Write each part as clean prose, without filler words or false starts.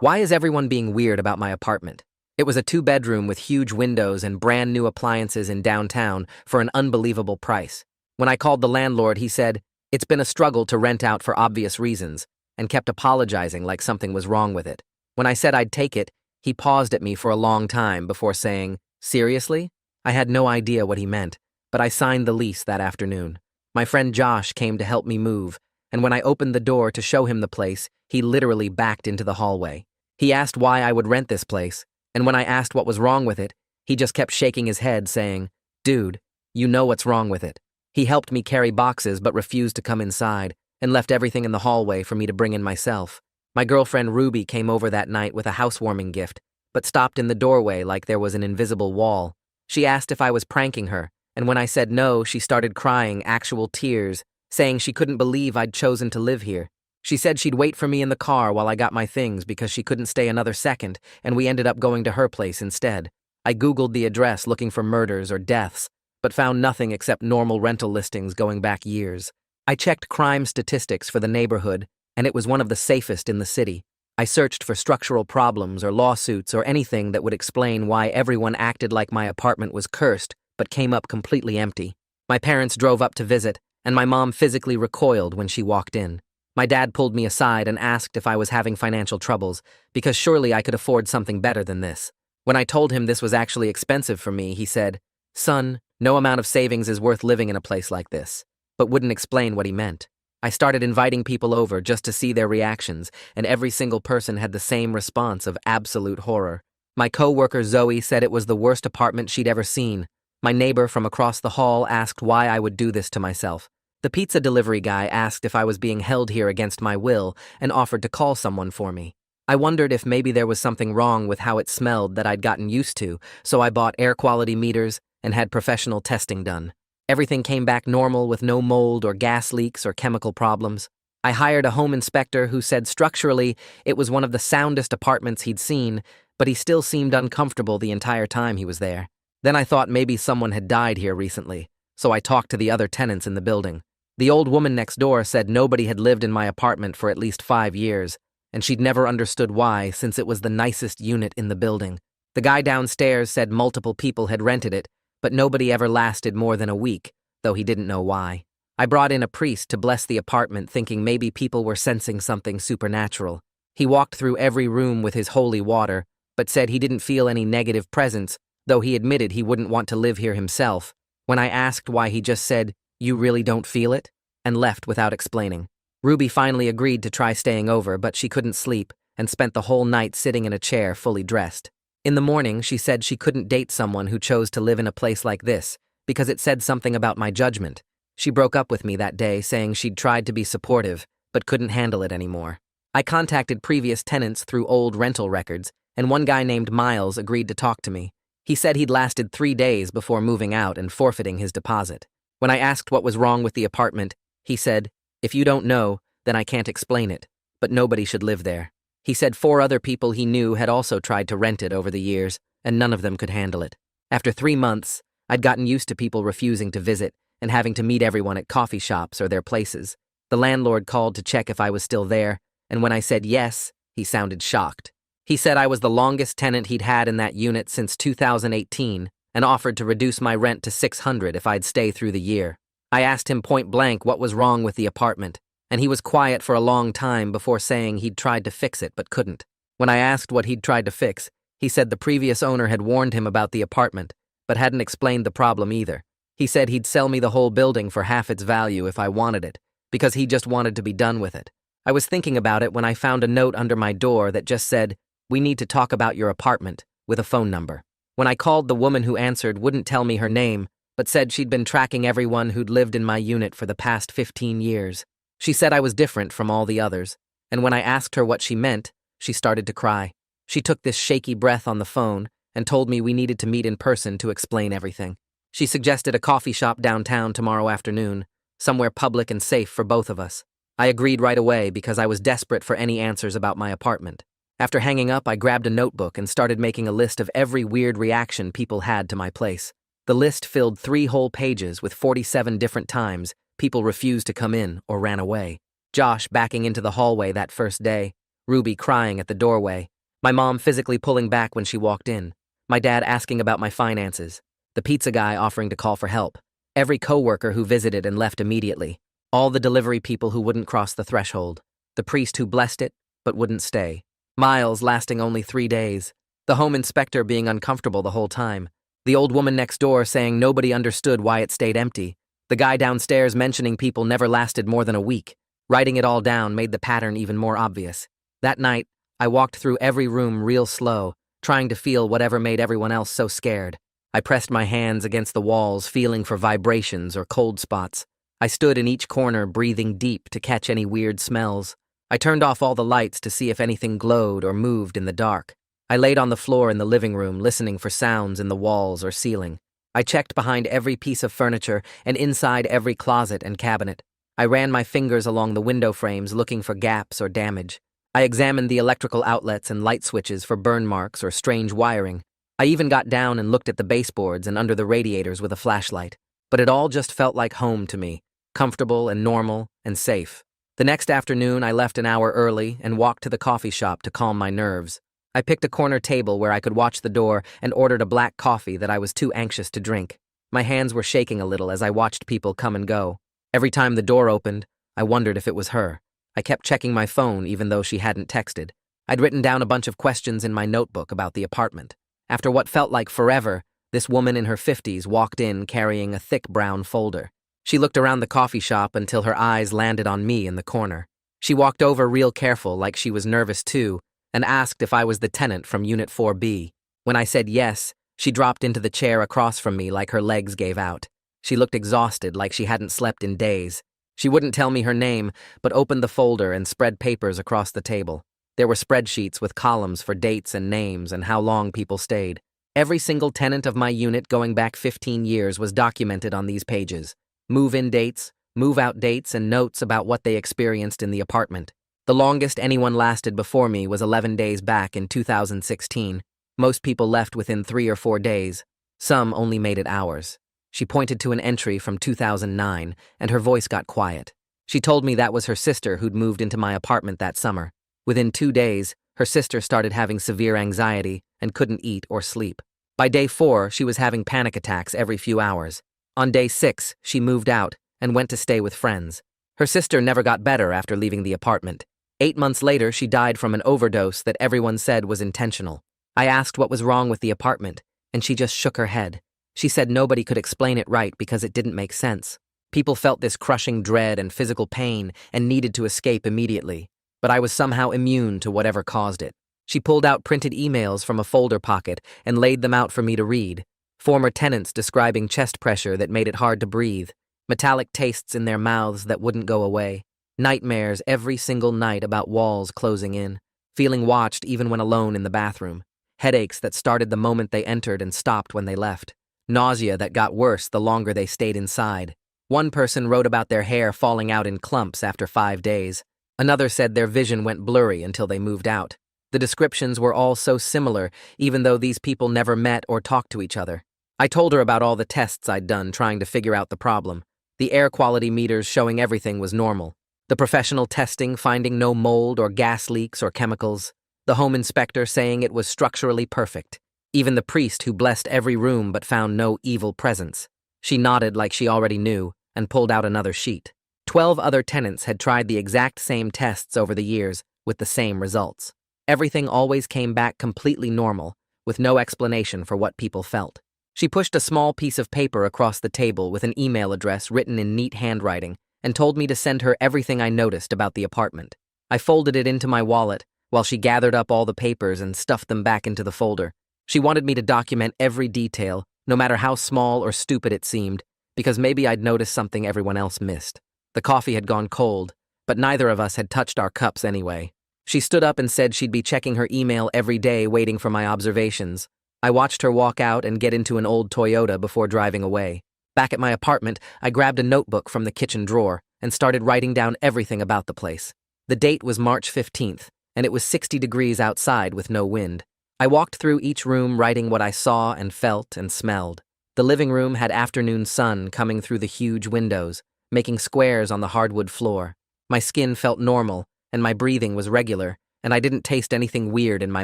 Why is everyone being weird about my apartment? It was a two-bedroom with huge windows and brand new appliances in downtown for an unbelievable price. When I called the landlord, he said, "It's been a struggle to rent out for obvious reasons," and kept apologizing like something was wrong with it. When I said I'd take it, he paused at me for a long time before saying, "Seriously?" I had no idea what he meant, but I signed the lease that afternoon. My friend Josh came to help me move, and when I opened the door to show him the place, he literally backed into the hallway. He asked why I would rent this place, and when I asked what was wrong with it, he just kept shaking his head saying, "Dude, you know what's wrong with it." He helped me carry boxes but refused to come inside, and left everything in the hallway for me to bring in myself. My girlfriend Ruby came over that night with a housewarming gift, but stopped in the doorway like there was an invisible wall. She asked if I was pranking her, and when I said no, she started crying actual tears, saying she couldn't believe I'd chosen to live here. She said she'd wait for me in the car while I got my things because she couldn't stay another second, and we ended up going to her place instead. I Googled the address looking for murders or deaths, but found nothing except normal rental listings going back years. I checked crime statistics for the neighborhood, and it was one of the safest in the city. I searched for structural problems or lawsuits or anything that would explain why everyone acted like my apartment was cursed, but came up completely empty. My parents drove up to visit, and my mom physically recoiled when she walked in. My dad pulled me aside and asked if I was having financial troubles, because surely I could afford something better than this. When I told him this was actually expensive for me, he said, "Son, no amount of savings is worth living in a place like this," but wouldn't explain what he meant. I started inviting people over just to see their reactions, and every single person had the same response of absolute horror. My co-worker Zoe said it was the worst apartment she'd ever seen. My neighbor from across the hall asked why I would do this to myself. The pizza delivery guy asked if I was being held here against my will and offered to call someone for me. I wondered if maybe there was something wrong with how it smelled that I'd gotten used to, so I bought air quality meters and had professional testing done. Everything came back normal with no mold or gas leaks or chemical problems. I hired a home inspector who said structurally it was one of the soundest apartments he'd seen, but he still seemed uncomfortable the entire time he was there. Then I thought maybe someone had died here recently, so I talked to the other tenants in the building. The old woman next door said nobody had lived in my apartment for at least 5 years, and she'd never understood why since it was the nicest unit in the building. The guy downstairs said multiple people had rented it, but nobody ever lasted more than a week, though he didn't know why. I brought in a priest to bless the apartment thinking maybe people were sensing something supernatural. He walked through every room with his holy water, but said he didn't feel any negative presence, though he admitted he wouldn't want to live here himself. When I asked why, he just said, "You really don't feel it?" and left without explaining. Ruby finally agreed to try staying over, but she couldn't sleep and spent the whole night sitting in a chair fully dressed. In the morning, she said she couldn't date someone who chose to live in a place like this because it said something about my judgment. She broke up with me that day, saying she'd tried to be supportive but couldn't handle it anymore. I contacted previous tenants through old rental records, and one guy named Miles agreed to talk to me. He said he'd lasted 3 days before moving out and forfeiting his deposit. When I asked what was wrong with the apartment, he said, "If you don't know, then I can't explain it, but nobody should live there." He said 4 other people he knew had also tried to rent it over the years, and none of them could handle it. After 3 months, I'd gotten used to people refusing to visit and having to meet everyone at coffee shops or their places. The landlord called to check if I was still there, and when I said yes, he sounded shocked. He said I was the longest tenant he'd had in that unit since 2018 and offered to reduce my rent to $600 if I'd stay through the year. I asked him point blank what was wrong with the apartment, and he was quiet for a long time before saying he'd tried to fix it but couldn't. When I asked what he'd tried to fix, he said the previous owner had warned him about the apartment, but hadn't explained the problem either. He said he'd sell me the whole building for half its value if I wanted it, because he just wanted to be done with it. I was thinking about it when I found a note under my door that just said, "We need to talk about your apartment," with a phone number. When I called, the woman who answered wouldn't tell me her name, but said she'd been tracking everyone who'd lived in my unit for the past 15 years. She said I was different from all the others, and when I asked her what she meant, she started to cry. She took this shaky breath on the phone and told me we needed to meet in person to explain everything. She suggested a coffee shop downtown tomorrow afternoon, somewhere public and safe for both of us. I agreed right away because I was desperate for any answers about my apartment. After hanging up, I grabbed a notebook and started making a list of every weird reaction people had to my place. The list filled 3 whole pages with 47 different times people refused to come in or ran away. Josh backing into the hallway that first day, Ruby crying at the doorway, my mom physically pulling back when she walked in, my dad asking about my finances, the pizza guy offering to call for help, every coworker who visited and left immediately, all the delivery people who wouldn't cross the threshold, the priest who blessed it but wouldn't stay, Miles lasting only 3 days, the home inspector being uncomfortable the whole time, the old woman next door saying nobody understood why it stayed empty, the guy downstairs mentioning people never lasted more than a week. Writing it all down made the pattern even more obvious. That night, I walked through every room real slow, trying to feel whatever made everyone else so scared. I pressed my hands against the walls, feeling for vibrations or cold spots. I stood in each corner, breathing deep to catch any weird smells. I turned off all the lights to see if anything glowed or moved in the dark. I laid on the floor in the living room, listening for sounds in the walls or ceiling. I checked behind every piece of furniture and inside every closet and cabinet. I ran my fingers along the window frames looking for gaps or damage. I examined the electrical outlets and light switches for burn marks or strange wiring. I even got down and looked at the baseboards and under the radiators with a flashlight. But it all just felt like home to me, comfortable and normal and safe. The next afternoon, I left an hour early and walked to the coffee shop to calm my nerves. I picked a corner table where I could watch the door and ordered a black coffee that I was too anxious to drink. My hands were shaking a little as I watched people come and go. Every time the door opened, I wondered if it was her. I kept checking my phone even though she hadn't texted. I'd written down a bunch of questions in my notebook about the apartment. After what felt like forever, this woman in her 50s walked in carrying a thick brown folder. She looked around the coffee shop until her eyes landed on me in the corner. She walked over real careful like she was nervous too, and asked if I was the tenant from Unit 4B. When I said yes, she dropped into the chair across from me like her legs gave out. She looked exhausted like she hadn't slept in days. She wouldn't tell me her name, but opened the folder and spread papers across the table. There were spreadsheets with columns for dates and names and how long people stayed. Every single tenant of my unit going back 15 years was documented on these pages. Move-in dates, move-out dates, and notes about what they experienced in the apartment. The longest anyone lasted before me was 11 days back in 2016. Most people left within 3 or 4 days. Some only made it hours. She pointed to an entry from 2009, and her voice got quiet. She told me that was her sister who'd moved into my apartment that summer. Within 2 days, her sister started having severe anxiety and couldn't eat or sleep. By day 4, she was having panic attacks every few hours. On day 6, she moved out and went to stay with friends. Her sister never got better after leaving the apartment. 8 months later, she died from an overdose that everyone said was intentional. I asked what was wrong with the apartment, and she just shook her head. She said nobody could explain it right because it didn't make sense. People felt this crushing dread and physical pain and needed to escape immediately, but I was somehow immune to whatever caused it. She pulled out printed emails from a folder pocket and laid them out for me to read. Former tenants describing chest pressure that made it hard to breathe, metallic tastes in their mouths that wouldn't go away, nightmares every single night about walls closing in, feeling watched even when alone in the bathroom, headaches that started the moment they entered and stopped when they left, nausea that got worse the longer they stayed inside. One person wrote about their hair falling out in clumps after 5 days. Another said their vision went blurry until they moved out. The descriptions were all so similar, even though these people never met or talked to each other. I told her about all the tests I'd done trying to figure out the problem. The air quality meters showing everything was normal. The professional testing finding no mold or gas leaks or chemicals. The home inspector saying it was structurally perfect. Even the priest who blessed every room but found no evil presence. She nodded like she already knew and pulled out another sheet. 12 other tenants had tried the exact same tests over the years with the same results. Everything always came back completely normal, with no explanation for what people felt. She pushed a small piece of paper across the table with an email address written in neat handwriting and told me to send her everything I noticed about the apartment. I folded it into my wallet while she gathered up all the papers and stuffed them back into the folder. She wanted me to document every detail, no matter how small or stupid it seemed, because maybe I'd noticed something everyone else missed. The coffee had gone cold, but neither of us had touched our cups anyway. She stood up and said she'd be checking her email every day waiting for my observations. I watched her walk out and get into an old Toyota before driving away. Back at my apartment, I grabbed a notebook from the kitchen drawer and started writing down everything about the place. The date was March 15th, and it was 60 degrees outside with no wind. I walked through each room writing what I saw and felt and smelled. The living room had afternoon sun coming through the huge windows, making squares on the hardwood floor. My skin felt normal, and my breathing was regular, and I didn't taste anything weird in my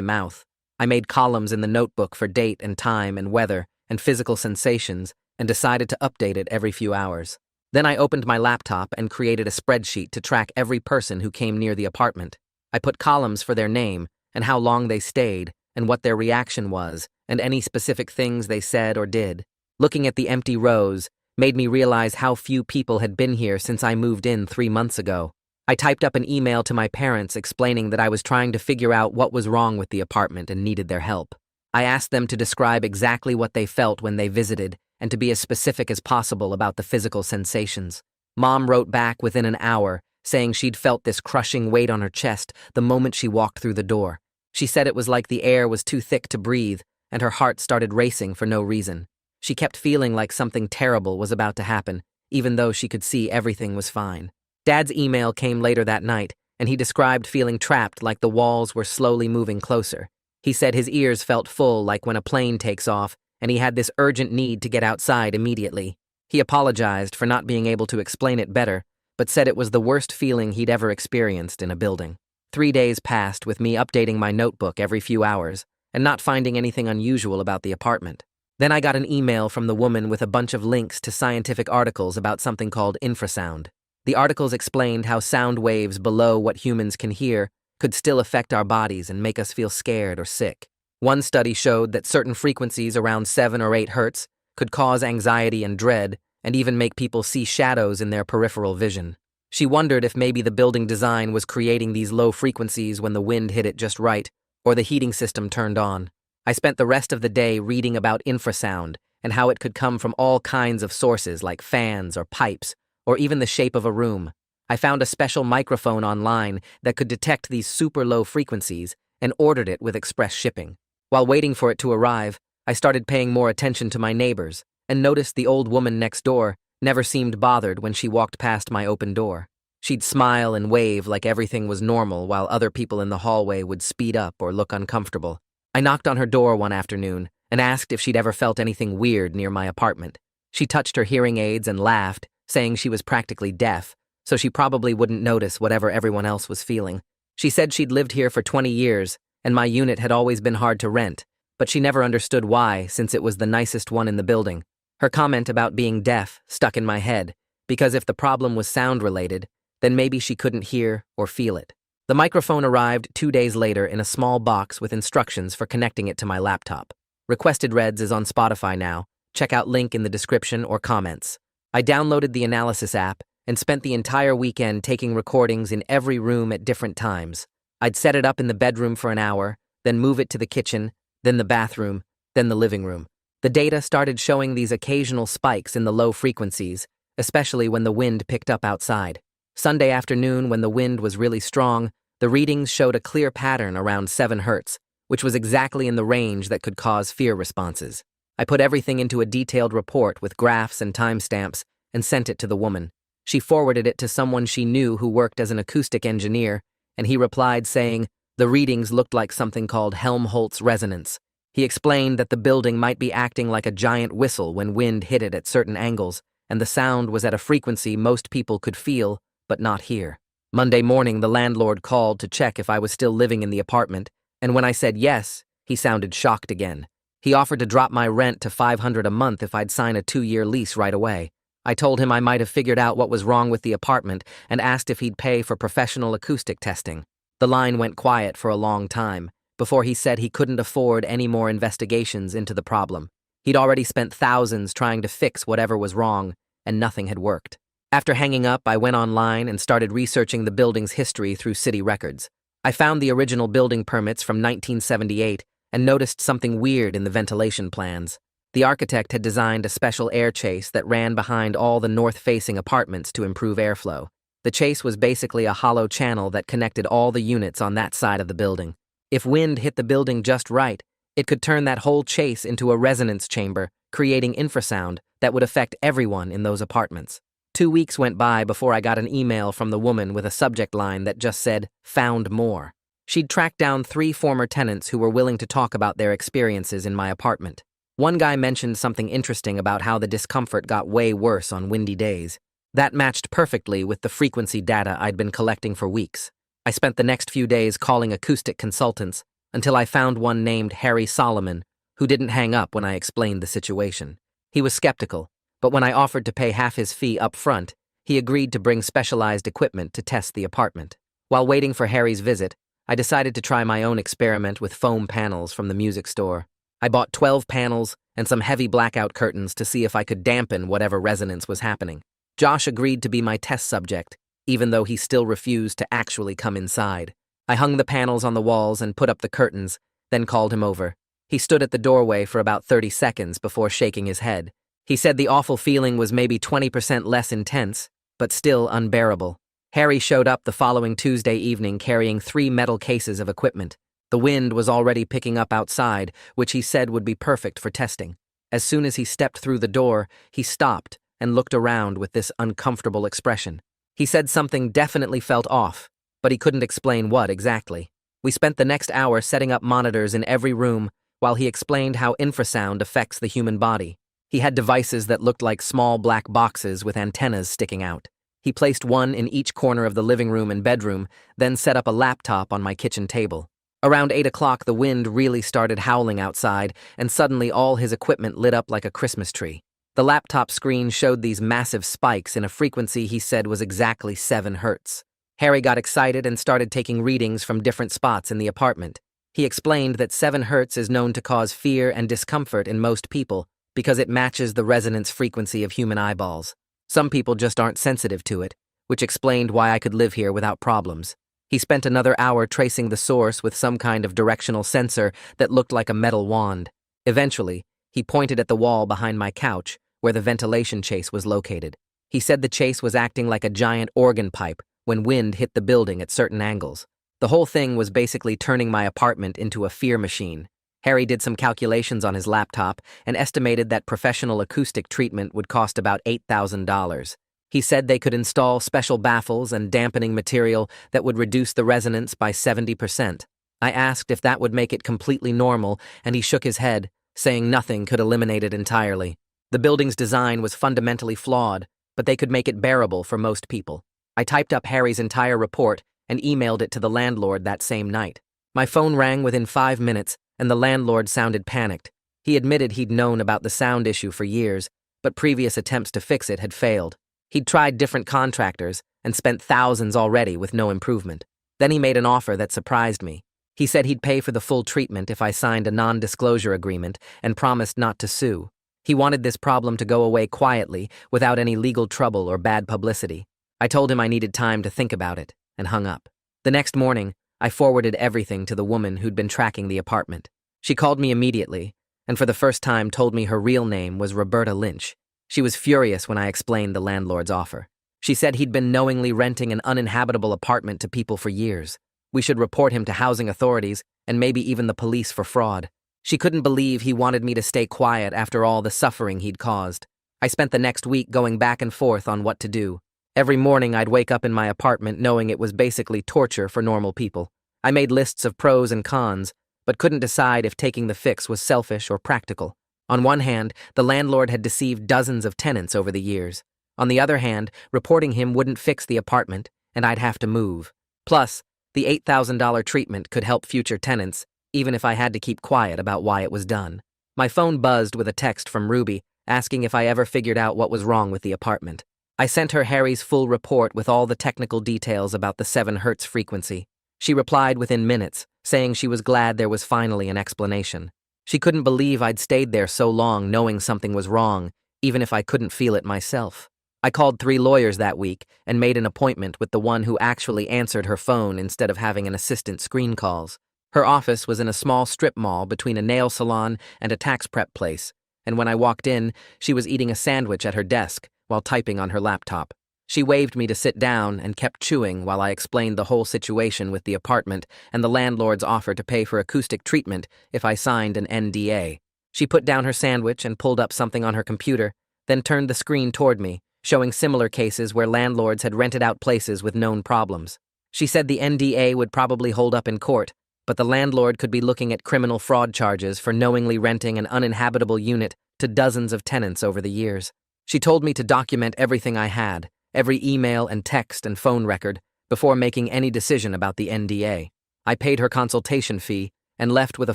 mouth. I made columns in the notebook for date and time and weather and physical sensations and decided to update it every few hours. Then I opened my laptop and created a spreadsheet to track every person who came near the apartment. I put columns for their name and how long they stayed and what their reaction was and any specific things they said or did. Looking at the empty rows made me realize how few people had been here since I moved in 3 months ago. I typed up an email to my parents explaining that I was trying to figure out what was wrong with the apartment and needed their help. I asked them to describe exactly what they felt when they visited and to be as specific as possible about the physical sensations. Mom wrote back within an hour, saying she'd felt this crushing weight on her chest the moment she walked through the door. She said it was like the air was too thick to breathe, and her heart started racing for no reason. She kept feeling like something terrible was about to happen, even though she could see everything was fine. Dad's email came later that night, and he described feeling trapped like the walls were slowly moving closer. He said his ears felt full like when a plane takes off, and he had this urgent need to get outside immediately. He apologized for not being able to explain it better, but said it was the worst feeling he'd ever experienced in a building. 3 days passed with me updating my notebook every few hours and not finding anything unusual about the apartment. Then I got an email from the woman with a bunch of links to scientific articles about something called infrasound. The articles explained how sound waves below what humans can hear could still affect our bodies and make us feel scared or sick. One study showed that certain frequencies around 7 or 8 hertz could cause anxiety and dread and even make people see shadows in their peripheral vision. She wondered if maybe the building design was creating these low frequencies when the wind hit it just right or the heating system turned on. I spent the rest of the day reading about infrasound and how it could come from all kinds of sources like fans or pipes or even the shape of a room. I found a special microphone online that could detect these super low frequencies and ordered it with express shipping. While waiting for it to arrive, I started paying more attention to my neighbors and noticed the old woman next door never seemed bothered when she walked past my open door. She'd smile and wave like everything was normal while other people in the hallway would speed up or look uncomfortable. I knocked on her door one afternoon and asked if she'd ever felt anything weird near my apartment. She touched her hearing aids and laughed, saying she was practically deaf, so she probably wouldn't notice whatever everyone else was feeling. She said she'd lived here for 20 years, and my unit had always been hard to rent, but she never understood why, since it was the nicest one in the building. Her comment about being deaf stuck in my head, because if the problem was sound-related, then maybe she couldn't hear or feel it. The microphone arrived 2 days later in a small box with instructions for connecting it to my laptop. Requested Reds is on Spotify now. Check out link in the description or comments. I downloaded the Analysis app and spent the entire weekend taking recordings in every room at different times. I'd set it up in the bedroom for an hour, then move it to the kitchen, then the bathroom, then the living room. The data started showing these occasional spikes in the low frequencies, especially when the wind picked up outside. Sunday afternoon, when the wind was really strong, the readings showed a clear pattern around 7 hertz, which was exactly in the range that could cause fear responses. I put everything into a detailed report with graphs and timestamps and sent it to the woman. She forwarded it to someone she knew who worked as an acoustic engineer, and he replied saying the readings looked like something called Helmholtz resonance. He explained that the building might be acting like a giant whistle when wind hit it at certain angles, and the sound was at a frequency most people could feel, but not hear. Monday morning, the landlord called to check if I was still living in the apartment, and when I said yes, he sounded shocked again. He offered to drop my rent to $500 a month if I'd sign a 2-year lease right away. I told him I might have figured out what was wrong with the apartment and asked if he'd pay for professional acoustic testing. The line went quiet for a long time before he said he couldn't afford any more investigations into the problem. He'd already spent thousands trying to fix whatever was wrong, and nothing had worked. After hanging up, I went online and started researching the building's history through city records. I found the original building permits from 1978 and noticed something weird in the ventilation plans. The architect had designed a special air chase that ran behind all the north-facing apartments to improve airflow. The chase was basically a hollow channel that connected all the units on that side of the building. If wind hit the building just right, it could turn that whole chase into a resonance chamber, creating infrasound that would affect everyone in those apartments. 2 weeks went by before I got an email from the woman with a subject line that just said, "Found more." She'd tracked down 3 former tenants who were willing to talk about their experiences in my apartment. One guy mentioned something interesting about how the discomfort got way worse on windy days. That matched perfectly with the frequency data I'd been collecting for weeks. I spent the next few days calling acoustic consultants until I found one named Harry Solomon, who didn't hang up when I explained the situation. He was skeptical, but when I offered to pay half his fee up front, he agreed to bring specialized equipment to test the apartment. While waiting for Harry's visit, I decided to try my own experiment with foam panels from the music store. I bought 12 panels and some heavy blackout curtains to see if I could dampen whatever resonance was happening. Josh agreed to be my test subject, even though he still refused to actually come inside. I hung the panels on the walls and put up the curtains, then called him over. He stood at the doorway for about 30 seconds before shaking his head. He said the awful feeling was maybe 20% less intense, but still unbearable. Harry showed up the following Tuesday evening carrying 3 metal cases of equipment. The wind was already picking up outside, which he said would be perfect for testing. As soon as he stepped through the door, he stopped and looked around with this uncomfortable expression. He said something definitely felt off, but he couldn't explain what exactly. We spent the next hour setting up monitors in every room while he explained how infrasound affects the human body. He had devices that looked like small black boxes with antennas sticking out. He placed one in each corner of the living room and bedroom, then set up a laptop on my kitchen table. Around 8 o'clock, the wind really started howling outside, and suddenly all his equipment lit up like a Christmas tree. The laptop screen showed these massive spikes in a frequency he said was exactly 7 hertz. Harry got excited and started taking readings from different spots in the apartment. He explained that 7 hertz is known to cause fear and discomfort in most people because it matches the resonance frequency of human eyeballs. Some people just aren't sensitive to it, which explained why I could live here without problems. He spent another hour tracing the source with some kind of directional sensor that looked like a metal wand. Eventually, he pointed at the wall behind my couch, where the ventilation chase was located. He said the chase was acting like a giant organ pipe when wind hit the building at certain angles. The whole thing was basically turning my apartment into a fear machine. Harry did some calculations on his laptop and estimated that professional acoustic treatment would cost about $8,000. He said they could install special baffles and dampening material that would reduce the resonance by 70%. I asked if that would make it completely normal, and he shook his head, saying nothing could eliminate it entirely. The building's design was fundamentally flawed, but they could make it bearable for most people. I typed up Harry's entire report and emailed it to the landlord that same night. My phone rang within 5 minutes, and the landlord sounded panicked. He admitted he'd known about the sound issue for years, but previous attempts to fix it had failed. He'd tried different contractors and spent thousands already with no improvement. Then he made an offer that surprised me. He said he'd pay for the full treatment if I signed a non-disclosure agreement and promised not to sue. He wanted this problem to go away quietly, without any legal trouble or bad publicity. I told him I needed time to think about it, and hung up. The next morning, I forwarded everything to the woman who'd been tracking the apartment. She called me immediately, and for the first time told me her real name was Roberta Lynch. She was furious when I explained the landlord's offer. She said he'd been knowingly renting an uninhabitable apartment to people for years. We should report him to housing authorities and maybe even the police for fraud. She couldn't believe he wanted me to stay quiet after all the suffering he'd caused. I spent the next week going back and forth on what to do. Every morning I'd wake up in my apartment knowing it was basically torture for normal people. I made lists of pros and cons, but couldn't decide if taking the fix was selfish or practical. On one hand, the landlord had deceived dozens of tenants over the years. On the other hand, reporting him wouldn't fix the apartment, and I'd have to move. Plus, the $8,000 treatment could help future tenants, even if I had to keep quiet about why it was done. My phone buzzed with a text from Ruby, asking if I ever figured out what was wrong with the apartment. I sent her Harry's full report with all the technical details about the 7 hertz frequency. She replied within minutes, saying she was glad there was finally an explanation. She couldn't believe I'd stayed there so long knowing something was wrong, even if I couldn't feel it myself. I called 3 lawyers that week and made an appointment with the one who actually answered her phone instead of having an assistant screen calls. Her office was in a small strip mall between a nail salon and a tax prep place, and when I walked in, she was eating a sandwich at her desk while typing on her laptop. She waved me to sit down and kept chewing while I explained the whole situation with the apartment and the landlord's offer to pay for acoustic treatment if I signed an NDA. She put down her sandwich and pulled up something on her computer, then turned the screen toward me, showing similar cases where landlords had rented out places with known problems. She said the NDA would probably hold up in court, but the landlord could be looking at criminal fraud charges for knowingly renting an uninhabitable unit to dozens of tenants over the years. She told me to document everything I had, every email and text and phone record, before making any decision about the NDA. I paid her consultation fee and left with a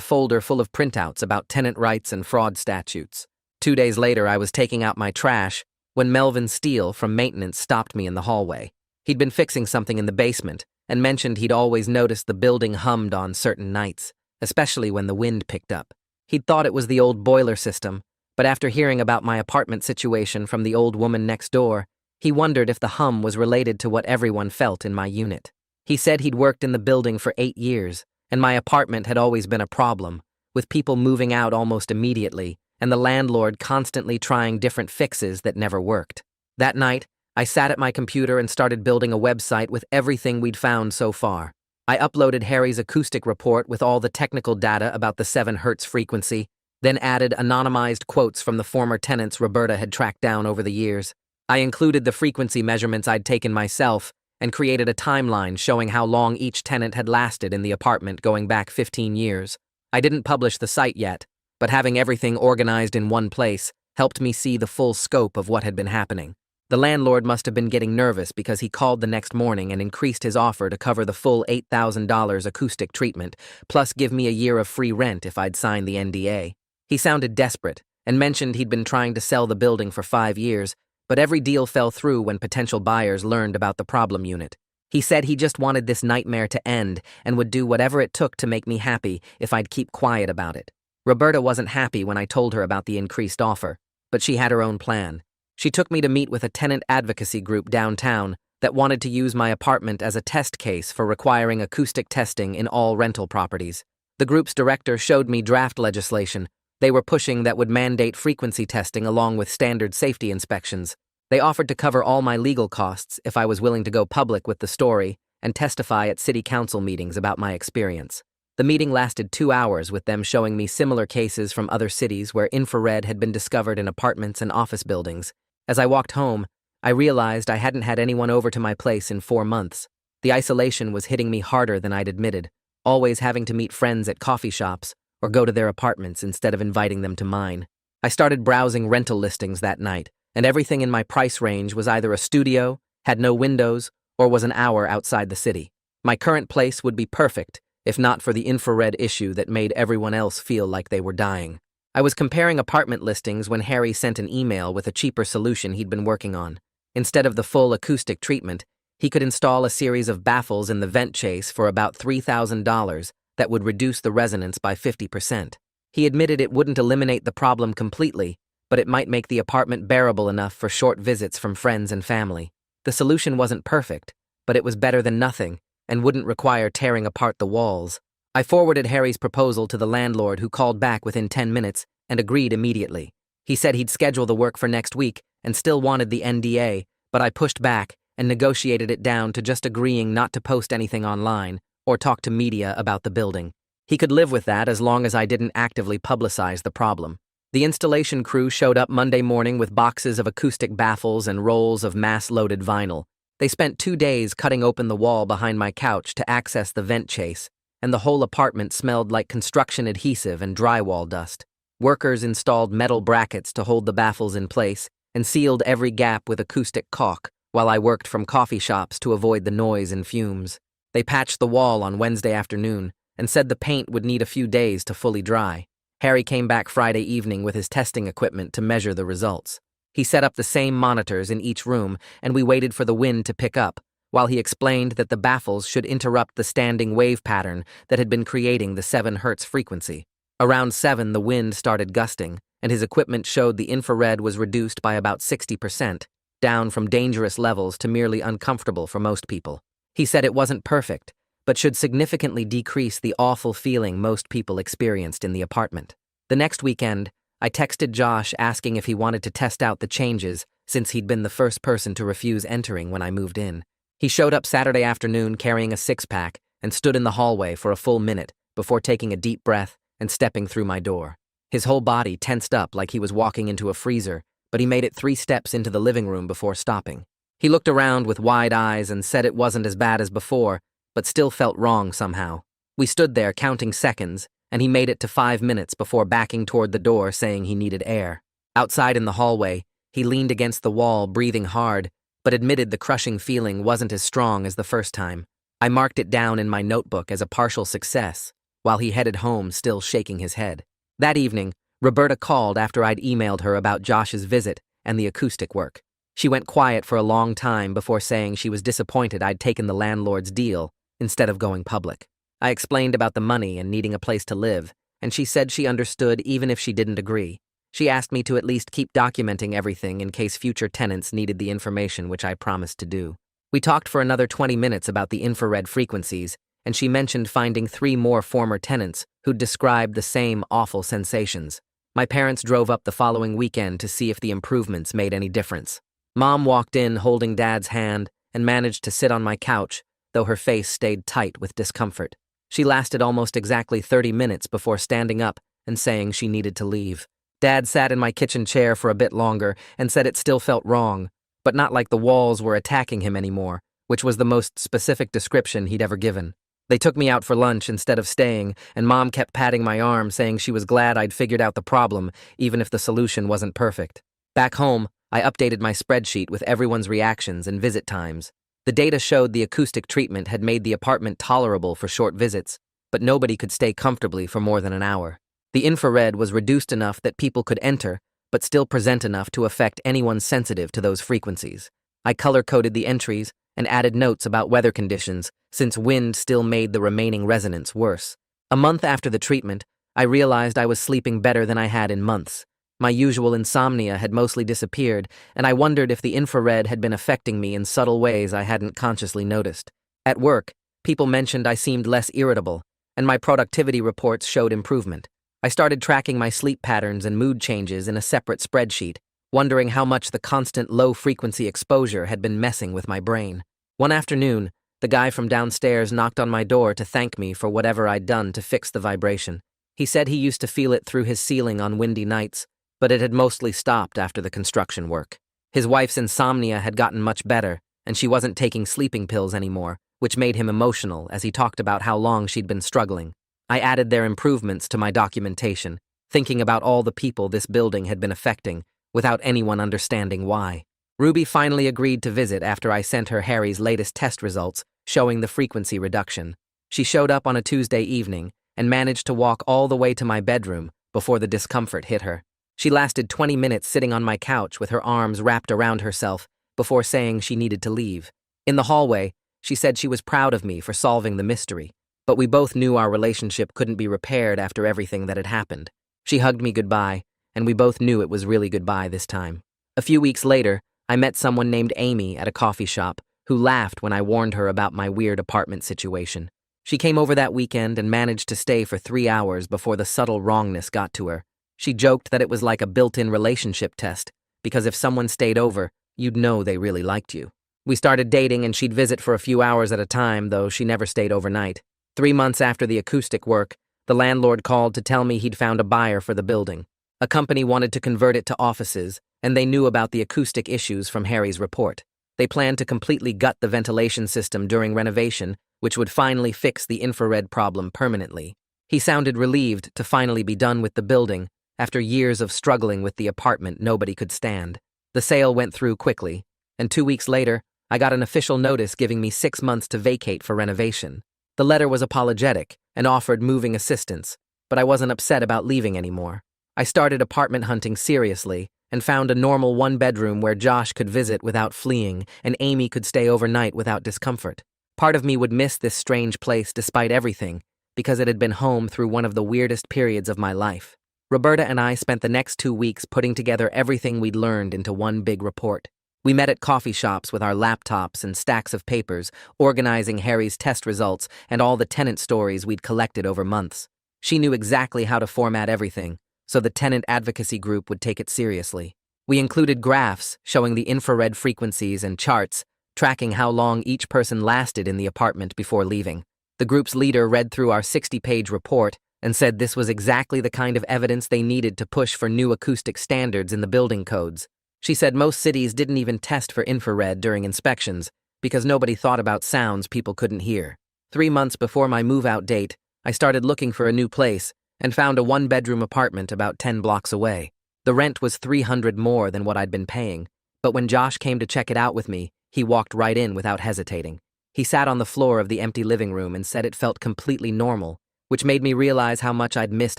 folder full of printouts about tenant rights and fraud statutes. 2 days later, I was taking out my trash when Melvin Steele from maintenance stopped me in the hallway. He'd been fixing something in the basement and mentioned he'd always noticed the building hummed on certain nights, especially when the wind picked up. He'd thought it was the old boiler system, but after hearing about my apartment situation from the old woman next door, he wondered if the hum was related to what everyone felt in my unit. He said he'd worked in the building for 8 years, and my apartment had always been a problem, with people moving out almost immediately, and the landlord constantly trying different fixes that never worked. That night, I sat at my computer and started building a website with everything we'd found so far. I uploaded Harry's acoustic report with all the technical data about the 7 Hz frequency, then added anonymized quotes from the former tenants Roberta had tracked down over the years. I included the frequency measurements I'd taken myself and created a timeline showing how long each tenant had lasted in the apartment going back 15 years. I didn't publish the site yet, but having everything organized in one place helped me see the full scope of what had been happening. The landlord must have been getting nervous because he called the next morning and increased his offer to cover the full $8,000 acoustic treatment, plus give me a year of free rent if I'd sign the NDA. He sounded desperate and mentioned he'd been trying to sell the building for 5 years, but every deal fell through when potential buyers learned about the problem unit. He said he just wanted this nightmare to end and would do whatever it took to make me happy if I'd keep quiet about it. Roberta wasn't happy when I told her about the increased offer, but she had her own plan. She took me to meet with a tenant advocacy group downtown that wanted to use my apartment as a test case for requiring acoustic testing in all rental properties. The group's director showed me draft legislation they were pushing that would mandate frequency testing along with standard safety inspections. They offered to cover all my legal costs if I was willing to go public with the story and testify at city council meetings about my experience. The meeting lasted 2 hours with them showing me similar cases from other cities where infrared had been discovered in apartments and office buildings. As I walked home, I realized I hadn't had anyone over to my place in 4 months. The isolation was hitting me harder than I'd admitted, always having to meet friends at coffee shops or go to their apartments instead of inviting them to mine. I started browsing rental listings that night, and everything in my price range was either a studio, had no windows, or was an hour outside the city. My current place would be perfect, if not for the infrared issue that made everyone else feel like they were dying. I was comparing apartment listings when Harry sent an email with a cheaper solution he'd been working on. Instead of the full acoustic treatment, he could install a series of baffles in the vent chase for about $3,000 that would reduce the resonance by 50%. He admitted it wouldn't eliminate the problem completely, but it might make the apartment bearable enough for short visits from friends and family. The solution wasn't perfect, but it was better than nothing and wouldn't require tearing apart the walls. I forwarded Harry's proposal to the landlord, who called back within 10 minutes and agreed immediately. He said he'd schedule the work for next week and still wanted the NDA, but I pushed back and negotiated it down to just agreeing not to post anything online or talk to media about the building. He could live with that as long as I didn't actively publicize the problem. The installation crew showed up Monday morning with boxes of acoustic baffles and rolls of mass-loaded vinyl. They spent 2 days cutting open the wall behind my couch to access the vent chase, and the whole apartment smelled like construction adhesive and drywall dust. Workers installed metal brackets to hold the baffles in place and sealed every gap with acoustic caulk, while I worked from coffee shops to avoid the noise and fumes. They patched the wall on Wednesday afternoon and said the paint would need a few days to fully dry. Harry came back Friday evening with his testing equipment to measure the results. He set up the same monitors in each room, and we waited for the wind to pick up, while he explained that the baffles should interrupt the standing wave pattern that had been creating the 7 Hz frequency. Around 7, the wind started gusting, and his equipment showed the infrared was reduced by about 60%, down from dangerous levels to merely uncomfortable for most people. He said it wasn't perfect, but should significantly decrease the awful feeling most people experienced in the apartment. The next weekend, I texted Josh asking if he wanted to test out the changes since he'd been the first person to refuse entering when I moved in. He showed up Saturday afternoon carrying a 6-pack and stood in the hallway for a full minute before taking a deep breath and stepping through my door. His whole body tensed up like he was walking into a freezer, but he made it 3 steps into the living room before stopping. He looked around with wide eyes and said it wasn't as bad as before, but still felt wrong somehow. We stood there counting seconds, and he made it to 5 minutes before backing toward the door saying he needed air. Outside in the hallway, he leaned against the wall, breathing hard, but admitted the crushing feeling wasn't as strong as the first time. I marked it down in my notebook as a partial success, while he headed home still shaking his head. That evening, Roberta called after I'd emailed her about Josh's visit and the acoustic work. She went quiet for a long time before saying she was disappointed I'd taken the landlord's deal instead of going public. I explained about the money and needing a place to live, and she said she understood even if she didn't agree. She asked me to at least keep documenting everything in case future tenants needed the information, which I promised to do. We talked for another 20 minutes about the infrared frequencies, and she mentioned finding 3 more former tenants who'd described the same awful sensations. My parents drove up the following weekend to see if the improvements made any difference. Mom walked in holding Dad's hand and managed to sit on my couch, though her face stayed tight with discomfort. She lasted almost exactly 30 minutes before standing up and saying she needed to leave. Dad sat in my kitchen chair for a bit longer and said it still felt wrong, but not like the walls were attacking him anymore, which was the most specific description he'd ever given. They took me out for lunch instead of staying, and Mom kept patting my arm, saying she was glad I'd figured out the problem, even if the solution wasn't perfect. Back home, I updated my spreadsheet with everyone's reactions and visit times. The data showed the acoustic treatment had made the apartment tolerable for short visits, but nobody could stay comfortably for more than an hour. The infrared was reduced enough that people could enter, but still present enough to affect anyone sensitive to those frequencies. I color-coded the entries and added notes about weather conditions, since wind still made the remaining resonance worse. A month after the treatment, I realized I was sleeping better than I had in months. My usual insomnia had mostly disappeared, and I wondered if the infrared had been affecting me in subtle ways I hadn't consciously noticed. At work, people mentioned I seemed less irritable, and my productivity reports showed improvement. I started tracking my sleep patterns and mood changes in a separate spreadsheet, wondering how much the constant low-frequency exposure had been messing with my brain. One afternoon, the guy from downstairs knocked on my door to thank me for whatever I'd done to fix the vibration. He said he used to feel it through his ceiling on windy nights, but it had mostly stopped after the construction work. His wife's insomnia had gotten much better, and she wasn't taking sleeping pills anymore, which made him emotional as he talked about how long she'd been struggling. I added their improvements to my documentation, thinking about all the people this building had been affecting, without anyone understanding why. Ruby finally agreed to visit after I sent her Harry's latest test results showing the frequency reduction. She showed up on a Tuesday evening and managed to walk all the way to my bedroom before the discomfort hit her. She lasted 20 minutes sitting on my couch with her arms wrapped around herself before saying she needed to leave. In the hallway, she said she was proud of me for solving the mystery, but we both knew our relationship couldn't be repaired after everything that had happened. She hugged me goodbye, and we both knew it was really goodbye this time. A few weeks later, I met someone named Amy at a coffee shop who laughed when I warned her about my weird apartment situation. She came over that weekend and managed to stay for 3 hours before the subtle wrongness got to her. She joked that it was like a built-in relationship test, because if someone stayed over, you'd know they really liked you. We started dating and she'd visit for a few hours at a time, though she never stayed overnight. 3 months after the acoustic work, the landlord called to tell me he'd found a buyer for the building. A company wanted to convert it to offices, and they knew about the acoustic issues from Harry's report. They planned to completely gut the ventilation system during renovation, which would finally fix the infrared problem permanently. He sounded relieved to finally be done with the building after years of struggling with the apartment nobody could stand. The sale went through quickly, and 2 weeks later, I got an official notice giving me 6 months to vacate for renovation. The letter was apologetic and offered moving assistance, but I wasn't upset about leaving anymore. I started apartment hunting seriously and found a normal 1-bedroom where Josh could visit without fleeing and Amy could stay overnight without discomfort. Part of me would miss this strange place despite everything, because it had been home through one of the weirdest periods of my life. Roberta and I spent the next 2 weeks putting together everything we'd learned into one big report. We met at coffee shops with our laptops and stacks of papers, organizing Harry's test results and all the tenant stories we'd collected over months. She knew exactly how to format everything, so the tenant advocacy group would take it seriously. We included graphs showing the infrared frequencies and charts, tracking how long each person lasted in the apartment before leaving. The group's leader read through our 60-page report and said this was exactly the kind of evidence they needed to push for new acoustic standards in the building codes. She said most cities didn't even test for infrared during inspections because nobody thought about sounds people couldn't hear. 3 months before my move-out date, I started looking for a new place and found a 1-bedroom apartment about 10 blocks away. The rent was $300 more than what I'd been paying, But when Josh came to check it out with me, he walked right in without hesitating. He sat on the floor of the empty living room and said it felt completely normal, which made me realize how much I'd missed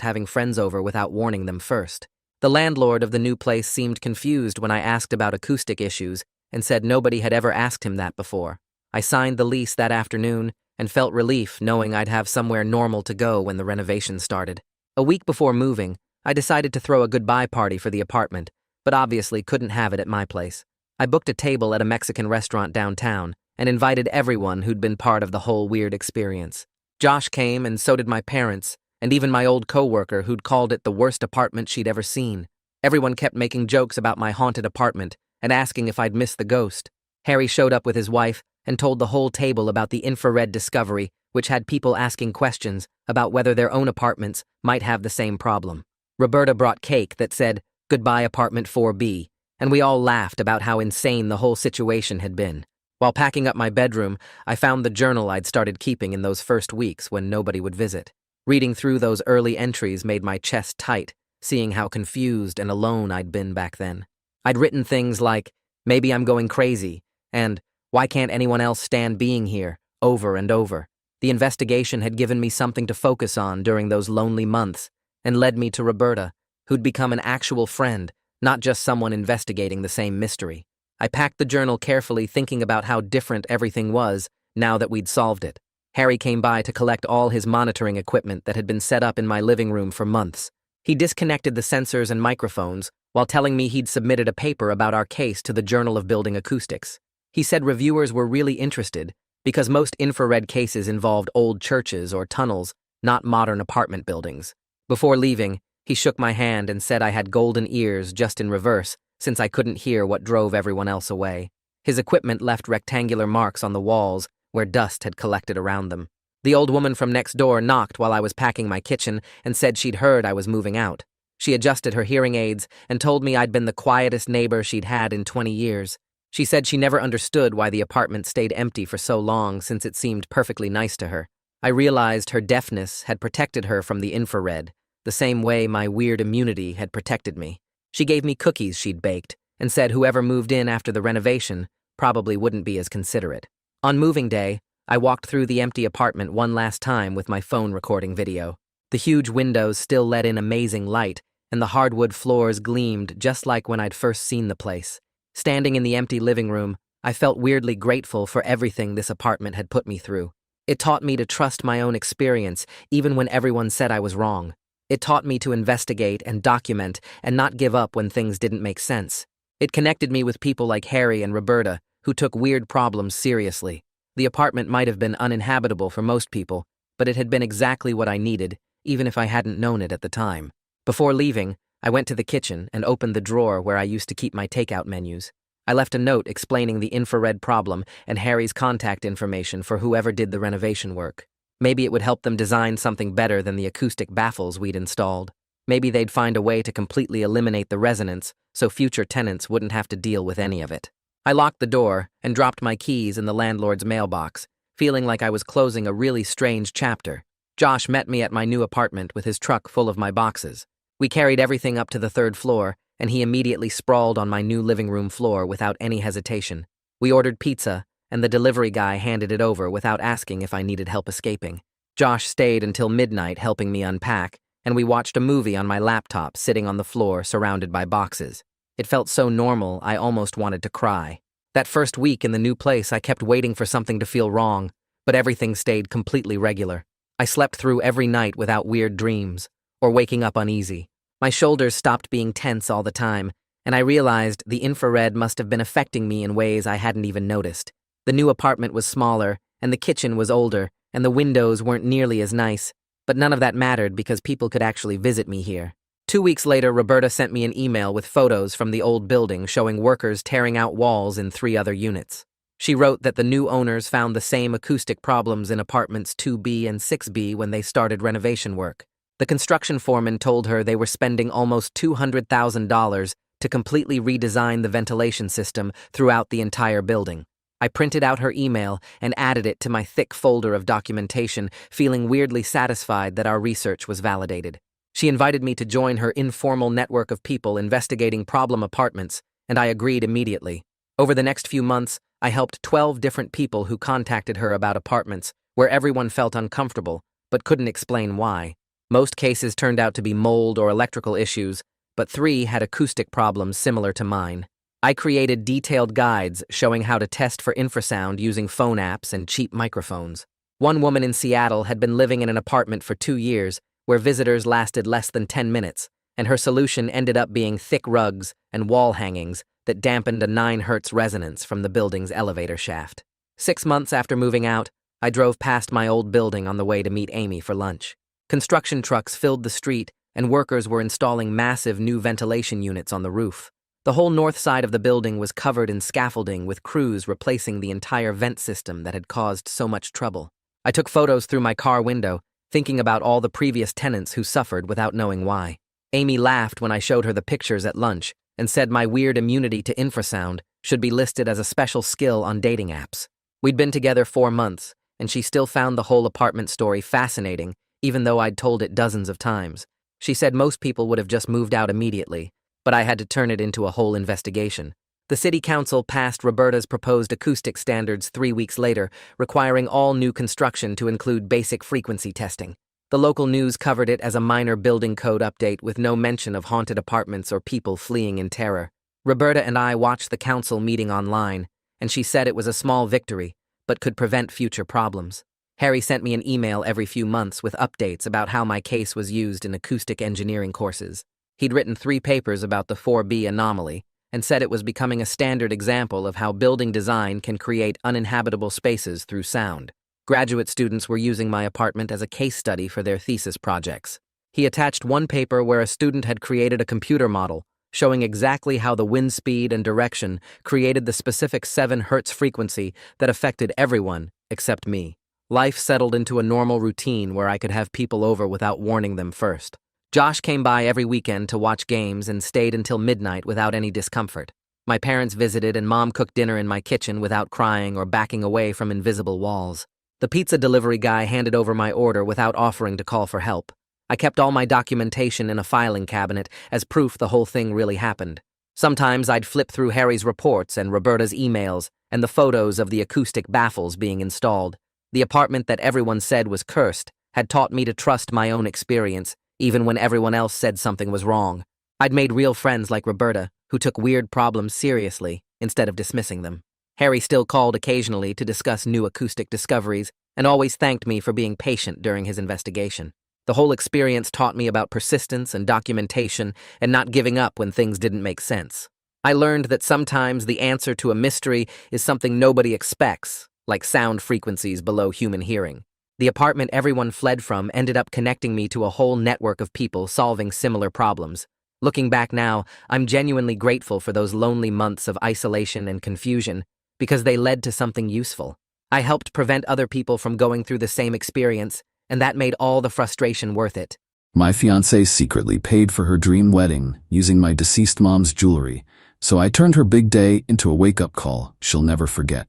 having friends over without warning them first. The landlord of the new place seemed confused when I asked about acoustic issues and said nobody had ever asked him that before. I signed the lease that afternoon and felt relief knowing I'd have somewhere normal to go when the renovation started. A week before moving, I decided to throw a goodbye party for the apartment, but obviously couldn't have it at my place. I booked a table at a Mexican restaurant downtown and invited everyone who'd been part of the whole weird experience. Josh came, and so did my parents, and even my old coworker who'd called it the worst apartment she'd ever seen. Everyone kept making jokes about my haunted apartment and asking if I'd missed the ghost. Harry showed up with his wife and told the whole table about the infrared discovery, which had people asking questions about whether their own apartments might have the same problem. Roberta brought cake that said, "Goodbye Apartment 4B," and we all laughed about how insane the whole situation had been. While packing up my bedroom, I found the journal I'd started keeping in those first weeks when nobody would visit. Reading through those early entries made my chest tight, seeing how confused and alone I'd been back then. I'd written things like, "Maybe I'm going crazy," and "Why can't anyone else stand being here?" over and over. The investigation had given me something to focus on during those lonely months and led me to Roberta, who'd become an actual friend, not just someone investigating the same mystery. I packed the journal carefully, thinking about how different everything was now that we'd solved it. Harry came by to collect all his monitoring equipment that had been set up in my living room for months. He disconnected the sensors and microphones while telling me he'd submitted a paper about our case to the Journal of Building Acoustics. He said reviewers were really interested because most infrared cases involved old churches or tunnels, not modern apartment buildings. Before leaving, he shook my hand and said I had golden ears just in reverse, since I couldn't hear what drove everyone else away. His equipment left rectangular marks on the walls where dust had collected around them. The old woman from next door knocked while I was packing my kitchen and said she'd heard I was moving out. She adjusted her hearing aids and told me I'd been the quietest neighbor she'd had in 20 years. She said she never understood why the apartment stayed empty for so long since it seemed perfectly nice to her. I realized her deafness had protected her from the infrared, the same way my weird immunity had protected me. She gave me cookies she'd baked and said whoever moved in after the renovation probably wouldn't be as considerate. On moving day, I walked through the empty apartment one last time with my phone recording video. The huge windows still let in amazing light, and the hardwood floors gleamed just like when I'd first seen the place. Standing in the empty living room, I felt weirdly grateful for everything this apartment had put me through. It taught me to trust my own experience, even when everyone said I was wrong. It taught me to investigate and document and not give up when things didn't make sense. It connected me with people like Harry and Roberta, who took weird problems seriously. The apartment might have been uninhabitable for most people, but it had been exactly what I needed, even if I hadn't known it at the time. Before leaving, I went to the kitchen and opened the drawer where I used to keep my takeout menus. I left a note explaining the infrared problem and Harry's contact information for whoever did the renovation work. Maybe it would help them design something better than the acoustic baffles we'd installed. Maybe they'd find a way to completely eliminate the resonance so future tenants wouldn't have to deal with any of it. I locked the door and dropped my keys in the landlord's mailbox, feeling like I was closing a really strange chapter. Josh met me at my new apartment with his truck full of my boxes. We carried everything up to the 3rd floor, and he immediately sprawled on my new living room floor without any hesitation. We ordered pizza, and the delivery guy handed it over without asking if I needed help escaping. Josh stayed until midnight helping me unpack, and we watched a movie on my laptop sitting on the floor surrounded by boxes. It felt so normal, I almost wanted to cry. That first week in the new place, I kept waiting for something to feel wrong, but everything stayed completely regular. I slept through every night without weird dreams, or waking up uneasy. My shoulders stopped being tense all the time, and I realized the infrared must have been affecting me in ways I hadn't even noticed. The new apartment was smaller, and the kitchen was older, and the windows weren't nearly as nice, but none of that mattered because people could actually visit me here. 2 weeks later, Roberta sent me an email with photos from the old building showing workers tearing out walls in 3 other units. She wrote that the new owners found the same acoustic problems in apartments 2B and 6B when they started renovation work. The construction foreman told her they were spending almost $200,000 to completely redesign the ventilation system throughout the entire building. I printed out her email and added it to my thick folder of documentation, feeling weirdly satisfied that our research was validated. She invited me to join her informal network of people investigating problem apartments, and I agreed immediately. Over the next few months, I helped 12 different people who contacted her about apartments where everyone felt uncomfortable, but couldn't explain why. Most cases turned out to be mold or electrical issues, but 3 had acoustic problems similar to mine. I created detailed guides showing how to test for infrasound using phone apps and cheap microphones. One woman in Seattle had been living in an apartment for 2 years where visitors lasted less than 10 minutes, and her solution ended up being thick rugs and wall hangings that dampened a 9 hertz resonance from the building's elevator shaft. 6 months after moving out, I drove past my old building on the way to meet Amy for lunch. Construction trucks filled the street, and workers were installing massive new ventilation units on the roof. The whole north side of the building was covered in scaffolding, with crews replacing the entire vent system that had caused so much trouble. I took photos through my car window, thinking about all the previous tenants who suffered without knowing why. Amy laughed when I showed her the pictures at lunch and said my weird immunity to infrasound should be listed as a special skill on dating apps. We'd been together 4 months, and she still found the whole apartment story fascinating, even though I'd told it dozens of times. She said most people would have just moved out immediately, but I had to turn it into a whole investigation. The city council passed Roberta's proposed acoustic standards 3 weeks later, requiring all new construction to include basic frequency testing. The local news covered it as a minor building code update with no mention of haunted apartments or people fleeing in terror. Roberta and I watched the council meeting online, and she said it was a small victory, but could prevent future problems. Harry sent me an email every few months with updates about how my case was used in acoustic engineering courses. He'd written 3 papers about the 4B anomaly and said it was becoming a standard example of how building design can create uninhabitable spaces through sound. Graduate students were using my apartment as a case study for their thesis projects. He attached one paper where a student had created a computer model showing exactly how the wind speed and direction created the specific 7 hertz frequency that affected everyone except me. Life settled into a normal routine where I could have people over without warning them first. Josh came by every weekend to watch games and stayed until midnight without any discomfort. My parents visited and Mom cooked dinner in my kitchen without crying or backing away from invisible walls. The pizza delivery guy handed over my order without offering to call for help. I kept all my documentation in a filing cabinet as proof the whole thing really happened. Sometimes I'd flip through Harry's reports and Roberta's emails and the photos of the acoustic baffles being installed. The apartment that everyone said was cursed had taught me to trust my own experience, even when everyone else said something was wrong. I'd made real friends like Roberta, who took weird problems seriously instead of dismissing them. Harry still called occasionally to discuss new acoustic discoveries and always thanked me for being patient during his investigation. The whole experience taught me about persistence and documentation and not giving up when things didn't make sense. I learned that sometimes the answer to a mystery is something nobody expects, like sound frequencies below human hearing. The apartment everyone fled from ended up connecting me to a whole network of people solving similar problems. Looking back now, I'm genuinely grateful for those lonely months of isolation and confusion because they led to something useful. I helped prevent other people from going through the same experience, and that made all the frustration worth it. My fiancée secretly paid for her dream wedding using my deceased mom's jewelry, so I turned her big day into a wake-up call she'll never forget.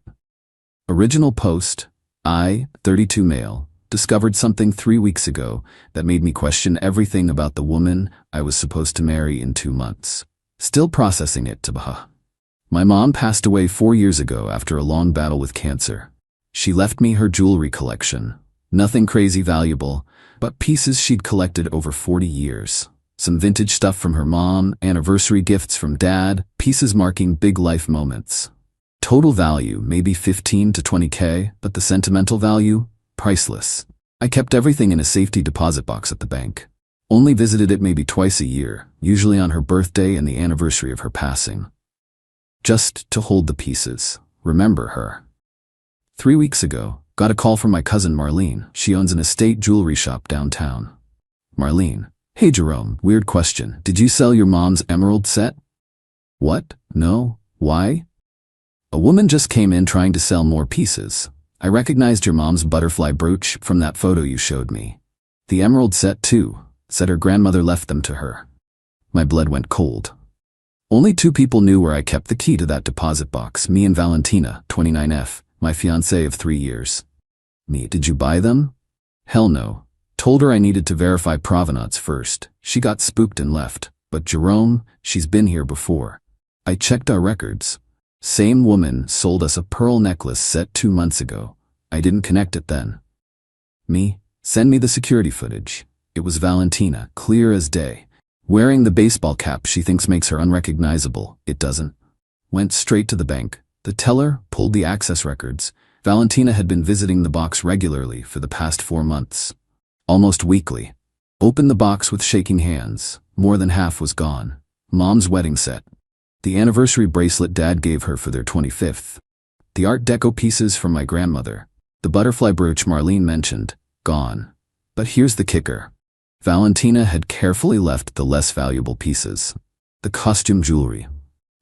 Original post: I, 32 male, discovered something 3 weeks ago that made me question everything about the woman I was supposed to marry in 2 months. Still processing it, Tabaha. My mom passed away 4 years ago after a long battle with cancer. She left me her jewelry collection. Nothing crazy valuable, but pieces she'd collected over 40 years. Some vintage stuff from her mom, anniversary gifts from dad, pieces marking big life moments. Total value maybe 15 to 20K, but the sentimental value, priceless. I kept everything in a safety deposit box at the bank. Only visited it maybe twice a year, usually on her birthday and the anniversary of her passing. Just to hold the pieces, remember her. 3 weeks ago, got a call from my cousin Marlene. She owns an estate jewelry shop downtown. Marlene: Hey Jerome, weird question. Did you sell your mom's emerald set? What? No. Why? A woman just came in trying to sell more pieces. I recognized your mom's butterfly brooch from that photo you showed me. The emerald set too. Said her grandmother left them to her. My blood went cold. Only 2 people knew where I kept the key to that deposit box, me and Valentina, 29F, my fiancée of 3 years. Me: Did you buy them? Hell no. Told her I needed to verify provenance first. She got spooked and left. But Jerome, she's been here before. I checked our records. Same woman sold us a pearl necklace set 2 months ago. I didn't connect it then. Me? Send me the security footage. It was Valentina, clear as day. Wearing the baseball cap she thinks makes her unrecognizable. It doesn't. Went straight to the bank. The teller pulled the access records. Valentina had been visiting the box regularly for the past 4 months. Almost weekly. Opened the box with shaking hands. More than half was gone. Mom's wedding set. The anniversary bracelet Dad gave her for their 25th. The Art Deco pieces from my grandmother. The butterfly brooch Marlene mentioned. Gone. But here's the kicker. Valentina had carefully left the less valuable pieces. The costume jewelry.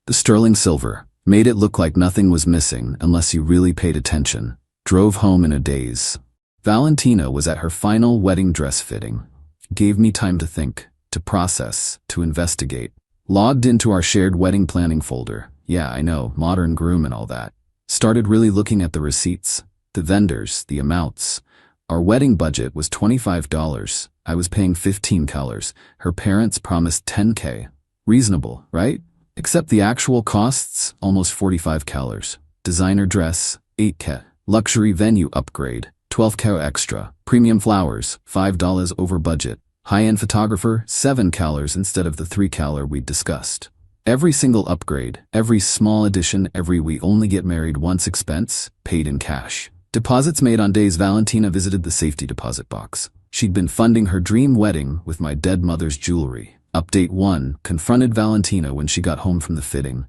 The sterling silver. Made it look like nothing was missing unless you really paid attention. Drove home in a daze. Valentina was at her final wedding dress fitting. Gave me time to think, to process, to investigate. Logged into our shared wedding planning folder. Yeah, I know, modern groom and all that. Started really looking at the receipts, the vendors, the amounts. Our wedding budget was $25. I was paying $15. Her parents promised $10K. Reasonable, right? Except the actual costs, almost $45. Designer dress, $8K. Luxury venue upgrade, $12K extra. Premium flowers, $5 over budget. High-end photographer, $7K instead of the $3K we'd discussed. Every single upgrade, every small addition, every we only get married once expense, paid in cash. Deposits made on days Valentina visited the safety deposit box. She'd been funding her dream wedding with my dead mother's jewelry. Update 1, confronted Valentina when she got home from the fitting.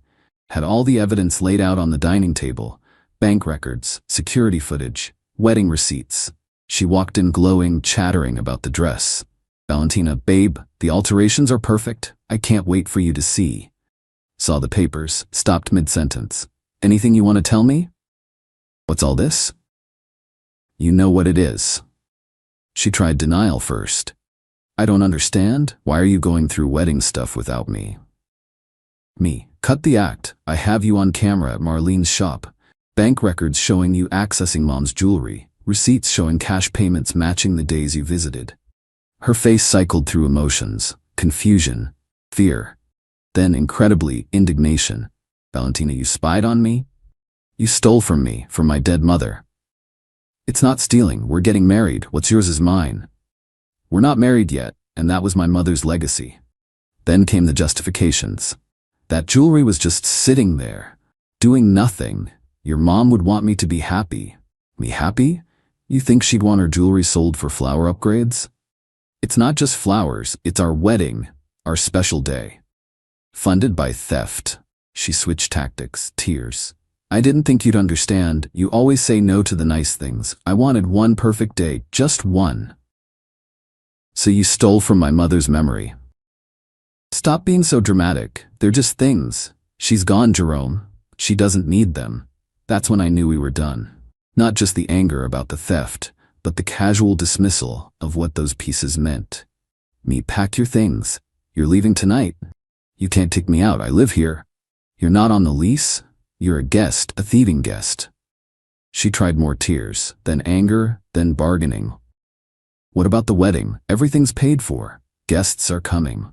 Had all the evidence laid out on the dining table. Bank records, security footage, wedding receipts. She walked in glowing, chattering about the dress. Valentina, babe, the alterations are perfect. I can't wait for you to see. Saw the papers, stopped mid-sentence. Anything you want to tell me? What's all this? You know what it is. She tried denial first. I don't understand. Why are you going through wedding stuff without me? Me. Cut the act. I have you on camera at Marlene's shop. Bank records showing you accessing Mom's jewelry. Receipts showing cash payments matching the days you visited. Her face cycled through emotions. Confusion. Fear. Then, incredibly, indignation. Valentina, you spied on me? You stole from me, from my dead mother. It's not stealing. We're getting married. What's yours is mine. We're not married yet, and that was my mother's legacy. Then came the justifications. That jewelry was just sitting there, doing nothing. Your mom would want me to be happy. Me happy? You think she'd want her jewelry sold for flower upgrades? It's not just flowers, it's our wedding, our special day. Funded by theft. She switched tactics, tears. I didn't think you'd understand. You always say no to the nice things. I wanted one perfect day, just one. So you stole from my mother's memory. Stop being so dramatic. They're just things. She's gone, Jerome. She doesn't need them. That's when I knew we were done. Not just the anger about the theft, but the casual dismissal of what those pieces meant. Me, pack your things. You're leaving tonight. You can't kick me out. I live here. You're not on the lease. You're a guest, a thieving guest. She tried more tears, then anger, then bargaining. What about the wedding? Everything's paid for. Guests are coming.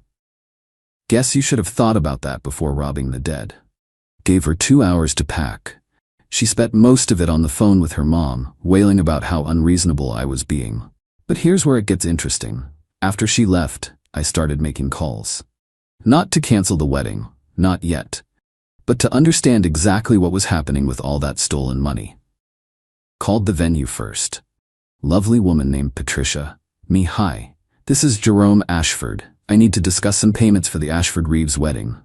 Guess you should have thought about that before robbing the dead. Gave her 2 hours to pack. She spent most of it on the phone with her mom, wailing about how unreasonable I was being. But here's where it gets interesting. After she left, I started making calls. Not to cancel the wedding, not yet, but to understand exactly what was happening with all that stolen money. Called the venue first. Lovely woman named Patricia. Me, hi. This is Jerome Ashford. I need to discuss some payments for the Ashford Reeves wedding.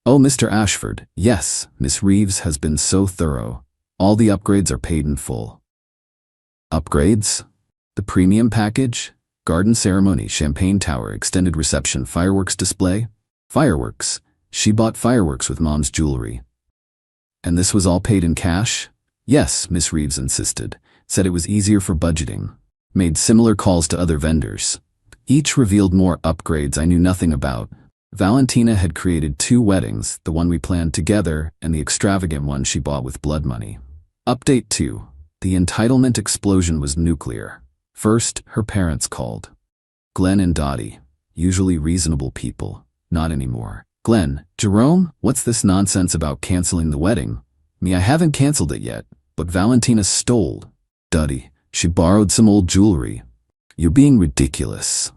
Oh, Mr. Ashford, yes, Miss Reeves has been so thorough. All the upgrades are paid in full. Upgrades? The premium package? Garden ceremony, champagne tower, extended reception, fireworks display? Fireworks. She bought fireworks with Mom's jewelry. And this was all paid in cash? Yes, Miss Reeves insisted. Said it was easier for budgeting. Made similar calls to other vendors. Each revealed more upgrades I knew nothing about. Valentina had created 2 weddings, the one we planned together and the extravagant one she bought with blood money. Update 2. The entitlement explosion was nuclear. First, her parents called. Glenn and Dottie, usually reasonable people, not anymore. Glenn, Jerome, what's this nonsense about canceling the wedding? Me, I haven't canceled it yet, but Valentina stole. Duddy, she borrowed some old jewelry. You're being ridiculous.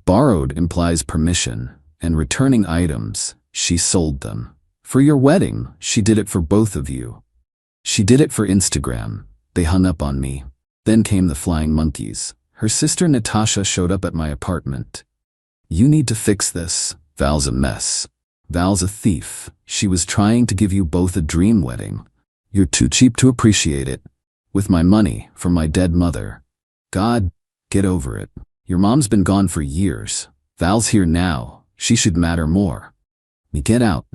Borrowed implies permission, and returning items, she sold them. For your wedding, she did it for both of you. She did it for Instagram. They hung up on me. Then came the flying monkeys. Her sister Natasha showed up at my apartment. You need to fix this. Val's a mess. Val's a thief. She was trying to give you both a dream wedding. You're too cheap to appreciate it. With my money from my dead mother. God, get over it. Your mom's been gone for years. Val's here now. She should matter more. Me, get out.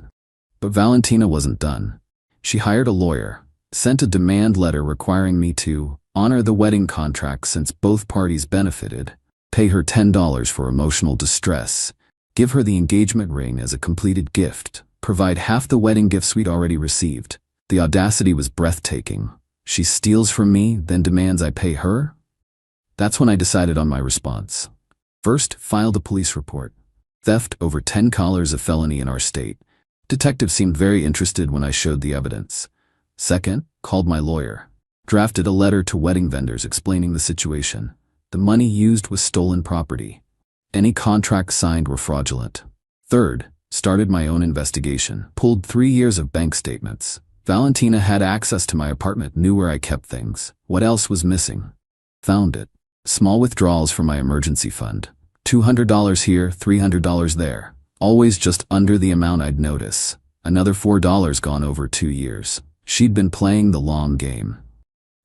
But Valentina wasn't done. She hired a lawyer, sent a demand letter requiring me to honor the wedding contract since both parties benefited, pay her $10 for emotional distress, give her the engagement ring as a completed gift, provide half the wedding gifts we'd already received. The audacity was breathtaking. She steals from me, then demands I pay her? That's when I decided on my response. First, filed a police report. Theft over 10 collars a felony in our state. Detectives seemed very interested when I showed the evidence. Second, called my lawyer. Drafted a letter to wedding vendors explaining the situation. The money used was stolen property. Any contracts signed were fraudulent. Third, started my own investigation. Pulled 3 years of bank statements. Valentina had access to my apartment, knew where I kept things. What else was missing? Found it. Small withdrawals from my emergency fund. $200 here, $300 there. Always just under the amount I'd notice. Another $4 gone over 2 years. She'd been playing the long game.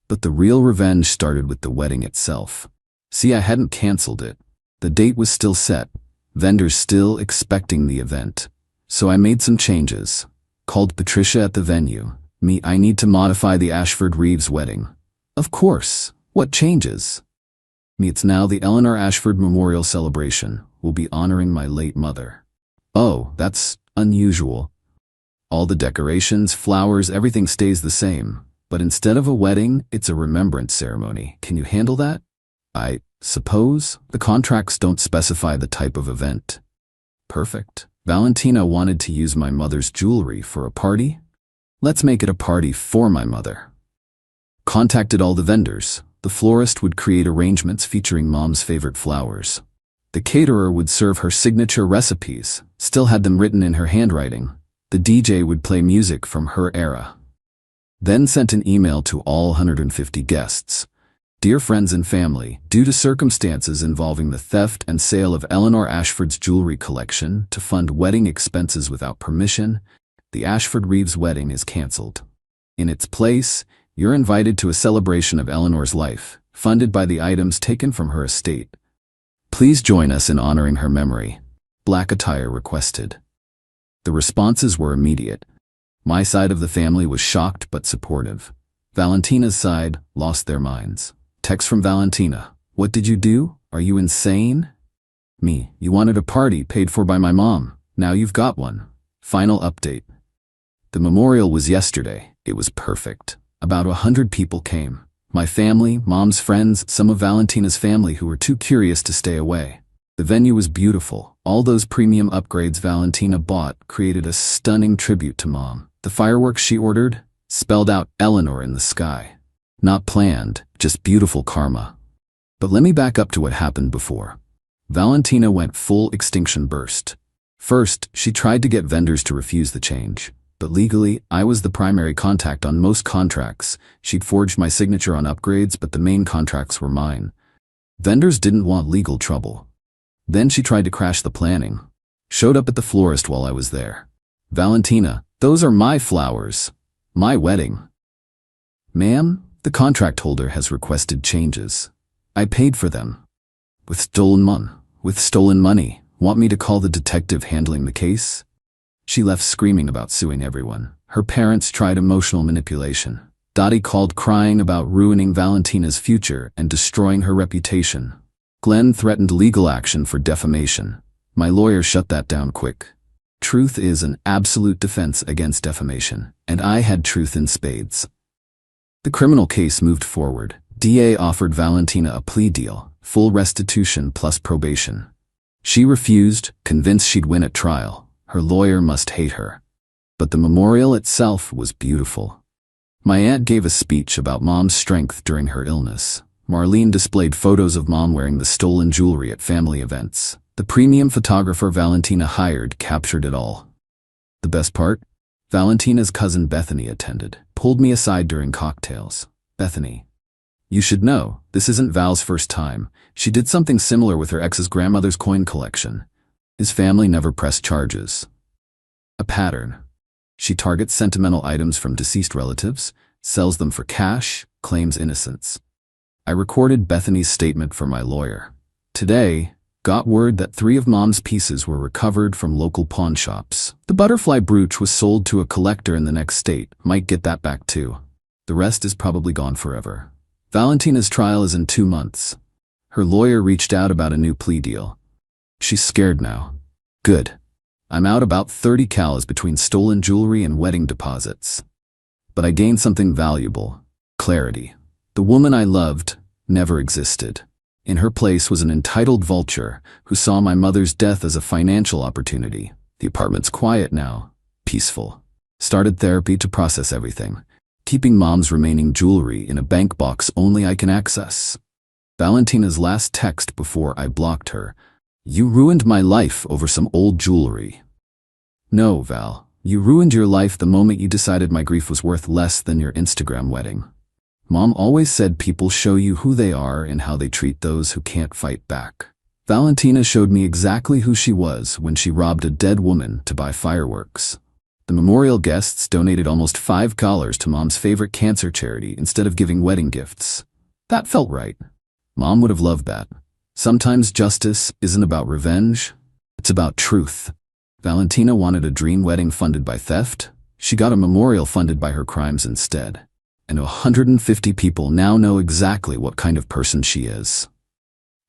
But the real revenge started with the wedding itself. See, I hadn't canceled it. The date was still set. Vendors still expecting the event. So I made some changes. Called Patricia at the venue. Me, I need to modify the Ashford Reeves wedding. Of course. What changes? Me, it's now the Eleanor Ashford Memorial Celebration. We'll be honoring my late mother. Oh, that's unusual. All the decorations, flowers, everything stays the same. But instead of a wedding, it's a remembrance ceremony. Can you handle that? I suppose the contracts don't specify the type of event. Perfect. Valentina wanted to use my mother's jewelry for a party. Let's make it a party for my mother. Contacted all the vendors. The florist would create arrangements featuring mom's favorite flowers. The caterer would serve her signature recipes, still had them written in her handwriting. The DJ would play music from her era. Then sent an email to all 150 guests. Dear friends and family, due to circumstances involving the theft and sale of Eleanor Ashford's jewelry collection to fund wedding expenses without permission, the Ashford Reeves wedding is canceled. In its place, you're invited to a celebration of Eleanor's life, funded by the items taken from her estate. Please join us in honoring her memory. Black attire requested. The responses were immediate. My side of the family was shocked but supportive. Valentina's side lost their minds. Text from Valentina. What did you do? Are you insane? Me. You wanted a party paid for by my mom. Now you've got one. Final update. The memorial was yesterday. It was perfect. About 100 people came. My family, mom's friends, some of Valentina's family who were too curious to stay away. The venue was beautiful. All those premium upgrades Valentina bought created a stunning tribute to mom. The fireworks she ordered spelled out Eleanor in the sky. Not planned, just beautiful karma. But let me back up to what happened before. Valentina went full extinction burst. First, she tried to get vendors to refuse the change. But legally, I was the primary contact on most contracts. She'd forged my signature on upgrades, but the main contracts were mine. Vendors didn't want legal trouble. Then she tried to crash the planning. Showed up at the florist while I was there. Valentina, those are my flowers. My wedding. Ma'am, the contract holder has requested changes. I paid for them. With stolen money. Want me to call the detective handling the case? She left screaming about suing everyone. Her parents tried emotional manipulation. Dottie called crying about ruining Valentina's future and destroying her reputation. Glenn threatened legal action for defamation. My lawyer shut that down quick. Truth is an absolute defense against defamation, and I had truth in spades. The criminal case moved forward. DA offered Valentina a plea deal, full restitution plus probation. She refused, convinced she'd win at trial. Her lawyer must hate her. But the memorial itself was beautiful. My aunt gave a speech about Mom's strength during her illness. Marlene displayed photos of Mom wearing the stolen jewelry at family events. The premium photographer Valentina hired captured it all. The best part? Valentina's cousin Bethany attended, pulled me aside during cocktails. "Bethany, you should know, this isn't Val's first time. She did something similar with her ex's grandmother's coin collection. His family never pressed charges. A pattern. She targets sentimental items from deceased relatives, sells them for cash, claims innocence." I recorded Bethany's statement for my lawyer. Today, got word that 3 of Mom's pieces were recovered from local pawn shops. The butterfly brooch was sold to a collector in the next state. Might get that back too. The rest is probably gone forever. Valentina's trial is in 2 months. Her lawyer reached out about a new plea deal. She's scared now. Good. I'm out about 30 cals between stolen jewelry and wedding deposits. But I gained something valuable. Clarity. The woman I loved never existed. In her place was an entitled vulture who saw my mother's death as a financial opportunity. The apartment's quiet now, peaceful. Started therapy to process everything, keeping Mom's remaining jewelry in a bank box only I can access. Valentina's last text before I blocked her: "You ruined my life over some old jewelry." No, Val, you ruined your life the moment you decided my grief was worth less than your Instagram wedding. Mom always said people show you who they are and how they treat those who can't fight back. Valentina showed me exactly who she was when she robbed a dead woman to buy fireworks. The memorial guests donated almost $5 to Mom's favorite cancer charity instead of giving wedding gifts. That felt right. Mom would have loved that. Sometimes justice isn't about revenge, it's about truth. Valentina wanted a dream wedding funded by theft. She got a memorial funded by her crimes instead. And 150 people now know exactly what kind of person she is.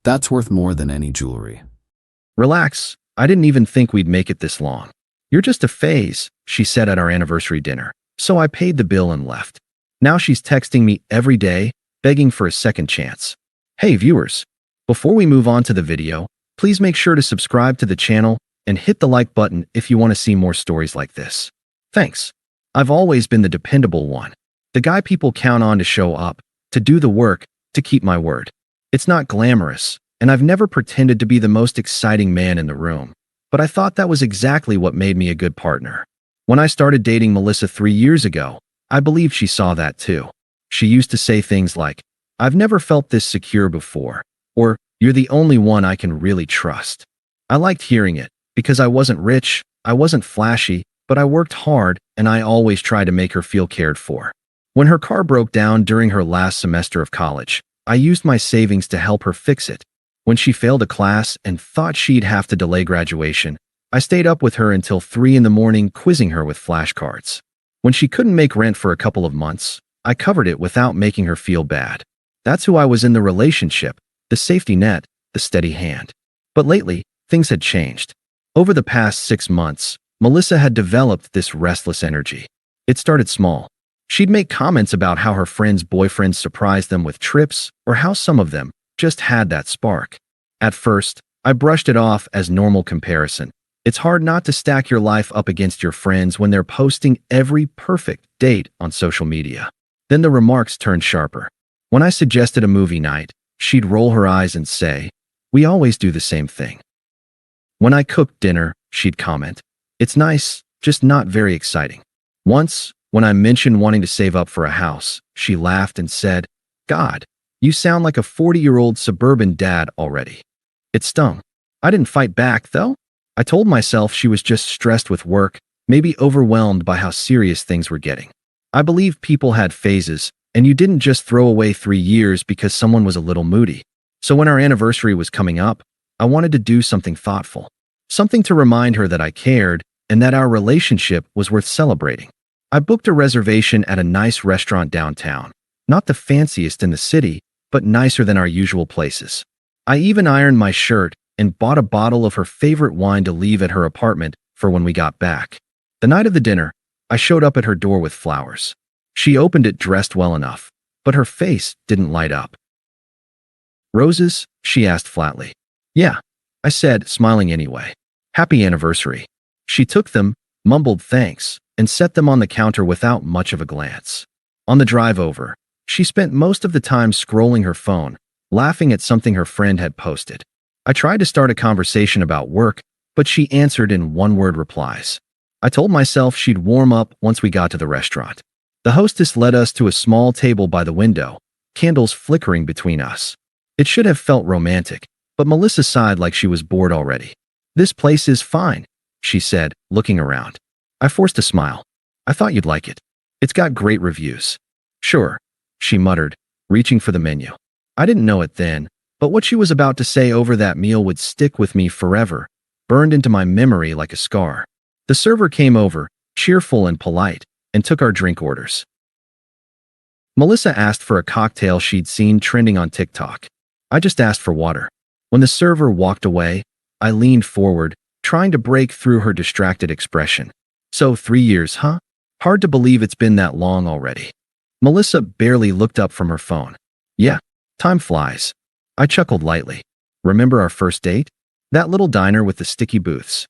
That's worth more than any jewelry. Relax, I didn't even think we'd make it this long. You're just a phase, she said at our anniversary dinner. So I paid the bill and left. Now she's texting me every day, begging for a second chance. Hey viewers, before we move on to the video, please make sure to subscribe to the channel and hit the like button if you want to see more stories like this. Thanks. I've always been the dependable one. The guy people count on to show up, to do the work, to keep my word. It's not glamorous, and I've never pretended to be the most exciting man in the room. But I thought that was exactly what made me a good partner. When I started dating Melissa 3 years ago, I believe she saw that too. She used to say things like, "I've never felt this secure before," or "You're the only one I can really trust." I liked hearing it, because I wasn't rich, I wasn't flashy, but I worked hard, and I always tried to make her feel cared for. When her car broke down during her last semester of college, I used my savings to help her fix it. When she failed a class and thought she'd have to delay graduation, I stayed up with her until 3 in the morning quizzing her with flashcards. When she couldn't make rent for a couple of months, I covered it without making her feel bad. That's who I was in the relationship, the safety net, the steady hand. But lately, things had changed. Over the past 6 months, Melissa had developed this restless energy. It started small. She'd make comments about how her friends' boyfriends surprised them with trips, or how some of them just had that spark. At first, I brushed it off as normal comparison. It's hard not to stack your life up against your friends when they're posting every perfect date on social media. Then the remarks turned sharper. When I suggested a movie night, she'd roll her eyes and say, "We always do the same thing." When I cooked dinner, she'd comment, "It's nice, just not very exciting." Once, when I mentioned wanting to save up for a house, she laughed and said, "God, you sound like a 40-year-old suburban dad already." It stung. I didn't fight back, though. I told myself she was just stressed with work, maybe overwhelmed by how serious things were getting. I believe people had phases, and you didn't just throw away 3 years because someone was a little moody. So when our anniversary was coming up, I wanted to do something thoughtful. Something to remind her that I cared and that our relationship was worth celebrating. I booked a reservation at a nice restaurant downtown. Not the fanciest in the city, but nicer than our usual places. I even ironed my shirt and bought a bottle of her favorite wine to leave at her apartment for when we got back. The night of the dinner, I showed up at her door with flowers. She opened it dressed well enough, but her face didn't light up. "Roses?" she asked flatly. "Yeah," I said, smiling anyway. "Happy anniversary." She took them, mumbled thanks, and set them on the counter without much of a glance. On the drive over, she spent most of the time scrolling her phone, laughing at something her friend had posted. I tried to start a conversation about work, but she answered in one-word replies. I told myself she'd warm up once we got to the restaurant. The hostess led us to a small table by the window, candles flickering between us. It should have felt romantic, but Melissa sighed like she was bored already. "This place is fine," she said, looking around. I forced a smile. "I thought you'd like it. It's got great reviews." "Sure," she muttered, reaching for the menu. I didn't know it then, but what she was about to say over that meal would stick with me forever, burned into my memory like a scar. The server came over, cheerful and polite, and took our drink orders. Melissa asked for a cocktail she'd seen trending on TikTok. I just asked for water. When the server walked away, I leaned forward, trying to break through her distracted expression. "So 3 years, huh? Hard to believe it's been that long already." Melissa barely looked up from her phone. "Yeah, time flies." I chuckled lightly. "Remember our first date? That little diner with the sticky booths?"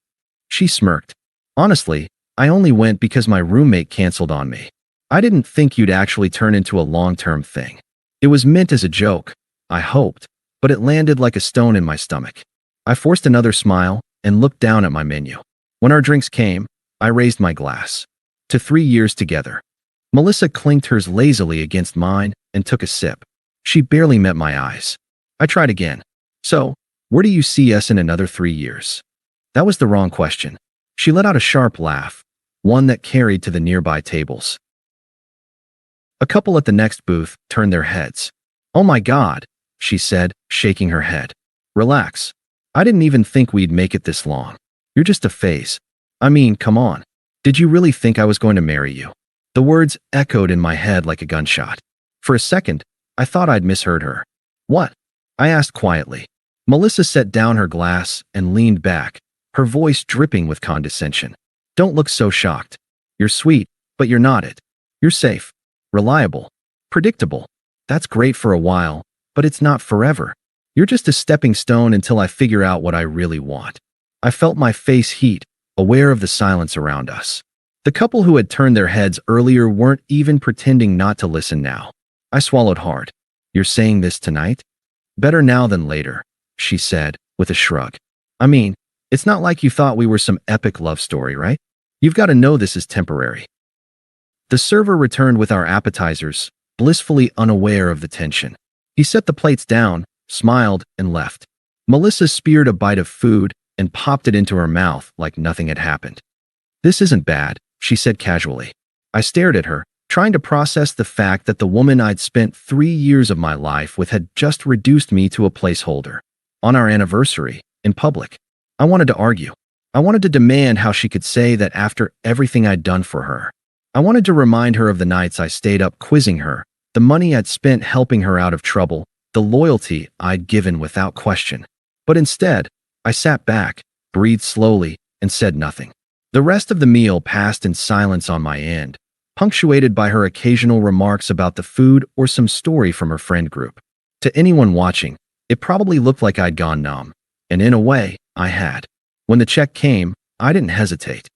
She smirked. "Honestly, I only went because my roommate canceled on me. I didn't think you'd actually turn into a long-term thing. It was meant as a joke, I hoped, but it landed like a stone in my stomach." I forced another smile and looked down at my menu. When our drinks came, I raised my glass. "To 3 years together." Melissa clinked hers lazily against mine and took a sip. She barely met my eyes. I tried again. "So, where do you see us in another 3 years?" That was the wrong question. She let out a sharp laugh, one that carried to the nearby tables. A couple at the next booth turned their heads. "Oh my God," she said, shaking her head. "Relax. I didn't even think we'd make it this long. You're just a phase. I mean, come on. Did you really think I was going to marry you?" The words echoed in my head like a gunshot. For a second, I thought I'd misheard her. "What?" I asked quietly. Melissa set down her glass and leaned back, her voice dripping with condescension. "Don't look so shocked. You're sweet, but you're not it. You're safe, reliable, predictable. That's great for a while, but it's not forever. You're just a stepping stone until I figure out what I really want." I felt my face heat, aware of the silence around us. The couple who had turned their heads earlier weren't even pretending not to listen now. I swallowed hard. "You're saying this tonight?" "Better now than later," she said, with a shrug. "I mean, it's not like you thought we were some epic love story, right? You've got to know this is temporary." The server returned with our appetizers, blissfully unaware of the tension. He set the plates down, smiled, and left. Melissa speared a bite of food and popped it into her mouth like nothing had happened. "This isn't bad," she said casually. I stared at her, trying to process the fact that the woman I'd spent 3 years of my life with had just reduced me to a placeholder. On our anniversary, in public. I wanted to argue. I wanted to demand how she could say that after everything I'd done for her. I wanted to remind her of the nights I stayed up quizzing her, the money I'd spent helping her out of trouble, the loyalty I'd given without question. But instead, I sat back, breathed slowly, and said nothing. The rest of the meal passed in silence on my end, punctuated by her occasional remarks about the food or some story from her friend group. To anyone watching, it probably looked like I'd gone numb, and in a way, I had. When the check came, I didn't hesitate.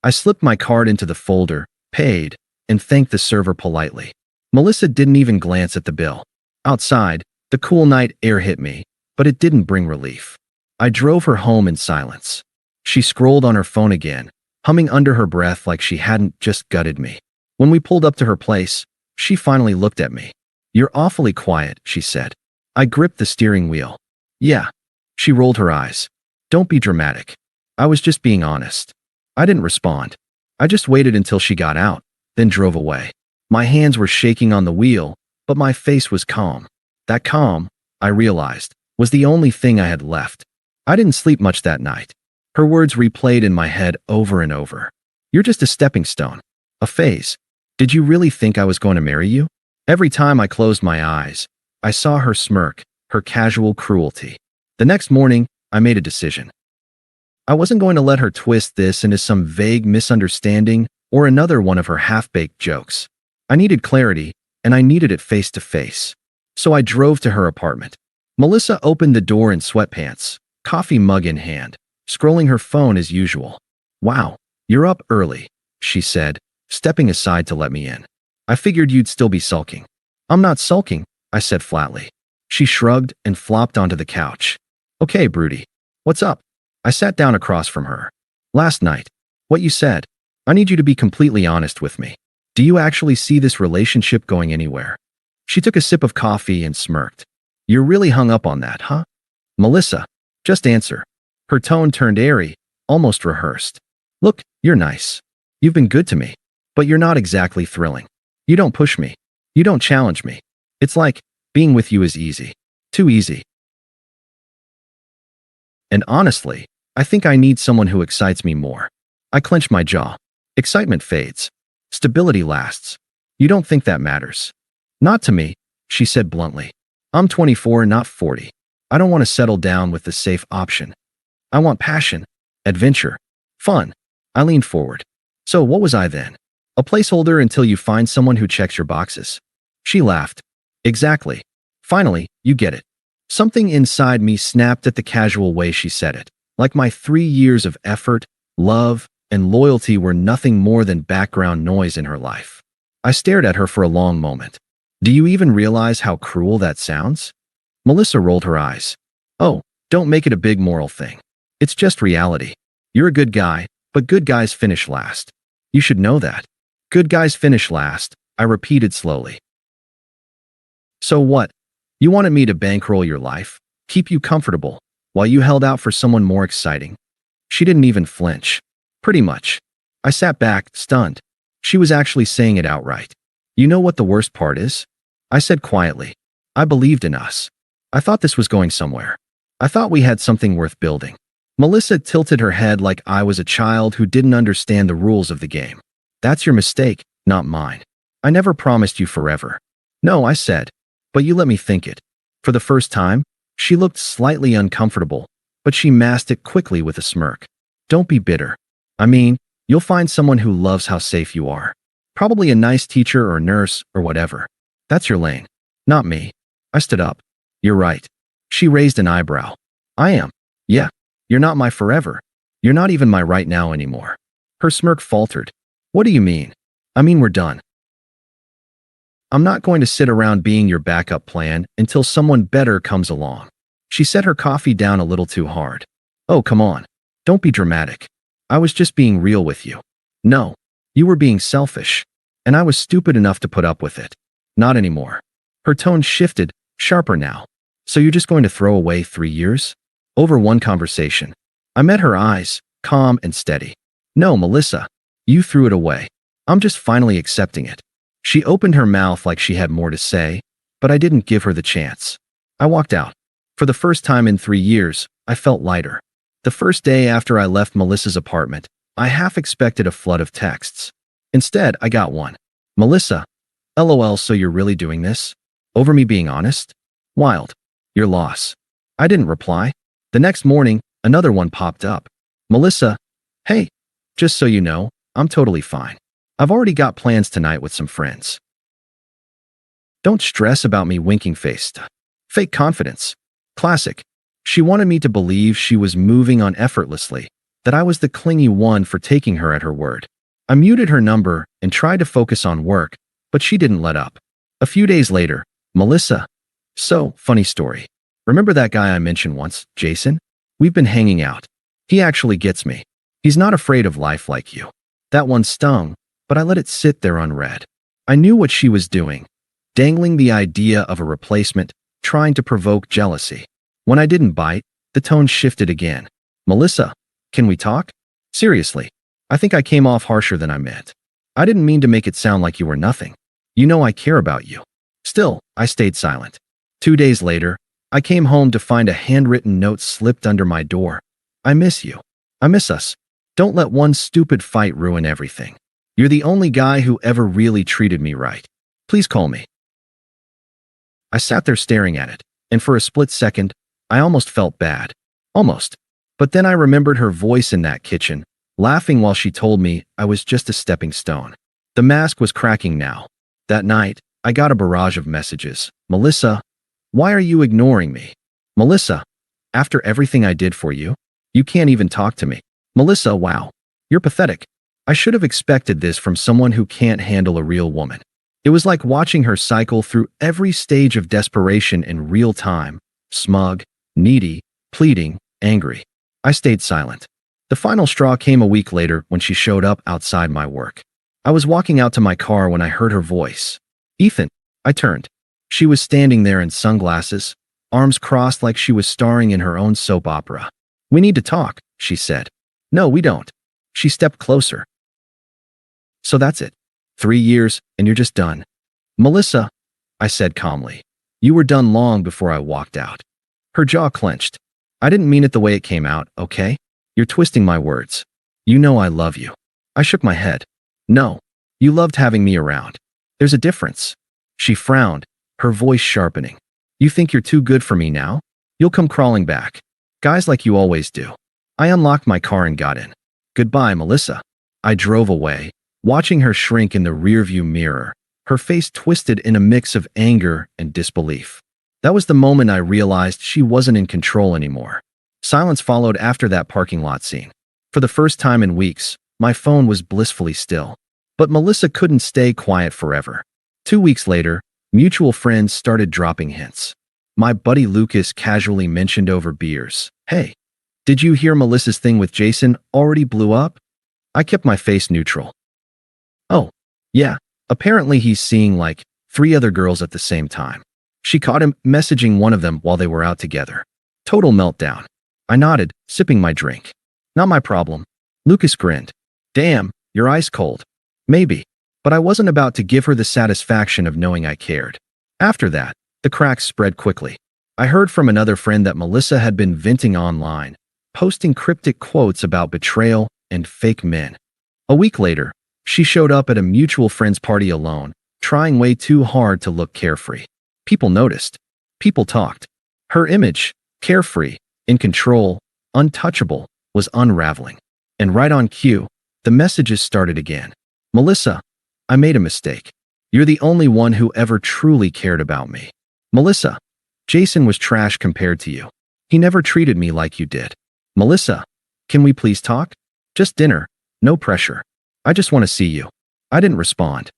I slipped my card into the folder, paid, and thanked the server politely. Melissa didn't even glance at the bill. Outside, the cool night air hit me, but it didn't bring relief. I drove her home in silence. She scrolled on her phone again, humming under her breath like she hadn't just gutted me. When we pulled up to her place, she finally looked at me. "You're awfully quiet," she said. I gripped the steering wheel. "Yeah." She rolled her eyes. "Don't be dramatic. I was just being honest." I didn't respond. I just waited until she got out, then drove away. My hands were shaking on the wheel, but my face was calm. That calm, I realized, was the only thing I had left. I didn't sleep much that night. Her words replayed in my head over and over. "You're just a stepping stone. A phase. Did you really think I was going to marry you?" Every time I closed my eyes, I saw her smirk, her casual cruelty. The next morning, I made a decision. I wasn't going to let her twist this into some vague misunderstanding or another one of her half-baked jokes. I needed clarity, and I needed it face to face. So I drove to her apartment. Melissa opened the door in sweatpants, coffee mug in hand. scrolling her phone as usual. Wow, you're up early, she said, stepping aside to let me in. I figured you'd still be sulking. I'm not sulking, I said flatly. She shrugged and flopped onto the couch. Okay, Broody. What's up? I sat down across from her. Last night. What you said. I need you to be completely honest with me. Do you actually see this relationship going anywhere? She took a sip of coffee and smirked. You're really hung up on that, huh? Melissa, just answer. Her tone turned airy, almost rehearsed. Look, you're nice. You've been good to me. But you're not exactly thrilling. You don't push me. You don't challenge me. It's like, being with you is easy. Too easy. And honestly, I think I need someone who excites me more. I clench my jaw. Excitement fades. Stability lasts. You don't think that matters? Not to me, she said bluntly. I'm 24, not 40. I don't want to settle down with the safe option. I want passion, adventure, fun. I leaned forward. So what was I then? A placeholder until you find someone who checks your boxes? She laughed. Exactly. Finally, you get it. Something inside me snapped at the casual way she said it, like my 3 years of effort, love, and loyalty were nothing more than background noise in her life. I stared at her for a long moment. Do you even realize how cruel that sounds? Melissa rolled her eyes. Oh, don't make it a big moral thing. It's just reality. You're a good guy, but good guys finish last. You should know that. Good guys finish last, I repeated slowly. So what? You wanted me to bankroll your life, keep you comfortable, while you held out for someone more exciting? She didn't even flinch. Pretty much. I sat back, stunned. She was actually saying it outright. You know what the worst part is? I said quietly. I believed in us. I thought this was going somewhere. I thought we had something worth building. Melissa tilted her head like I was a child who didn't understand the rules of the game. That's your mistake, not mine. I never promised you forever. No, I said. But you let me think it. For the first time, she looked slightly uncomfortable, but she masked it quickly with a smirk. Don't be bitter. I mean, you'll find someone who loves how safe you are. Probably a nice teacher or nurse or whatever. That's your lane. Not me. I stood up. You're right. She raised an eyebrow. I am. Yeah. You're not my forever. You're not even my right now anymore. Her smirk faltered. What do you mean? I mean we're done. I'm not going to sit around being your backup plan until someone better comes along. She set her coffee down a little too hard. Oh, come on. Don't be dramatic. I was just being real with you. No, you were being selfish. And I was stupid enough to put up with it. Not anymore. Her tone shifted, sharper now. So you're just going to throw away 3 years? Over one conversation. I met her eyes, calm and steady. No, Melissa. You threw it away. I'm just finally accepting it. She opened her mouth like she had more to say, but I didn't give her the chance. I walked out. For the first time in 3 years, I felt lighter. The first day after I left Melissa's apartment, I half expected a flood of texts. Instead, I got one. Melissa, LOL, so you're really doing this? Over me being honest? Wild. Your loss. I didn't reply. The next morning, another one popped up. Melissa, hey, just so you know, I'm totally fine. I've already got plans tonight with some friends. Don't stress about me winking faced. Fake confidence. Classic. She wanted me to believe she was moving on effortlessly, that I was the clingy one for taking her at her word. I muted her number and tried to focus on work, but she didn't let up. A few days later, Melissa. So, funny story. Remember that guy I mentioned once, Jason? We've been hanging out. He actually gets me. He's not afraid of life like you. That one stung, but I let it sit there unread. I knew what she was doing, dangling the idea of a replacement, trying to provoke jealousy. When I didn't bite, the tone shifted again. Melissa, can we talk? Seriously, I think I came off harsher than I meant. I didn't mean to make it sound like you were nothing. You know I care about you. Still, I stayed silent. 2 days later, I came home to find a handwritten note slipped under my door. I miss you. I miss us. Don't let one stupid fight ruin everything. You're the only guy who ever really treated me right. Please call me. I sat there staring at it, and for a split second, I almost felt bad. Almost. But then I remembered her voice in that kitchen, laughing while she told me I was just a stepping stone. The mask was cracking now. That night, I got a barrage of messages. Melissa, why are you ignoring me? Melissa, after everything I did for you? You can't even talk to me. Melissa, wow. You're pathetic. I should have expected this from someone who can't handle a real woman. It was like watching her cycle through every stage of desperation in real time. Smug, needy, pleading, angry. I stayed silent. The final straw came a week later when she showed up outside my work. I was walking out to my car when I heard her voice. Ethan. I turned. She was standing there in sunglasses, arms crossed like she was starring in her own soap opera. We need to talk, she said. No, we don't. She stepped closer. So that's it. 3 years, and you're just done. Melissa, I said calmly. You were done long before I walked out. Her jaw clenched. I didn't mean it the way it came out, okay? You're twisting my words. You know I love you. I shook my head. No, you loved having me around. There's a difference. She frowned, her voice sharpening. You think you're too good for me now? You'll come crawling back. Guys like you always do. I unlocked my car and got in. Goodbye, Melissa. I drove away, watching her shrink in the rearview mirror, her face twisted in a mix of anger and disbelief. That was the moment I realized she wasn't in control anymore. Silence followed after that parking lot scene. For the first time in weeks, my phone was blissfully still. But Melissa couldn't stay quiet forever. 2 weeks later, mutual friends started dropping hints. My buddy Lucas casually mentioned over beers, "Hey, did you hear Melissa's thing with Jason already blew up?" I kept my face neutral. Oh, yeah, apparently he's seeing like 3 other girls at the same time. She caught him messaging one of them while they were out together. Total meltdown. I nodded, sipping my drink. Not my problem. Lucas grinned. Damn, you're ice cold. Maybe. But I wasn't about to give her the satisfaction of knowing I cared. After that, the cracks spread quickly. I heard from another friend that Melissa had been venting online, posting cryptic quotes about betrayal and fake men. A week later, she showed up at a mutual friend's party alone, trying way too hard to look carefree. People noticed. People talked. Her image, carefree, in control, untouchable, was unraveling. And right on cue, the messages started again. Melissa, I made a mistake. You're the only one who ever truly cared about me. Melissa, Jason was trash compared to you. He never treated me like you did. Melissa, can we please talk? Just dinner, no pressure. I just want to see you. I didn't respond.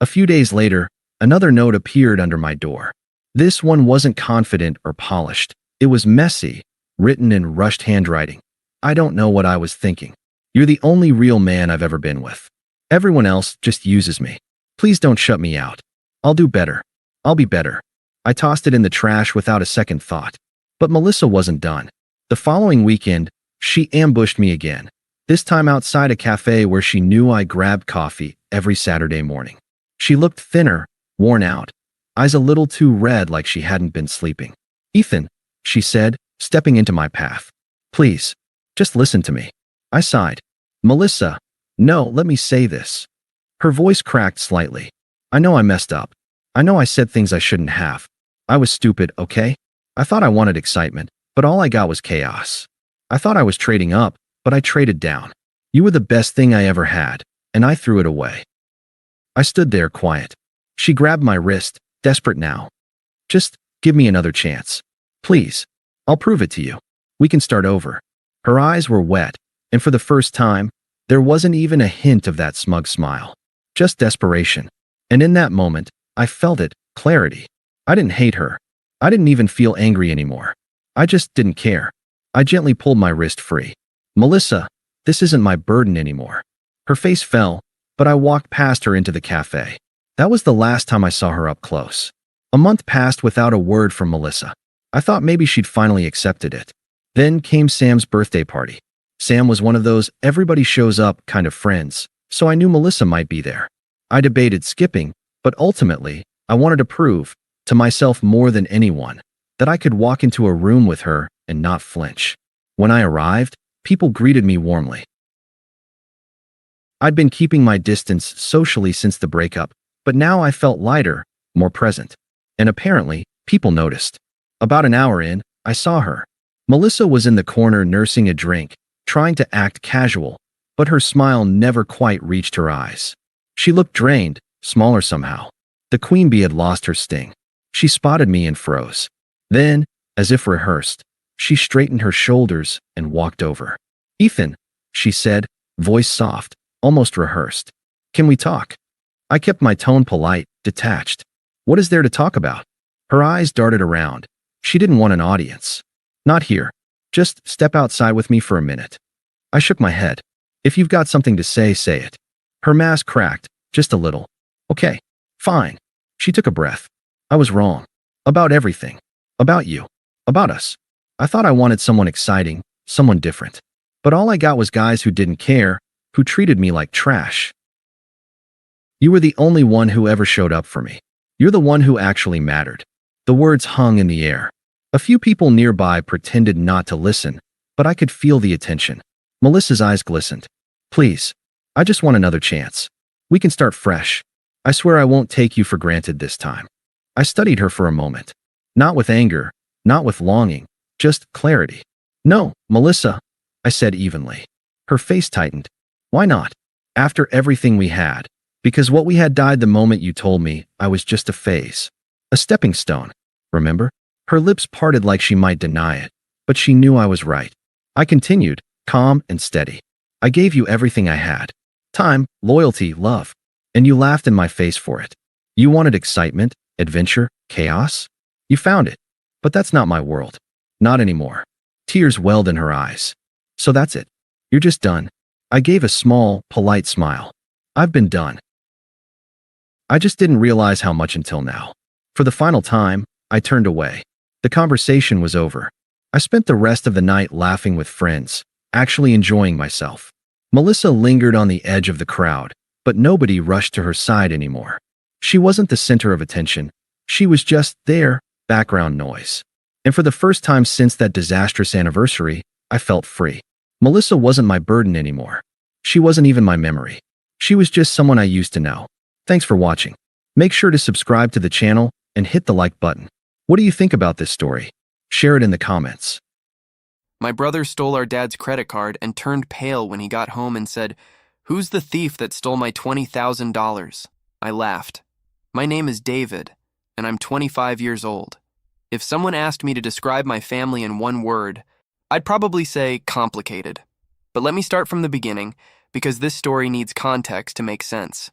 A few days later, another note appeared under my door. This one wasn't confident or polished. It was messy, written in rushed handwriting. I don't know what I was thinking. You're the only real man I've ever been with. Everyone else just uses me. Please don't shut me out. I'll do better. I'll be better. I tossed it in the trash without a second thought. But Melissa wasn't done. The following weekend, she ambushed me again, this time outside a cafe where she knew I grabbed coffee every Saturday morning. She looked thinner, worn out, eyes a little too red like she hadn't been sleeping. Ethan, she said, stepping into my path. Please, just listen to me. I sighed. Melissa, no, let me say this. Her voice cracked slightly. I know I messed up. I know I said things I shouldn't have. I was stupid, okay? I thought I wanted excitement, but all I got was chaos. I thought I was trading up, but I traded down. You were the best thing I ever had, and I threw it away. I stood there quiet. She grabbed my wrist, desperate now. Just give me another chance. Please. I'll prove it to you. We can start over. Her eyes were wet, and for the first time, there wasn't even a hint of that smug smile. Just desperation. And in that moment, I felt it, clarity. I didn't hate her. I didn't even feel angry anymore. I just didn't care. I gently pulled my wrist free. Melissa, this isn't my burden anymore. Her face fell, but I walked past her into the cafe. That was the last time I saw her up close. A month passed without a word from Melissa. I thought maybe she'd finally accepted it. Then came Sam's birthday party. Sam was one of those everybody shows up kind of friends, so I knew Melissa might be there. I debated skipping, but ultimately, I wanted to prove, to myself more than anyone, that I could walk into a room with her and not flinch. When I arrived, people greeted me warmly. I'd been keeping my distance socially since the breakup, but now I felt lighter, more present. And apparently, people noticed. About an hour in, I saw her. Melissa was in the corner nursing a drink, trying to act casual, but her smile never quite reached her eyes. She looked drained, smaller somehow. The queen bee had lost her sting. She spotted me and froze. Then, as if rehearsed, She straightened her shoulders and walked over. "Ethan," she said, voice soft, almost rehearsed. "Can we talk?" I kept my tone polite, detached. "What is there to talk about?" Her eyes darted around. She didn't want an audience. "Not here. Just step outside with me for a minute." I shook my head. "If you've got something to say, say it." Her mask cracked, just a little. "Okay, fine." She took a breath. "I was wrong. About everything. About you. About us. I thought I wanted someone exciting, someone different. But all I got was guys who didn't care, who treated me like trash. You were the only one who ever showed up for me. You're the one who actually mattered." The words hung in the air. A few people nearby pretended not to listen, but I could feel the attention. Melissa's eyes glistened. "Please. I just want another chance. We can start fresh. I swear I won't take you for granted this time." I studied her for a moment. Not with anger, not with longing, just clarity. "No, Melissa," I said evenly. Her face tightened. "Why not? After everything we had. Because what we had died the moment you told me I was just a phase. A stepping stone. Remember?" Her lips parted like she might deny it, but she knew I was right. I continued, calm and steady. "I gave you everything I had. Time, loyalty, love. And you laughed in my face for it. You wanted excitement, adventure, chaos. You found it. But that's not my world. Not anymore." Tears welled in her eyes. "So that's it. You're just done." I gave a small, polite smile. "I've been done. I just didn't realize how much until now." For the final time, I turned away. The conversation was over. I spent the rest of the night laughing with friends, actually enjoying myself. Melissa lingered on the edge of the crowd, but nobody rushed to her side anymore. She wasn't the center of attention. She was just there, background noise. And for the first time since that disastrous anniversary, I felt free. Melissa wasn't my burden anymore. She wasn't even my memory. She was just someone I used to know. Thanks for watching. Make sure to subscribe to the channel and hit the like button. What do you think about this story? Share it in the comments. My brother stole our dad's credit card and turned pale when he got home and said, "Who's the thief that stole my $20,000? I laughed. "My name is David, and I'm 25 years old. If someone asked me to describe my family in one word, I'd probably say complicated. But let me start from the beginning, because this story needs context to make sense.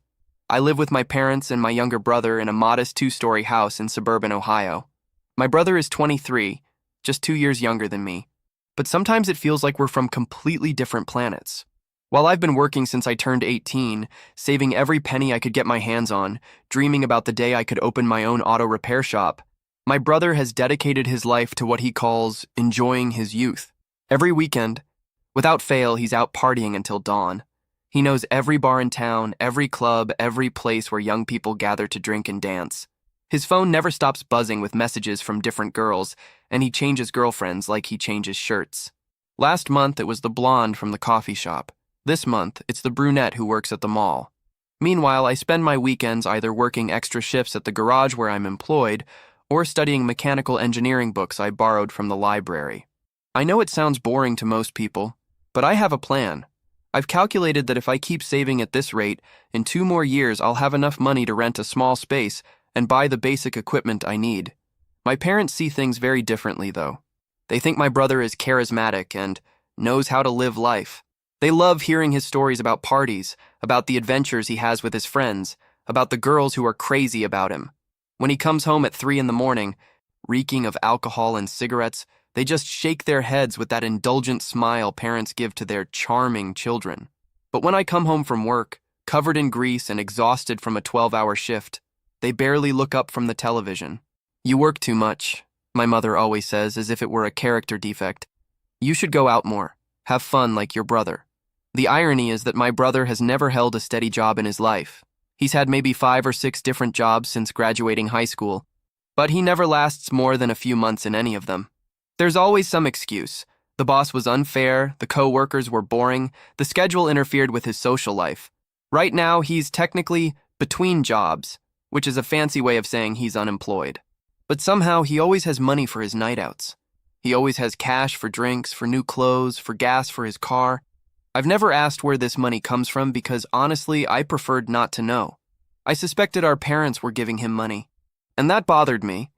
I live with my parents and my younger brother in a modest 2-story house in suburban Ohio. My brother is 23, just 2 years younger than me. But sometimes it feels like we're from completely different planets. While I've been working since I turned 18, saving every penny I could get my hands on, dreaming about the day I could open my own auto repair shop, my brother has dedicated his life to what he calls enjoying his youth. Every weekend, without fail, he's out partying until dawn. He knows every bar in town, every club, every place where young people gather to drink and dance. His phone never stops buzzing with messages from different girls, and he changes girlfriends like he changes shirts. Last month, it was the blonde from the coffee shop. This month, it's the brunette who works at the mall. Meanwhile, I spend my weekends either working extra shifts at the garage where I'm employed or studying mechanical engineering books I borrowed from the library. I know it sounds boring to most people, but I have a plan. I've calculated that if I keep saving at this rate, in 2 more years I'll have enough money to rent a small space and buy the basic equipment I need. My parents see things very differently, though. They think my brother is charismatic and knows how to live life. They love hearing his stories about parties, about the adventures he has with his friends, about the girls who are crazy about him. When he comes home at 3 in the morning, reeking of alcohol and cigarettes, they just shake their heads with that indulgent smile parents give to their charming children. But when I come home from work, covered in grease and exhausted from a 12-hour shift, they barely look up from the television. "You work too much," my mother always says, as if it were a character defect. "You should go out more, have fun like your brother." The irony is that my brother has never held a steady job in his life. He's had maybe 5 or 6 different jobs since graduating high school, but he never lasts more than a few months in any of them. There's always some excuse. The boss was unfair, the co-workers were boring, the schedule interfered with his social life. Right now, he's technically between jobs, which is a fancy way of saying he's unemployed. But somehow, he always has money for his night outs. He always has cash for drinks, for new clothes, for gas for his car. I've never asked where this money comes from because, honestly, I preferred not to know. I suspected our parents were giving him money, and that bothered me,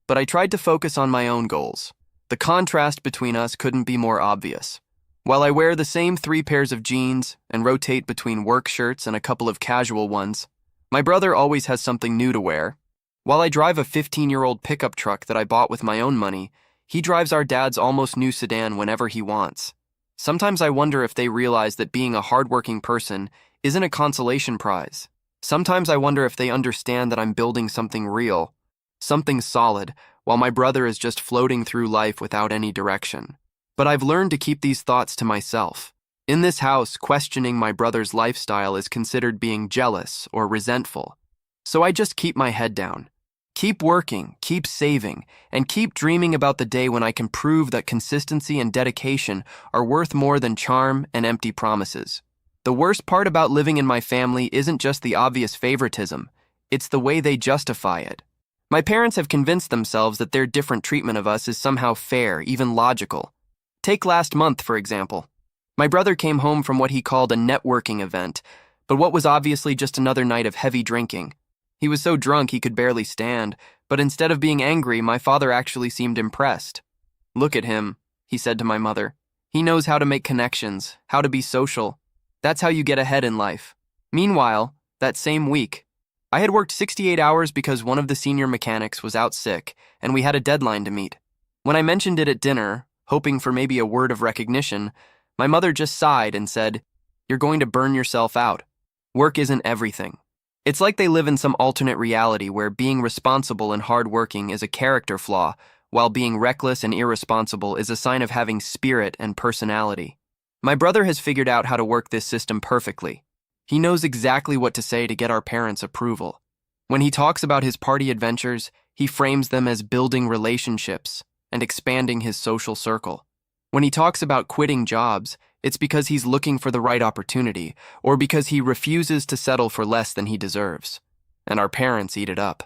but I tried to focus on my own goals. The contrast between us couldn't be more obvious. While I wear the same 3 pairs of jeans and rotate between work shirts and a couple of casual ones, my brother always has something new to wear. While I drive a 15-year-old pickup truck that I bought with my own money, he drives our dad's almost new sedan whenever he wants. Sometimes I wonder if they realize that being a hardworking person isn't a consolation prize. Sometimes I wonder if they understand that I'm building something real, something solid, while my brother is just floating through life without any direction. But I've learned to keep these thoughts to myself. In this house, questioning my brother's lifestyle is considered being jealous or resentful. So I just keep my head down. Keep working, keep saving, and keep dreaming about the day when I can prove that consistency and dedication are worth more than charm and empty promises. The worst part about living in my family isn't just the obvious favoritism, it's the way they justify it. My parents have convinced themselves that their different treatment of us is somehow fair, even logical. Take last month, for example. My brother came home from what he called a networking event, but what was obviously just another night of heavy drinking. He was so drunk he could barely stand, but instead of being angry, my father actually seemed impressed. "Look at him," he said to my mother. "He knows how to make connections, how to be social. That's how you get ahead in life." Meanwhile, that same week, I had worked 68 hours because one of the senior mechanics was out sick, and we had a deadline to meet. When I mentioned it at dinner, hoping for maybe a word of recognition, my mother just sighed and said, "You're going to burn yourself out. Work isn't everything." It's like they live in some alternate reality where being responsible and hardworking is a character flaw, while being reckless and irresponsible is a sign of having spirit and personality. My brother has figured out how to work this system perfectly. He knows exactly what to say to get our parents' approval. When he talks about his party adventures, he frames them as building relationships and expanding his social circle. When he talks about quitting jobs, it's because he's looking for the right opportunity, or because he refuses to settle for less than he deserves. And our parents eat it up.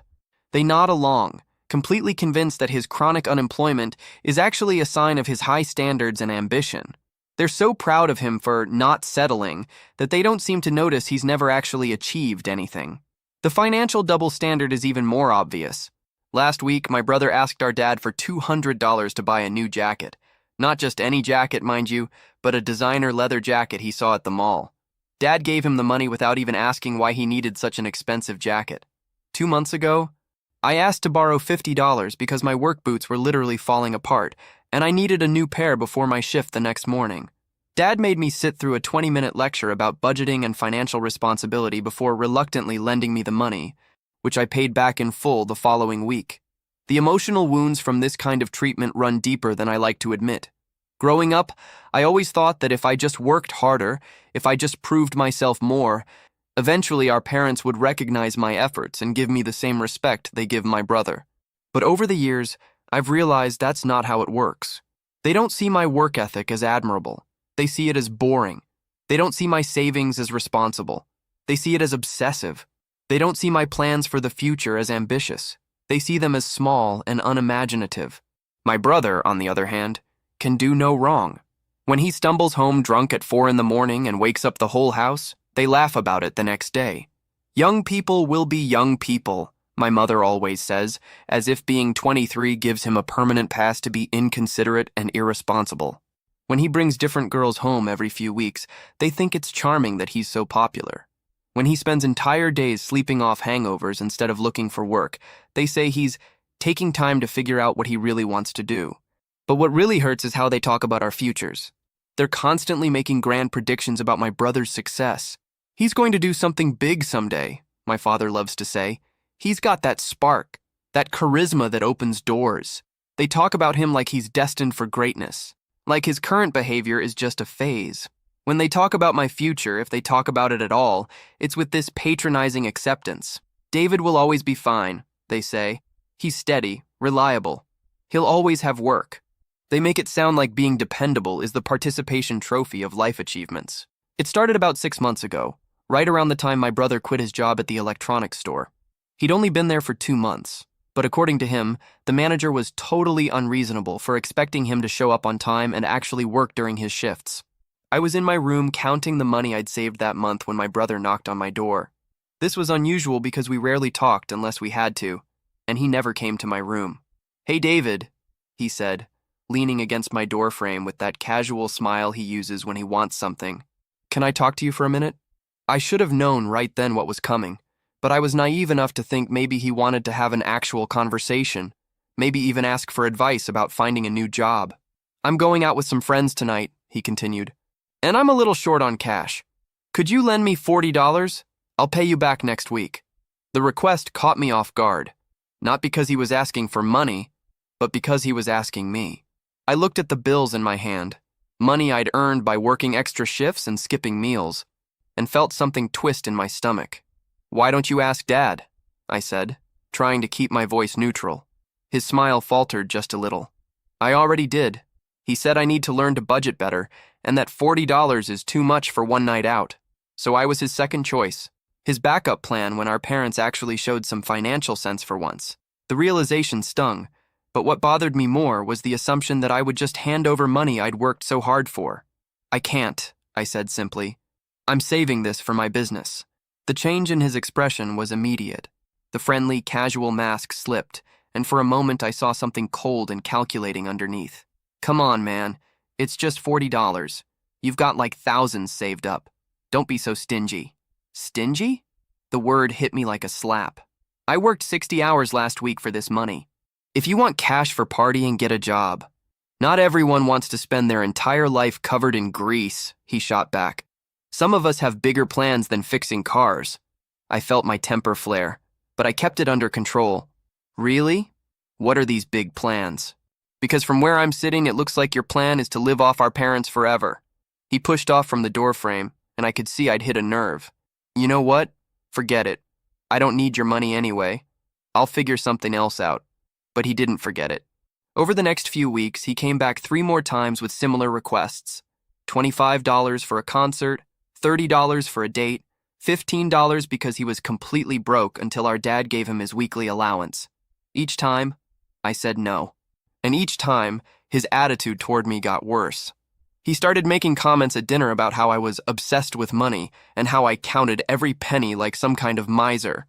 They nod along, completely convinced that his chronic unemployment is actually a sign of his high standards and ambition. They're so proud of him for not settling that they don't seem to notice he's never actually achieved anything. The financial double standard is even more obvious. Last week, my brother asked our dad for $200 to buy a new jacket. Not just any jacket, mind you, but a designer leather jacket he saw at the mall. Dad gave him the money without even asking why he needed such an expensive jacket. 2 months ago, I asked to borrow $50 because my work boots were literally falling apart, and I needed a new pair before my shift the next morning. Dad made me sit through a 20-minute lecture about budgeting and financial responsibility before reluctantly lending me the money, which I paid back in full the following week. The emotional wounds from this kind of treatment run deeper than I like to admit. Growing up, I always thought that if I just worked harder, if I just proved myself more, eventually our parents would recognize my efforts and give me the same respect they give my brother. But over the years, I've realized that's not how it works. They don't see my work ethic as admirable. They see it as boring. They don't see my savings as responsible. They see it as obsessive. They don't see my plans for the future as ambitious. They see them as small and unimaginative. My brother, on the other hand, can do no wrong. When he stumbles home drunk at 4 a.m. and wakes up the whole house, they laugh about it the next day. Young people will be young people, my mother always says, as if being 23 gives him a permanent pass to be inconsiderate and irresponsible. When he brings different girls home every few weeks, they think it's charming that he's so popular. When he spends entire days sleeping off hangovers instead of looking for work, they say he's taking time to figure out what he really wants to do. But what really hurts is how they talk about our futures. They're constantly making grand predictions about my brother's success. "He's going to do something big someday," my father loves to say. "He's got that spark, that charisma that opens doors." They talk about him like he's destined for greatness, like his current behavior is just a phase. When they talk about my future, if they talk about it at all, it's with this patronizing acceptance. "David will always be fine," they say. "He's steady, reliable. He'll always have work." They make it sound like being dependable is the participation trophy of life achievements. It started about 6 months ago, right around the time my brother quit his job at the electronics store. He'd only been there for 2 months, but according to him, the manager was totally unreasonable for expecting him to show up on time and actually work during his shifts. I was in my room counting the money I'd saved that month when my brother knocked on my door. This was unusual because we rarely talked unless we had to, and he never came to my room. "Hey, David," he said, leaning against my doorframe with that casual smile he uses when he wants something. "Can I talk to you for a minute?" I should have known right then what was coming, but I was naive enough to think maybe he wanted to have an actual conversation, maybe even ask for advice about finding a new job. "I'm going out with some friends tonight," he continued, "and I'm a little short on cash. Could you lend me $40? I'll pay you back next week." The request caught me off guard, not because he was asking for money, but because he was asking me. I looked at the bills in my hand, money I'd earned by working extra shifts and skipping meals, and felt something twist in my stomach. "Why don't you ask Dad?" I said, trying to keep my voice neutral. His smile faltered just a little. "I already did. He said I need to learn to budget better, and that $40 is too much for one night out. So I was his second choice. His backup plan when our parents actually showed some financial sense for once. The realization stung, but what bothered me more was the assumption that I would just hand over money I'd worked so hard for. "I can't," I said simply. "I'm saving this for my business." The change in his expression was immediate. The friendly, casual mask slipped, and for a moment I saw something cold and calculating underneath. "Come on, man. It's just $40. You've got like thousands saved up. Don't be so stingy." Stingy? The word hit me like a slap. I worked 60 hours last week for this money. If you want cash for partying, get a job. Not everyone wants to spend their entire life covered in grease, he shot back. Some of us have bigger plans than fixing cars. I felt my temper flare, but I kept it under control. "Really? What are these big plans? Because from where I'm sitting, it looks like your plan is to live off our parents forever." He pushed off from the doorframe, and I could see I'd hit a nerve. "You know what? Forget it. I don't need your money anyway. I'll figure something else out." But he didn't forget it. Over the next few weeks, he came back 3 more times with similar requests. $25 for a concert, $30 for a date, $15 because he was completely broke until our dad gave him his weekly allowance. Each time, I said no. And each time, his attitude toward me got worse. He started making comments at dinner about how I was obsessed with money and how I counted every penny like some kind of miser.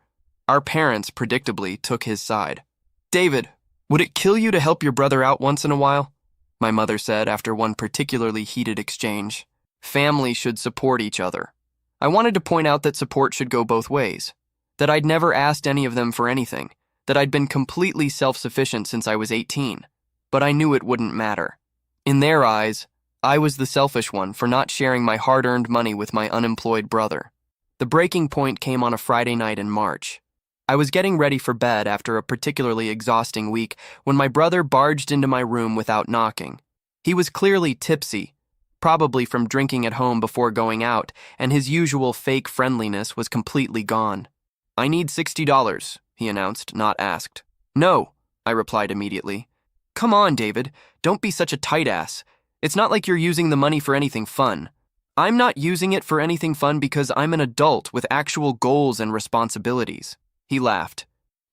Our parents, predictably, took his side. "David, would it kill you to help your brother out once in a while?" my mother said after one particularly heated exchange. Family should support each other. I wanted to point out that support should go both ways, that I'd never asked any of them for anything, that I'd been completely self-sufficient since I was 18, but I knew it wouldn't matter. In their eyes, I was the selfish one for not sharing my hard-earned money with my unemployed brother. The breaking point came on a Friday night in March. I was getting ready for bed after a particularly exhausting week when my brother barged into my room without knocking. He was clearly tipsy, probably from drinking at home before going out, and his usual fake friendliness was completely gone. "I need $60, he announced, not asked. "No," I replied immediately. "Come on, David, don't be such a tight ass. It's not like you're using the money for anything fun." "I'm not using it for anything fun because I'm an adult with actual goals and responsibilities." He laughed,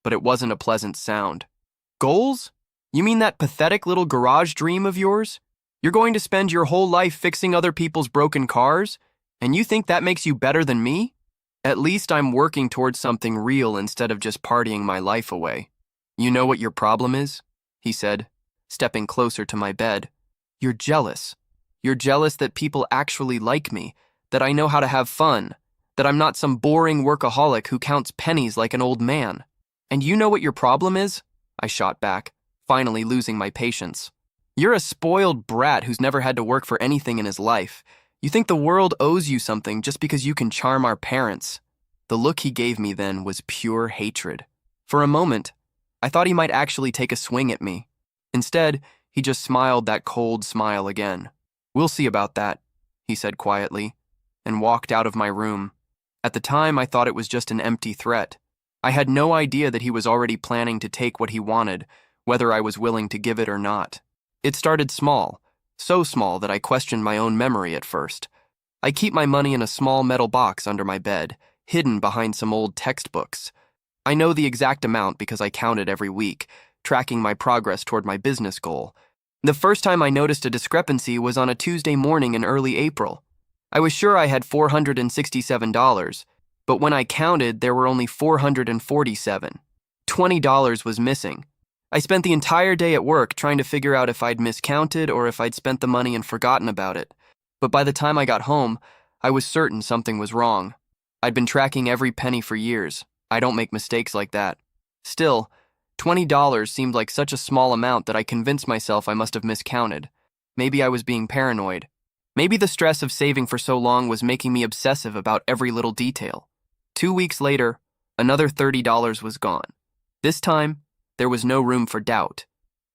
but it wasn't a pleasant sound. "Goals? You mean that pathetic little garage dream of yours? You're going to spend your whole life fixing other people's broken cars, and you think that makes you better than me? At least I'm working towards something real instead of just partying my life away." "You know what your problem is?" he said, stepping closer to my bed. "You're jealous. You're jealous that people actually like me, that I know how to have fun, that I'm not some boring workaholic who counts pennies like an old man. And you know what your problem is?" I shot back, finally losing my patience. "You're a spoiled brat who's never had to work for anything in his life. You think the world owes you something just because you can charm our parents." The look he gave me then was pure hatred. For a moment, I thought he might actually take a swing at me. Instead, he just smiled that cold smile again. "We'll see about that," he said quietly, and walked out of my room. At the time, I thought it was just an empty threat. I had no idea that he was already planning to take what he wanted, whether I was willing to give it or not. It started small, so small that I questioned my own memory at first. I keep my money in a small metal box under my bed, hidden behind some old textbooks. I know the exact amount because I count it every week, tracking my progress toward my business goal. The first time I noticed a discrepancy was on a Tuesday morning in early April. I was sure I had $467, but when I counted, there were only $447. $20 was missing. I spent the entire day at work trying to figure out if I'd miscounted or if I'd spent the money and forgotten about it. But by the time I got home, I was certain something was wrong. I'd been tracking every penny for years. I don't make mistakes like that. Still, $20 seemed like such a small amount that I convinced myself I must have miscounted. Maybe I was being paranoid. Maybe the stress of saving for so long was making me obsessive about every little detail. 2 weeks later, another $30 was gone. This time, there was no room for doubt.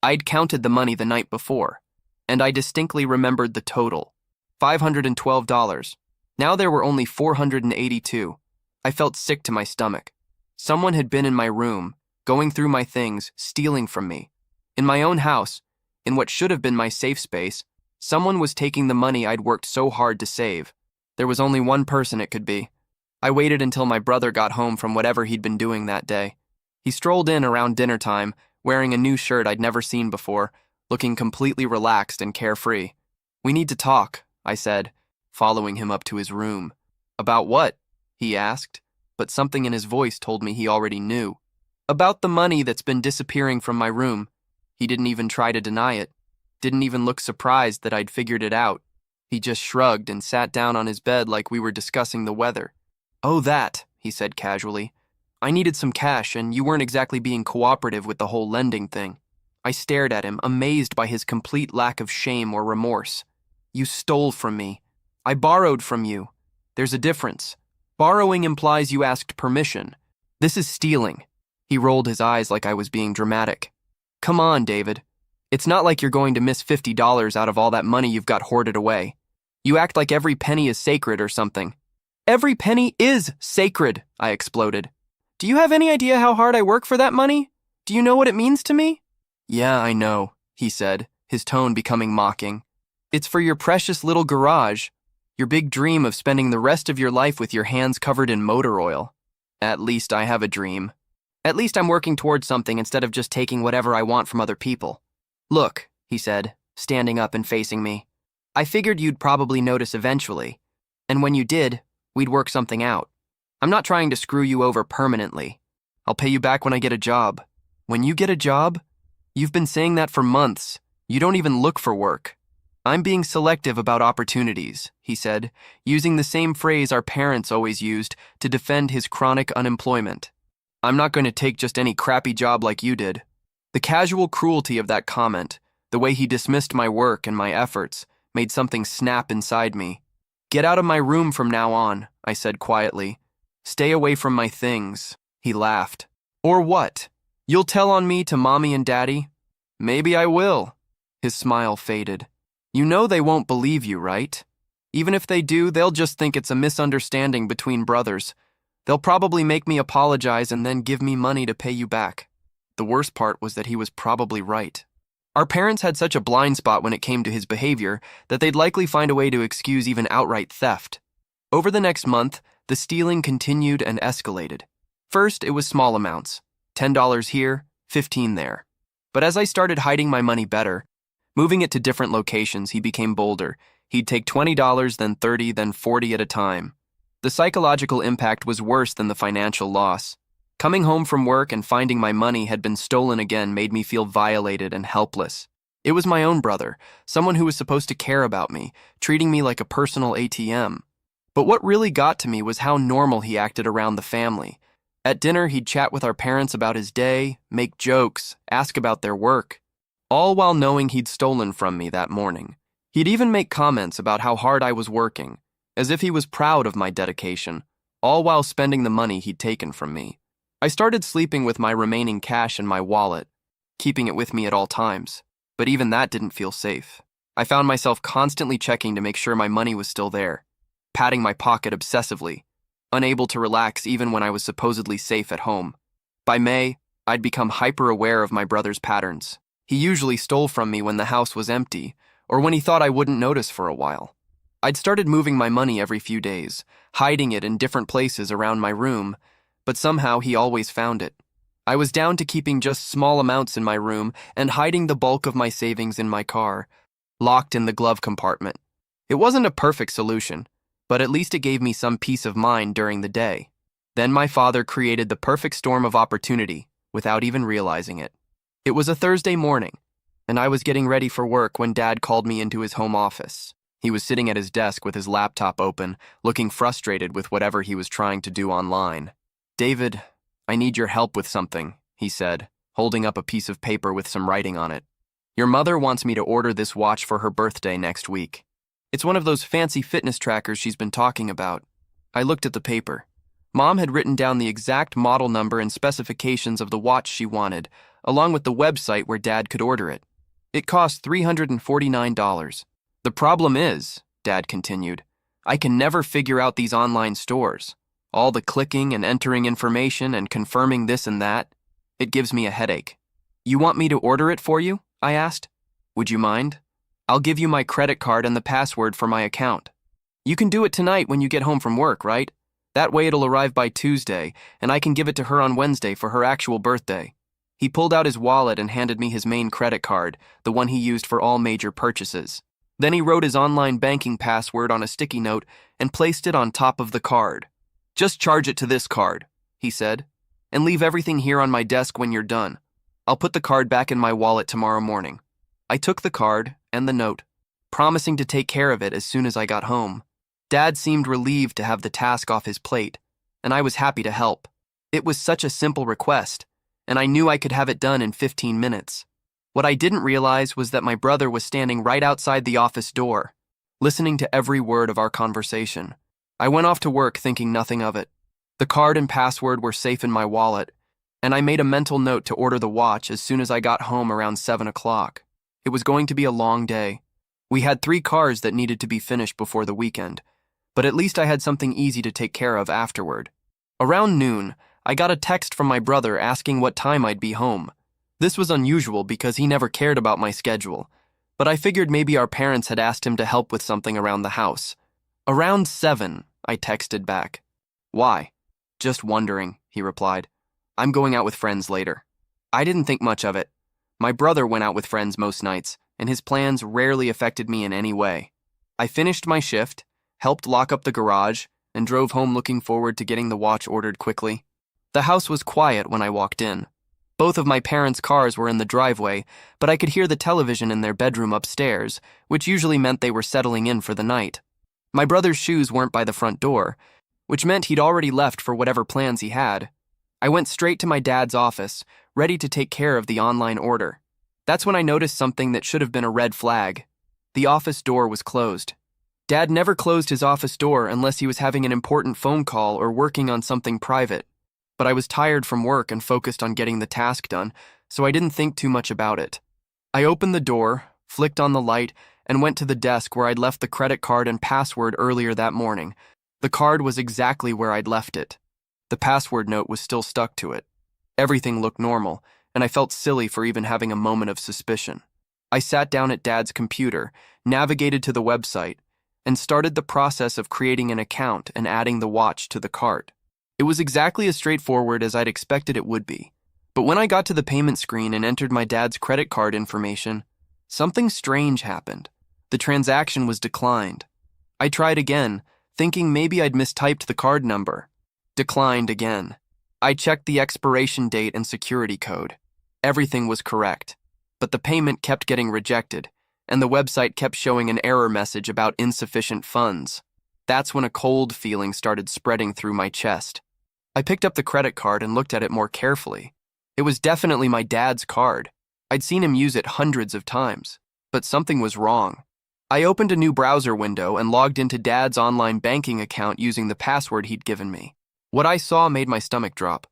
I'd counted the money the night before, and I distinctly remembered the total. $512. Now there were only $482. I felt sick to my stomach. Someone had been in my room, going through my things, stealing from me. In my own house, in what should have been my safe space, someone was taking the money I'd worked so hard to save. There was only one person it could be. I waited until my brother got home from whatever he'd been doing that day. He strolled in around dinner time, wearing a new shirt I'd never seen before, looking completely relaxed and carefree. "We need to talk," I said, following him up to his room. "About what?" he asked, but something in his voice told me he already knew. "About the money that's been disappearing from my room." He didn't even try to deny it, didn't even look surprised that I'd figured it out. He just shrugged and sat down on his bed like we were discussing the weather. "Oh, that," he said casually. "I needed some cash, and you weren't exactly being cooperative with the whole lending thing." I stared at him, amazed by his complete lack of shame or remorse. "You stole from me. I borrowed from you. There's a difference. Borrowing implies you asked permission. This is stealing." He rolled his eyes like I was being dramatic. "Come on, David. It's not like you're going to miss $50 out of all that money you've got hoarded away. You act like every penny is sacred or something." "Every penny is sacred," I exploded. "Do you have any idea how hard I work for that money? Do you know what it means to me?" "Yeah, I know," he said, his tone becoming mocking. "It's for your precious little garage, your big dream of spending the rest of your life with your hands covered in motor oil. At least I have a dream. At least I'm working towards something instead of just taking whatever I want from other people." "Look," he said, standing up and facing me. "I figured you'd probably notice eventually, and when you did, we'd work something out. I'm not trying to screw you over permanently. I'll pay you back when I get a job." "When you get a job?" "You've been saying that for months. You don't even look for work." "I'm being selective about opportunities," he said, using the same phrase our parents always used to defend his chronic unemployment. "I'm not going to take just any crappy job like you did." The casual cruelty of that comment, the way he dismissed my work and my efforts, made something snap inside me. "Get out of my room from now on," I said quietly. "Stay away from my things." He laughed. "Or what? You'll tell on me to Mommy and Daddy?" "Maybe I will." His smile faded. "You know they won't believe you, right? Even if they do, they'll just think it's a misunderstanding between brothers. They'll probably make me apologize and then give me money to pay you back." The worst part was that he was probably right. Our parents had such a blind spot when it came to his behavior that they'd likely find a way to excuse even outright theft. Over the next month, the stealing continued and escalated. First, it was small amounts, $10 here, $15 there. But as I started hiding my money better, moving it to different locations, he became bolder. He'd take $20, then $30, then $40 at a time. The psychological impact was worse than the financial loss. Coming home from work and finding my money had been stolen again made me feel violated and helpless. It was my own brother, someone who was supposed to care about me, treating me like a personal ATM. But what really got to me was how normal he acted around the family. At dinner, he'd chat with our parents about his day, make jokes, ask about their work, all while knowing he'd stolen from me that morning. He'd even make comments about how hard I was working, as if he was proud of my dedication, all while spending the money he'd taken from me. I started sleeping with my remaining cash in my wallet, keeping it with me at all times, but even that didn't feel safe. I found myself constantly checking to make sure my money was still there, patting my pocket obsessively, unable to relax even when I was supposedly safe at home. By May, I'd become hyper-aware of my brother's patterns. He usually stole from me when the house was empty, or when he thought I wouldn't notice for a while. I'd started moving my money every few days, hiding it in different places around my room, but somehow he always found it. I was down to keeping just small amounts in my room and hiding the bulk of my savings in my car, locked in the glove compartment. It wasn't a perfect solution, but at least it gave me some peace of mind during the day. Then my father created the perfect storm of opportunity without even realizing it. It was a Thursday morning, and I was getting ready for work when Dad called me into his home office. He was sitting at his desk with his laptop open, looking frustrated with whatever he was trying to do online. "David, I need your help with something," he said, holding up a piece of paper with some writing on it. "Your mother wants me to order this watch for her birthday next week. It's one of those fancy fitness trackers she's been talking about." I looked at the paper. Mom had written down the exact model number and specifications of the watch she wanted, along with the website where Dad could order it. It cost $349. "The problem is," Dad continued, "I can never figure out these online stores. All the clicking and entering information and confirming this and that. It gives me a headache." "You want me to order it for you?" I asked. "Would you mind? I'll give you my credit card and the password for my account. You can do it tonight when you get home from work, right? That way it'll arrive by Tuesday, and I can give it to her on Wednesday for her actual birthday." He pulled out his wallet and handed me his main credit card, the one he used for all major purchases. Then he wrote his online banking password on a sticky note and placed it on top of the card. "Just charge it to this card," he said, "and leave everything here on my desk when you're done. I'll put the card back in my wallet tomorrow morning." I took the card and the note, promising to take care of it as soon as I got home. Dad seemed relieved to have the task off his plate, and I was happy to help. It was such a simple request, and I knew I could have it done in 15 minutes. What I didn't realize was that my brother was standing right outside the office door, listening to every word of our conversation. I went off to work thinking nothing of it. The card and password were safe in my wallet, and I made a mental note to order the watch as soon as I got home around 7 o'clock. It was going to be a long day. We had 3 cars that needed to be finished before the weekend, but at least I had something easy to take care of afterward. Around noon, I got a text from my brother asking what time I'd be home. This was unusual because he never cared about my schedule, but I figured maybe our parents had asked him to help with something around the house. "Around 7, I texted back. "Why?" "Just wondering," he replied. "I'm going out with friends later." I didn't think much of it. My brother went out with friends most nights, and his plans rarely affected me in any way. I finished my shift, helped lock up the garage, and drove home looking forward to getting the watch ordered quickly. The house was quiet when I walked in. Both of my parents' cars were in the driveway, but I could hear the television in their bedroom upstairs, which usually meant they were settling in for the night. My brother's shoes weren't by the front door, which meant he'd already left for whatever plans he had. I went straight to my dad's office, ready to take care of the online order. That's when I noticed something that should have been a red flag. The office door was closed. Dad never closed his office door unless he was having an important phone call or working on something private. But I was tired from work and focused on getting the task done, so I didn't think too much about it. I opened the door, flicked on the light, and went to the desk where I'd left the credit card and password earlier that morning. The card was exactly where I'd left it. The password note was still stuck to it. Everything looked normal, and I felt silly for even having a moment of suspicion. I sat down at Dad's computer, navigated to the website, and started the process of creating an account and adding the watch to the cart. It was exactly as straightforward as I'd expected it would be. But when I got to the payment screen and entered my dad's credit card information, something strange happened. The transaction was declined. I tried again, thinking maybe I'd mistyped the card number. Declined again. I checked the expiration date and security code. Everything was correct, but the payment kept getting rejected, and the website kept showing an error message about insufficient funds. That's when a cold feeling started spreading through my chest. I picked up the credit card and looked at it more carefully. It was definitely my dad's card. I'd seen him use it hundreds of times, but something was wrong. I opened a new browser window and logged into Dad's online banking account using the password he'd given me. What I saw made my stomach drop.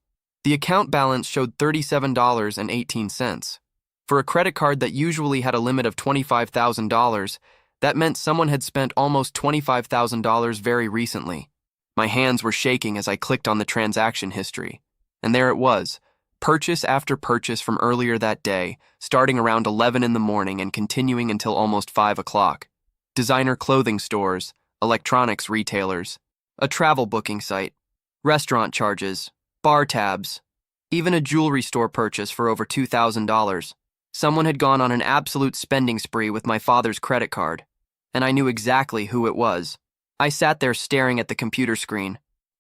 The account balance showed $37.18. For a credit card that usually had a limit of $25,000, that meant someone had spent almost $25,000 very recently. My hands were shaking as I clicked on the transaction history. And there it was, purchase after purchase from earlier that day, starting around 11 in the morning and continuing until almost 5 o'clock. Designer clothing stores, electronics retailers, a travel booking site, restaurant charges, bar tabs, even a jewelry store purchase for over $2,000. Someone had gone on an absolute spending spree with my father's credit card, and I knew exactly who it was. I sat there staring at the computer screen,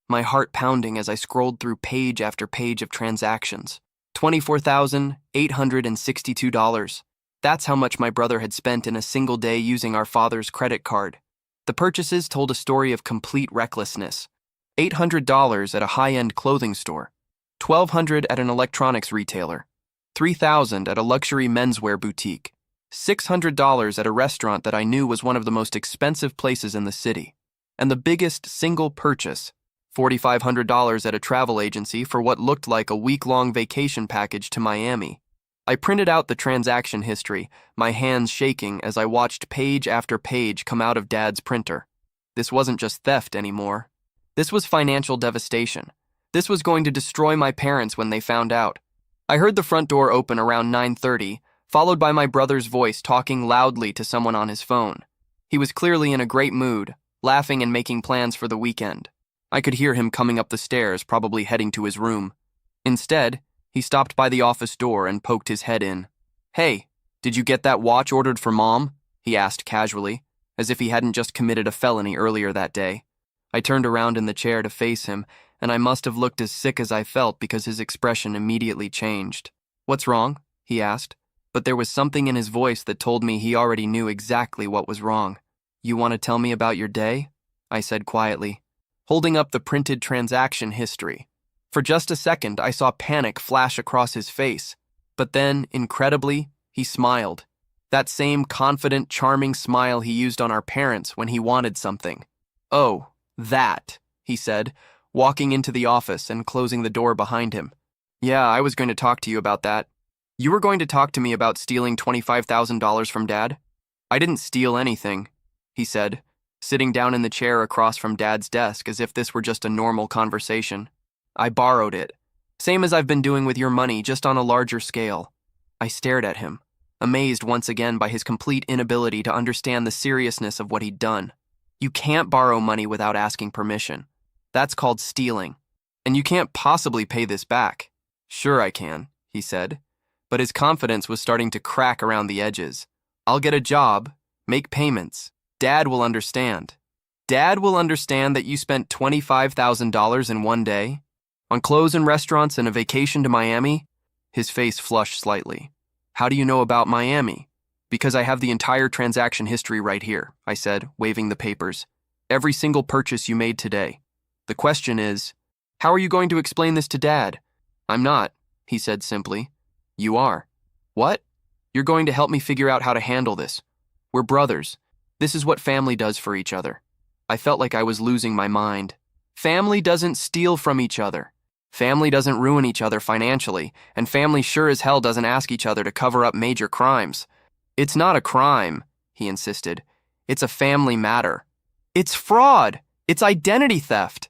my heart pounding as I scrolled through page after page of transactions. $24,862. That's how much my brother had spent in a single day using our father's credit card. The purchases told a story of complete recklessness. $800 at a high-end clothing store, $1,200 at an electronics retailer, $3,000 at a luxury menswear boutique, $600 at a restaurant that I knew was one of the most expensive places in the city, and the biggest single purchase, $4,500 at a travel agency for what looked like a week-long vacation package to Miami. I printed out the transaction history, my hands shaking as I watched page after page come out of Dad's printer. This wasn't just theft anymore. This was financial devastation. This was going to destroy my parents when they found out. I heard the front door open around 9:30, followed by my brother's voice talking loudly to someone on his phone. He was clearly in a great mood, laughing and making plans for the weekend. I could hear him coming up the stairs, probably heading to his room. Instead, he stopped by the office door and poked his head in. "Hey, did you get that watch ordered for Mom?" he asked casually, as if he hadn't just committed a felony earlier that day. I turned around in the chair to face him, and I must have looked as sick as I felt because his expression immediately changed. "What's wrong?" he asked, but there was something in his voice that told me he already knew exactly what was wrong. "You want to tell me about your day?" I said quietly, holding up the printed transaction history. For just a second, I saw panic flash across his face, but then, incredibly, he smiled. That same confident, charming smile he used on our parents when he wanted something. "Oh, that," he said, walking into the office and closing the door behind him. "Yeah, I was going to talk to you about that. You were going to talk to me about stealing $25,000 from Dad?" "I didn't steal anything," he said, sitting down in the chair across from Dad's desk as if this were just a normal conversation. "I borrowed it, same as I've been doing with your money, just on a larger scale." I stared at him, amazed once again by his complete inability to understand the seriousness of what he'd done. You can't borrow money without asking permission. That's called stealing. And you can't possibly pay this back. "Sure I can," he said, but his confidence was starting to crack around the edges. "I'll get a job, make payments. Dad will understand. Dad will understand that you spent $25,000 in one day? On clothes and restaurants and a vacation to Miami?" His face flushed slightly. "How do you know about Miami?" "Because I have the entire transaction history right here," I said, waving the papers. "Every single purchase you made today. The question is, how are you going to explain this to Dad?" "I'm not," he said simply. "You are." "What?" "You're going to help me figure out how to handle this. We're brothers. This is what family does for each other." I felt like I was losing my mind. Family doesn't steal from each other. Family doesn't ruin each other financially, and family sure as hell doesn't ask each other to cover up major crimes. "It's not a crime," he insisted. "It's a family matter. It's fraud. It's identity theft.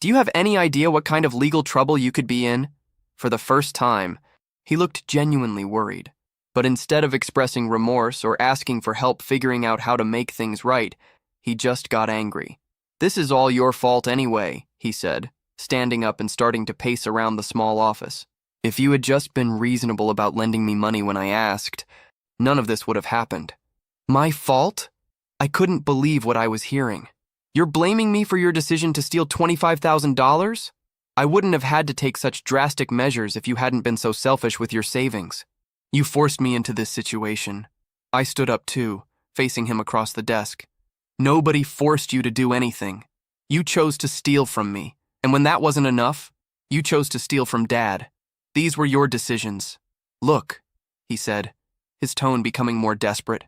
Do you have any idea what kind of legal trouble you could be in?" For the first time, he looked genuinely worried. But instead of expressing remorse or asking for help figuring out how to make things right, he just got angry. "This is all your fault anyway," he said, standing up and starting to pace around the small office. "If you had just been reasonable about lending me money when I asked, none of this would have happened." "My fault?" I couldn't believe what I was hearing. "You're blaming me for your decision to steal $25,000? I wouldn't have had to take such drastic measures if you hadn't been so selfish with your savings. You forced me into this situation." I stood up too, facing him across the desk. "Nobody forced you to do anything. You chose to steal from me. And when that wasn't enough, you chose to steal from Dad. These were your decisions. Look," he said, his tone becoming more desperate.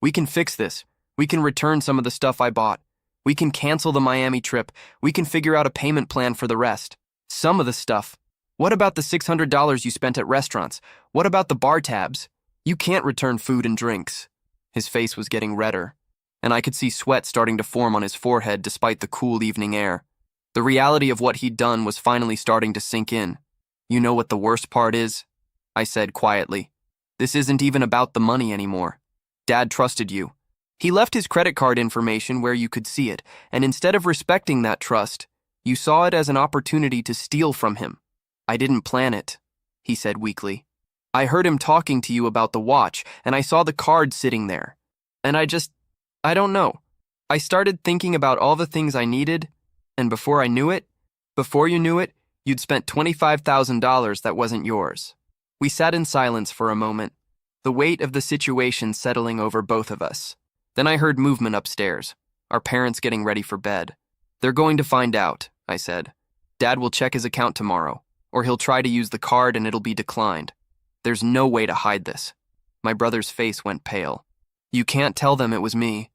"We can fix this. We can return some of the stuff I bought. We can cancel the Miami trip. We can figure out a payment plan for the rest. Some of the stuff. What about the $600 you spent at restaurants? What about the bar tabs? You can't return food and drinks." His face was getting redder, and I could see sweat starting to form on his forehead despite the cool evening air. The reality of what he'd done was finally starting to sink in. "You know what the worst part is?" I said quietly. "This isn't even about the money anymore. Dad trusted you. He left his credit card information where you could see it, and instead of respecting that trust, you saw it as an opportunity to steal from him." "I didn't plan it," he said weakly. "I heard him talking to you about the watch, and I saw the card sitting there. And I don't know. I started thinking about all the things I needed, and before you knew it, you'd spent $25,000 that wasn't yours." We sat in silence for a moment, the weight of the situation settling over both of us. Then I heard movement upstairs, our parents getting ready for bed. "They're going to find out," I said. "Dad will check his account tomorrow, or he'll try to use the card and it'll be declined. There's no way to hide this." My brother's face went pale. "You can't tell them it was me."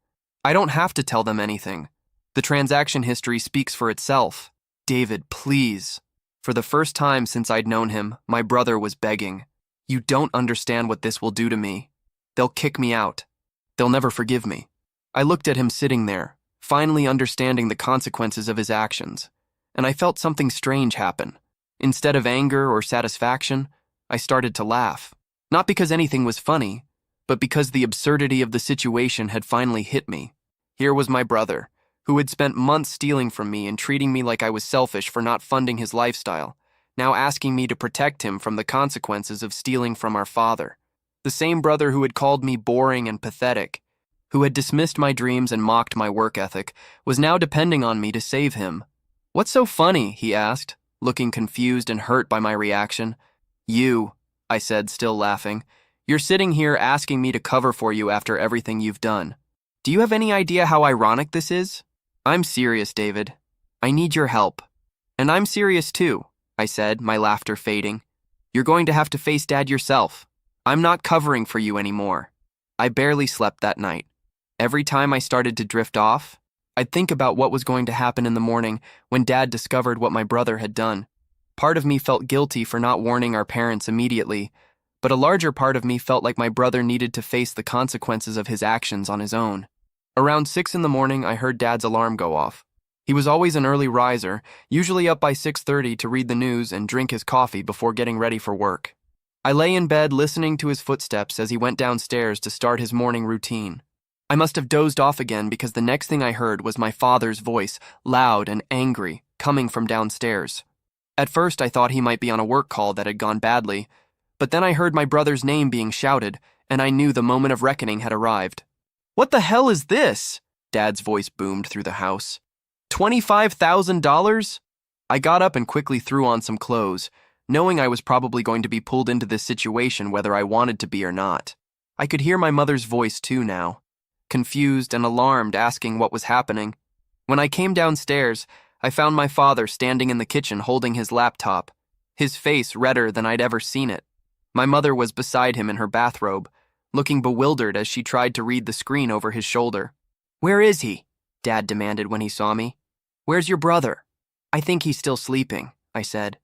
"I don't have to tell them anything. The transaction history speaks for itself." "David, please." For the first time since I'd known him, my brother was begging. "You don't understand what this will do to me. They'll kick me out. They'll never forgive me." I looked at him sitting there, finally understanding the consequences of his actions, and I felt something strange happen. Instead of anger or satisfaction, I started to laugh. Not because anything was funny, but because the absurdity of the situation had finally hit me. Here was my brother, who had spent months stealing from me and treating me like I was selfish for not funding his lifestyle, now asking me to protect him from the consequences of stealing from our father. The same brother who had called me boring and pathetic, who had dismissed my dreams and mocked my work ethic, was now depending on me to save him. "What's so funny?" he asked, looking confused and hurt by my reaction. "You," I said, still laughing. "You're sitting here asking me to cover for you after everything you've done. Do you have any idea how ironic this is?" "I'm serious, David. I need your help." "And I'm serious too," I said, my laughter fading. "You're going to have to face Dad yourself. I'm not covering for you anymore." I barely slept that night. Every time I started to drift off, I'd think about what was going to happen in the morning when Dad discovered what my brother had done. Part of me felt guilty for not warning our parents immediately, but a larger part of me felt like my brother needed to face the consequences of his actions on his own. Around 6 in the morning, I heard Dad's alarm go off. He was always an early riser, usually up by 6:30 to read the news and drink his coffee before getting ready for work. I lay in bed listening to his footsteps as he went downstairs to start his morning routine. I must have dozed off again because the next thing I heard was my father's voice, loud and angry, coming from downstairs. At first, I thought he might be on a work call that had gone badly, but then I heard my brother's name being shouted, and I knew the moment of reckoning had arrived. "What the hell is this?" Dad's voice boomed through the house. $25,000? I got up and quickly threw on some clothes, knowing I was probably going to be pulled into this situation whether I wanted to be or not. I could hear my mother's voice too now, confused and alarmed, asking what was happening. When I came downstairs, I found my father standing in the kitchen holding his laptop, his face redder than I'd ever seen it. My mother was beside him in her bathrobe, looking bewildered as she tried to read the screen over his shoulder. "Where is he?" Dad demanded when he saw me. "Where's your brother?" "I think he's still sleeping," I said,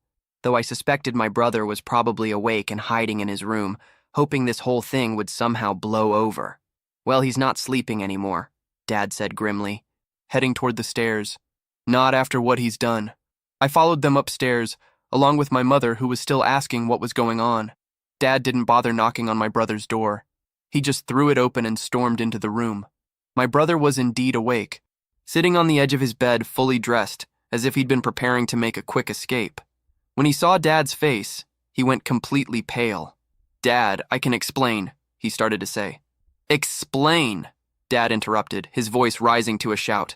though I suspected my brother was probably awake and hiding in his room, hoping this whole thing would somehow blow over. "Well, he's not sleeping anymore," Dad said grimly, heading toward the stairs. "Not after what he's done." I followed them upstairs, along with my mother, who was still asking what was going on. Dad didn't bother knocking on my brother's door. He just threw it open and stormed into the room. My brother was indeed awake, sitting on the edge of his bed fully dressed, as if he'd been preparing to make a quick escape. When he saw Dad's face, he went completely pale. "Dad, I can explain," he started to say. "Explain," Dad interrupted, his voice rising to a shout.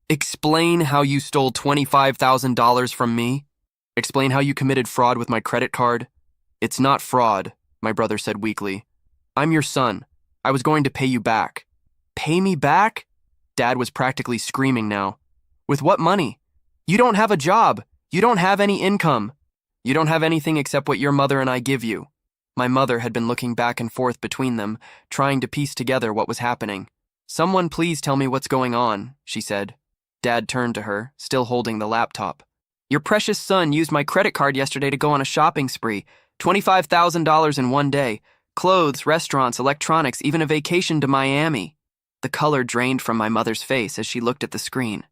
"Explain how you stole $25,000 from me? Explain how you committed fraud with my credit card?" "It's not fraud," my brother said weakly. "I'm your son. I was going to pay you back." "Pay me back?" Dad was practically screaming now. "With what money? You don't have a job. You don't have any income. You don't have anything except what your mother and I give you." My mother had been looking back and forth between them, trying to piece together what was happening. "Someone please tell me what's going on," she said. Dad turned to her, still holding the laptop. "Your precious son used my credit card yesterday to go on a shopping spree. $25,000 in one day. Clothes, restaurants, electronics, even a vacation to Miami." The color drained from my mother's face as she looked at the screen.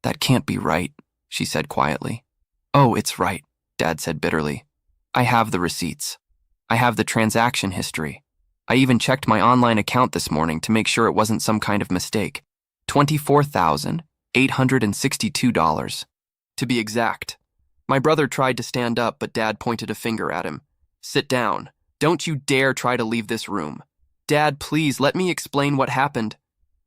"That can't be right," she said quietly. "Oh, it's right," Dad said bitterly. "I have the receipts. I have the transaction history. I even checked my online account this morning to make sure it wasn't some kind of mistake. $24,862. To be exact." My brother tried to stand up, but Dad pointed a finger at him. "Sit down. Don't you dare try to leave this room." "Dad, please, let me explain what happened."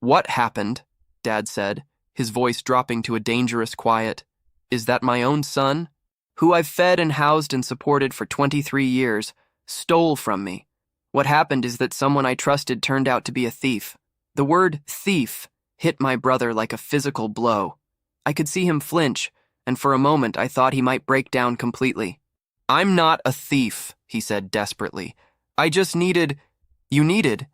"What happened?" Dad said, his voice dropping to a dangerous quiet. "Is that my own son, who I've fed and housed and supported for 23 years, Stole from me. What happened is that someone I trusted turned out to be a thief. The word thief hit my brother like a physical blow. I could see him flinch, and for a moment I thought he might break down completely. "I'm not a thief," he said desperately. "I just needed—" "You needed?"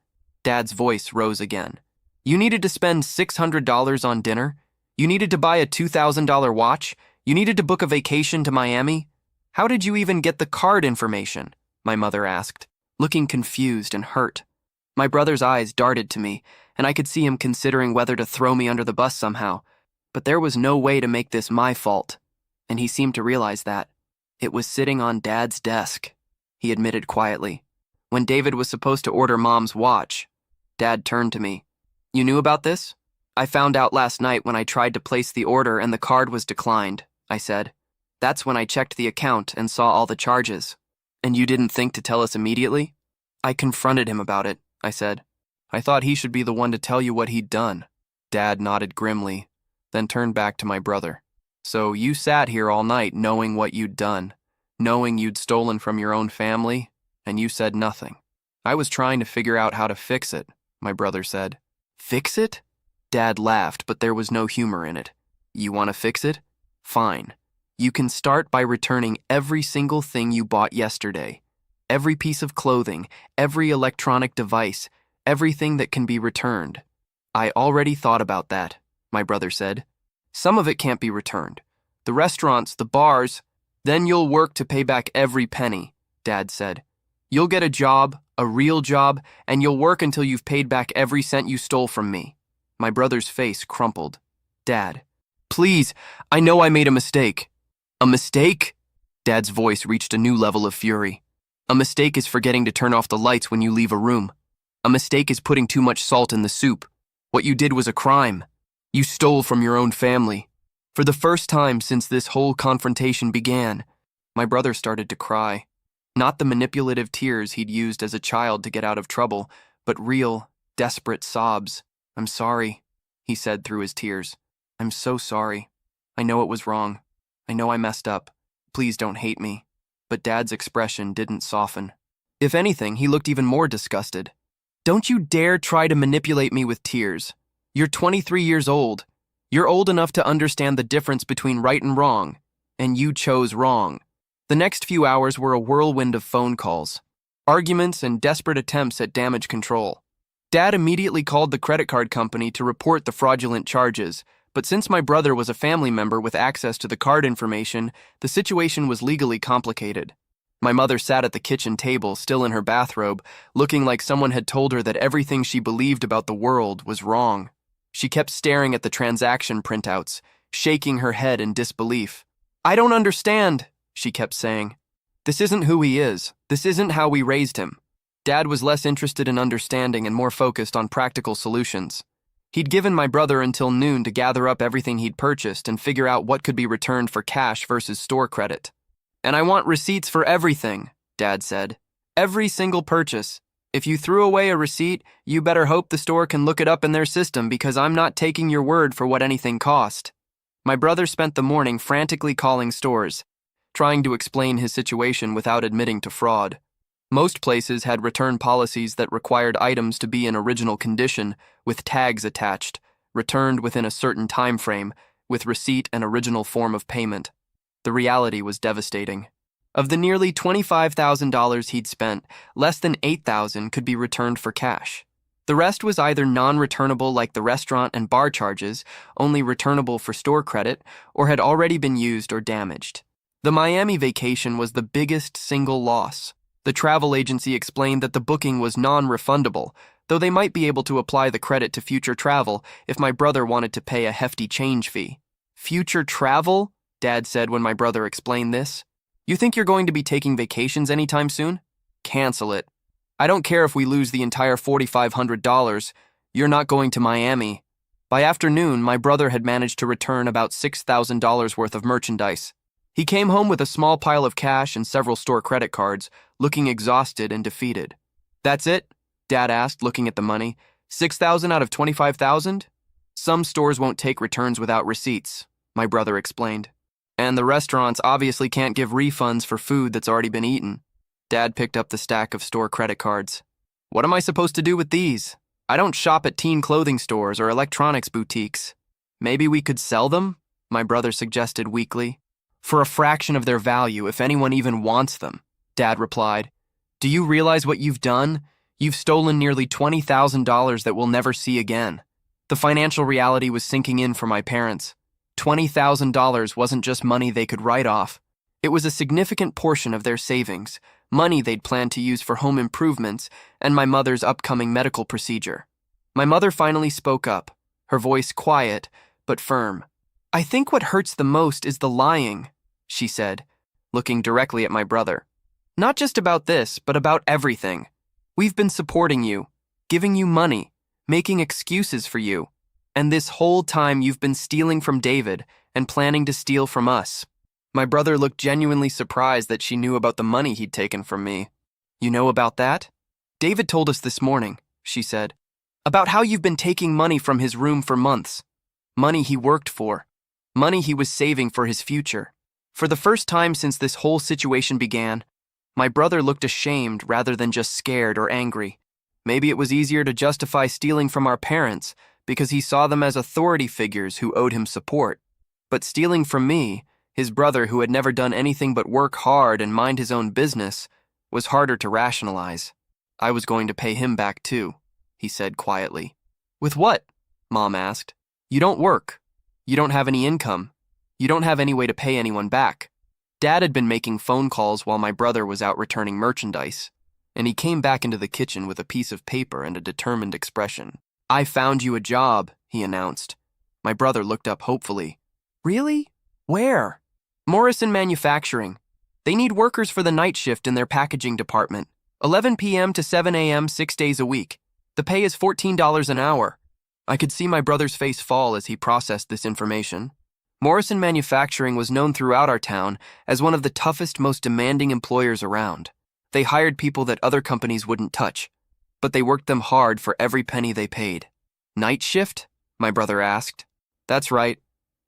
Dad's voice rose again. "You needed to spend $600 on dinner? You needed to buy a $2,000 watch? You needed to book a vacation to Miami? How did you even get the card information?" my mother asked, looking confused and hurt. My brother's eyes darted to me, and I could see him considering whether to throw me under the bus somehow. But there was no way to make this my fault, and he seemed to realize that. "It was sitting on Dad's desk," he admitted quietly. "When David was supposed to order Mom's watch." Dad turned to me. "You knew about this?" "I found out last night when I tried to place the order and the card was declined," I said. "That's when I checked the account and saw all the charges." "And you didn't think to tell us immediately?" "I confronted him about it," I said. "I thought he should be the one to tell you what he'd done." Dad nodded grimly, then turned back to my brother. "So you sat here all night knowing what you'd done, knowing you'd stolen from your own family, and you said nothing." "I was trying to figure out how to fix it," my brother said. "Fix it?" Dad laughed, but there was no humor in it. "You want to fix it? Fine. You can start by returning every single thing you bought yesterday. Every piece of clothing, every electronic device, everything that can be returned." "I already thought about that," my brother said. "Some of it can't be returned. The restaurants, the bars." "Then you'll work to pay back every penny," Dad said. "You'll get a job, a real job, and you'll work until you've paid back every cent you stole from me." My brother's face crumpled. "Dad, please, I know I made a mistake." "A mistake?" Dad's voice reached a new level of fury. "A mistake is forgetting to turn off the lights when you leave a room. A mistake is putting too much salt in the soup. What you did was a crime. You stole from your own family." For the first time since this whole confrontation began, my brother started to cry. Not the manipulative tears he'd used as a child to get out of trouble, but real, desperate sobs. "I'm sorry," he said through his tears. "I'm so sorry. I know it was wrong. I know I messed up. Please don't hate me." But Dad's expression didn't soften. If anything, he looked even more disgusted. "Don't you dare try to manipulate me with tears. You're 23 years old. You're old enough to understand the difference between right and wrong, and you chose wrong." The next few hours were a whirlwind of phone calls, arguments, and desperate attempts at damage control. Dad immediately called the credit card company to report the fraudulent charges, but since my brother was a family member with access to the card information, the situation was legally complicated. My mother sat at the kitchen table, still in her bathrobe, looking like someone had told her that everything she believed about the world was wrong. She kept staring at the transaction printouts, shaking her head in disbelief. "I don't understand," she kept saying. "This isn't who he is. This isn't how we raised him." Dad was less interested in understanding and more focused on practical solutions. He'd given my brother until noon to gather up everything he'd purchased and figure out what could be returned for cash versus store credit. "And I want receipts for everything," Dad said. "Every single purchase. If you threw away a receipt, you better hope the store can look it up in their system because I'm not taking your word for what anything cost." My brother spent the morning frantically calling stores, trying to explain his situation without admitting to fraud. Most places had return policies that required items to be in original condition, with tags attached, returned within a certain time frame, with receipt and original form of payment. The reality was devastating. Of the nearly $25,000 he'd spent, less than $8,000 could be returned for cash. The rest was either non-returnable like the restaurant and bar charges, only returnable for store credit, or had already been used or damaged. The Miami vacation was the biggest single loss. The travel agency explained that the booking was non-refundable, though they might be able to apply the credit to future travel if my brother wanted to pay a hefty change fee. "Future travel?" Dad said when my brother explained this. "You think you're going to be taking vacations anytime soon? Cancel it. I don't care if we lose the entire $4,500. You're not going to Miami." By afternoon, my brother had managed to return about $6,000 worth of merchandise. He came home with a small pile of cash and several store credit cards, looking exhausted and defeated. "That's it?" Dad asked, looking at the money. "6,000 out of 25,000? "Some stores won't take returns without receipts," my brother explained. "And the restaurants obviously can't give refunds for food that's already been eaten." Dad picked up the stack of store credit cards. What am I supposed to do with these? I don't shop at teen clothing stores or electronics boutiques. Maybe we could sell them? My brother suggested weakly. For a fraction of their value, if anyone even wants them, Dad replied. Do you realize what you've done? You've stolen nearly $20,000 that we'll never see again. The financial reality was sinking in for my parents. $20,000 wasn't just money they could write off. It was a significant portion of their savings, money they'd planned to use for home improvements and my mother's upcoming medical procedure. My mother finally spoke up, her voice quiet but firm. I think what hurts the most is the lying, she said, looking directly at my brother. Not just about this, but about everything. We've been supporting you, giving you money, making excuses for you. And this whole time you've been stealing from David and planning to steal from us. My brother looked genuinely surprised that she knew about the money he'd taken from me. You know about that? David told us this morning, she said, about how you've been taking money from his room for months. Money he worked for. Money he was saving for his future. For the first time since this whole situation began, my brother looked ashamed rather than just scared or angry. Maybe it was easier to justify stealing from our parents because he saw them as authority figures who owed him support. But stealing from me, his brother who had never done anything but work hard and mind his own business, was harder to rationalize. I was going to pay him back too, he said quietly. With what? Mom asked. You don't work. You don't have any income. You don't have any way to pay anyone back. Dad had been making phone calls while my brother was out returning merchandise, and he came back into the kitchen with a piece of paper and a determined expression. I found you a job, he announced. My brother looked up hopefully. Really? Where? Morrison Manufacturing. They need workers for the night shift in their packaging department. 11 p.m. to 7 a.m. 6 days a week. The pay is $14 an hour. I could see my brother's face fall as he processed this information. Morrison Manufacturing was known throughout our town as one of the toughest, most demanding employers around. They hired people that other companies wouldn't touch, but they worked them hard for every penny they paid. Night shift? My brother asked. That's right.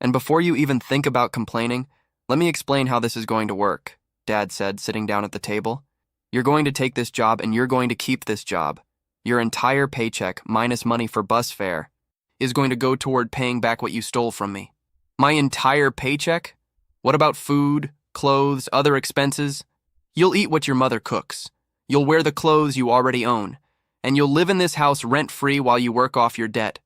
And before you even think about complaining, let me explain how this is going to work, Dad said, sitting down at the table. You're going to take this job and you're going to keep this job. Your entire paycheck, minus money for bus fare, is going to go toward paying back what you stole from me. My entire paycheck? What about food, clothes, other expenses? You'll eat what your mother cooks. You'll wear the clothes you already own. And you'll live in this house rent-free while you work off your debt.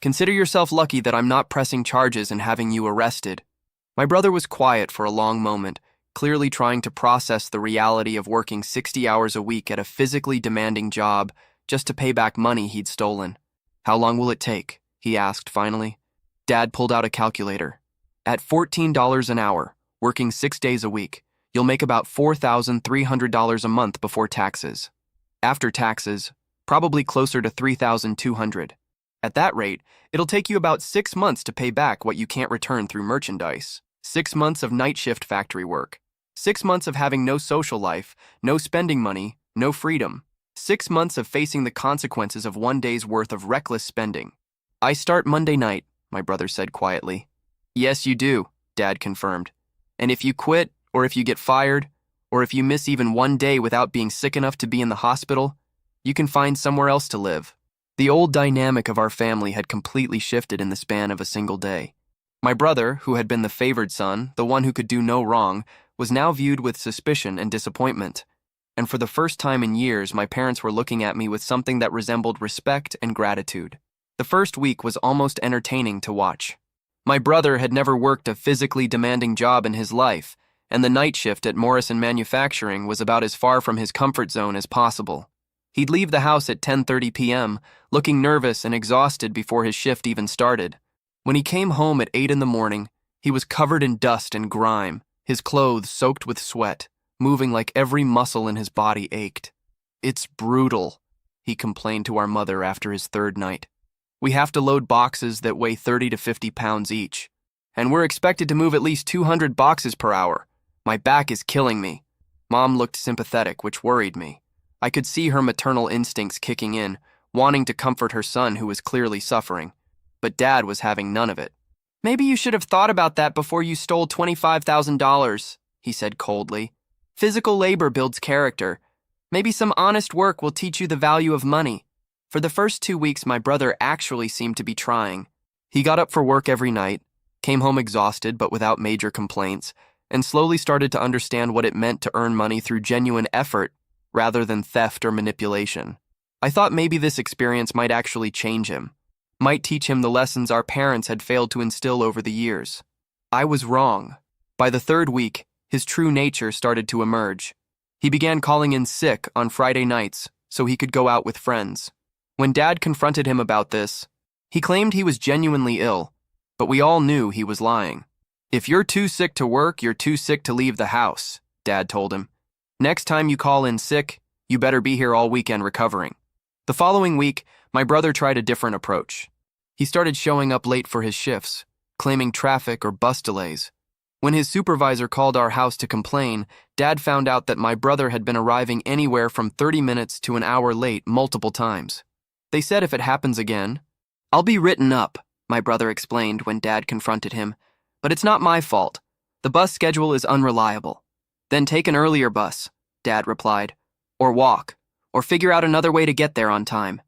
Consider yourself lucky that I'm not pressing charges and having you arrested. My brother was quiet for a long moment, clearly trying to process the reality of working 60 hours a week at a physically demanding job just to pay back money he'd stolen. How long will it take? He asked finally. Dad pulled out a calculator. At $14 an hour, working 6 days a week, you'll make about $4,300 a month before taxes. After taxes, probably closer to $3,200. At that rate, it'll take you about 6 months to pay back what you can't return through merchandise. 6 months of night shift factory work. 6 months of having no social life, no spending money, no freedom. 6 months of facing the consequences of one day's worth of reckless spending. I start Monday night, my brother said quietly. Yes, you do, Dad confirmed. And if you quit, or if you get fired, or if you miss even one day without being sick enough to be in the hospital, you can find somewhere else to live. The old dynamic of our family had completely shifted in the span of a single day. My brother, who had been the favored son, the one who could do no wrong, was now viewed with suspicion and disappointment. And for the first time in years, my parents were looking at me with something that resembled respect and gratitude. The first week was almost entertaining to watch. My brother had never worked a physically demanding job in his life, and the night shift at Morrison Manufacturing was about as far from his comfort zone as possible. He'd leave the house at 10:30 p.m., looking nervous and exhausted before his shift even started. When he came home at 8 in the morning, he was covered in dust and grime, his clothes soaked with sweat, moving like every muscle in his body ached. It's brutal, he complained to our mother after his third night. We have to load boxes that weigh 30 to 50 pounds each, and we're expected to move at least 200 boxes per hour. My back is killing me. Mom looked sympathetic, which worried me. I could see her maternal instincts kicking in, wanting to comfort her son who was clearly suffering. But Dad was having none of it. Maybe you should have thought about that before you stole $25,000, he said coldly. Physical labor builds character. Maybe some honest work will teach you the value of money. For the first 2 weeks, my brother actually seemed to be trying. He got up for work every night, came home exhausted but without major complaints, and slowly started to understand what it meant to earn money through genuine effort rather than theft or manipulation. I thought maybe this experience might actually change him, might teach him the lessons our parents had failed to instill over the years. I was wrong. By the 3rd week, his true nature started to emerge. He began calling in sick on Friday nights so he could go out with friends. When Dad confronted him about this, he claimed he was genuinely ill, but we all knew he was lying. "If you're too sick to work, you're too sick to leave the house," Dad told him. "Next time you call in sick, you better be here all weekend recovering." The following week, my brother tried a different approach. He started showing up late for his shifts, claiming traffic or bus delays. When his supervisor called our house to complain, Dad found out that my brother had been arriving anywhere from 30 minutes to an hour late multiple times. They said if it happens again, "I'll be written up," my brother explained when Dad confronted him. "But it's not my fault. The bus schedule is unreliable." "Then take an earlier bus," Dad replied, "or walk, or figure out another way to get there on time.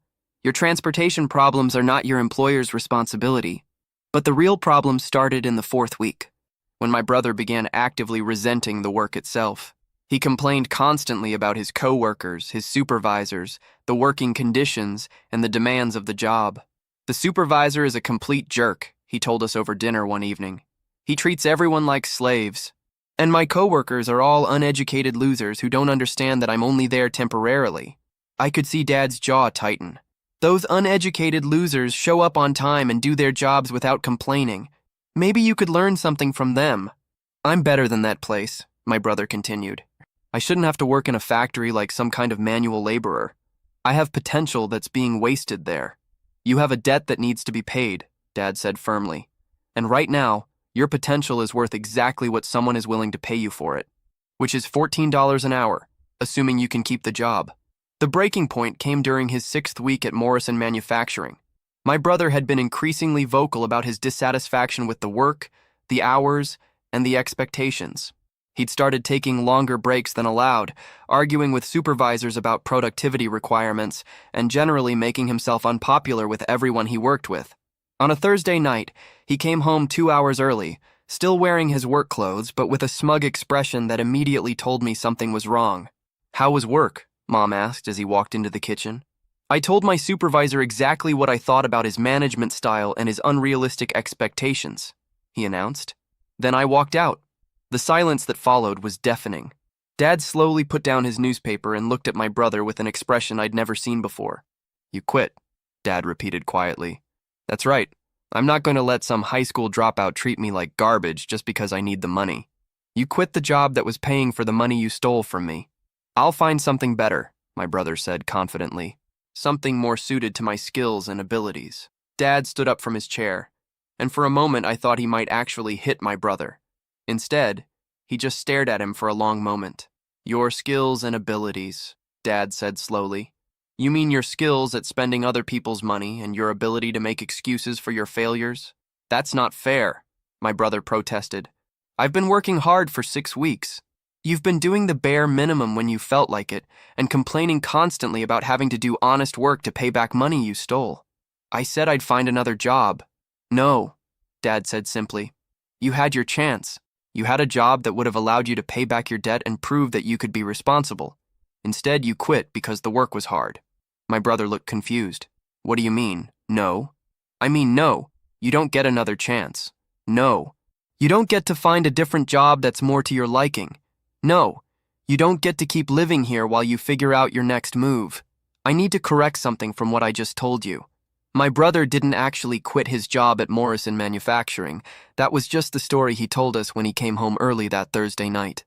Your transportation problems are not your employer's responsibility." But the real problem started in the 4th week, when my brother began actively resenting the work itself. He complained constantly about his coworkers, his supervisors, the working conditions, and the demands of the job. "The supervisor is a complete jerk," he told us over dinner one evening. "He treats everyone like slaves. And my coworkers are all uneducated losers who don't understand that I'm only there temporarily." I could see Dad's jaw tighten. Those uneducated losers show up on time and do their jobs without complaining. Maybe you could learn something from them. "I'm better than that place," my brother continued. "I shouldn't have to work in a factory like some kind of manual laborer. I have potential that's being wasted there." "You have a debt that needs to be paid," Dad said firmly. "And right now, your potential is worth exactly what someone is willing to pay you for it, which is $14 an hour, assuming you can keep the job." The breaking point came during his 6th week at Morrison Manufacturing. My brother had been increasingly vocal about his dissatisfaction with the work, the hours, and the expectations. He'd started taking longer breaks than allowed, arguing with supervisors about productivity requirements, and generally making himself unpopular with everyone he worked with. On a Thursday night, he came home 2 hours early, still wearing his work clothes, but with a smug expression that immediately told me something was wrong. "How was work?" Mom asked as he walked into the kitchen. I told my supervisor exactly what I thought about his management style and his unrealistic expectations, he announced. Then I walked out. The silence that followed was deafening. Dad slowly put down his newspaper and looked at my brother with an expression I'd never seen before. "You quit," Dad repeated quietly. "That's right. I'm not going to let some high school dropout treat me like garbage just because I need the money. You quit the job that was paying for the money you stole from me." "I'll find something better," my brother said confidently. "Something more suited to my skills and abilities." Dad stood up from his chair, and for a moment I thought he might actually hit my brother. Instead, he just stared at him for a long moment. "Your skills and abilities," Dad said slowly. "You mean your skills at spending other people's money and your ability to make excuses for your failures? That's not fair," my brother protested. "I've been working hard for 6 weeks. You've been doing the bare minimum when you felt like it, and complaining constantly about having to do honest work to pay back money you stole. I said I'd find another job." "No," Dad said simply. "You had your chance. You had a job that would have allowed you to pay back your debt and prove that you could be responsible. Instead, you quit because the work was hard." My brother looked confused. "What do you mean, no?" "I mean, no. You don't get another chance. No. You don't get to find a different job that's more to your liking. No, you don't get to keep living here while you figure out your next move. I need to correct something from what I just told you. My brother didn't actually quit his job at Morrison Manufacturing. That was just the story he told us when he came home early that Thursday night.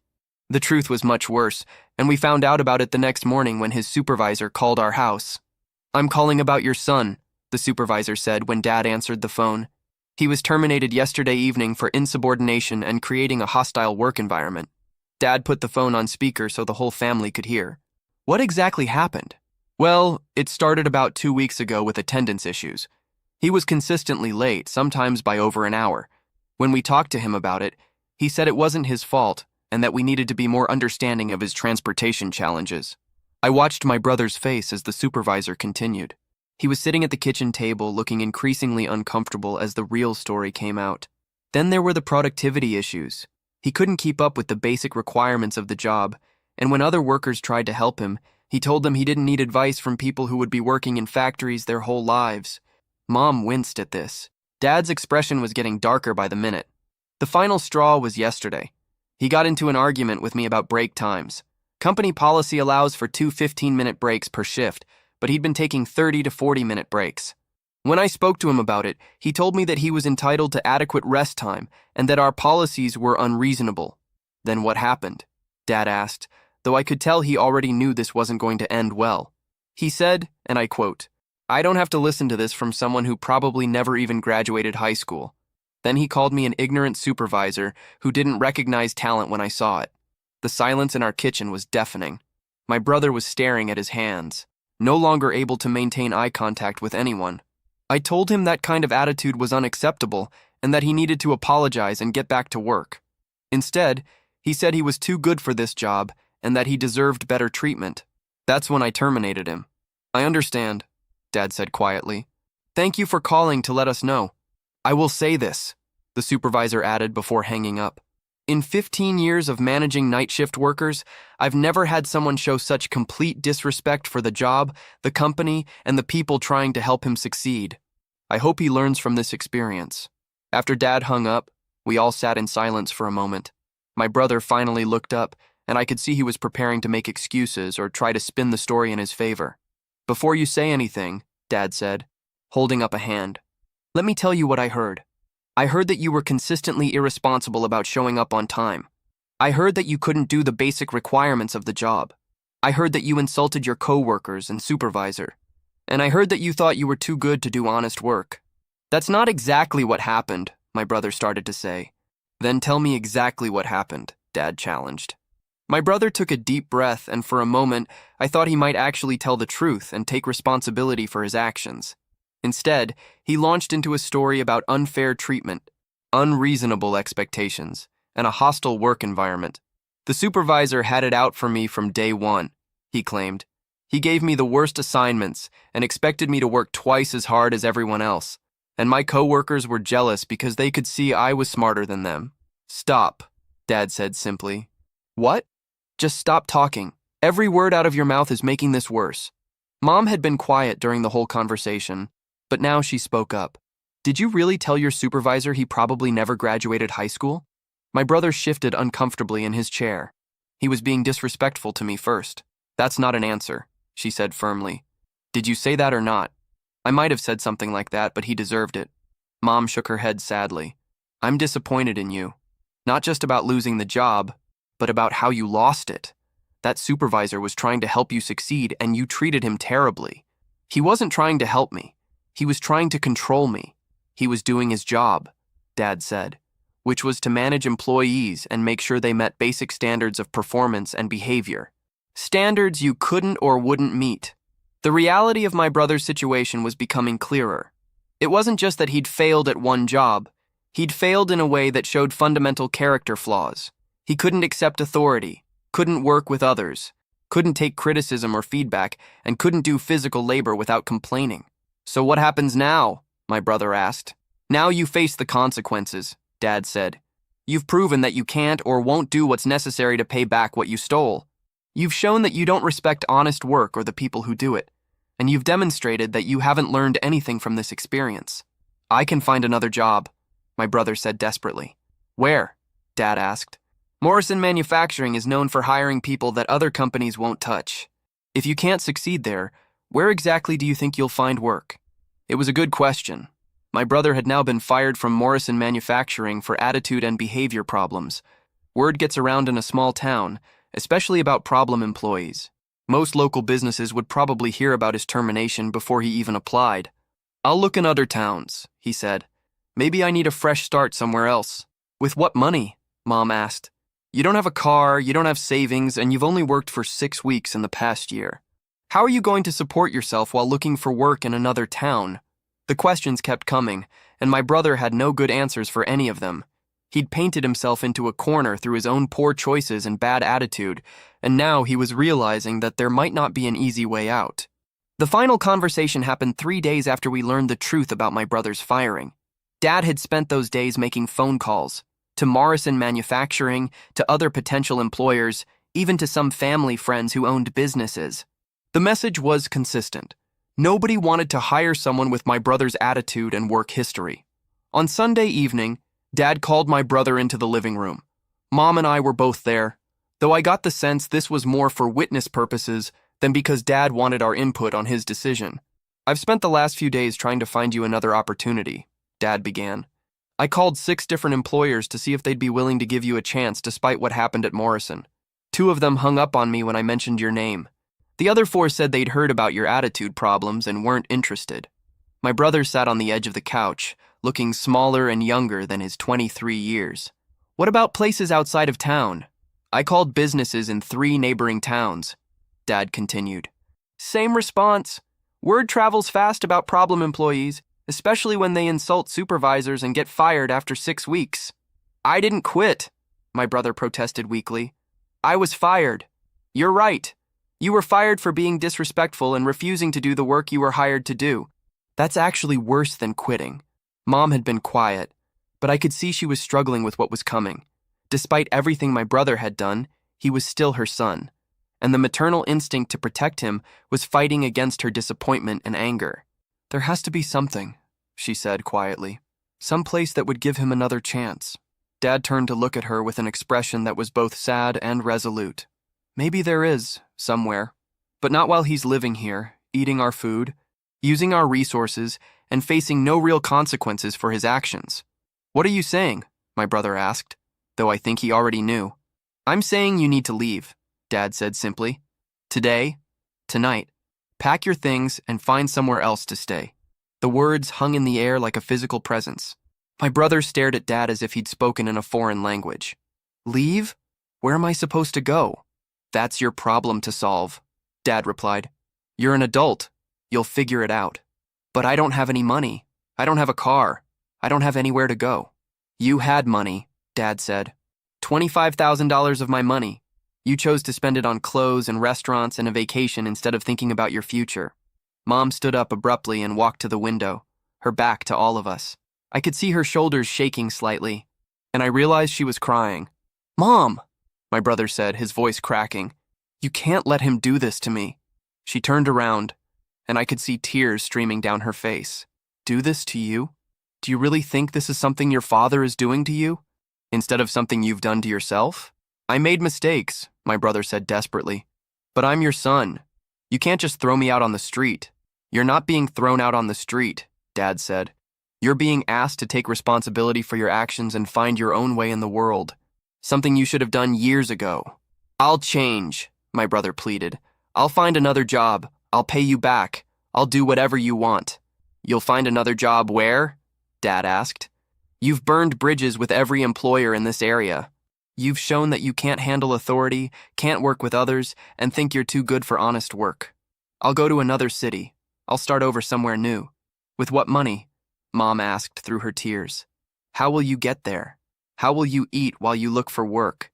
The truth was much worse, and we found out about it the next morning when his supervisor called our house. "I'm calling about your son," the supervisor said when Dad answered the phone. "He was terminated yesterday evening for insubordination and creating a hostile work environment." Dad put the phone on speaker so the whole family could hear. "What exactly happened?" "Well, it started about 2 weeks ago with attendance issues. He was consistently late, sometimes by over an hour. When we talked to him about it, he said it wasn't his fault, and that we needed to be more understanding of his transportation challenges. I watched my brother's face as the supervisor continued. He was sitting at the kitchen table looking increasingly uncomfortable as the real story came out. Then there were the productivity issues. He couldn't keep up with the basic requirements of the job, and when other workers tried to help him, he told them he didn't need advice from people who would be working in factories their whole lives. Mom winced at this. Dad's expression was getting darker by the minute. The final straw was yesterday. He got into an argument with me about break times. Company policy allows for 2 15-minute breaks per shift, but he'd been taking 30 to 40-minute breaks. When I spoke to him about it, he told me that he was entitled to adequate rest time and that our policies were unreasonable. Then what happened? Dad asked, though I could tell he already knew this wasn't going to end well. He said, and I quote, "I don't have to listen to this from someone who probably never even graduated high school." Then he called me an ignorant supervisor who didn't recognize talent when I saw it. The silence in our kitchen was deafening. My brother was staring at his hands, no longer able to maintain eye contact with anyone. I told him that kind of attitude was unacceptable and that he needed to apologize and get back to work. Instead, he said he was too good for this job and that he deserved better treatment. That's when I terminated him. "I understand," Dad said quietly. "Thank you for calling to let us know. I will say this," the supervisor added before hanging up. "In 15 years of managing night shift workers, I've never had someone show such complete disrespect for the job, the company, and the people trying to help him succeed. I hope he learns from this experience." After Dad hung up, we all sat in silence for a moment. My brother finally looked up, and I could see he was preparing to make excuses or try to spin the story in his favor. "Before you say anything," Dad said, holding up a hand, "let me tell you what I heard. I heard that you were consistently irresponsible about showing up on time. I heard that you couldn't do the basic requirements of the job. I heard that you insulted your coworkers and supervisor. And I heard that you thought you were too good to do honest work." "That's not exactly what happened," my brother started to say. "Then tell me exactly what happened," Dad challenged. My brother took a deep breath, and for a moment, I thought he might actually tell the truth and take responsibility for his actions. Instead, he launched into a story about unfair treatment, unreasonable expectations, and a hostile work environment. "The supervisor had it out for me from day one," he claimed. "He gave me the worst assignments and expected me to work twice as hard as everyone else. And my coworkers were jealous because they could see I was smarter than them." "Stop," Dad said simply. "What?" "Just stop talking. Every word out of your mouth is making this worse." Mom had been quiet during the whole conversation, but now she spoke up. "Did you really tell your supervisor he probably never graduated high school?" My brother shifted uncomfortably in his chair. "He was being disrespectful to me first." "That's not an answer," she said firmly. "Did you say that or not?" "I might have said something like that, but he deserved it." Mom shook her head sadly. "I'm disappointed in you. Not just about losing the job, but about how you lost it. That supervisor was trying to help you succeed, and you treated him terribly. He wasn't trying to help me. He was trying to control me. He was doing his job," Dad said, "which was to manage employees and make sure they met basic standards of performance and behavior. Standards you couldn't or wouldn't meet." The reality of my brother's situation was becoming clearer. It wasn't just that he'd failed at one job. He'd failed in a way that showed fundamental character flaws. He couldn't accept authority, couldn't work with others, couldn't take criticism or feedback, and couldn't do physical labor without complaining. "So what happens now?" my brother asked. "Now you face the consequences," Dad said. "You've proven that you can't or won't do what's necessary to pay back what you stole. You've shown that you don't respect honest work or the people who do it, and you've demonstrated that you haven't learned anything from this experience." "I can find another job," my brother said desperately. "Where?" Dad asked. "Morrison Manufacturing is known for hiring people that other companies won't touch. If you can't succeed there, where exactly do you think you'll find work?" It was a good question. My brother had now been fired from Morrison Manufacturing for attitude and behavior problems. Word gets around in a small town, especially about problem employees. Most local businesses would probably hear about his termination before he even applied. "I'll look in other towns," he said. "Maybe I need a fresh start somewhere else." "With what money?" Mom asked. "You don't have a car, you don't have savings, and you've only worked for 6 weeks in the past year. How are you going to support yourself while looking for work in another town?" The questions kept coming, and my brother had no good answers for any of them. He'd painted himself into a corner through his own poor choices and bad attitude, and now he was realizing that there might not be an easy way out. The final conversation happened 3 days after we learned the truth about my brother's firing. Dad had spent those days making phone calls to Morrison Manufacturing, to other potential employers, even to some family friends who owned businesses. The message was consistent. Nobody wanted to hire someone with my brother's attitude and work history. On Sunday evening, Dad called my brother into the living room. Mom and I were both there, though I got the sense this was more for witness purposes than because Dad wanted our input on his decision. "I've spent the last few days trying to find you another opportunity," Dad began. "I called 6 different employers to see if they'd be willing to give you a chance despite what happened at Morrison. 2 of them hung up on me when I mentioned your name. The other 4 said they'd heard about your attitude problems and weren't interested." My brother sat on the edge of the couch, looking smaller and younger than his 23 years. "What about places outside of town? I called businesses in 3 neighboring towns," Dad continued. "Same response. Word travels fast about problem employees, especially when they insult supervisors and get fired after 6 weeks." "I didn't quit," my brother protested weakly. "I was fired." "You're right. You were fired for being disrespectful and refusing to do the work you were hired to do. That's actually worse than quitting." Mom had been quiet, but I could see she was struggling with what was coming. Despite everything my brother had done, he was still her son, and the maternal instinct to protect him was fighting against her disappointment and anger. "There has to be something," she said quietly. "Some place that would give him another chance." Dad turned to look at her with an expression that was both sad and resolute. "Maybe there is, somewhere, but not while he's living here, eating our food, using our resources, and facing no real consequences for his actions." "What are you saying?" my brother asked, though I think he already knew. "I'm saying you need to leave," Dad said simply. "Today, tonight. Pack your things and find somewhere else to stay." The words hung in the air like a physical presence. My brother stared at Dad as if he'd spoken in a foreign language. "Leave? Where am I supposed to go?" "That's your problem to solve," Dad replied. "You're an adult. You'll figure it out." "But I don't have any money. I don't have a car. I don't have anywhere to go." "You had money," Dad said. $25,000 of my money. You chose to spend it on clothes and restaurants and a vacation instead of thinking about your future." Mom stood up abruptly and walked to the window, her back to all of us. I could see her shoulders shaking slightly, and I realized she was crying. "Mom," my brother said, his voice cracking, "you can't let him do this to me." She turned around, and I could see tears streaming down her face. "Do this to you? Do you really think this is something your father is doing to you, instead of something you've done to yourself?" "I made mistakes," my brother said desperately. "But I'm your son. You can't just throw me out on the street." "You're not being thrown out on the street," Dad said. "You're being asked to take responsibility for your actions and find your own way in the world. Something you should have done years ago." "I'll change," my brother pleaded. "I'll find another job. I'll pay you back. I'll do whatever you want." "You'll find another job where?" Dad asked. "You've burned bridges with every employer in this area. You've shown that you can't handle authority, can't work with others, and think you're too good for honest work. I'll go to another city. I'll start over somewhere new." "With what money?" Mom asked through her tears. "How will you get there? How will you eat while you look for work?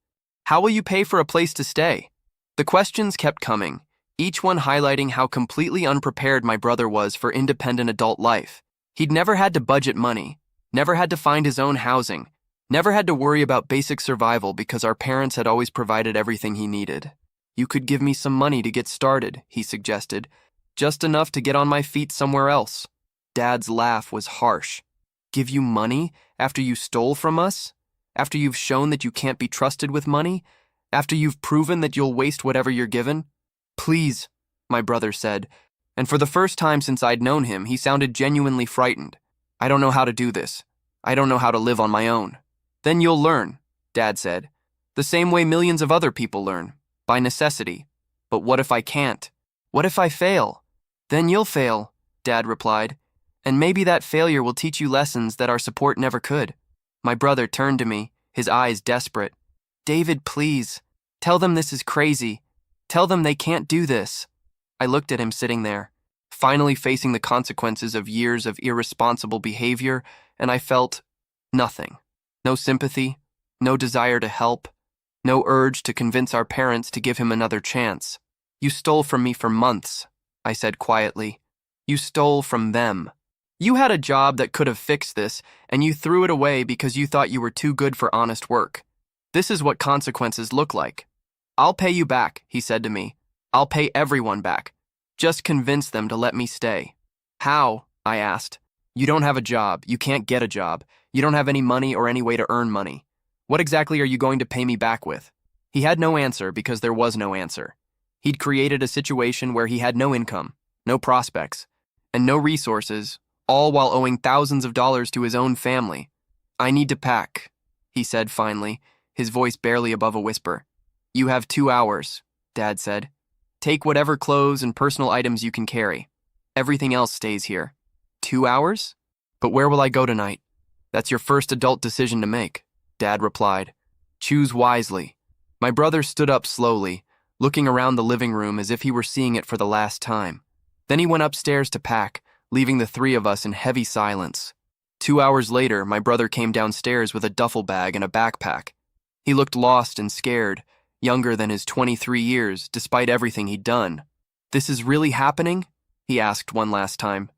How will you pay for a place to stay?" The questions kept coming, each one highlighting how completely unprepared my brother was for independent adult life. He'd never had to budget money, never had to find his own housing, never had to worry about basic survival because our parents had always provided everything he needed. "You could give me some money to get started," he suggested, "just enough to get on my feet somewhere else." Dad's laugh was harsh. "Give you money after you stole from us? After you've shown that you can't be trusted with money? After you've proven that you'll waste whatever you're given?" "Please," my brother said, and for the first time since I'd known him, he sounded genuinely frightened. "I don't know how to do this. I don't know how to live on my own." "Then you'll learn," Dad said. "The same way millions of other people learn, by necessity. But what if I can't? What if I fail?" "Then you'll fail," Dad replied. "And maybe that failure will teach you lessons that our support never could." My brother turned to me, his eyes desperate. "David, please. Tell them this is crazy. Tell them they can't do this." I looked at him sitting there, finally facing the consequences of years of irresponsible behavior, and I felt nothing. No sympathy, no desire to help, no urge to convince our parents to give him another chance. You stole from me for months, I said quietly. You stole from them. You had a job that could have fixed this, and you threw it away because you thought you were too good for honest work. This is what consequences look like. I'll pay you back, he said to me. I'll pay everyone back. Just convince them to let me stay. How? I asked. You don't have a job. You can't get a job. You don't have any money or any way to earn money. What exactly are you going to pay me back with? He had no answer because there was no answer. He'd created a situation where he had no income, no prospects, and no resources, all while owing thousands of dollars to his own family. I need to pack, he said finally, his voice barely above a whisper. You have 2 hours, Dad said. Take whatever clothes and personal items you can carry. Everything else stays here. 2 hours? But where will I go tonight? That's your first adult decision to make, Dad replied. Choose wisely. My brother stood up slowly, looking around the living room as if he were seeing it for the last time. Then he went upstairs to pack, leaving the three of us in heavy silence. 2 hours later, my brother came downstairs with a duffel bag and a backpack. He looked lost and scared, younger than his 23 years, despite everything he'd done. This is really happening? He asked one last time.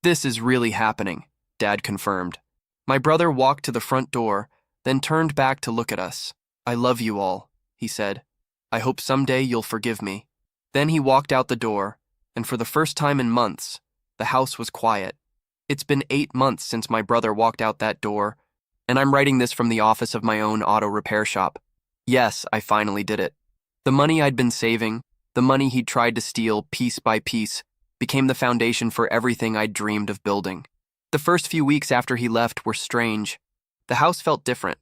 This is really happening, Dad confirmed. My brother walked to the front door, then turned back to look at us. I love you all, he said. I hope someday you'll forgive me. Then he walked out the door, and for the first time in months, the house was quiet. It's been 8 months since my brother walked out that door, and I'm writing this from the office of my own auto repair shop. Yes, I finally did it. The money I'd been saving, the money he'd tried to steal piece by piece, became the foundation for everything I'd dreamed of building. The first few weeks after he left were strange. The house felt different,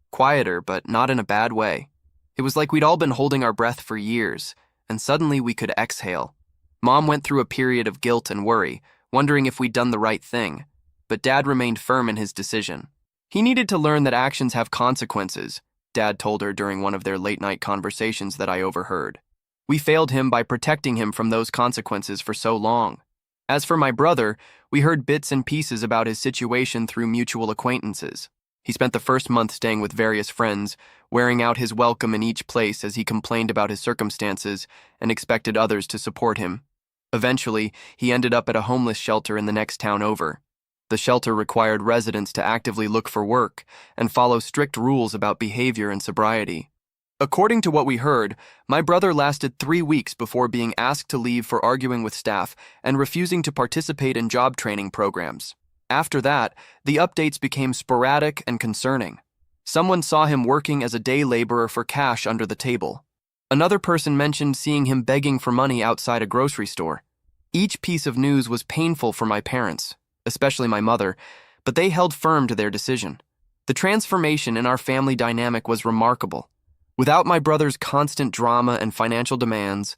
quieter, but not in a bad way. It was like we'd all been holding our breath for years, and suddenly we could exhale. Mom went through a period of guilt and worry, wondering if we'd done the right thing, but Dad remained firm in his decision. He needed to learn that actions have consequences, Dad told her during one of their late-night conversations that I overheard. We failed him by protecting him from those consequences for so long. As for my brother, we heard bits and pieces about his situation through mutual acquaintances. He spent the first month staying with various friends, wearing out his welcome in each place as he complained about his circumstances and expected others to support him. Eventually, he ended up at a homeless shelter in the next town over. The shelter required residents to actively look for work and follow strict rules about behavior and sobriety. According to what we heard, my brother lasted 3 weeks before being asked to leave for arguing with staff and refusing to participate in job training programs. After that, the updates became sporadic and concerning. Someone saw him working as a day laborer for cash under the table. Another person mentioned seeing him begging for money outside a grocery store. Each piece of news was painful for my parents, especially my mother, but they held firm to their decision. The transformation in our family dynamic was remarkable. Without my brother's constant drama and financial demands,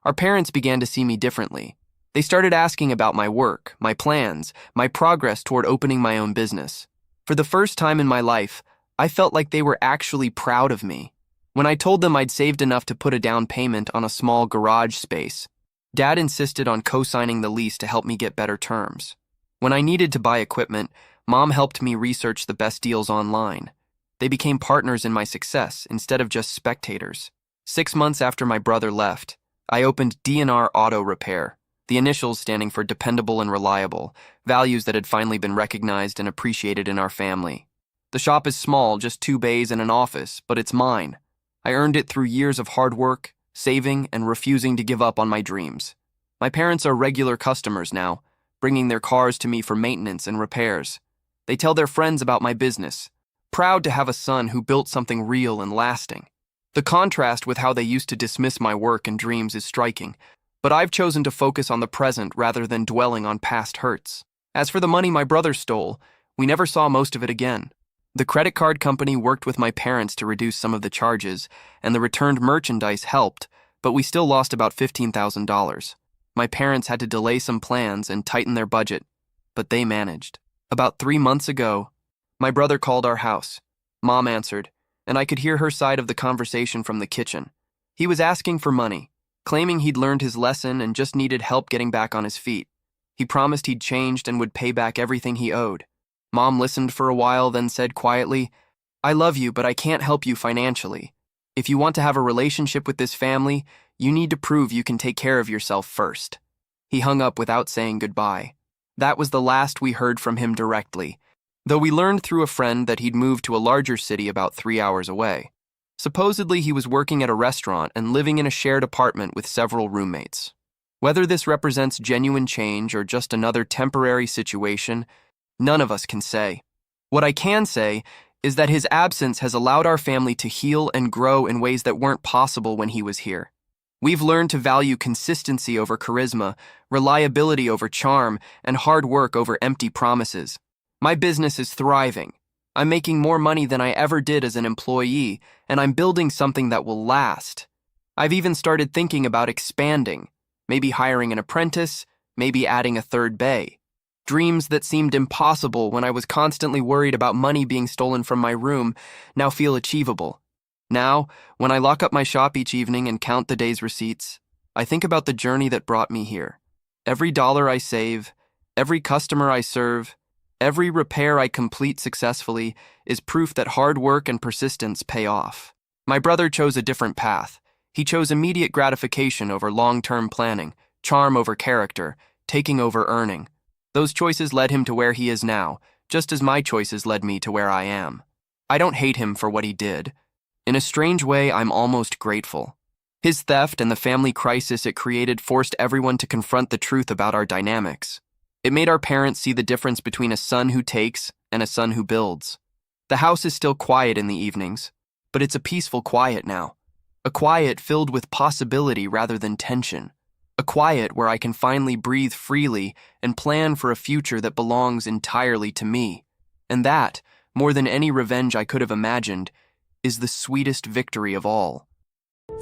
our parents began to see me differently. They started asking about my work, my plans, my progress toward opening my own business. For the first time in my life, I felt like they were actually proud of me. When I told them I'd saved enough to put a down payment on a small garage space, Dad insisted on co-signing the lease to help me get better terms. When I needed to buy equipment, Mom helped me research the best deals online. They became partners in my success instead of just spectators. 6 months after my brother left, I opened DNR Auto Repair, the initials standing for dependable and reliable, values that had finally been recognized and appreciated in our family. The shop is small, just 2 bays and an office, but it's mine. I earned it through years of hard work, saving, and refusing to give up on my dreams. My parents are regular customers now, bringing their cars to me for maintenance and repairs. They tell their friends about my business, proud to have a son who built something real and lasting. The contrast with how they used to dismiss my work and dreams is striking, but I've chosen to focus on the present rather than dwelling on past hurts. As for the money my brother stole, we never saw most of it again. The credit card company worked with my parents to reduce some of the charges, and the returned merchandise helped, but we still lost about $15,000. My parents had to delay some plans and tighten their budget, but they managed. About 3 months ago, my brother called our house. Mom answered, and I could hear her side of the conversation from the kitchen. He was asking for money, claiming he'd learned his lesson and just needed help getting back on his feet. He promised he'd changed and would pay back everything he owed. Mom listened for a while, then said quietly, I love you, but I can't help you financially. If you want to have a relationship with this family, you need to prove you can take care of yourself first." He hung up without saying goodbye. That was the last we heard from him directly, though we learned through a friend that he'd moved to a larger city about 3 hours away. Supposedly, he was working at a restaurant and living in a shared apartment with several roommates. Whether this represents genuine change or just another temporary situation, none of us can say. What I can say is that his absence has allowed our family to heal and grow in ways that weren't possible when he was here. We've learned to value consistency over charisma, reliability over charm, and hard work over empty promises. My business is thriving. I'm making more money than I ever did as an employee, and I'm building something that will last. I've even started thinking about expanding, maybe hiring an apprentice, maybe adding a third bay. Dreams that seemed impossible when I was constantly worried about money being stolen from my room now feel achievable. Now, when I lock up my shop each evening and count the day's receipts, I think about the journey that brought me here. Every dollar I save, every customer I serve, every repair I complete successfully is proof that hard work and persistence pay off. My brother chose a different path. He chose immediate gratification over long-term planning, charm over character, taking over earning. Those choices led him to where he is now, just as my choices led me to where I am. I don't hate him for what he did. In a strange way, I'm almost grateful. His theft and the family crisis it created forced everyone to confront the truth about our dynamics. It made our parents see the difference between a son who takes and a son who builds. The house is still quiet in the evenings, but it's a peaceful quiet now. A quiet filled with possibility rather than tension. A quiet where I can finally breathe freely and plan for a future that belongs entirely to me. And that, more than any revenge I could have imagined, is the sweetest victory of all.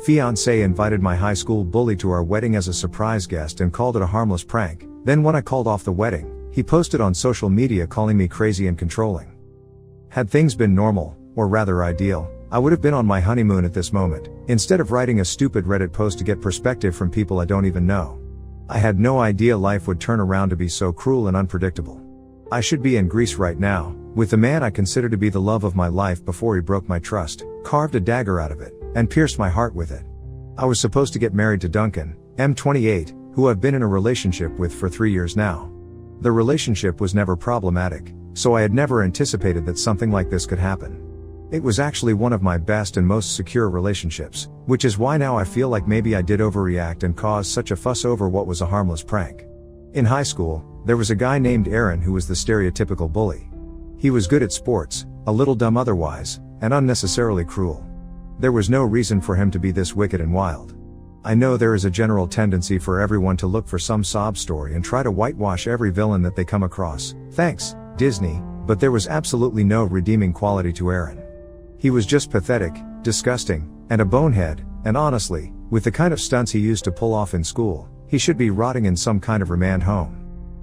Fiancé invited my high school bully to our wedding as a surprise guest and called it a harmless prank. Then when I called off the wedding, he posted on social media calling me crazy and controlling. Had things been normal, or rather ideal, I would have been on my honeymoon at this moment, instead of writing a stupid Reddit post to get perspective from people I don't even know. I had no idea life would turn around to be so cruel and unpredictable. I should be in Greece right now, with the man I consider to be the love of my life before he broke my trust, carved a dagger out of it, and pierced my heart with it. I was supposed to get married to Duncan, M28, who I've been in a relationship with for 3 years now. The relationship was never problematic, so I had never anticipated that something like this could happen. It was actually one of my best and most secure relationships, which is why now I feel like maybe I did overreact and cause such a fuss over what was a harmless prank. In high school, there was a guy named Aaron who was the stereotypical bully. He was good at sports, a little dumb otherwise, and unnecessarily cruel. There was no reason for him to be this wicked and wild. I know there is a general tendency for everyone to look for some sob story and try to whitewash every villain that they come across. Thanks, Disney, but there was absolutely no redeeming quality to Aaron. He was just pathetic, disgusting, and a bonehead, and honestly, with the kind of stunts he used to pull off in school, he should be rotting in some kind of remand home.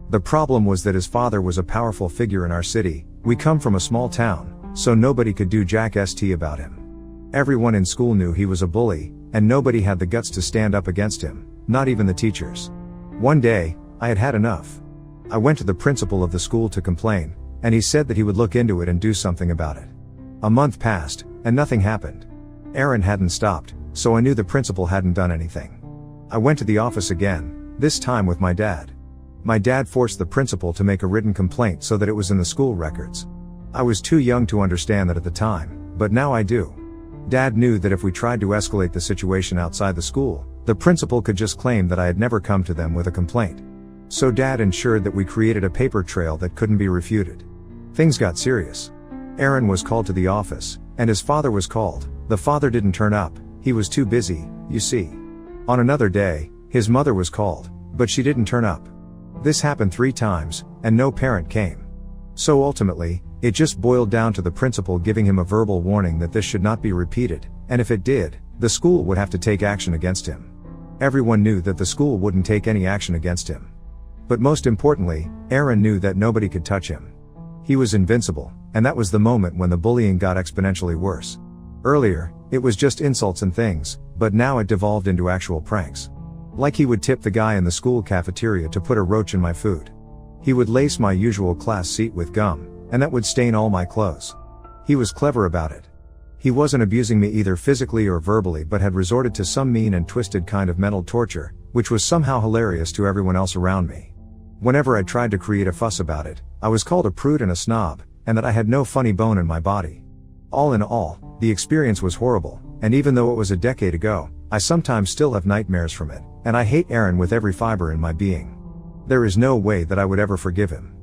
The problem was that his father was a powerful figure in our city. We come from a small town, so nobody could do jack st about him. Everyone in school knew he was a bully, and nobody had the guts to stand up against him, not even the teachers. One day, I had had enough. I went to the principal of the school to complain, and he said that he would look into it and do something about it. A month passed, and nothing happened. Aaron hadn't stopped, so I knew the principal hadn't done anything. I went to the office again, this time with my dad. My dad forced the principal to make a written complaint so that it was in the school records. I was too young to understand that at the time, but now I do. Dad knew that if we tried to escalate the situation outside the school, the principal could just claim that I had never come to them with a complaint. So Dad ensured that we created a paper trail that couldn't be refuted. Things got serious. Aaron was called to the office, and his father was called. The father didn't turn up, he was too busy, you see. On another day, his mother was called, but she didn't turn up. This happened 3 times, and no parent came. So ultimately, it just boiled down to the principal giving him a verbal warning that this should not be repeated, and if it did, the school would have to take action against him. Everyone knew that the school wouldn't take any action against him. But most importantly, Aaron knew that nobody could touch him. He was invincible, and that was the moment when the bullying got exponentially worse. Earlier, it was just insults and things, but now it devolved into actual pranks. Like he would tip the guy in the school cafeteria to put a roach in my food. He would lace my usual class seat with gum, and that would stain all my clothes. He was clever about it. He wasn't abusing me either physically or verbally, but had resorted to some mean and twisted kind of mental torture, which was somehow hilarious to everyone else around me. Whenever I tried to create a fuss about it, I was called a prude and a snob, and that I had no funny bone in my body. All in all, the experience was horrible, and even though it was a decade ago, I sometimes still have nightmares from it, and I hate Aaron with every fiber in my being. There is no way that I would ever forgive him.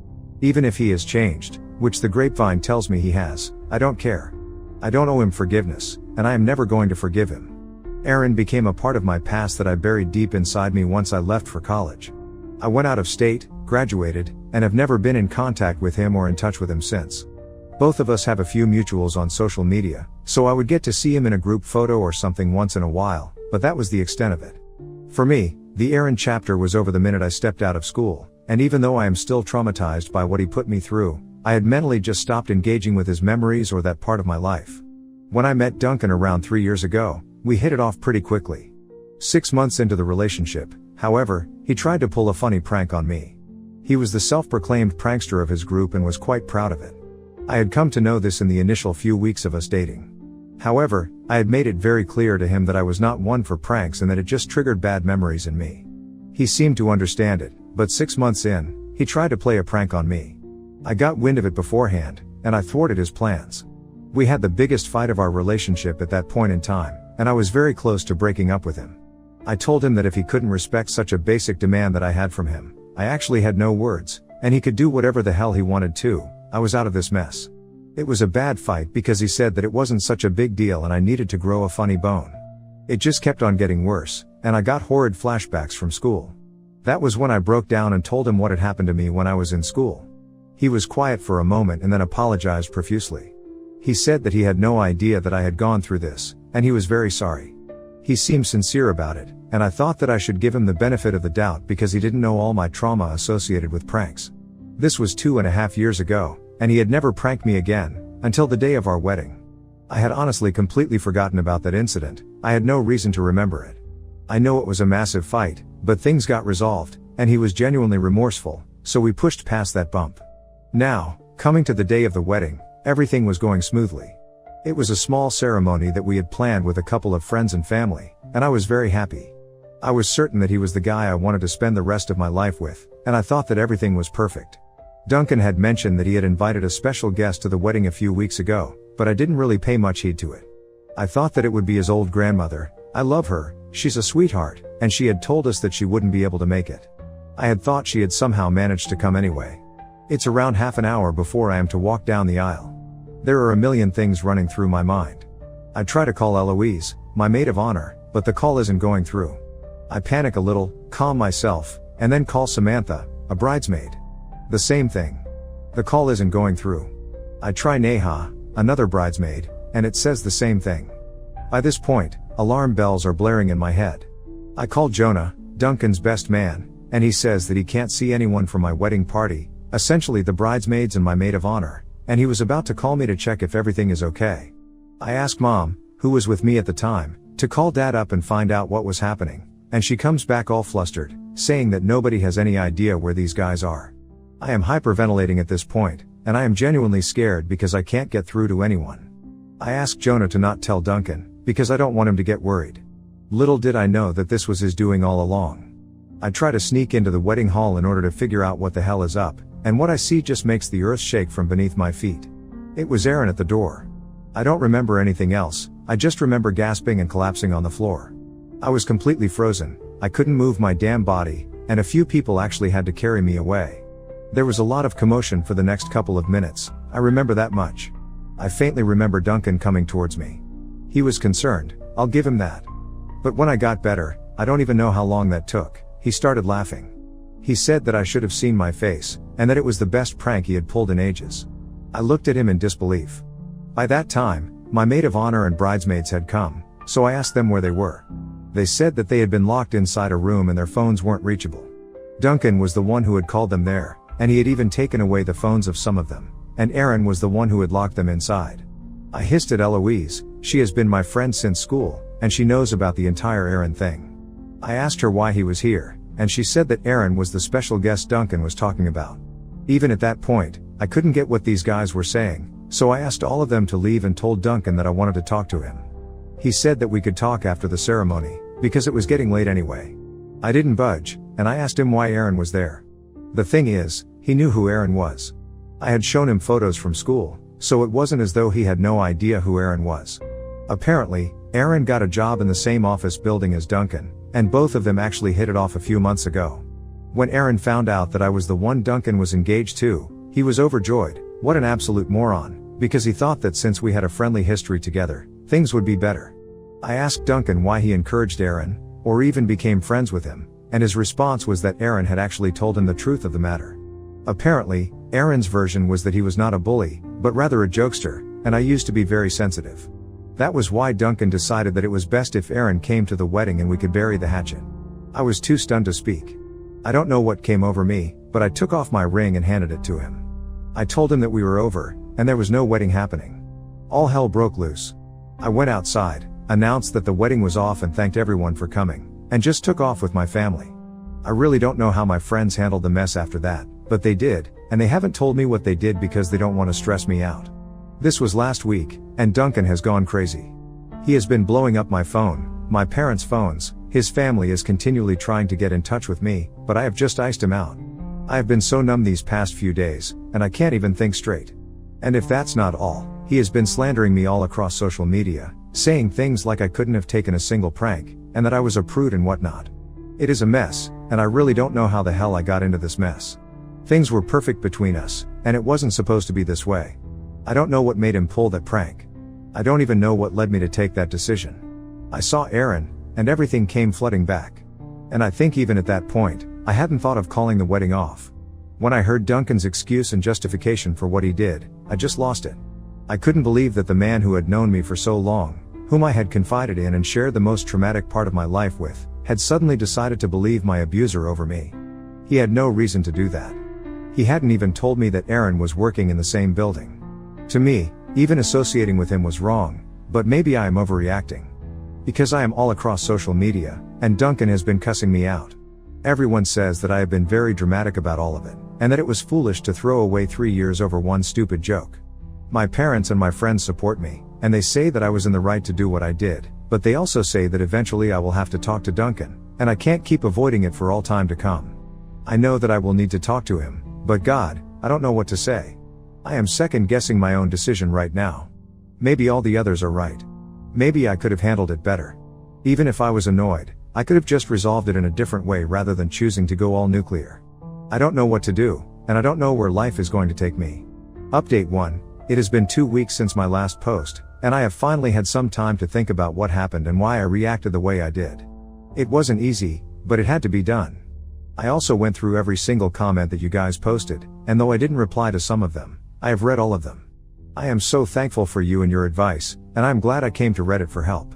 Even if he has changed, which the grapevine tells me he has, I don't care. I don't owe him forgiveness, and I am never going to forgive him. Aaron became a part of my past that I buried deep inside me once I left for college. I went out of state, graduated, and have never been in contact with him or in touch with him since. Both of us have a few mutuals on social media, so I would get to see him in a group photo or something once in a while, but that was the extent of it. For me, the Aaron chapter was over the minute I stepped out of school, and even though I am still traumatized by what he put me through, I had mentally just stopped engaging with his memories or that part of my life. When I met Duncan around 3 years ago, we hit it off pretty quickly. 6 months into the relationship, however, he tried to pull a funny prank on me. He was the self-proclaimed prankster of his group and was quite proud of it. I had come to know this in the initial few weeks of us dating. However, I had made it very clear to him that I was not one for pranks and that it just triggered bad memories in me. He seemed to understand it, but 6 months in, he tried to play a prank on me. I got wind of it beforehand, and I thwarted his plans. We had the biggest fight of our relationship at that point in time, and I was very close to breaking up with him. I told him that if he couldn't respect such a basic demand that I had from him, I actually had no words, and he could do whatever the hell he wanted to. I was out of this mess. It was a bad fight because he said that it wasn't such a big deal and I needed to grow a funny bone. It just kept on getting worse, and I got horrid flashbacks from school. That was when I broke down and told him what had happened to me when I was in school. He was quiet for a moment and then apologized profusely. He said that he had no idea that I had gone through this, and he was very sorry. He seemed sincere about it, and I thought that I should give him the benefit of the doubt because he didn't know all my trauma associated with pranks. This was 2.5 years ago, and he had never pranked me again, until the day of our wedding. I had honestly completely forgotten about that incident. I had no reason to remember it. I know it was a massive fight, but things got resolved, and he was genuinely remorseful, so we pushed past that bump. Now, coming to the day of the wedding, everything was going smoothly. It was a small ceremony that we had planned with a couple of friends and family, and I was very happy. I was certain that he was the guy I wanted to spend the rest of my life with, and I thought that everything was perfect. Duncan had mentioned that he had invited a special guest to the wedding a few weeks ago, but I didn't really pay much heed to it. I thought that it would be his old grandmother. I love her, she's a sweetheart, and she had told us that she wouldn't be able to make it. I had thought she had somehow managed to come anyway. It's around half an hour before I am to walk down the aisle. There are a million things running through my mind. I try to call Eloise, my maid of honor, but the call isn't going through. I panic a little, calm myself, and then call Samantha, a bridesmaid. The same thing. The call isn't going through. I try Neha, another bridesmaid, and it says the same thing. By this point, alarm bells are blaring in my head. I call Jonah, Duncan's best man, and he says that he can't see anyone for my wedding party, essentially the bridesmaids and my maid of honor, and he was about to call me to check if everything is okay. I ask Mom, who was with me at the time, to call Dad up and find out what was happening, and she comes back all flustered, saying that nobody has any idea where these guys are. I am hyperventilating at this point, and I am genuinely scared because I can't get through to anyone. I ask Jonah to not tell Duncan, because I don't want him to get worried. Little did I know that this was his doing all along. I try to sneak into the wedding hall in order to figure out what the hell is up, and what I see just makes the earth shake from beneath my feet. It was Aaron at the door. I don't remember anything else, I just remember gasping and collapsing on the floor. I was completely frozen, I couldn't move my damn body, and a few people actually had to carry me away. There was a lot of commotion for the next couple of minutes, I remember that much. I faintly remember Duncan coming towards me. He was concerned, I'll give him that. But when I got better, I don't even know how long that took, he started laughing. He said that I should have seen my face, and that it was the best prank he had pulled in ages. I looked at him in disbelief. By that time, my maid of honor and bridesmaids had come, so I asked them where they were. They said that they had been locked inside a room and their phones weren't reachable. Duncan was the one who had called them there, and he had even taken away the phones of some of them, and Aaron was the one who had locked them inside. I hissed at Eloise, she has been my friend since school, and she knows about the entire Aaron thing. I asked her why he was here, and she said that Aaron was the special guest Duncan was talking about. Even at that point, I couldn't get what these guys were saying, So I asked all of them to leave and told Duncan that I wanted to talk to him. He said that we could talk after the ceremony, because it was getting late anyway. I didn't budge, and I asked him why Aaron was there. The thing is, he knew who Aaron was. I had shown him photos from school, so it wasn't as though he had no idea who Aaron was. Apparently, Aaron got a job in the same office building as Duncan, and both of them actually hit it off a few months ago. When Aaron found out that I was the one Duncan was engaged to, he was overjoyed. What an absolute moron, because he thought that since we had a friendly history together, things would be better. I asked Duncan why he encouraged Aaron, or even became friends with him, and his response was that Aaron had actually told him the truth of the matter. Apparently, Aaron's version was that he was not a bully, but rather a jokester, and I used to be very sensitive. That was why Duncan decided that it was best if Aaron came to the wedding and we could bury the hatchet. I was too stunned to speak. I don't know what came over me, but I took off my ring and handed it to him. I told him that we were over, and there was no wedding happening. All hell broke loose. I went outside, announced that the wedding was off and thanked everyone for coming, and just took off with my family. I really don't know how my friends handled the mess after that, but they did, and they haven't told me what they did because they don't want to stress me out. This was last week, and Duncan has gone crazy. He has been blowing up my phone, my parents' phones, his family is continually trying to get in touch with me, but I have just iced him out. I have been so numb these past few days, and I can't even think straight. And if that's not all, he has been slandering me all across social media, saying things like I couldn't have taken a single prank, and that I was a prude and whatnot. It is a mess, and I really don't know how the hell I got into this mess. Things were perfect between us, and it wasn't supposed to be this way. I don't know what made him pull that prank. I don't even know what led me to take that decision. I saw Aaron, and everything came flooding back. And I think even at that point, I hadn't thought of calling the wedding off. When I heard Duncan's excuse and justification for what he did, I just lost it. I couldn't believe that the man who had known me for so long, whom I had confided in and shared the most traumatic part of my life with, had suddenly decided to believe my abuser over me. He had no reason to do that. He hadn't even told me that Aaron was working in the same building. To me, even associating with him was wrong, but maybe I am overreacting. Because I am all across social media, and Duncan has been cussing me out. Everyone says that I have been very dramatic about all of it, and that it was foolish to throw away 3 years over one stupid joke. My parents and my friends support me, and they say that I was in the right to do what I did, but they also say that eventually I will have to talk to Duncan, and I can't keep avoiding it for all time to come. I know that I will need to talk to him, but God, I don't know what to say. I am second guessing my own decision right now. Maybe all the others are right. Maybe I could have handled it better. Even if I was annoyed, I could have just resolved it in a different way rather than choosing to go all nuclear. I don't know what to do, and I don't know where life is going to take me. Update 1. It has been 2 weeks since my last post, and I have finally had some time to think about what happened and why I reacted the way I did. It wasn't easy, but it had to be done. I also went through every single comment that you guys posted, and though I didn't reply to some of them, I have read all of them. I am so thankful for you and your advice, and I'm glad I came to Reddit for help.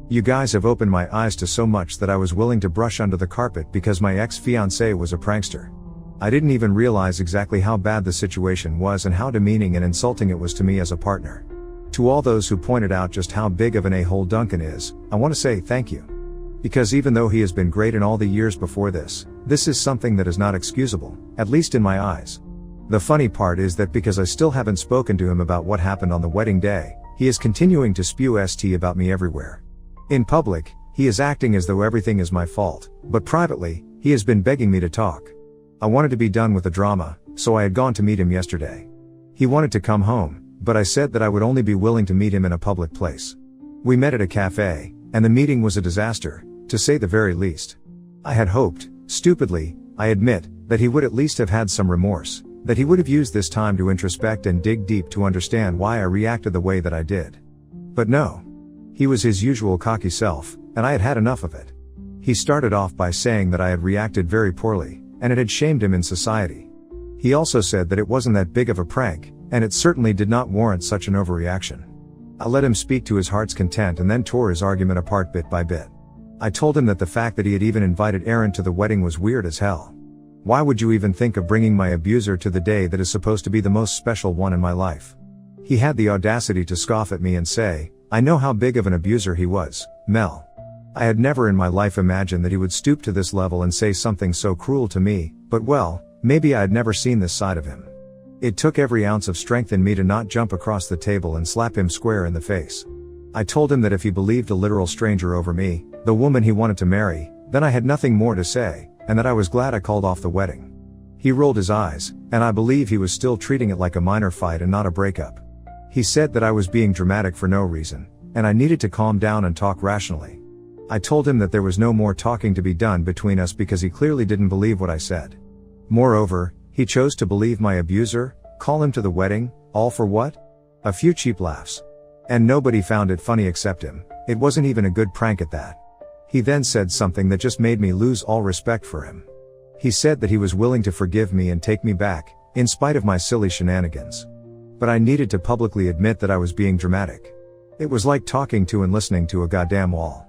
You guys have opened my eyes to so much that I was willing to brush under the carpet because my ex-fiancé was a prankster. I didn't even realize exactly how bad the situation was and how demeaning and insulting it was to me as a partner. To all those who pointed out just how big of an a-hole Duncan is, I want to say thank you. Because even though he has been great in all the years before this is something that is not excusable, at least in my eyes. The funny part is that because I still haven't spoken to him about what happened on the wedding day, he is continuing to spew st about me everywhere. In public, he is acting as though everything is my fault, but privately, he has been begging me to talk. I wanted to be done with the drama, so I had gone to meet him yesterday. He wanted to come home, but I said that I would only be willing to meet him in a public place. We met at a cafe, and the meeting was a disaster, to say the very least. I had hoped, stupidly, I admit, that he would at least have had some remorse, that he would have used this time to introspect and dig deep to understand why I reacted the way that I did. But no. He was his usual cocky self, and I had had enough of it. He started off by saying that I had reacted very poorly, and it had shamed him in society. He also said that it wasn't that big of a prank, and it certainly did not warrant such an overreaction. I let him speak to his heart's content and then tore his argument apart bit by bit. I told him that the fact that he had even invited Aaron to the wedding was weird as hell. Why would you even think of bringing my abuser to the day that is supposed to be the most special one in my life? He had the audacity to scoff at me and say, I know how big of an abuser he was, Mel. I had never in my life imagined that he would stoop to this level and say something so cruel to me, but well, maybe I had never seen this side of him. It took every ounce of strength in me to not jump across the table and slap him square in the face. I told him that if he believed a literal stranger over me, the woman he wanted to marry, then I had nothing more to say, and that I was glad I called off the wedding. He rolled his eyes, and I believe he was still treating it like a minor fight and not a breakup. He said that I was being dramatic for no reason, and I needed to calm down and talk rationally. I told him that there was no more talking to be done between us because he clearly didn't believe what I said. Moreover, he chose to believe my abuser, call him to the wedding, all for what? A few cheap laughs. And nobody found it funny except him. It wasn't even a good prank at that. He then said something that just made me lose all respect for him. He said that he was willing to forgive me and take me back, in spite of my silly shenanigans. But I needed to publicly admit that I was being dramatic. It was like talking to and listening to a goddamn wall.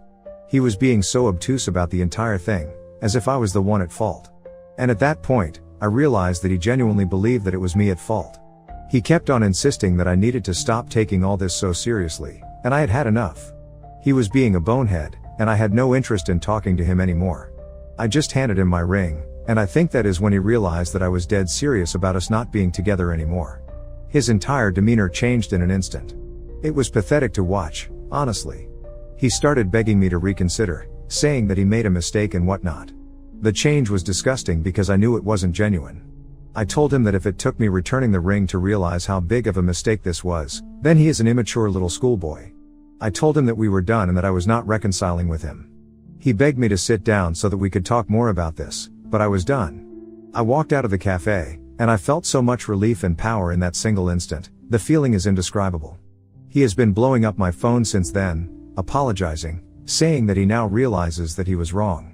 He was being so obtuse about the entire thing, as if I was the one at fault. And at that point, I realized that he genuinely believed that it was me at fault. He kept on insisting that I needed to stop taking all this so seriously, and I had had enough. He was being a bonehead, and I had no interest in talking to him anymore. I just handed him my ring, and I think that is when he realized that I was dead serious about us not being together anymore. His entire demeanor changed in an instant. It was pathetic to watch, honestly. He started begging me to reconsider, saying that he made a mistake and whatnot. The change was disgusting because I knew it wasn't genuine. I told him that if it took me returning the ring to realize how big of a mistake this was, then he is an immature little schoolboy. I told him that we were done and that I was not reconciling with him. He begged me to sit down so that we could talk more about this, but I was done. I walked out of the cafe, and I felt so much relief and power in that single instant. The feeling is indescribable. He has been blowing up my phone since then, apologizing, saying that he now realizes that he was wrong.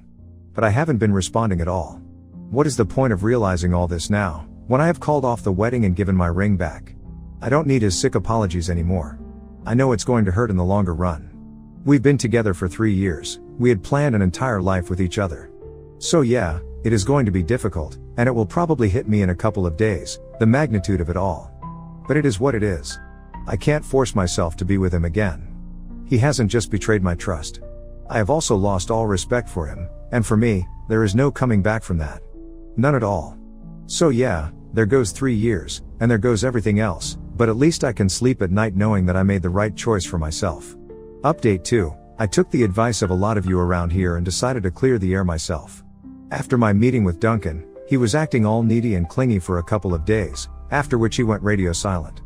But I haven't been responding at all. What is the point of realizing all this now, when I have called off the wedding and given my ring back? I don't need his sick apologies anymore. I know it's going to hurt in the longer run. We've been together for 3 years, we had planned an entire life with each other. So yeah, it is going to be difficult, and it will probably hit me in a couple of days, the magnitude of it all. But it is what it is. I can't force myself to be with him again. He hasn't just betrayed my trust. I have also lost all respect for him, and for me, there is no coming back from that. None at all. So yeah, there goes 3 years, and there goes everything else, but at least I can sleep at night knowing that I made the right choice for myself. Update 2. I took the advice of a lot of you around here and decided to clear the air myself. After my meeting with Duncan, he was acting all needy and clingy for a couple of days, after which he went radio silent.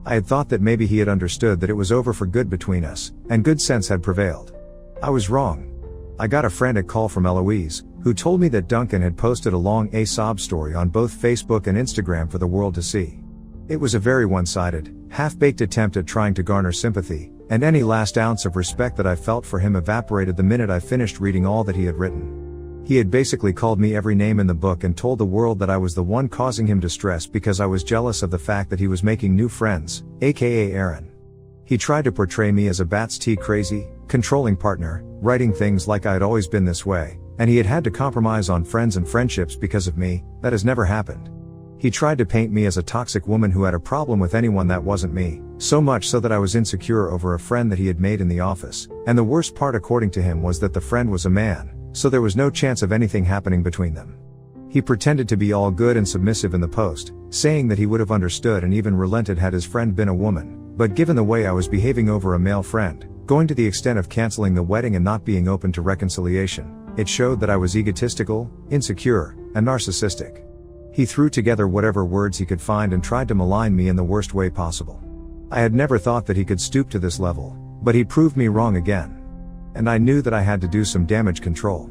I had thought that maybe he had understood that it was over for good between us, and good sense had prevailed. I was wrong. I got a frantic call from Eloise, who told me that Duncan had posted a long sob story on both Facebook and Instagram for the world to see. It was a very one-sided, half-baked attempt at trying to garner sympathy, and any last ounce of respect that I felt for him evaporated the minute I finished reading all that he had written. He had basically called me every name in the book and told the world that I was the one causing him distress because I was jealous of the fact that he was making new friends, aka Aaron. He tried to portray me as a Bats T crazy, controlling partner, writing things like I had always been this way, and he had had to compromise on friends and friendships because of me. That has never happened. He tried to paint me as a toxic woman who had a problem with anyone that wasn't me, so much so that I was insecure over a friend that he had made in the office, and the worst part according to him was that the friend was a man, so there was no chance of anything happening between them. He pretended to be all good and submissive in the post, saying that he would have understood and even relented had his friend been a woman, but given the way I was behaving over a male friend, going to the extent of canceling the wedding and not being open to reconciliation, it showed that I was egotistical, insecure, and narcissistic. He threw together whatever words he could find and tried to malign me in the worst way possible. I had never thought that he could stoop to this level, but he proved me wrong again. And I knew that I had to do some damage control.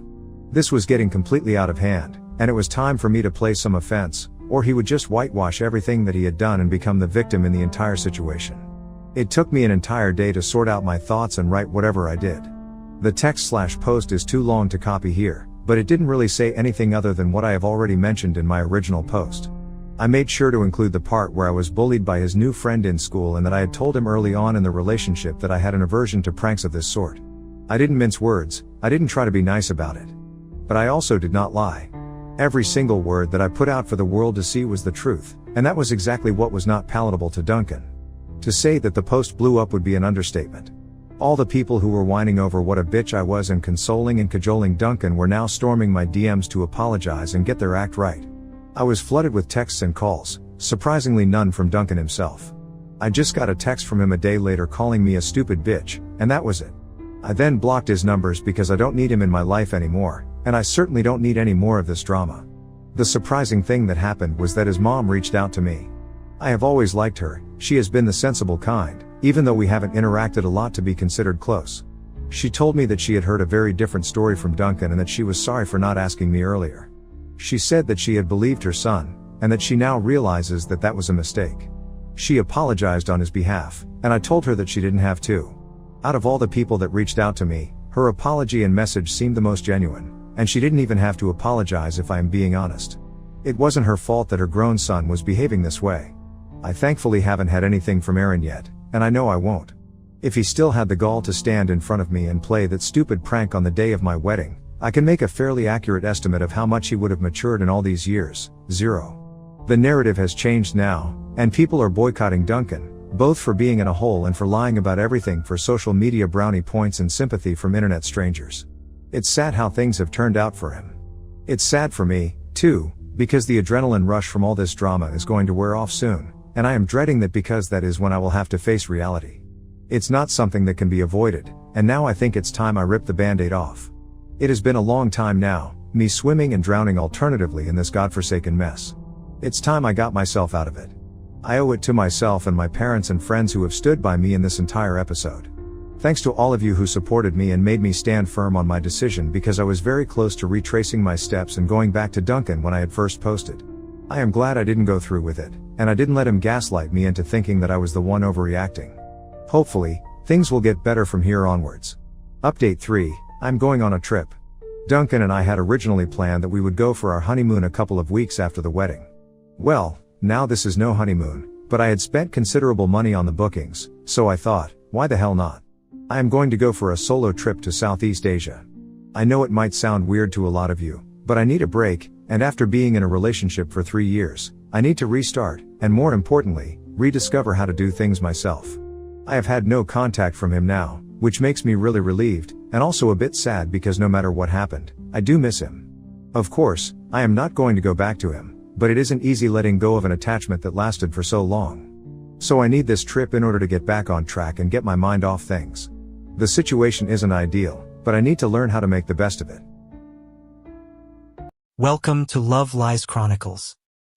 This was getting completely out of hand, and it was time for me to play some offense, or he would just whitewash everything that he had done and become the victim in the entire situation. It took me an entire day to sort out my thoughts and write whatever I did. The text/post is too long to copy here, but it didn't really say anything other than what I have already mentioned in my original post. I made sure to include the part where I was bullied by his new friend in school and that I had told him early on in the relationship that I had an aversion to pranks of this sort. I didn't mince words, I didn't try to be nice about it. But I also did not lie. Every single word that I put out for the world to see was the truth, and that was exactly what was not palatable to Duncan. To say that the post blew up would be an understatement. All the people who were whining over what a bitch I was and consoling and cajoling Duncan were now storming my DMs to apologize and get their act right. I was flooded with texts and calls, Surprisingly, none from Duncan himself. I just got a text from him a day later calling me a stupid bitch, and that was it. I then blocked his numbers because I don't need him in my life anymore, and I certainly don't need any more of this drama. The surprising thing that happened was that his mom reached out to me. I have always liked her, she has been the sensible kind, even though we haven't interacted a lot to be considered close. She told me that she had heard a very different story from Duncan and that she was sorry for not asking me earlier. She said that she had believed her son, and that she now realizes that that was a mistake. She apologized on his behalf, and I told her that she didn't have to. Out of all the people that reached out to me, her apology and message seemed the most genuine, and she didn't even have to apologize if I am being honest. It wasn't her fault that her grown son was behaving this way. I thankfully haven't had anything from Aaron yet, and I know I won't. If he still had the gall to stand in front of me and play that stupid prank on the day of my wedding, I can make a fairly accurate estimate of how much he would have matured in all these years. 0. The narrative has changed now, and people are boycotting Duncan, both for being in a hole and for lying about everything for social media brownie points and sympathy from internet strangers. It's sad how things have turned out for him. It's sad for me, too, because the adrenaline rush from all this drama is going to wear off soon, and I am dreading that because that is when I will have to face reality. It's not something that can be avoided, and now I think it's time I rip the band-aid off. It has been a long time now, me swimming and drowning alternatively in this godforsaken mess. It's time I got myself out of it. I owe it to myself and my parents and friends who have stood by me in this entire episode. Thanks to all of you who supported me and made me stand firm on my decision because I was very close to retracing my steps and going back to Duncan when I had first posted. I am glad I didn't go through with it, and I didn't let him gaslight me into thinking that I was the one overreacting. Hopefully, things will get better from here onwards. Update 3, I'm going on a trip. Duncan and I had originally planned that we would go for our honeymoon a couple of weeks after the wedding. Well, now this is no honeymoon, but I had spent considerable money on the bookings, so I thought, why the hell not? I am going to go for a solo trip to Southeast Asia. I know it might sound weird to a lot of you, but I need a break, and after being in a relationship for 3 years, I need to restart, and more importantly, rediscover how to do things myself. I have had no contact from him now, which makes me really relieved, and also a bit sad because no matter what happened, I do miss him. Of course, I am not going to go back to him, but it isn't easy letting go of an attachment that lasted for so long. So I need this trip in order to get back on track and get my mind off things. The situation isn't ideal, but I need to learn how to make the best of it. Welcome to Love Lies Chronicles.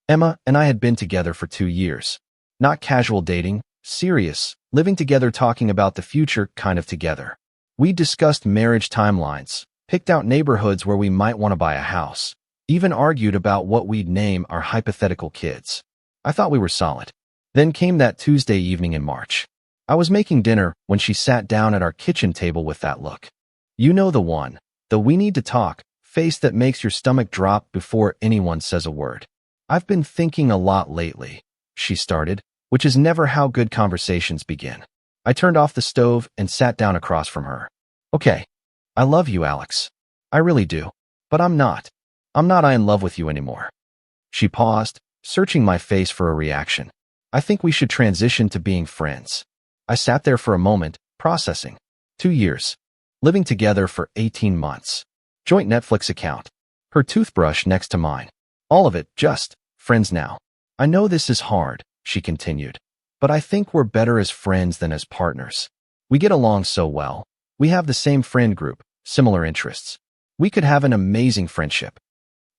Emma and I had been together for 2 years. Not casual dating, serious, living together, talking about the future kind of together. We discussed marriage timelines, picked out neighborhoods where we might want to buy a house, even argued about what we'd name our hypothetical kids. I thought we were solid. Then came that Tuesday evening in March. I was making dinner when she sat down at our kitchen table with that look. You know the one, the we need to talk face that makes your stomach drop before anyone says a word. I've been thinking a lot lately, she started, which is never how good conversations begin. I turned off the stove and sat down across from her. Okay, I love you, Alex. I really do. But I'm not in love with you anymore. She paused, searching my face for a reaction. I think we should transition to being friends. I sat there for a moment, processing. 2 years. Living together for 18 months. Joint Netflix account. Her toothbrush next to mine. All of it, just friends now. I know this is hard, she continued, but I think we're better as friends than as partners. We get along so well. We have the same friend group, similar interests. We could have an amazing friendship.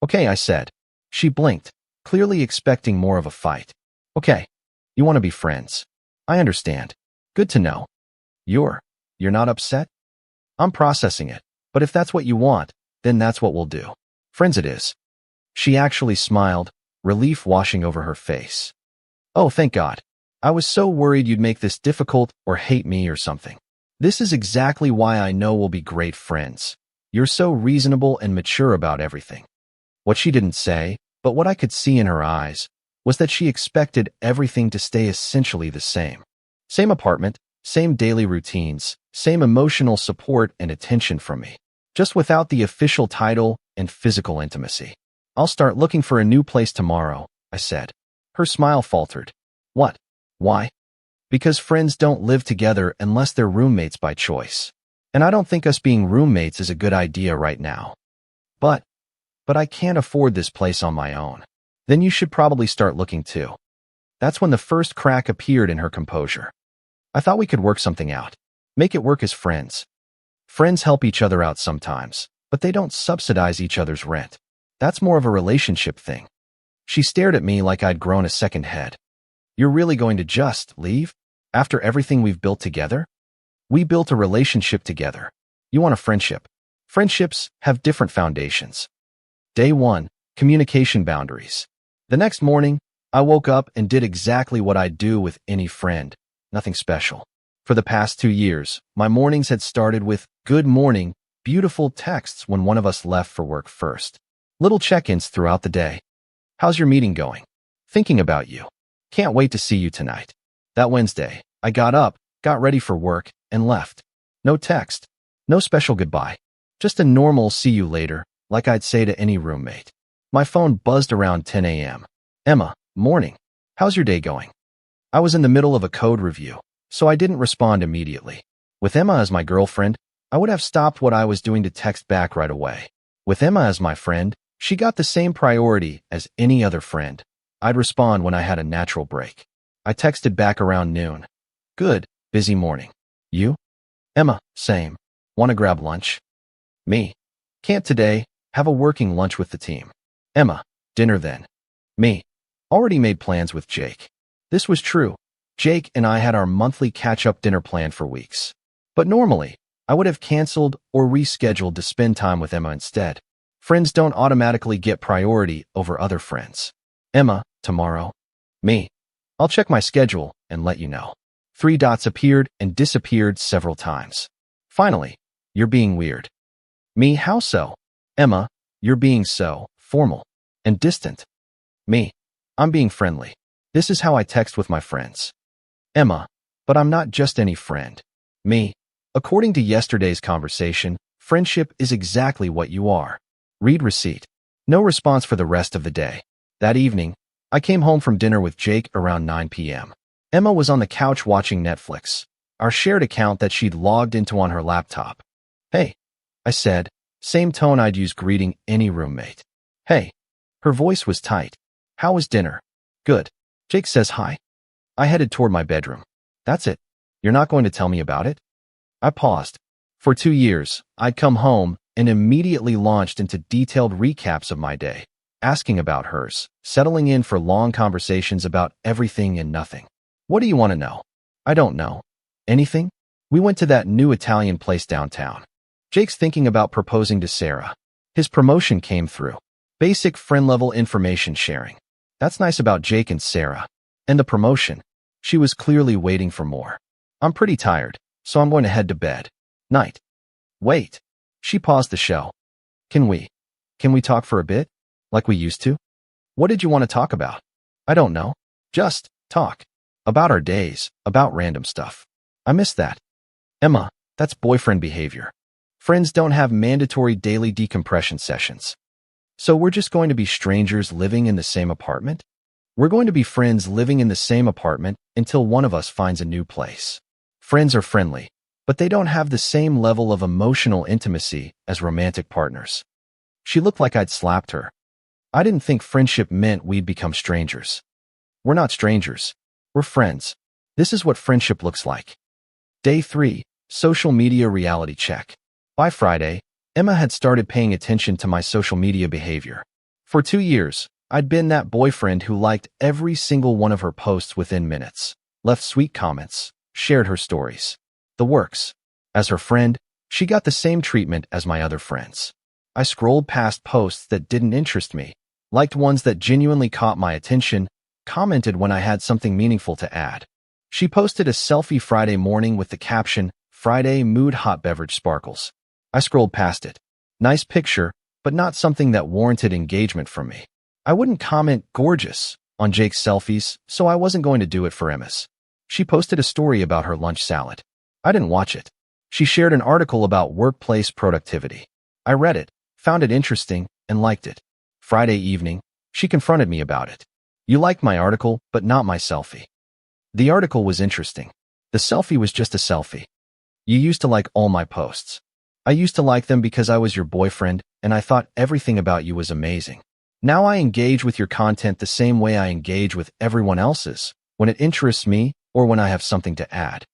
Okay, I said. She blinked, clearly expecting more of a fight. Okay, you want to be friends. I understand. Good to know. You're not upset? I'm processing it, but if that's what you want, then that's what we'll do. Friends it is. She actually smiled, relief washing over her face. Oh, thank God. I was so worried you'd make this difficult or hate me or something. This is exactly why I know we'll be great friends. You're so reasonable and mature about everything. What she didn't say, but what I could see in her eyes, was that she expected everything to stay essentially the same. Same apartment, same daily routines, same emotional support and attention from me, just without the official title and physical intimacy. I'll start looking for a new place tomorrow, I said. Her smile faltered. What? Why? Because friends don't live together unless they're roommates by choice. And I don't think us being roommates is a good idea right now. But I can't afford this place on my own. Then you should probably start looking too. That's when the first crack appeared in her composure. I thought we could work something out. Make it work as friends. Friends help each other out sometimes, but they don't subsidize each other's rent. That's more of a relationship thing. She stared at me like I'd grown a second head. You're really going to just leave? After everything we've built together? We built a relationship together. You want a friendship. Friendships have different foundations. Day 1, communication boundaries. The next morning, I woke up and did exactly what I'd do with any friend. Nothing special. For the past 2 years, my mornings had started with good morning, beautiful texts when one of us left for work first. Little check-ins throughout the day. How's your meeting going? Thinking about you. Can't wait to see you tonight. That Wednesday, I got up, got ready for work, and left. No text. No special goodbye. Just a normal see you later, like I'd say to any roommate. My phone buzzed around 10 a.m. Emma, morning. How's your day going? I was in the middle of a code review, so I didn't respond immediately. With Emma as my girlfriend, I would have stopped what I was doing to text back right away. With Emma as my friend, she got the same priority as any other friend. I'd respond when I had a natural break. I texted back around noon. Good, busy morning. You? Emma, same. Want to grab lunch? Me. Can't today, have a working lunch with the team. Emma, dinner then. Me. Already made plans with Jake. This was true. Jake and I had our monthly catch-up dinner planned for weeks. But normally, I would have canceled or rescheduled to spend time with Emma instead. Friends don't automatically get priority over other friends. Emma, tomorrow. Me. I'll check my schedule and let you know. 3 dots appeared and disappeared several times. Finally, you're being weird. Me, how so? Emma, you're being so formal and distant. Me, I'm being friendly. This is how I text with my friends. Emma, but I'm not just any friend. Me, according to yesterday's conversation, friendship is exactly what you are. Read receipt. No response for the rest of the day. That evening, I came home from dinner with Jake around 9 p.m. Emma was on the couch watching Netflix, our shared account that she'd logged into on her laptop. Hey, I said, same tone I'd use greeting any roommate. Hey. Her voice was tight. How was dinner? Good. Jake says hi. I headed toward my bedroom. That's it. You're not going to tell me about it? I paused. For 2 years, I'd come home and immediately launched into detailed recaps of my day, asking about hers, settling in for long conversations about everything and nothing. What do you want to know? I don't know. Anything? We went to that new Italian place downtown. Jake's thinking about proposing to Sarah. His promotion came through. Basic friend-level information sharing. That's nice about Jake and Sarah. And the promotion. She was clearly waiting for more. I'm pretty tired, so I'm going to head to bed. Night. Wait. She paused the show. Can we talk for a bit? Like we used to? What did you want to talk about? I don't know. Just talk. About our days, about random stuff. I miss that. Emma, that's boyfriend behavior. Friends don't have mandatory daily decompression sessions. So we're just going to be strangers living in the same apartment? We're going to be friends living in the same apartment until one of us finds a new place. Friends are friendly, but they don't have the same level of emotional intimacy as romantic partners. She looked like I'd slapped her. I didn't think friendship meant we'd become strangers. We're not strangers. We're friends. This is what friendship looks like. Day 3, social media reality check. By Friday, Emma had started paying attention to my social media behavior. For 2 years, I'd been that boyfriend who liked every single one of her posts within minutes, left sweet comments, shared her stories. The works. As her friend, she got the same treatment as my other friends. I scrolled past posts that didn't interest me, liked ones that genuinely caught my attention, commented when I had something meaningful to add. She posted a selfie Friday morning with the caption, Friday mood hot beverage sparkles. I scrolled past it. Nice picture, but not something that warranted engagement from me. I wouldn't comment gorgeous on Jake's selfies, so I wasn't going to do it for Emma's. She posted a story about her lunch salad. I didn't watch it. She shared an article about workplace productivity. I read it, found it interesting, and liked it. Friday evening, she confronted me about it. You liked my article, but not my selfie. The article was interesting. The selfie was just a selfie. You used to like all my posts. I used to like them because I was your boyfriend, and I thought everything about you was amazing. Now I engage with your content the same way I engage with everyone else's, when it interests me or when I have something to add.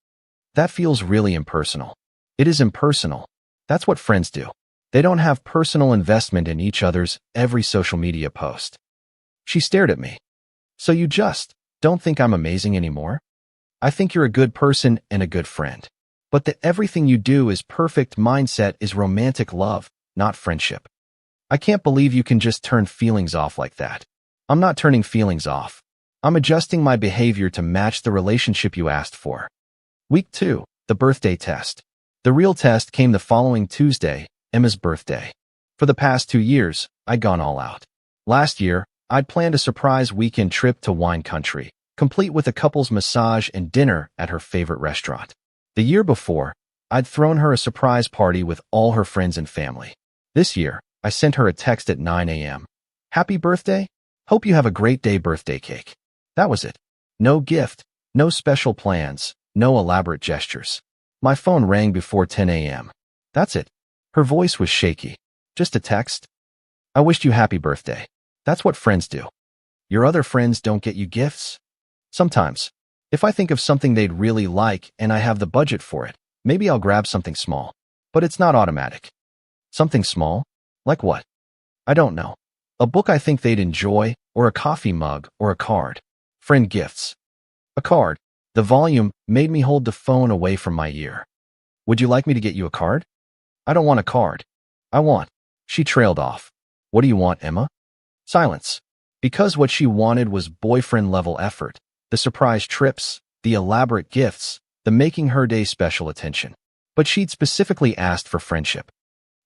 That feels really impersonal. It is impersonal. That's what friends do. They don't have personal investment in each other's every social media post. She stared at me. So you just don't think I'm amazing anymore? I think you're a good person and a good friend. But the everything you do is perfect mindset is romantic love, not friendship. I can't believe you can just turn feelings off like that. I'm not turning feelings off. I'm adjusting my behavior to match the relationship you asked for. Week 2, the birthday test. The real test came the following Tuesday, Emma's birthday. For the past 2 years, I'd gone all out. Last year, I'd planned a surprise weekend trip to wine country, complete with a couple's massage and dinner at her favorite restaurant. The year before, I'd thrown her a surprise party with all her friends and family. This year, I sent her a text at 9 a.m. Happy birthday? Hope you have a great day birthday cake. That was it. No gift, no special plans, no elaborate gestures. My phone rang before 10 a.m. That's it. Her voice was shaky. Just a text. I wished you happy birthday. That's what friends do. Your other friends don't get you gifts? Sometimes. If I think of something they'd really like and I have the budget for it, maybe I'll grab something small. But it's not automatic. Something small? Like what? I don't know. A book I think they'd enjoy, or a coffee mug, or a card. Friend gifts. A card. The volume made me hold the phone away from my ear. Would you like me to get you a card? I don't want a card. I want. She trailed off. What do you want, Emma? Silence. Because what she wanted was boyfriend-level effort. The surprise trips, the elaborate gifts, the making her day special attention. But she'd specifically asked for friendship.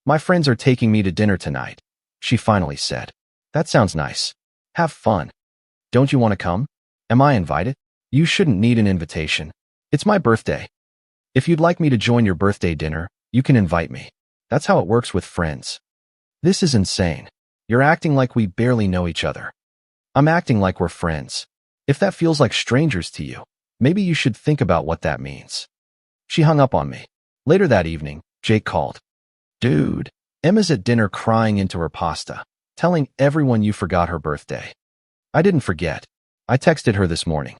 My friends are taking me to dinner tonight, she finally said. That sounds nice. Have fun. Don't you want to come? Am I invited? You shouldn't need an invitation. It's my birthday. If you'd like me to join your birthday dinner, you can invite me. That's how it works with friends. This is insane. You're acting like we barely know each other. I'm acting like we're friends. If that feels like strangers to you, maybe you should think about what that means. She hung up on me. Later that evening, Jake called. Dude, Emma's at dinner crying into her pasta, telling everyone you forgot her birthday. I didn't forget. I texted her this morning.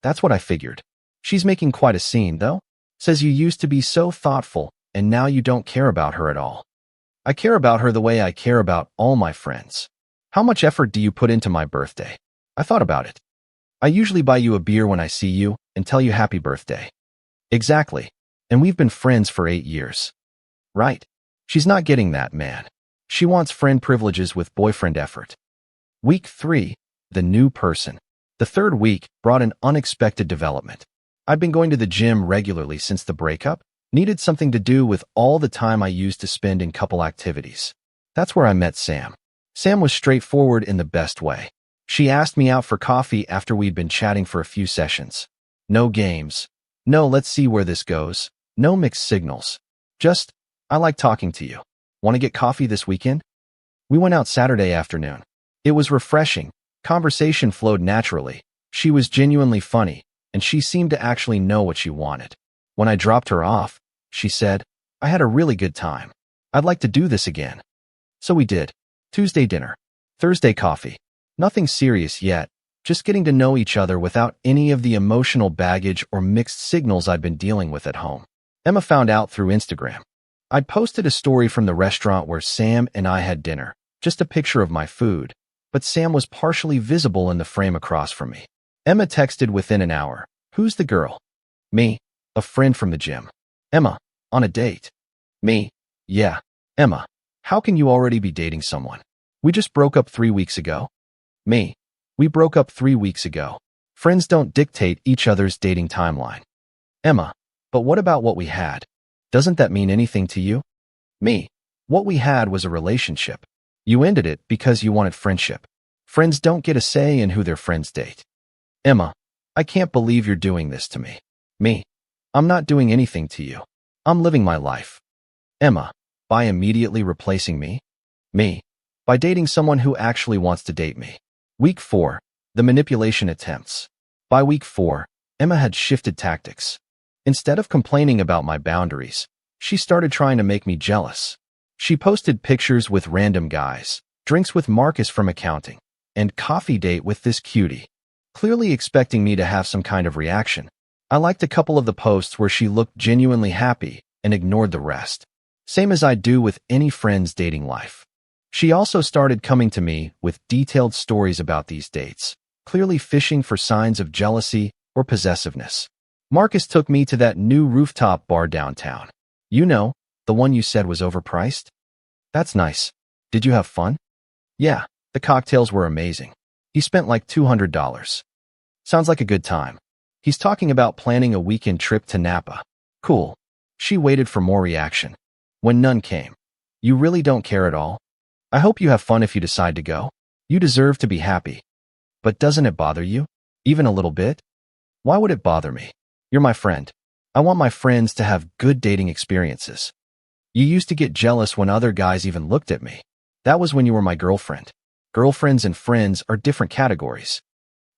That's what I figured. She's making quite a scene, though. Says you used to be so thoughtful, and now you don't care about her at all. I care about her the way I care about all my friends. How much effort do you put into my birthday? I thought about it. I usually buy you a beer when I see you and tell you happy birthday. Exactly. And we've been friends for 8 years. Right. She's not getting that, man. She wants friend privileges with boyfriend effort. Week 3, the new person. The third week brought an unexpected development. I'd been going to the gym regularly since the breakup, needed something to do with all the time I used to spend in couple activities. That's where I met Sam. Sam was straightforward in the best way. She asked me out for coffee after we'd been chatting for a few sessions. No games. No, let's see where this goes. No mixed signals. Just, I like talking to you. Want to get coffee this weekend? We went out Saturday afternoon. It was refreshing. Conversation flowed naturally. She was genuinely funny, and she seemed to actually know what she wanted. When I dropped her off, she said, I had a really good time. I'd like to do this again. So we did. Tuesday dinner. Thursday coffee. Nothing serious yet, just getting to know each other without any of the emotional baggage or mixed signals I'd been dealing with at home. Emma found out through Instagram. I'd posted a story from the restaurant where Sam and I had dinner, just a picture of my food, but Sam was partially visible in the frame across from me. Emma texted within an hour. Who's the girl? Me, a friend from the gym. Emma, on a date. Me, yeah. Emma, how can you already be dating someone? We just broke up 3 weeks ago. Me, we broke up 3 weeks ago. Friends don't dictate each other's dating timeline. Emma, but what about what we had? Doesn't that mean anything to you? Me, what we had was a relationship. You ended it because you wanted friendship. Friends don't get a say in who their friends date. Emma, I can't believe you're doing this to me. Me, I'm not doing anything to you. I'm living my life. Emma, by immediately replacing me? Me, by dating someone who actually wants to date me. Week 4, the manipulation attempts. By week 4, Emma had shifted tactics. Instead of complaining about my boundaries, she started trying to make me jealous. She posted pictures with random guys, drinks with Marcus from accounting, and coffee date with this cutie. Clearly expecting me to have some kind of reaction. I liked a couple of the posts where she looked genuinely happy and ignored the rest. Same as I do with any friend's dating life. She also started coming to me with detailed stories about these dates, clearly fishing for signs of jealousy or possessiveness. Marcus took me to that new rooftop bar downtown. You know, the one you said was overpriced? That's nice. Did you have fun? Yeah, the cocktails were amazing. He spent like $200. Sounds like a good time. He's talking about planning a weekend trip to Napa. Cool. She waited for more reaction. When none came. You really don't care at all? I hope you have fun if you decide to go. You deserve to be happy. But doesn't it bother you? Even a little bit? Why would it bother me? You're my friend. I want my friends to have good dating experiences. You used to get jealous when other guys even looked at me. That was when you were my girlfriend. Girlfriends and friends are different categories.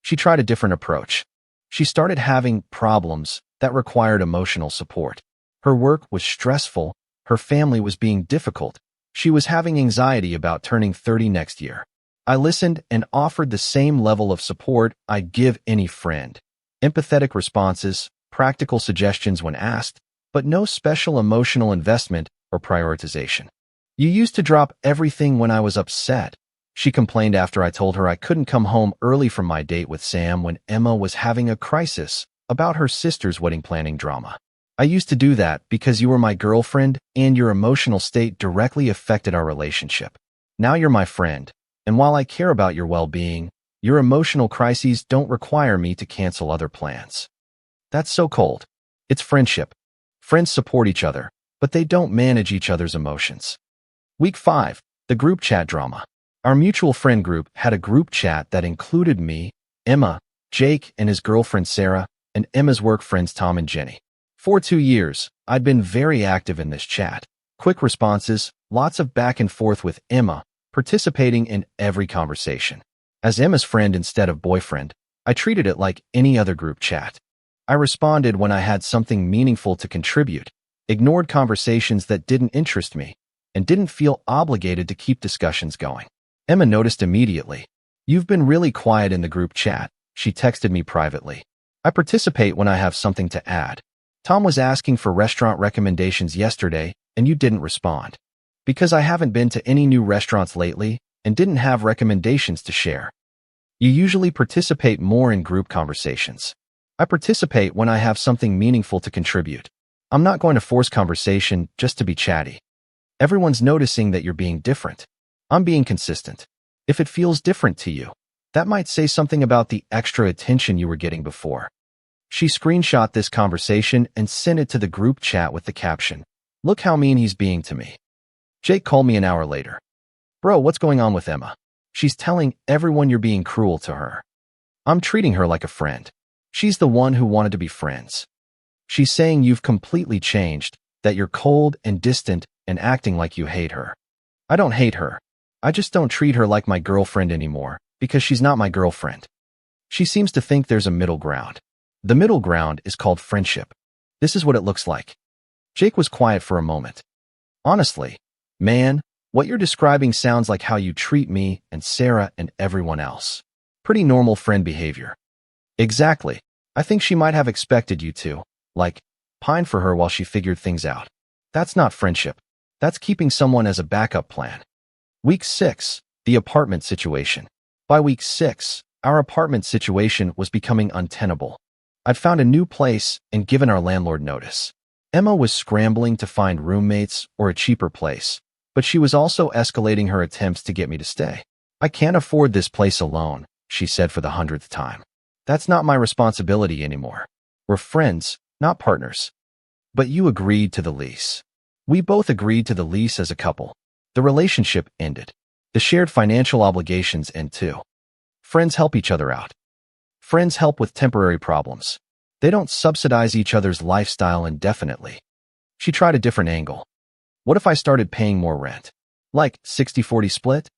She tried a different approach. She started having problems that required emotional support. Her work was stressful. Her family was being difficult. She was having anxiety about turning 30 next year. I listened and offered the same level of support I'd give any friend. Empathetic responses, practical suggestions when asked, but no special emotional investment or prioritization. You used to drop everything when I was upset. She complained after I told her I couldn't come home early from my date with Sam when Emma was having a crisis about her sister's wedding planning drama. I used to do that because you were my girlfriend and your emotional state directly affected our relationship. Now you're my friend, and while I care about your well-being, your emotional crises don't require me to cancel other plans. That's so cold. It's friendship. Friends support each other, but they don't manage each other's emotions. Week 5, the group chat drama. Our mutual friend group had a group chat that included me, Emma, Jake and his girlfriend Sarah, and Emma's work friends Tom and Jenny. For 2 years, I'd been very active in this chat. Quick responses, lots of back and forth with Emma, participating in every conversation. As Emma's friend instead of boyfriend, I treated it like any other group chat. I responded when I had something meaningful to contribute, ignored conversations that didn't interest me, and didn't feel obligated to keep discussions going. Emma noticed immediately. You've been really quiet in the group chat, she texted me privately. I participate when I have something to add. Tom was asking for restaurant recommendations yesterday, and you didn't respond. Because I haven't been to any new restaurants lately and didn't have recommendations to share. You usually participate more in group conversations. I participate when I have something meaningful to contribute. I'm not going to force conversation just to be chatty. Everyone's noticing that you're being different. I'm being consistent. If it feels different to you, that might say something about the extra attention you were getting before. She screenshot this conversation and sent it to the group chat with the caption, "Look how mean he's being to me." Jake called me an hour later. "Bro, what's going on with Emma? She's telling everyone you're being cruel to her." "I'm treating her like a friend. She's the one who wanted to be friends." "She's saying you've completely changed, that you're cold and distant and acting like you hate her." "I don't hate her. I just don't treat her like my girlfriend anymore because she's not my girlfriend." She seems to think there's a middle ground. The middle ground is called friendship. This is what it looks like. Jake was quiet for a moment. "Honestly, man, what you're describing sounds like how you treat me and Sarah and everyone else. Pretty normal friend behavior." "Exactly. I think she might have expected you to, like, pine for her while she figured things out. That's not friendship. That's keeping someone as a backup plan." Week 6, the apartment situation. By week 6, our apartment situation was becoming untenable. I'd found a new place and given our landlord notice. Emma was scrambling to find roommates or a cheaper place, but she was also escalating her attempts to get me to stay. "I can't afford this place alone," she said for the 100th time. "That's not my responsibility anymore. We're friends, not partners." "But you agreed to the lease." We both agreed to the lease as a couple. The relationship ended. The shared financial obligations end too. Friends help each other out. Friends help with temporary problems. They don't subsidize each other's lifestyle indefinitely. She tried a different angle. "What if I started paying more rent? Like 60-40 split?"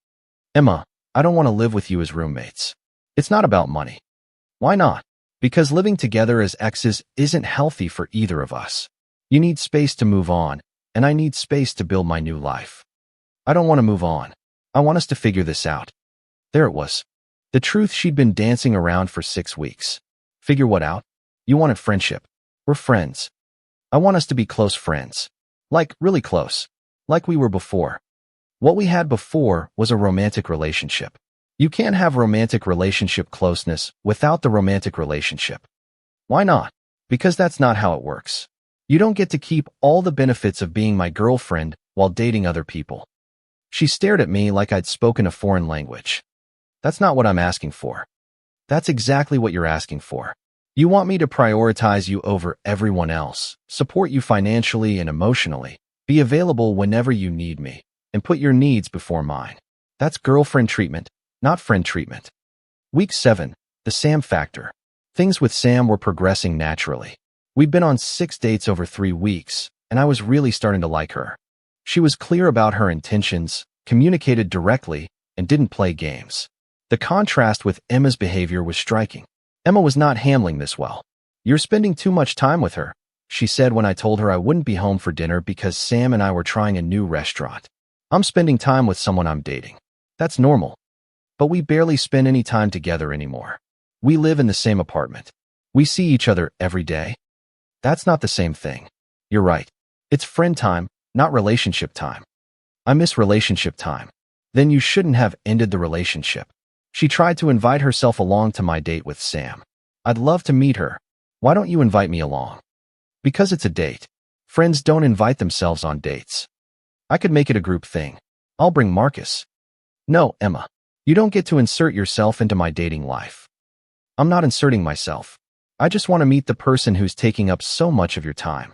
"Emma, I don't want to live with you as roommates. It's not about money." "Why not?" "Because living together as exes isn't healthy for either of us. You need space to move on, and I need space to build my new life." "I don't want to move on. I want us to figure this out. There it was. The truth she'd been dancing around for 6 weeks. Figure what out? You wanted friendship. We're friends. I want us to be close friends. Like, really close. Like we were before. What we had before was a romantic relationship. You can't have romantic relationship closeness without the romantic relationship. Why not? Because that's not how it works. You don't get to keep all the benefits of being my girlfriend while dating other people. She stared at me like I'd spoken a foreign language. That's not what I'm asking for. That's exactly what you're asking for. You want me to prioritize you over everyone else, support you financially and emotionally, be available whenever you need me, and put your needs before mine. That's girlfriend treatment, not friend treatment. Week 7, the Sam factor. Things with Sam were progressing naturally. We'd been on 6 dates over 3 weeks, and I was really starting to like her. She was clear about her intentions, communicated directly, and didn't play games. The contrast with Emma's behavior was striking. Emma was not handling this well. "You're spending too much time with her," she said when I told her I wouldn't be home for dinner because Sam and I were trying a new restaurant. "I'm spending time with someone I'm dating. That's normal. But we barely spend any time together anymore. We live in the same apartment. We see each other every day. That's not the same thing." "You're right. It's friend time, not relationship time." "I miss relationship time." "Then you shouldn't have ended the relationship." She tried to invite herself along to my date with Sam. "I'd love to meet her. Why don't you invite me along?" "Because it's a date. Friends don't invite themselves on dates." "I could make it a group thing. I'll bring Marcus." "No, Emma. You don't get to insert yourself into my dating life." "I'm not inserting myself. I just want to meet the person who's taking up so much of your time.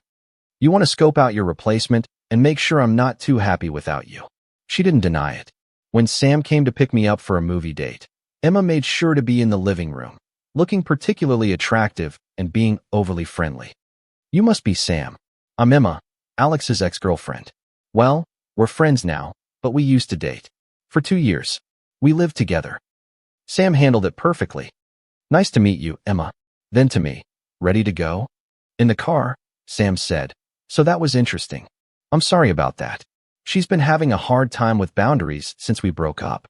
You want to scope out your replacement and make sure I'm not too happy without you." She didn't deny it. When Sam came to pick me up for a movie date, Emma made sure to be in the living room, looking particularly attractive and being overly friendly. "You must be Sam. I'm Emma, Alex's ex-girlfriend. Well, we're friends now, but we used to date. For 2 years. We lived together." Sam handled it perfectly. "Nice to meet you, Emma." Then to me, "Ready to go?" "In the car," Sam said. "So that was interesting. I'm sorry about that. She's been having a hard time with boundaries since we broke up."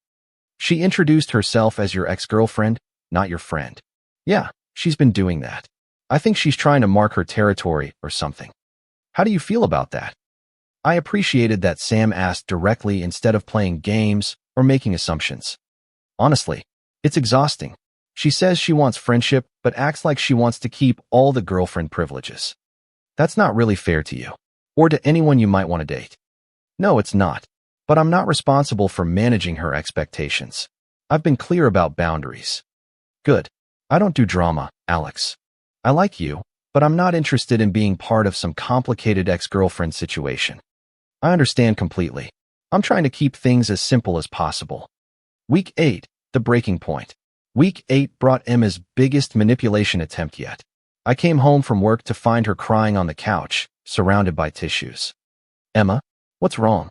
"She introduced herself as your ex-girlfriend, not your friend." "Yeah, she's been doing that. I think she's trying to mark her territory or something." "How do you feel about that?" I appreciated that Sam asked directly instead of playing games or making assumptions. "Honestly, it's exhausting. She says she wants friendship but acts like she wants to keep all the girlfriend privileges. That's not really fair to you. Or to anyone you might want to date." "No, it's not. But I'm not responsible for managing her expectations. I've been clear about boundaries." "Good. I don't do drama, Alex. I like you, but I'm not interested in being part of some complicated ex-girlfriend situation." "I understand completely. I'm trying to keep things as simple as possible." Week 8, the breaking point. Week 8 brought Emma's biggest manipulation attempt yet. I came home from work to find her crying on the couch, surrounded by tissues. "Emma, what's wrong?"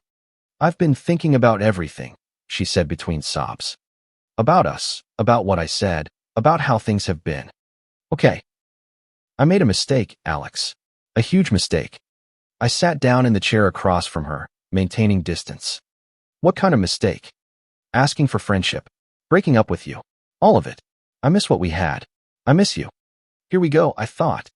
"I've been thinking about everything," she said between sobs. "About us, about what I said, about how things have been." "Okay. I made a mistake, Alex. A huge mistake." I sat down in the chair across from her, maintaining distance. "What kind of mistake?" "Asking for friendship. Breaking up with you. All of it. I miss what we had. I miss you." "Here we go, I thought."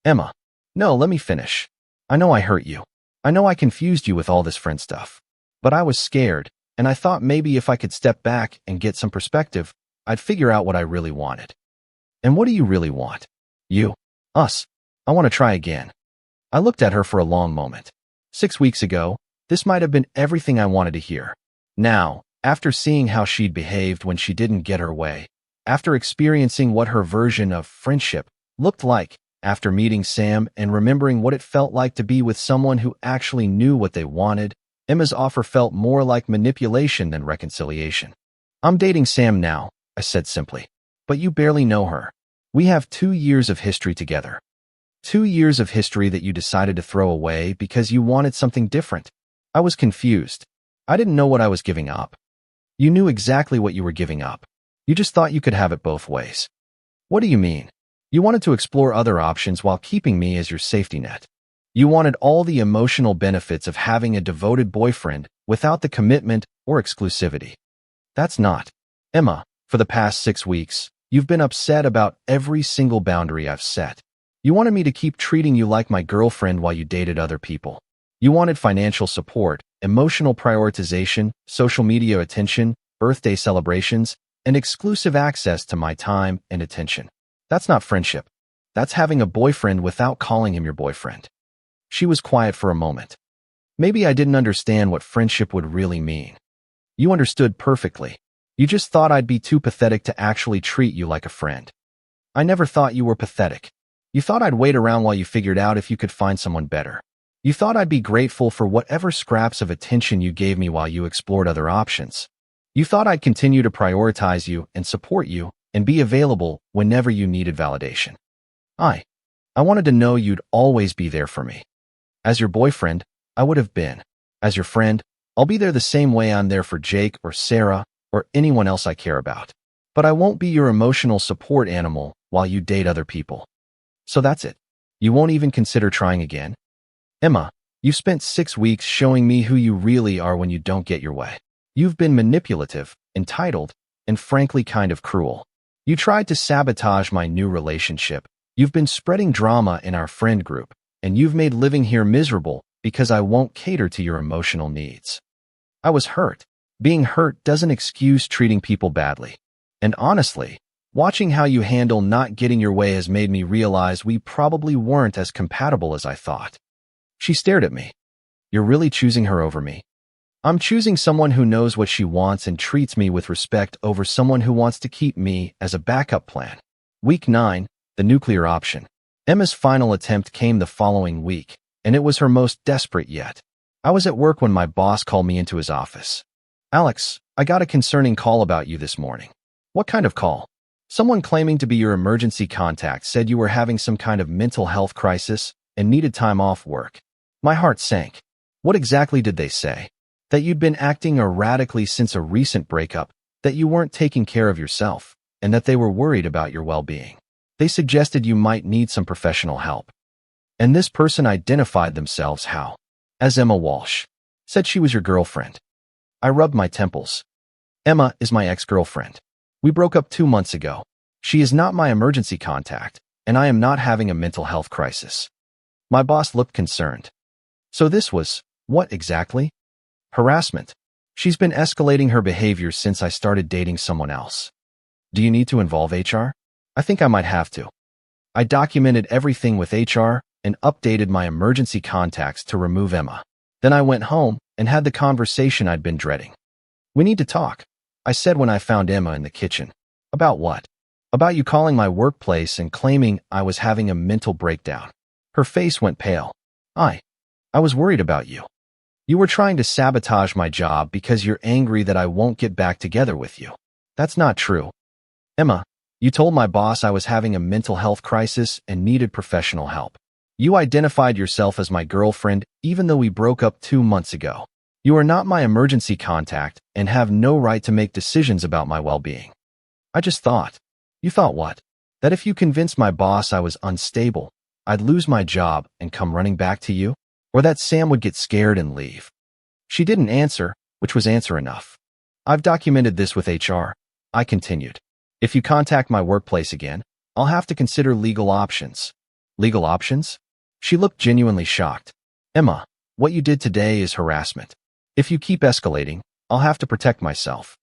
"Emma. No, let me finish. I know I hurt you. I know I confused you with all this friend stuff. But I was scared, and I thought maybe if I could step back and get some perspective, I'd figure out what I really wanted." "And what do you really want?" "You. Us. I want to try again." I looked at her for a long moment. 6 weeks ago, this might have been everything I wanted to hear. Now, after seeing how she'd behaved when she didn't get her way, after experiencing what her version of friendship looked like, after meeting Sam and remembering what it felt like to be with someone who actually knew what they wanted, Emma's offer felt more like manipulation than reconciliation. "I'm dating Sam now," I said simply. "But you barely know her. We have 2 years of history together. 2 years of history that you decided to throw away because you wanted something different." I was confused. I didn't know what I was giving up. "You knew exactly what you were giving up. You just thought you could have it both ways." "What do you mean?" "You wanted to explore other options while keeping me as your safety net. You wanted all the emotional benefits of having a devoted boyfriend without the commitment or exclusivity. That's not. Emma, for the past 6 weeks, you've been upset about every single boundary I've set. You wanted me to keep treating you like my girlfriend while you dated other people. You wanted financial support, emotional prioritization, social media attention, birthday celebrations, and exclusive access to my time and attention. That's not friendship. That's having a boyfriend without calling him your boyfriend. She was quiet for a moment. Maybe I didn't understand what friendship would really mean. You understood perfectly. You just thought I'd be too pathetic to actually treat you like a friend. I never thought you were pathetic. You thought I'd wait around while you figured out if you could find someone better. You thought I'd be grateful for whatever scraps of attention you gave me while you explored other options. You thought I'd continue to prioritize you and support you and be available whenever you needed validation. I wanted to know you'd always be there for me. As your boyfriend, I would have been. As your friend, I'll be there the same way I'm there for Jake or Sarah or anyone else I care about. But I won't be your emotional support animal while you date other people. So that's it. You won't even consider trying again? Emma, you've spent 6 weeks showing me who you really are when you don't get your way. You've been manipulative, entitled, and frankly kind of cruel. You tried to sabotage my new relationship. You've been spreading drama in our friend group, and you've made living here miserable because I won't cater to your emotional needs. I was hurt. Being hurt doesn't excuse treating people badly. And honestly, watching how you handle not getting your way has made me realize we probably weren't as compatible as I thought. She stared at me. You're really choosing her over me? I'm choosing someone who knows what she wants and treats me with respect over someone who wants to keep me as a backup plan. Week 9, the nuclear option. Emma's final attempt came the following week, and it was her most desperate yet. I was at work when my boss called me into his office. Alex, I got a concerning call about you this morning. What kind of call? Someone claiming to be your emergency contact said you were having some kind of mental health crisis and needed time off work. My heart sank. What exactly did they say? That you'd been acting erratically since a recent breakup, that you weren't taking care of yourself, and that they were worried about your well-being. They suggested you might need some professional help. And this person identified themselves how? As Emma Walsh. Said she was your girlfriend. I rubbed my temples. Emma is my ex-girlfriend. We broke up 2 months ago. She is not my emergency contact, and I am not having a mental health crisis. My boss looked concerned. So this was, what exactly? Harassment. She's been escalating her behavior since I started dating someone else. Do you need to involve HR? I think I might have to. I documented everything with HR and updated my emergency contacts to remove Emma. Then I went home and had the conversation I'd been dreading. We need to talk, I said when I found Emma in the kitchen. About what? About you calling my workplace and claiming I was having a mental breakdown. Her face went pale. I was worried about you. You were trying to sabotage my job because you're angry that I won't get back together with you. That's not true. Emma, you told my boss I was having a mental health crisis and needed professional help. You identified yourself as my girlfriend even though we broke up 2 months ago. You are not my emergency contact and have no right to make decisions about my well-being. I just thought. You thought what? That if you convinced my boss I was unstable, I'd lose my job and come running back to you? Or that Sam would get scared and leave? She didn't answer, which was answer enough. I've documented this with HR. I continued. If you contact my workplace again, I'll have to consider legal options. Legal options? She looked genuinely shocked. Emma, what you did today is harassment. If you keep escalating, I'll have to protect myself.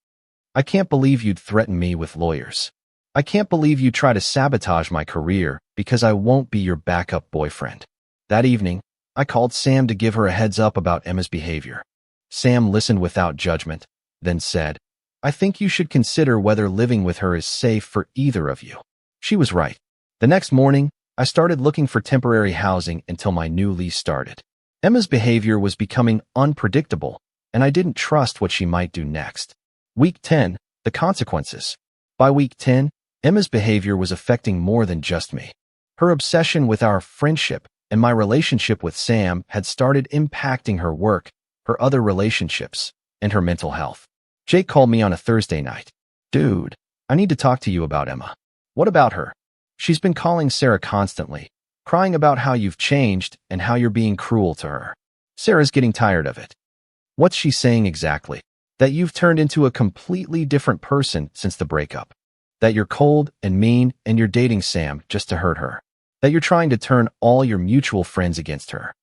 I can't believe you'd threaten me with lawyers. I can't believe you try to sabotage my career because I won't be your backup boyfriend. That evening, I called Sam to give her a heads up about Emma's behavior. Sam listened without judgment, then said, I think you should consider whether living with her is safe for either of you. She was right. The next morning, I started looking for temporary housing until my new lease started. Emma's behavior was becoming unpredictable, and I didn't trust what she might do next. Week 10, the consequences. By week 10, Emma's behavior was affecting more than just me. Her obsession with our friendship and my relationship with Sam had started impacting her work, her other relationships, and her mental health. Jake called me on a Thursday night. Dude, I need to talk to you about Emma. What about her? She's been calling Sarah constantly, crying about how you've changed and how you're being cruel to her. Sarah's getting tired of it. What's she saying exactly? That you've turned into a completely different person since the breakup. That you're cold and mean and you're dating Sam just to hurt her. That you're trying to turn all your mutual friends against her.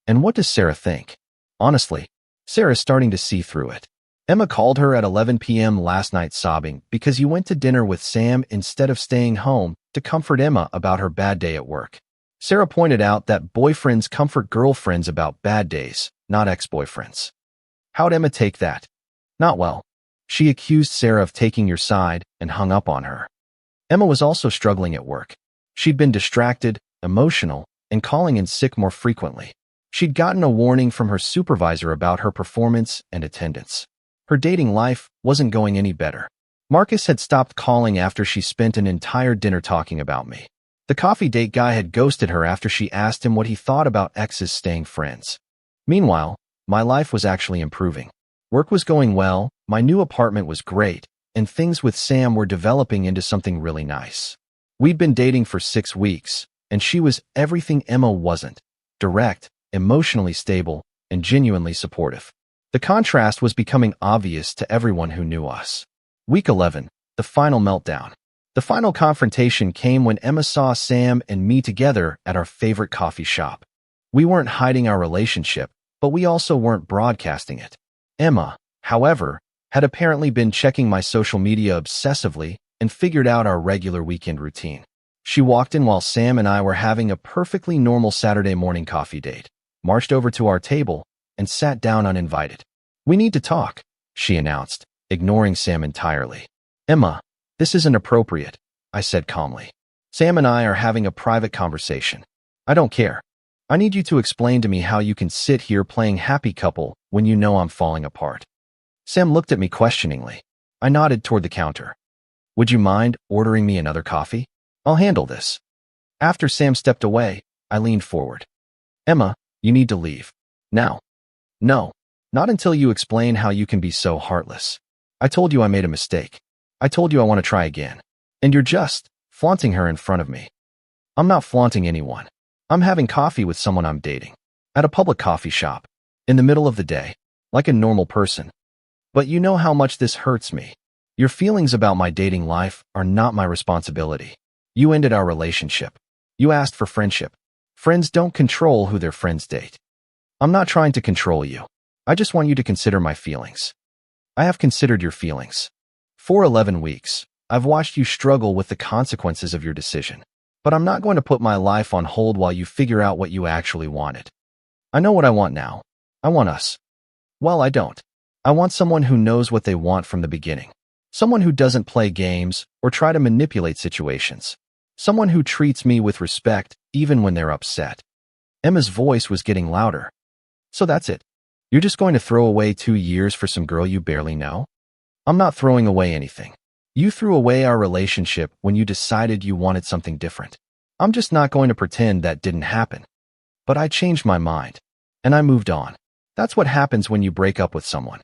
And what does Sarah think? Honestly, Sarah's starting to see through it. Emma called her at 11 p.m. last night sobbing because you went to dinner with Sam instead of staying home to comfort Emma about her bad day at work. Sarah pointed out that boyfriends comfort girlfriends about bad days, not ex-boyfriends. How'd Emma take that? Not well. She accused Sarah of taking your side and hung up on her. Emma was also struggling at work. She'd been distracted, emotional, and calling in sick more frequently. She'd gotten a warning from her supervisor about her performance and attendance. Her dating life wasn't going any better. Marcus had stopped calling after she spent an entire dinner talking about me. The coffee date guy had ghosted her after she asked him what he thought about exes staying friends. Meanwhile, my life was actually improving. Work was going well, my new apartment was great, and things with Sam were developing into something really nice. We'd been dating for 6 weeks, and she was everything Emma wasn't: direct, emotionally stable, and genuinely supportive. The contrast was becoming obvious to everyone who knew us. Week 11, the final meltdown. The final confrontation came when Emma saw Sam and me together at our favorite coffee shop. We weren't hiding our relationship, but we also weren't broadcasting it. Emma, however, had apparently been checking my social media obsessively and figured out our regular weekend routine. She walked in while Sam and I were having a perfectly normal Saturday morning coffee date, marched over to our table, and sat down uninvited. "We need to talk," she announced, ignoring Sam entirely. "Emma, this isn't appropriate," I said calmly. "Sam and I are having a private conversation. I don't care. I need you to explain to me how you can sit here playing happy couple when you know I'm falling apart." Sam looked at me questioningly. I nodded toward the counter. "Would you mind ordering me another coffee? I'll handle this." After Sam stepped away, I leaned forward. "Emma, you need to leave. Now." "No, not until you explain how you can be so heartless. I told you I made a mistake. I told you I want to try again. And you're just flaunting her in front of me." "I'm not flaunting anyone. I'm having coffee with someone I'm dating. At a public coffee shop. In the middle of the day. Like a normal person. But you know how much this hurts me. Your feelings about my dating life are not my responsibility. You ended our relationship. You asked for friendship. Friends don't control who their friends date. I'm not trying to control you. I just want you to consider my feelings. I have considered your feelings. For 11 weeks, I've watched you struggle with the consequences of your decision. But I'm not going to put my life on hold while you figure out what you actually wanted. I know what I want now. I want us. Well, I don't. I want someone who knows what they want from the beginning. Someone who doesn't play games or try to manipulate situations. Someone who treats me with respect even when they're upset." Emma's voice was getting louder. "So that's it. You're just going to throw away 2 years for some girl you barely know?" "I'm not throwing away anything. You threw away our relationship when you decided you wanted something different. I'm just not going to pretend that didn't happen. But I changed my mind. And I moved on. That's what happens when you break up with someone."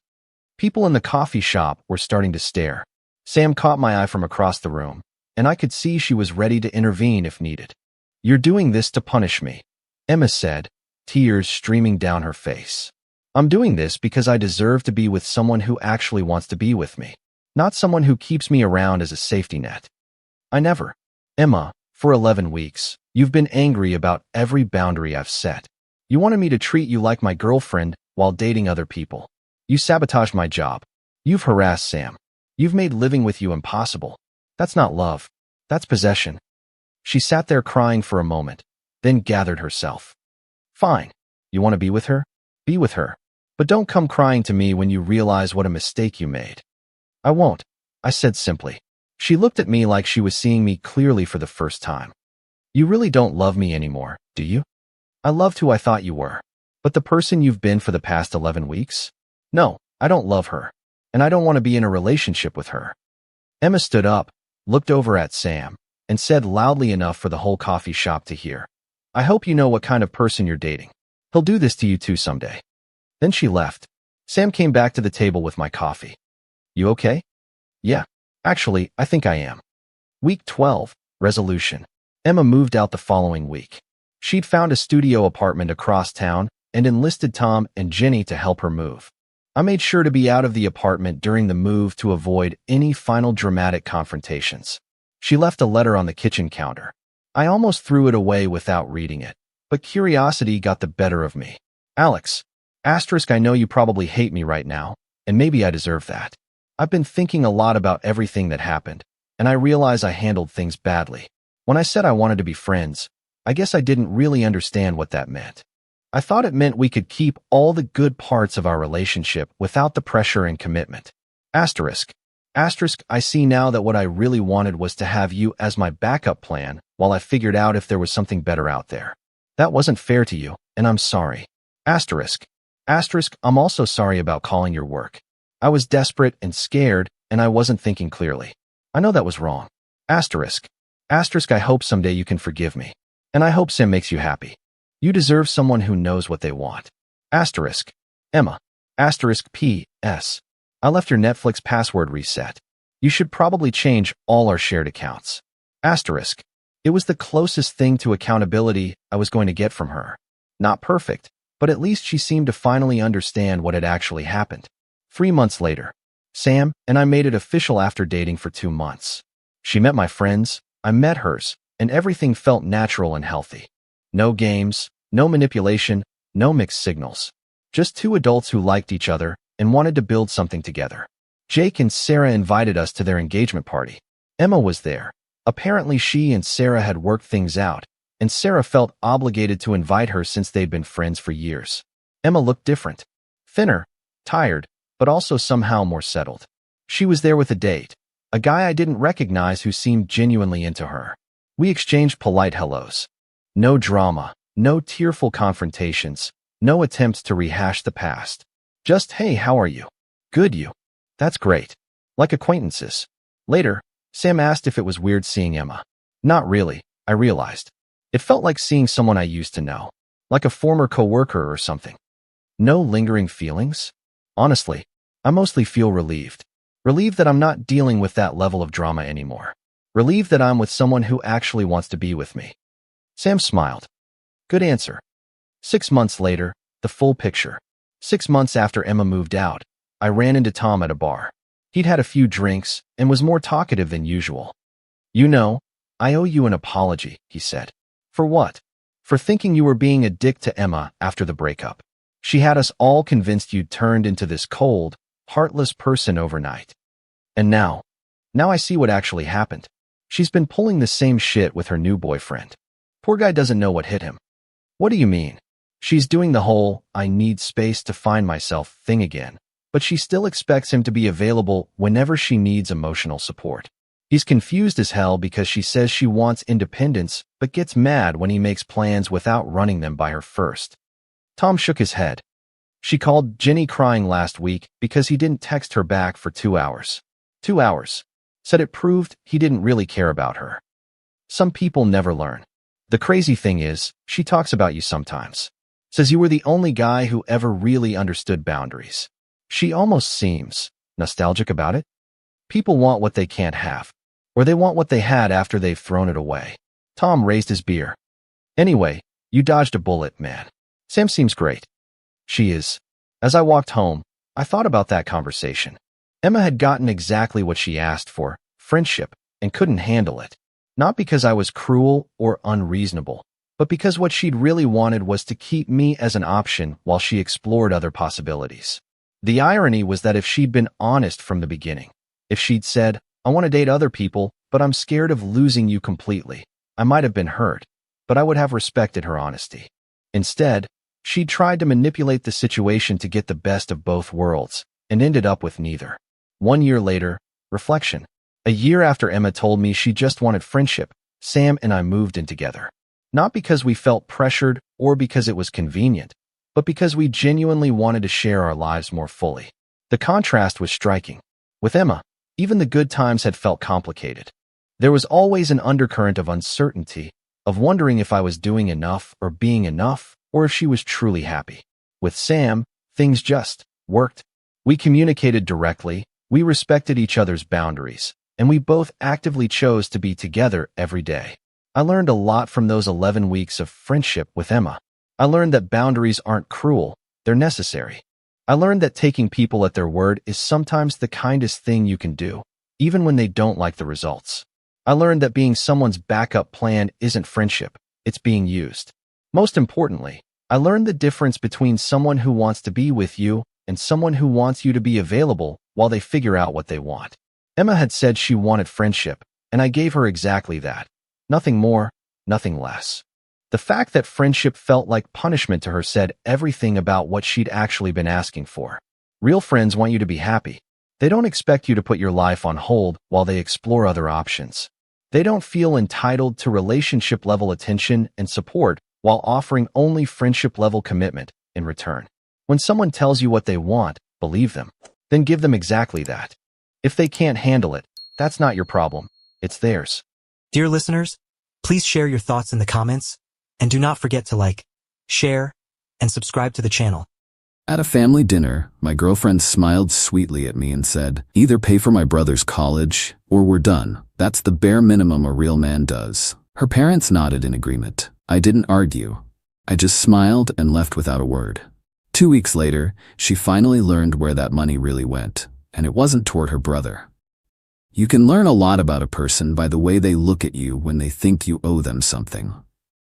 People in the coffee shop were starting to stare. Sam caught my eye from across the room, and I could see she was ready to intervene if needed. "You're doing this to punish me," Emma said, tears streaming down her face. "I'm doing this because I deserve to be with someone who actually wants to be with me. Not someone who keeps me around as a safety net." "I never." "Emma, for 11 weeks, you've been angry about every boundary I've set. You wanted me to treat you like my girlfriend while dating other people. You sabotaged my job. You've harassed Sam. You've made living with you impossible. That's not love. That's possession." She sat there crying for a moment, then gathered herself. "Fine. You want to be with her? Be with her. But don't come crying to me when you realize what a mistake you made." "I won't," I said simply. She looked at me like she was seeing me clearly for the first time. "You really don't love me anymore, do you?" "I loved who I thought you were. But the person you've been for the past 11 weeks? No, I don't love her. And I don't want to be in a relationship with her." Emma stood up, looked over at Sam, and said loudly enough for the whole coffee shop to hear, "I hope you know what kind of person you're dating. He'll do this to you too someday." Then she left. Sam came back to the table with my coffee. "You okay?" "Yeah, actually, I think I am." Week 12, resolution. Emma moved out the following week. She'd found a studio apartment across town and enlisted Tom and Jenny to help her move. I made sure to be out of the apartment during the move to avoid any final dramatic confrontations. She left a letter on the kitchen counter. I almost threw it away without reading it, but curiosity got the better of me. Alex, I know you probably hate me right now, and maybe I deserve that. I've been thinking a lot about everything that happened, and I realize I handled things badly. When I said I wanted to be friends, I guess I didn't really understand what that meant. I thought it meant we could keep all the good parts of our relationship without the pressure and commitment. Asterisk. I see now that what I really wanted was to have you as my backup plan while I figured out if there was something better out there. That wasn't fair to you, and I'm sorry. Asterisk. I'm also sorry about calling your work. I was desperate and scared, and I wasn't thinking clearly. I know that was wrong. Asterisk. I hope someday you can forgive me. And I hope Sam makes you happy. You deserve someone who knows what they want. Asterisk. Emma. P.S. I left your Netflix password reset. You should probably change all our shared accounts. Asterisk. It was the closest thing to accountability I was going to get from her. Not perfect, but at least she seemed to finally understand what had actually happened. 3 months later, Sam and I made it official after dating for 2 months. She met my friends, I met hers, and everything felt natural and healthy. No games, no manipulation, no mixed signals. Just two adults who liked each other and wanted to build something together. Jake and Sarah invited us to their engagement party. Emma was there. Apparently she and Sarah had worked things out, and Sarah felt obligated to invite her since they'd been friends for years. Emma looked different. Thinner, tired, but also somehow more settled. She was there with a date, a guy I didn't recognize who seemed genuinely into her. We exchanged polite hellos. No drama, no tearful confrontations, no attempts to rehash the past. Just, hey, how are you? Good, you. That's great. Like acquaintances. Later, Sam asked if it was weird seeing Emma. Not really, I realized. It felt like seeing someone I used to know, like a former coworker or something. No lingering feelings? Honestly, I mostly feel relieved. Relieved that I'm not dealing with that level of drama anymore. Relieved that I'm with someone who actually wants to be with me. Sam smiled. Good answer. 6 months later, the full picture. 6 months after Emma moved out, I ran into Tom at a bar. He'd had a few drinks and was more talkative than usual. You know, I owe you an apology, he said. For what? For thinking you were being a dick to Emma after the breakup. She had us all convinced you'd turned into this cold, heartless person overnight. And now I see what actually happened. She's been pulling the same shit with her new boyfriend. Poor guy doesn't know what hit him. What do you mean? She's doing the whole, I need space to find myself thing again, but she still expects him to be available whenever she needs emotional support. He's confused as hell because she says she wants independence, but gets mad when he makes plans without running them by her first. Tom shook his head. She called Jenny crying last week because he didn't text her back for 2 hours. 2 hours. Said it proved he didn't really care about her. Some people never learn. The crazy thing is, she talks about you sometimes. Says you were the only guy who ever really understood boundaries. She almost seems nostalgic about it. People want what they can't have, or they want what they had after they've thrown it away. Tom raised his beer. Anyway, you dodged a bullet, man. Sam seems great. She is. As I walked home, I thought about that conversation. Emma had gotten exactly what she asked for, friendship, and couldn't handle it. Not because I was cruel or unreasonable, but because what she'd really wanted was to keep me as an option while she explored other possibilities. The irony was that if she'd been honest from the beginning, if she'd said, I want to date other people, but I'm scared of losing you completely, I might have been hurt, but I would have respected her honesty. Instead, she tried to manipulate the situation to get the best of both worlds, and ended up with neither. 1 year later, reflection. A year after Emma told me she just wanted friendship, Sam and I moved in together. Not because we felt pressured or because it was convenient, but because we genuinely wanted to share our lives more fully. The contrast was striking. With Emma, even the good times had felt complicated. There was always an undercurrent of uncertainty, of wondering if I was doing enough or being enough, or if she was truly happy. With Sam, things just worked. We communicated directly, we respected each other's boundaries, and we both actively chose to be together every day. I learned a lot from those 11 weeks of friendship with Emma. I learned that boundaries aren't cruel, they're necessary. I learned that taking people at their word is sometimes the kindest thing you can do, even when they don't like the results. I learned that being someone's backup plan isn't friendship, it's being used. Most importantly, I learned the difference between someone who wants to be with you and someone who wants you to be available while they figure out what they want. Emma had said she wanted friendship, and I gave her exactly that. Nothing more, nothing less. The fact that friendship felt like punishment to her said everything about what she'd actually been asking for. Real friends want you to be happy. They don't expect you to put your life on hold while they explore other options. They don't feel entitled to relationship-level attention and support while offering only friendship-level commitment in return. When someone tells you what they want, believe them. Then give them exactly that. If they can't handle it, that's not your problem. It's theirs. Dear listeners, please share your thoughts in the comments, and do not forget to like, share, and subscribe to the channel. At a family dinner, my girlfriend smiled sweetly at me and said, "Either pay for my brother's college, or we're done. That's the bare minimum a real man does." Her parents nodded in agreement. I didn't argue. I just smiled and left without a word. 2 weeks later, she finally learned where that money really went, and it wasn't toward her brother. You can learn a lot about a person by the way they look at you when they think you owe them something.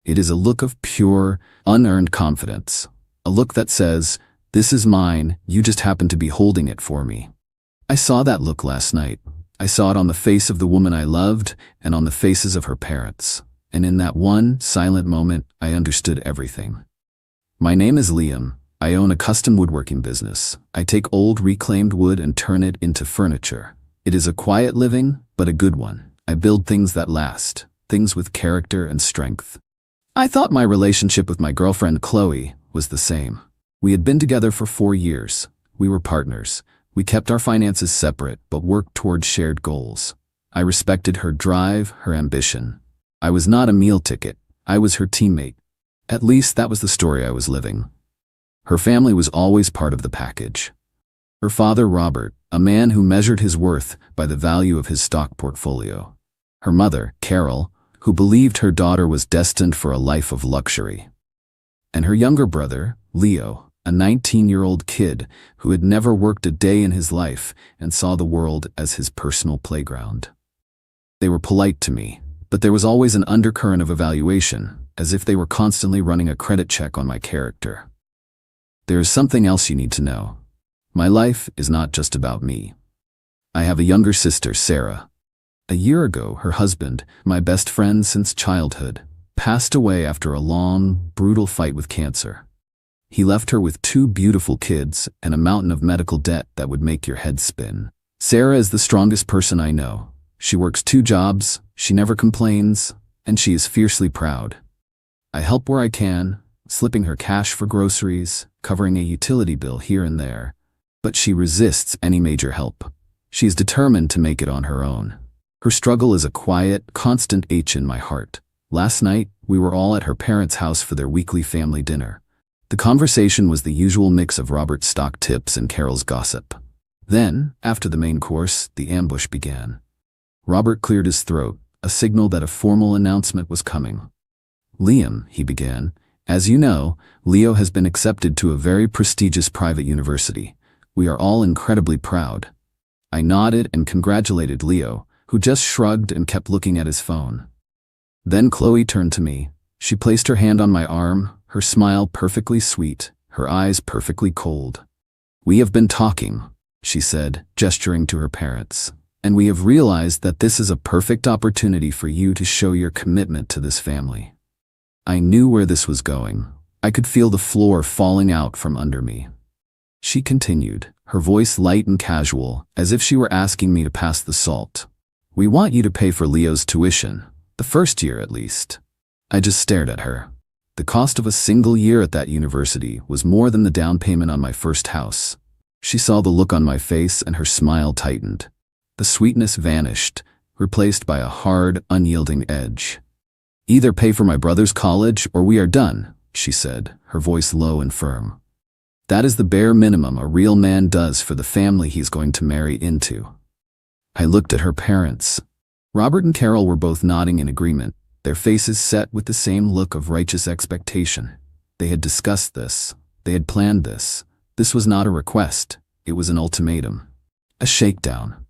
It is a look of pure, unearned confidence. A look that says, "This is mine, you just happen to be holding it for me." I saw that look last night. I saw it on the face of the woman I loved and on the faces of her parents. And in that one silent moment, I understood everything. My name is Liam. I own a custom woodworking business. I take old reclaimed wood and turn it into furniture. It is a quiet living, but a good one. I build things that last, things with character and strength. I thought my relationship with my girlfriend Chloe was the same. We had been together for 4 years. We were partners. We kept our finances separate, but worked toward shared goals. I respected her drive, her ambition. I was not a meal ticket. I was her teammate. At least that was the story I was living. Her family was always part of the package. Her father, Robert, a man who measured his worth by the value of his stock portfolio. Her mother, Carol, who believed her daughter was destined for a life of luxury. And her younger brother, Leo, a 19-year-old kid who had never worked a day in his life and saw the world as his personal playground. They were polite to me, but there was always an undercurrent of evaluation, as if they were constantly running a credit check on my character. There is something else you need to know. My life is not just about me. I have a younger sister, Sarah. A year ago, her husband, my best friend since childhood, passed away after a long, brutal fight with cancer. He left her with 2 beautiful kids and a mountain of medical debt that would make your head spin. Sarah is the strongest person I know. She works 2 jobs, she never complains, and she is fiercely proud. I help where I can, slipping her cash for groceries, covering a utility bill here and there, but she resists any major help. She is determined to make it on her own. Her struggle is a quiet, constant ache in my heart. Last night, we were all at her parents' house for their weekly family dinner. The conversation was the usual mix of Robert's stock tips and Carol's gossip. Then, after the main course, the ambush began. Robert cleared his throat, a signal that a formal announcement was coming. "Liam," he began, "as you know, Leo has been accepted to a very prestigious private university. We are all incredibly proud." I nodded and congratulated Leo, who just shrugged and kept looking at his phone. Then Chloe turned to me. She placed her hand on my arm, her smile perfectly sweet, her eyes perfectly cold. "We have been talking," she said, gesturing to her parents, "and we have realized that this is a perfect opportunity for you to show your commitment to this family." I knew where this was going. I could feel the floor falling out from under me. She continued, her voice light and casual, as if she were asking me to pass the salt. "We want you to pay for Leo's tuition, the first year at least." I just stared at her. The cost of a single year at that university was more than the down payment on my first house. She saw the look on my face and her smile tightened. The sweetness vanished, replaced by a hard, unyielding edge. "Either pay for my brother's college or we are done," she said, her voice low and firm. "That is the bare minimum a real man does for the family he's going to marry into." I looked at her parents. Robert and Carol were both nodding in agreement, their faces set with the same look of righteous expectation. They had discussed this. They had planned this. This was not a request, it was an ultimatum. A shakedown.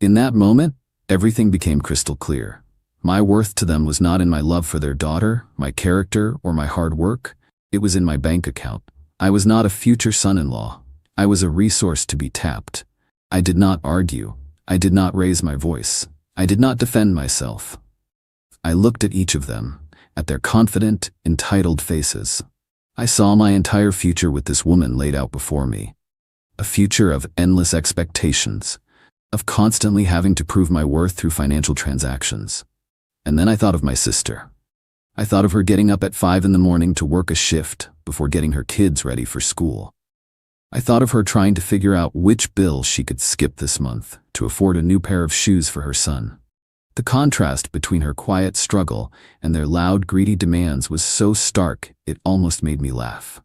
In that moment, everything became crystal clear. My worth to them was not in my love for their daughter, my character, or my hard work. It was in my bank account. I was not a future son-in-law. I was a resource to be tapped. I did not argue. I did not raise my voice. I did not defend myself. I looked at each of them, at their confident, entitled faces. I saw my entire future with this woman laid out before me. A future of endless expectations, of constantly having to prove my worth through financial transactions. And then I thought of my sister. I thought of her getting up at 5 in the morning to work a shift before getting her kids ready for school. I thought of her trying to figure out which bill she could skip this month to afford a new pair of shoes for her son. The contrast between her quiet struggle and their loud, greedy demands was so stark it almost made me laugh.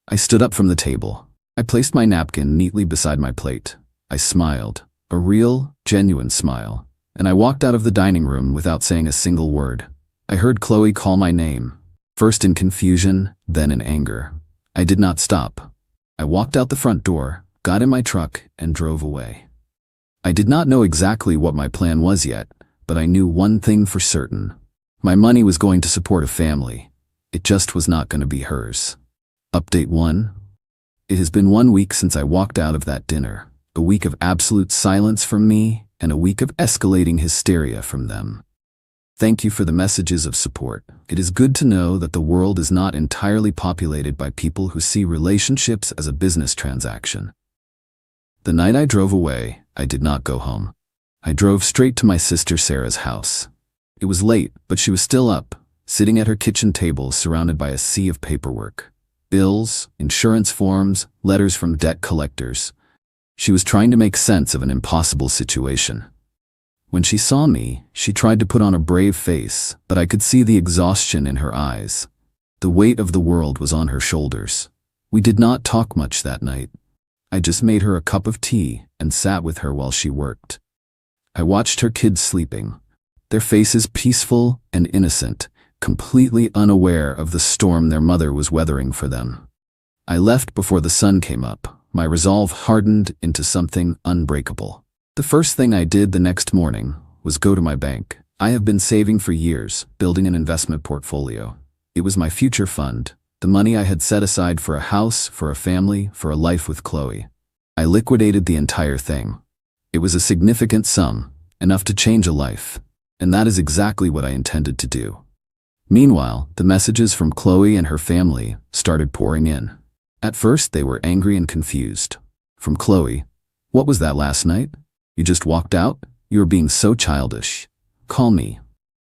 I stood up from the table. I placed my napkin neatly beside my plate. I smiled, a real, genuine smile, and I walked out of the dining room without saying a single word. I heard Chloe call my name, first in confusion, then in anger. I did not stop. I walked out the front door, got in my truck, and drove away. I did not know exactly what my plan was yet, but I knew one thing for certain. My money was going to support a family. It just was not going to be hers. Update 1. It has been 1 week since I walked out of that dinner. A week of absolute silence from me, and a week of escalating hysteria from them. Thank you for the messages of support. It is good to know that the world is not entirely populated by people who see relationships as a business transaction. The night I drove away, I did not go home. I drove straight to my sister Sarah's house. It was late, but she was still up, sitting at her kitchen table surrounded by a sea of paperwork. Bills, insurance forms, letters from debt collectors. She was trying to make sense of an impossible situation. When she saw me, she tried to put on a brave face, but I could see the exhaustion in her eyes. The weight of the world was on her shoulders. We did not talk much that night. I just made her a cup of tea and sat with her while she worked. I watched her kids sleeping, their faces peaceful and innocent, completely unaware of the storm their mother was weathering for them. I left before the sun came up, my resolve hardened into something unbreakable. The first thing I did the next morning was go to my bank. I have been saving for years, building an investment portfolio. It was my future fund, the money I had set aside for a house, for a family, for a life with Chloe. I liquidated the entire thing. It was a significant sum, enough to change a life, and that is exactly what I intended to do. Meanwhile, the messages from Chloe and her family started pouring in. At first, they were angry and confused. From Chloe, "What was that last night? You just walked out? You are being so childish. Call me."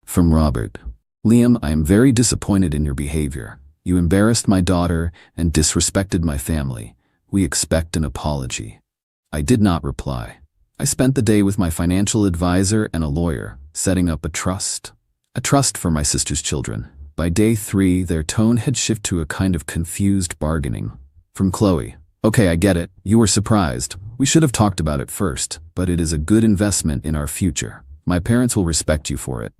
From Robert, "Liam, I am very disappointed in your behavior. You embarrassed my daughter and disrespected my family. We expect an apology." I did not reply. I spent the day with my financial advisor and a lawyer, setting up a trust for my sister's children. By day 3, their tone had shifted to a kind of confused bargaining. From Chloe, "Okay, I get it. You were surprised. We should have talked about it first, but it is a good investment in our future. My parents will respect you for it."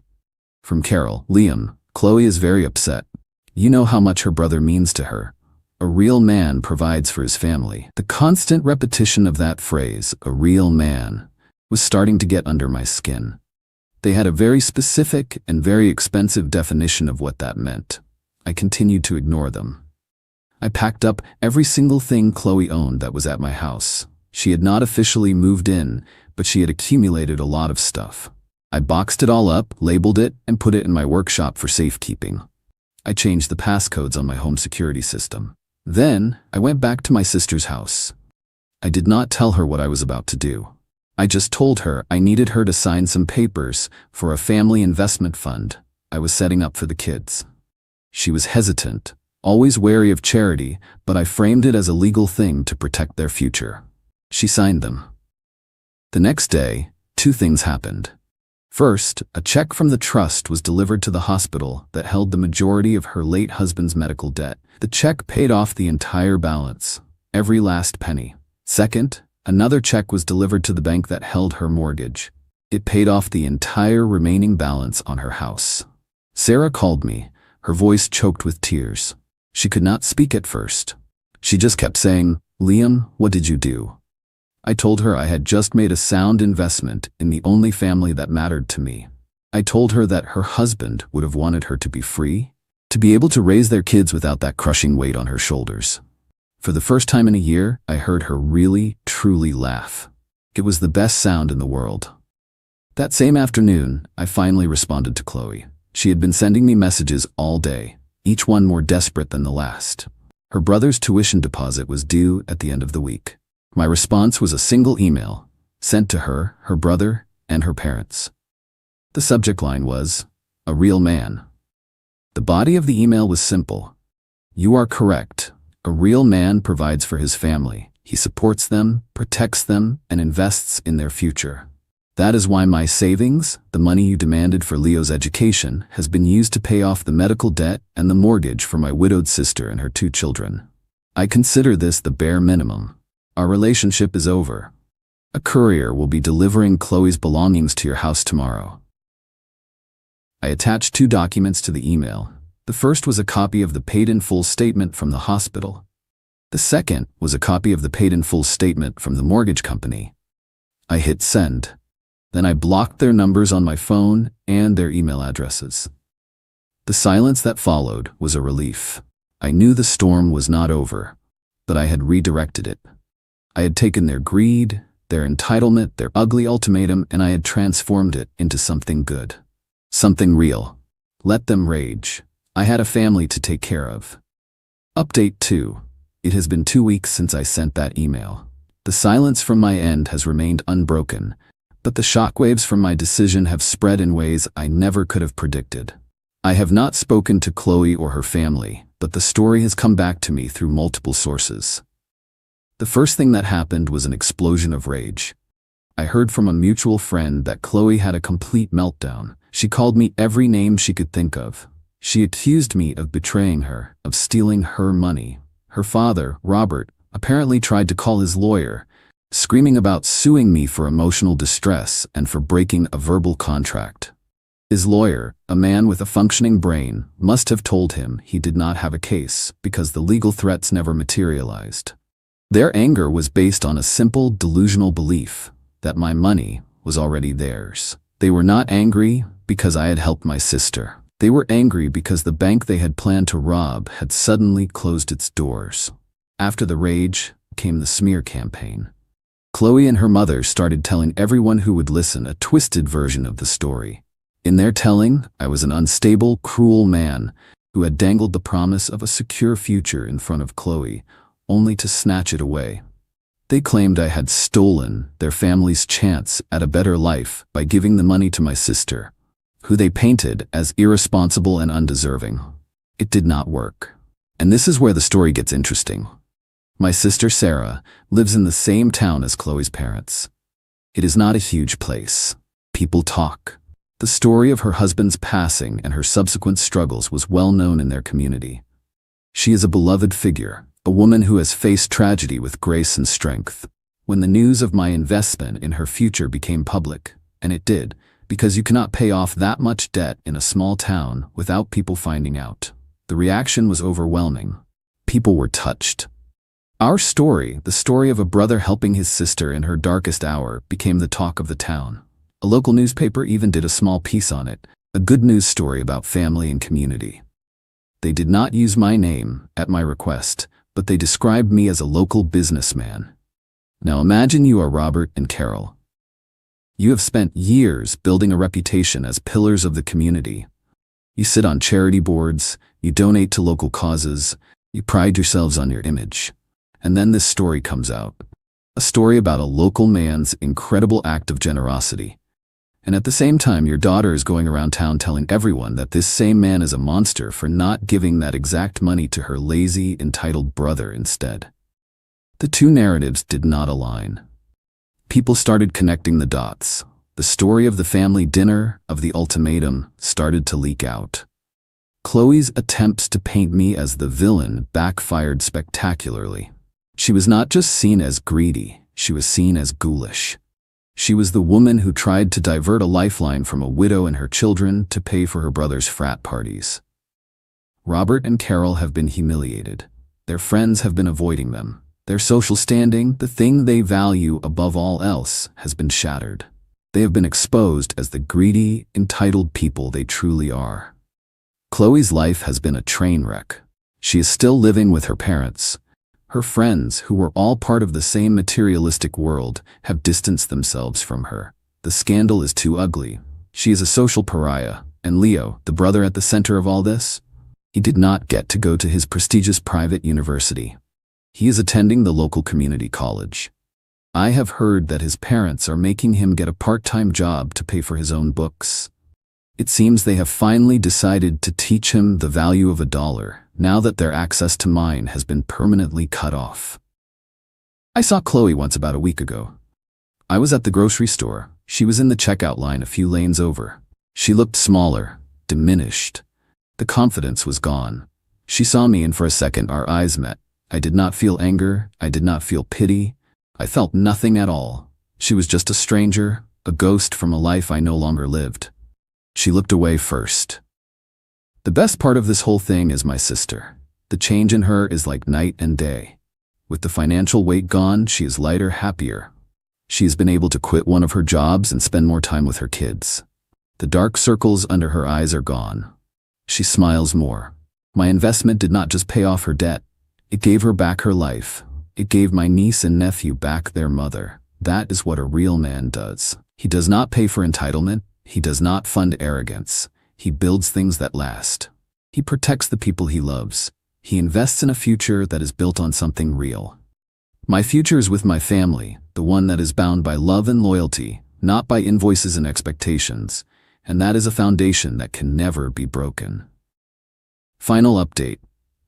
From Carol, "Liam, Chloe is very upset. You know how much her brother means to her. A real man provides for his family." The constant repetition of that phrase, "a real man," was starting to get under my skin. They had a very specific and very expensive definition of what that meant. I continued to ignore them. I packed up every single thing Chloe owned that was at my house. She had not officially moved in, but she had accumulated a lot of stuff. I boxed it all up, labeled it, and put it in my workshop for safekeeping. I changed the passcodes on my home security system. Then, I went back to my sister's house. I did not tell her what I was about to do. I just told her I needed her to sign some papers for a family investment fund I was setting up for the kids. She was hesitant, always wary of charity, but I framed it as a legal thing to protect their future. She signed them. The next day, 2 things happened. First, a check from the trust was delivered to the hospital that held the majority of her late husband's medical debt. The check paid off the entire balance, every last penny. Second, another check was delivered to the bank that held her mortgage. It paid off the entire remaining balance on her house. Sarah called me, her voice choked with tears. She could not speak at first. She just kept saying, Liam, what did you do? I told her I had just made a sound investment in the only family that mattered to me. I told her that her husband would have wanted her to be free, to be able to raise their kids without that crushing weight on her shoulders. For the first time in a year, I heard her really, truly laugh. It was the best sound in the world. That same afternoon, I finally responded to Chloe. She had been sending me messages all day, each one more desperate than the last. Her brother's tuition deposit was due at the end of the week. My response was a single email, sent to her, her brother, and her parents. The subject line was, "A real man." The body of the email was simple. You are correct. A real man provides for his family. He supports them, protects them, and invests in their future. That is why my savings, the money you demanded for Leo's education, has been used to pay off the medical debt and the mortgage for my widowed sister and her 2 children. I consider this the bare minimum. Our relationship is over. A courier will be delivering Chloe's belongings to your house tomorrow. I attached 2 documents to the email. The first was a copy of the paid-in-full statement from the hospital. The second was a copy of the paid-in-full statement from the mortgage company. I hit send. Then I blocked their numbers on my phone and their email addresses. The silence that followed was a relief. I knew the storm was not over, but I had redirected it. I had taken their greed, their entitlement, their ugly ultimatum, and I had transformed it into something good. Something real. Let them rage. I had a family to take care of. Update 2. It has been 2 weeks since I sent that email. The silence from my end has remained unbroken, but the shockwaves from my decision have spread in ways I never could have predicted. I have not spoken to Chloe or her family, but the story has come back to me through multiple sources. The first thing that happened was an explosion of rage. I heard from a mutual friend that Chloe had a complete meltdown. She called me every name she could think of. She accused me of betraying her, of stealing her money. Her father, Robert, apparently tried to call his lawyer, screaming about suing me for emotional distress and for breaking a verbal contract. His lawyer, a man with a functioning brain, must have told him he did not have a case because the legal threats never materialized. Their anger was based on a simple delusional belief that my money was already theirs. They were not angry because I had helped my sister. They were angry because the bank they had planned to rob had suddenly closed its doors. After the rage came the smear campaign. Chloe and her mother started telling everyone who would listen a twisted version of the story. In their telling, I was an unstable, cruel man who had dangled the promise of a secure future in front of Chloe, only to snatch it away. They claimed I had stolen their family's chance at a better life by giving the money to my sister, who they painted as irresponsible and undeserving. It did not work. And this is where the story gets interesting. My sister Sarah lives in the same town as Chloe's parents. It is not a huge place. People talk. The story of her husband's passing and her subsequent struggles was well known in their community. She is a beloved figure, a woman who has faced tragedy with grace and strength. When the news of my investment in her future became public, and it did, because you cannot pay off that much debt in a small town without people finding out, the reaction was overwhelming. People were touched. Our story, the story of a brother helping his sister in her darkest hour, became the talk of the town. A local newspaper even did a small piece on it, a good news story about family and community. They did not use my name at my request, but they described me as a local businessman. Now imagine you are Robert and Carol. You have spent years building a reputation as pillars of the community. You sit on charity boards, you donate to local causes, you pride yourselves on your image. And then this story comes out. A story about a local man's incredible act of generosity. And at the same time, your daughter is going around town telling everyone that this same man is a monster for not giving that exact money to her lazy, entitled brother instead. The two narratives did not align. People started connecting the dots. The story of the family dinner, of the ultimatum, started to leak out. Chloe's attempts to paint me as the villain backfired spectacularly. She was not just seen as greedy, she was seen as ghoulish. She was the woman who tried to divert a lifeline from a widow and her children to pay for her brother's frat parties. Robert and Carol have been humiliated. Their friends have been avoiding them. Their social standing, the thing they value above all else, has been shattered. They have been exposed as the greedy, entitled people they truly are. Chloe's life has been a train wreck. She is still living with her parents. Her friends, who were all part of the same materialistic world, have distanced themselves from her. The scandal is too ugly. She is a social pariah, and Leo, the brother at the center of all this, he did not get to go to his prestigious private university. He is attending the local community college. I have heard that his parents are making him get a part-time job to pay for his own books. It seems they have finally decided to teach him the value of $1, now that their access to mine has been permanently cut off. I saw Chloe once about a week ago. I was at the grocery store. She was in the checkout line a few lanes over. She looked smaller, diminished. The confidence was gone. She saw me, and for a second our eyes met. I did not feel anger. I did not feel pity. I felt nothing at all. She was just a stranger, a ghost from a life I no longer lived. She looked away first. The best part of this whole thing is my sister. The change in her is like night and day. With the financial weight gone, she is lighter, happier. She has been able to quit one of her jobs and spend more time with her kids. The dark circles under her eyes are gone. She smiles more. My investment did not just pay off her debt. It gave her back her life. It gave my niece and nephew back their mother. That is what a real man does. He does not pay for entitlement. He does not fund arrogance. He builds things that last. He protects the people he loves. He invests in a future that is built on something real. My future is with my family, the one that is bound by love and loyalty, not by invoices and expectations, and that is a foundation that can never be broken. Final update.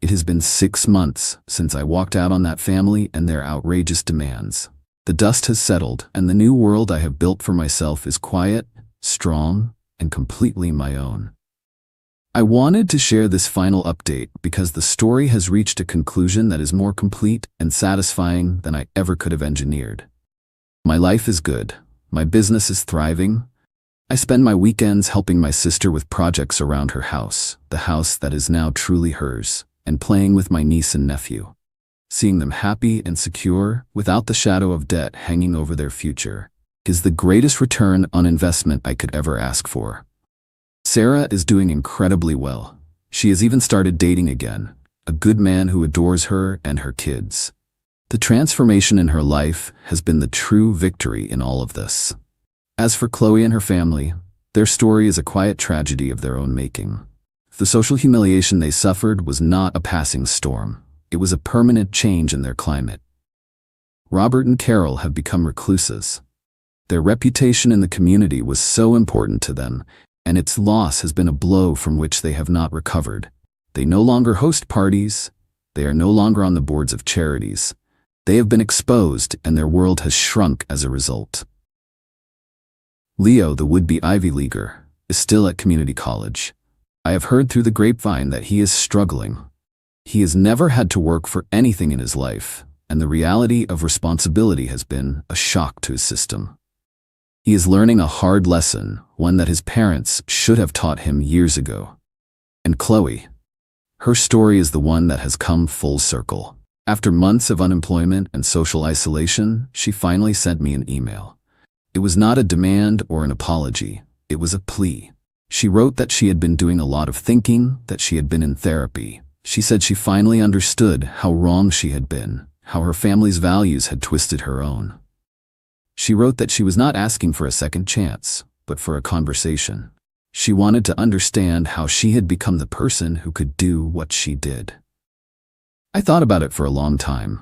It has been 6 months since I walked out on that family and their outrageous demands. The dust has settled, and the new world I have built for myself is quiet, strong, and completely my own. I wanted to share this final update because the story has reached a conclusion that is more complete and satisfying than I ever could have engineered. My life is good. My business is thriving. I spend my weekends helping my sister with projects around her house, the house that is now truly hers, and playing with my niece and nephew. Seeing them happy and secure, without the shadow of debt hanging over their future, is the greatest return on investment I could ever ask for. Sarah is doing incredibly well. She has even started dating again, a good man who adores her and her kids. The transformation in her life has been the true victory in all of this. As for Chloe and her family, their story is a quiet tragedy of their own making. The social humiliation they suffered was not a passing storm. It was a permanent change in their climate. Robert and Carol have become recluses. Their reputation in the community was so important to them, and its loss has been a blow from which they have not recovered. They no longer host parties. They are no longer on the boards of charities. They have been exposed, and their world has shrunk as a result. Leo, the would-be Ivy Leaguer, is still at community college. I have heard through the grapevine that he is struggling. He has never had to work for anything in his life, and the reality of responsibility has been a shock to his system. He is learning a hard lesson, one that his parents should have taught him years ago. And Chloe, her story is the one that has come full circle. After months of unemployment and social isolation, she finally sent me an email. It was not a demand or an apology. It was a plea. She wrote that she had been doing a lot of thinking, that she had been in therapy. She said she finally understood how wrong she had been, how her family's values had twisted her own. She wrote that she was not asking for a second chance, but for a conversation. She wanted to understand how she had become the person who could do what she did. I thought about it for a long time.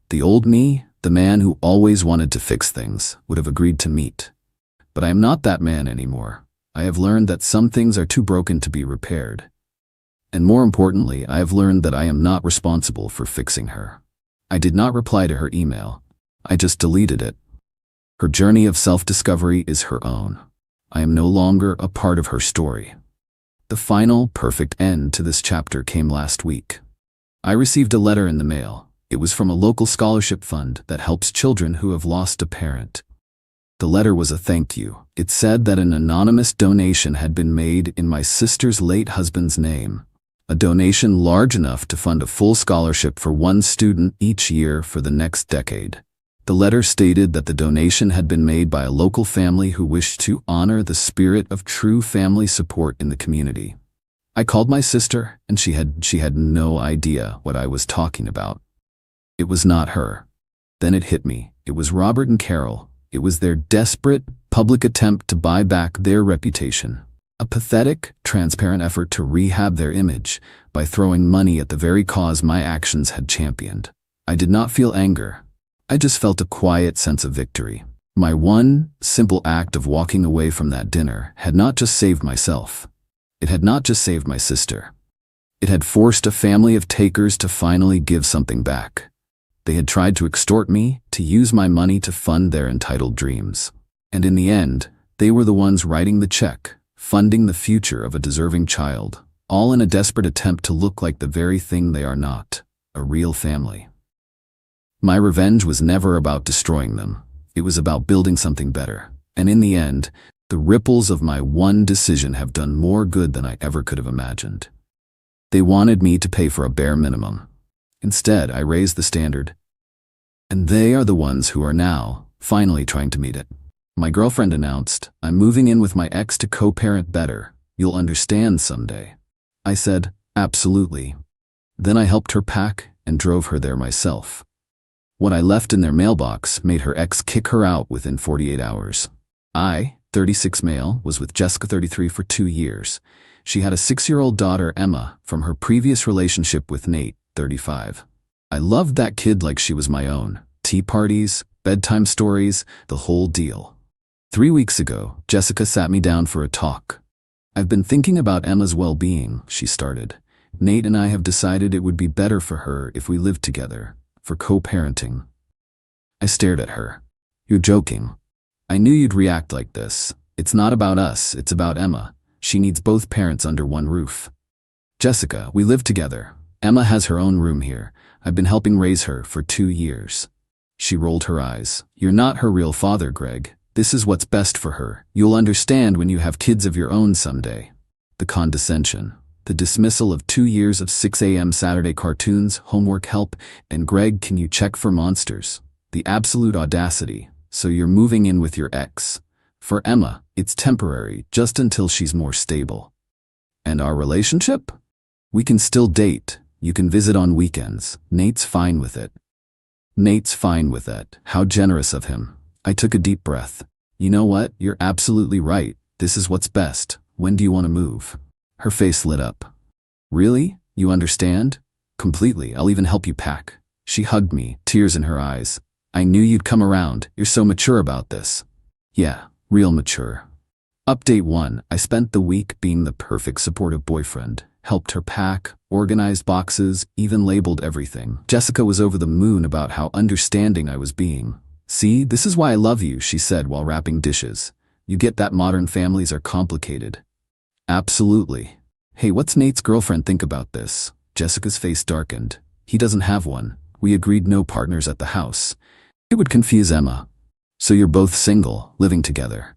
The old me, the man who always wanted to fix things, would have agreed to meet. But I am not that man anymore. I have learned that some things are too broken to be repaired. And more importantly, I have learned that I am not responsible for fixing her. I did not reply to her email. I just deleted it. Her journey of self-discovery is her own. I am no longer a part of her story. The final, perfect end to this chapter came last week. I received a letter in the mail. It was from a local scholarship fund that helps children who have lost a parent. The letter was a thank you. It said that an anonymous donation had been made in my sister's late husband's name. A donation large enough to fund a full scholarship for one student each year for the next decade. The letter stated that the donation had been made by a local family who wished to honor the spirit of true family support in the community. I called my sister, and she had no idea what I was talking about. It was not her. Then it hit me. It was Robert and Carol. It was their desperate, public attempt to buy back their reputation. A pathetic, transparent effort to rehab their image by throwing money at the very cause my actions had championed. I did not feel anger. I just felt a quiet sense of victory. My one simple act of walking away from that dinner had not just saved myself. It had not just saved my sister. It had forced a family of takers to finally give something back. They had tried to extort me, to use my money to fund their entitled dreams. And in the end, they were the ones writing the check, funding the future of a deserving child, all in a desperate attempt to look like the very thing they are not, a real family. My revenge was never about destroying them. It was about building something better. And in the end, the ripples of my one decision have done more good than I ever could have imagined. They wanted me to pay for a bare minimum. Instead, I raised the standard. And they are the ones who are now finally trying to meet it. My girlfriend announced, "I'm moving in with my ex to co-parent better. You'll understand someday." I said, "Absolutely." Then I helped her pack and drove her there myself. What I left in their mailbox made her ex kick her out within 48 hours. I, 36 male, was with Jessica, 33, for 2 years. She had a 6-year-old daughter, Emma, from her previous relationship with Nate, 35. I loved that kid like she was my own. Tea parties, bedtime stories, the whole deal. 3 weeks ago, Jessica sat me down for a talk. "I've been thinking about Emma's well-being," she started. "Nate and I have decided it would be better for her if we lived together, for co-parenting." I stared at her. "You're joking." "I knew you'd react like this. It's not about us, it's about Emma. She needs both parents under one roof." "Jessica, we live together. Emma has her own room here. I've been helping raise her for 2 years. She rolled her eyes. "You're not her real father, Greg. This is what's best for her. You'll understand when you have kids of your own someday." The condescension. The dismissal of 2 years of 6 a.m. Saturday cartoons, homework help, and "Greg, can you check for monsters?" The absolute audacity. "So you're moving in with your ex. For Emma, it's temporary, just until she's more stable." "And our relationship?" "We can still date. You can visit on weekends. Nate's fine with it." "Nate's fine with it. How generous of him." I took a deep breath. "You know what? You're absolutely right. This is what's best. When do you want to move?" Her face lit up. "Really? You understand?" "Completely. I'll even help you pack." She hugged me, tears in her eyes. "I knew you'd come around. You're so mature about this." "Yeah, real mature." Update 1. I spent the week being the perfect supportive boyfriend. Helped her pack, organized boxes, even labeled everything. Jessica was over the moon about how understanding I was being. "See, this is why I love you," she said while wrapping dishes. "You get that modern families are complicated." "Absolutely." "Hey, what's Nate's girlfriend think about this?" Jessica's face darkened. "He doesn't have one. We agreed no partners at the house. It would confuse Emma." "So you're both single, living together."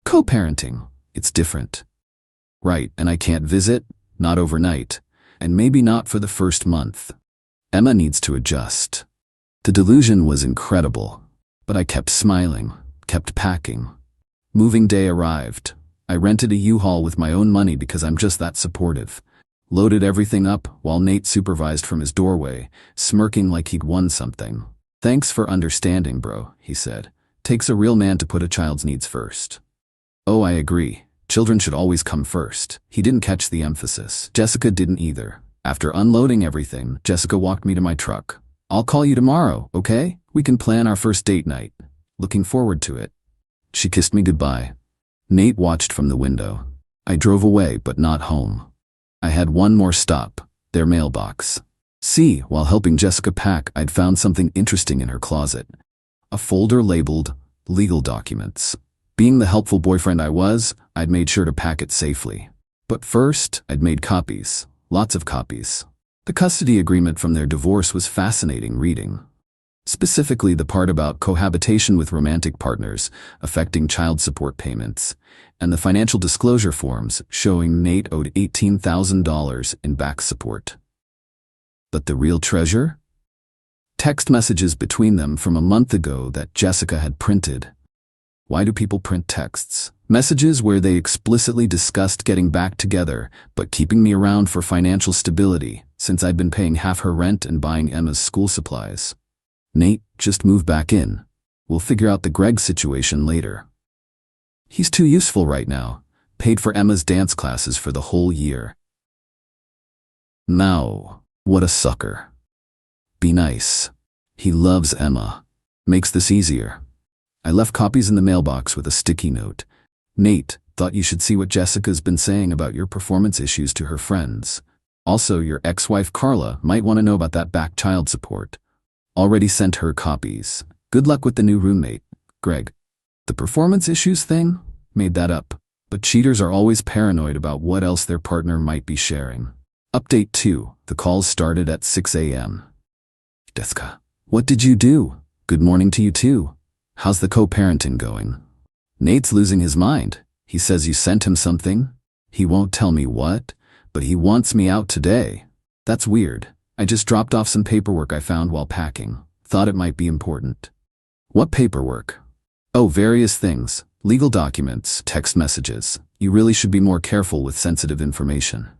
"Co-parenting. It's different." "Right, and I can't visit? Not overnight. And maybe not for the first month. Emma needs to adjust." The delusion was incredible, but I kept smiling, kept packing. Moving day arrived. I rented a U-Haul with my own money because I'm just that supportive. Loaded everything up while Nate supervised from his doorway, smirking like he'd won something. "Thanks for understanding, bro," he said. "Takes a real man to put a child's needs first." "Oh, I agree. Children should always come first." He didn't catch the emphasis. Jessica didn't either. After unloading everything, Jessica walked me to my truck. "I'll call you tomorrow, okay? We can plan our first date night. Looking forward to it." She kissed me goodbye. Nate watched from the window. I drove away, but not home. I had one more stop, their mailbox. See, while helping Jessica pack, I'd found something interesting in her closet. A folder labeled legal documents. Being the helpful boyfriend I was, I'd made sure to pack it safely. But first, I'd made copies. Lots of copies. The custody agreement from their divorce was fascinating reading. Specifically the part about cohabitation with romantic partners affecting child support payments, and the financial disclosure forms showing Nate owed $18,000 in back support. But the real treasure? Text messages between them from a month ago that Jessica had printed. Why do people print texts? Messages where they explicitly discussed getting back together, but keeping me around for financial stability, since I'd been paying half her rent and buying Emma's school supplies. Nate, just move back in. We'll figure out the Greg situation later. He's too useful right now. Paid for Emma's dance classes for the whole year. Now, what a sucker. Be nice. He loves Emma. Makes this easier. I left copies in the mailbox with a sticky note. Nate, thought you should see what Jessica's been saying about your performance issues to her friends. Also, your ex-wife Carla might want to know about that back child support. Already sent her copies. Good luck with the new roommate, Greg. The performance issues thing? Made that up. But cheaters are always paranoid about what else their partner might be sharing. Update 2. The calls started at 6 a.m. Jessica, what did you do? Good morning to you too. How's the co-parenting going? Nate's losing his mind. He says you sent him something. He won't tell me what, but he wants me out today. That's weird. I just dropped off some paperwork I found while packing. Thought it might be important. What paperwork? Oh, various things. Legal documents, text messages. You really should be more careful with sensitive information.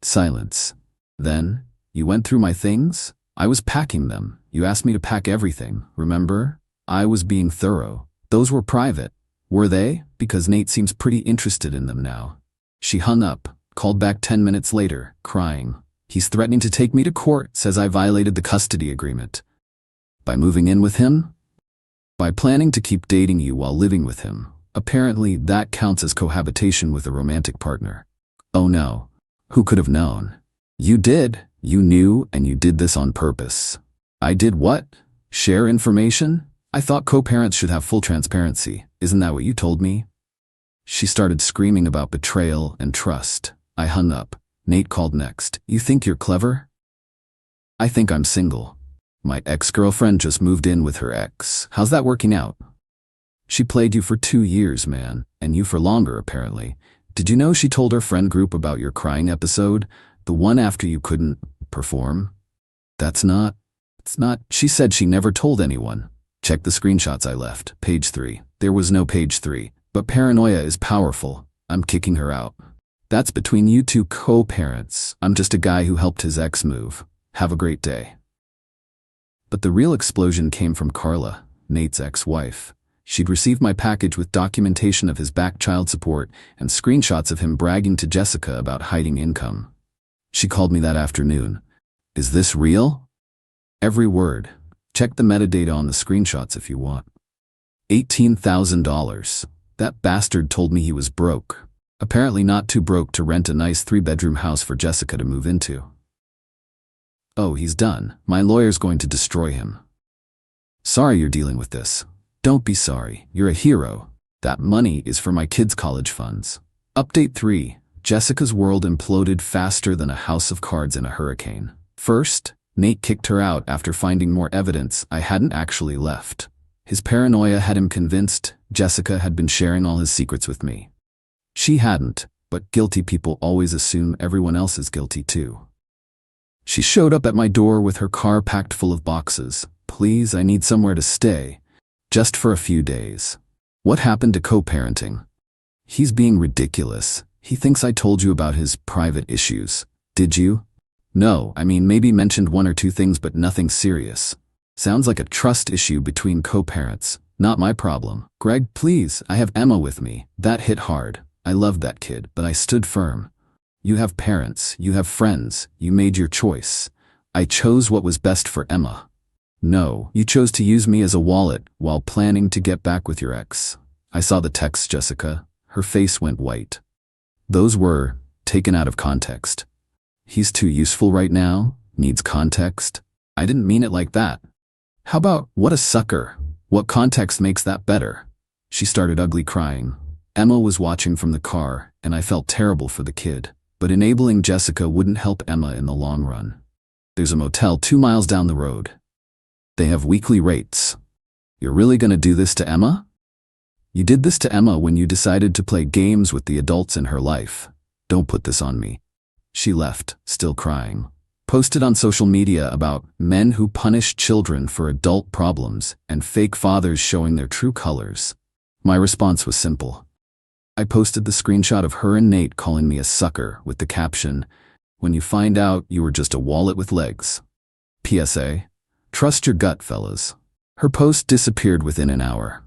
Silence. Then, you went through my things? I was packing them. You asked me to pack everything, remember? I was being thorough. Those were private. Were they? Because Nate seems pretty interested in them now. She hung up, called back 10 minutes later, crying. He's threatening to take me to court, says I violated the custody agreement. By moving in with him? By planning to keep dating you while living with him. Apparently, that counts as cohabitation with a romantic partner. Oh no. Who could have known? You did. You knew, and you did this on purpose. I did what? Share information? I thought co-parents should have full transparency. Isn't that what you told me? She started screaming about betrayal and trust. I hung up. Nate called next. You think you're clever? I think I'm single. My ex-girlfriend just moved in with her ex. How's that working out? She played you for 2 years, man, and you for longer, apparently. Did you know she told her friend group about your crying episode? The one after you couldn't perform? It's not. She said she never told anyone. Check the screenshots I left. Page 3. There was no page 3. But paranoia is powerful. I'm kicking her out. That's between you two co-parents. I'm just a guy who helped his ex move. Have a great day. But the real explosion came from Carla, Nate's ex-wife. She'd received my package with documentation of his back child support and screenshots of him bragging to Jessica about hiding income. She called me that afternoon. Is this real? Every word. Check the metadata on the screenshots if you want. $18,000. That bastard told me he was broke. Apparently not too broke to rent a nice 3-bedroom house for Jessica to move into. Oh, he's done. My lawyer's going to destroy him. Sorry you're dealing with this. Don't be sorry. You're a hero. That money is for my kids' college funds. Update 3. Jessica's world imploded faster than a house of cards in a hurricane. First, Nate kicked her out after finding more evidence I hadn't actually left. His paranoia had him convinced Jessica had been sharing all his secrets with me. She hadn't, but guilty people always assume everyone else is guilty too. She showed up at my door with her car packed full of boxes. Please, I need somewhere to stay. Just for a few days. What happened to co-parenting? He's being ridiculous. He thinks I told you about his private issues. Did you? No, I mean maybe mentioned 1 or 2 things but nothing serious. Sounds like a trust issue between co-parents. Not my problem. Greg, please, I have Emma with me. That hit hard. I loved that kid, but I stood firm. You have parents, you have friends, you made your choice. I chose what was best for Emma. No, you chose to use me as a wallet while planning to get back with your ex. I saw the text, Jessica. Her face went white. Those were taken out of context. He's too useful right now, needs context. I didn't mean it like that. How about, what a sucker? What context makes that better? She started ugly crying. Emma was watching from the car, and I felt terrible for the kid. But enabling Jessica wouldn't help Emma in the long run. There's a motel 2 miles down the road. They have weekly rates. You're really gonna do this to Emma? You did this to Emma when you decided to play games with the adults in her life. Don't put this on me. She left, still crying. Posted on social media about men who punish children for adult problems and fake fathers showing their true colors. My response was simple. I posted the screenshot of her and Nate calling me a sucker with the caption, "When you find out you were just a wallet with legs." PSA: trust your gut, fellas. Her post disappeared within an hour.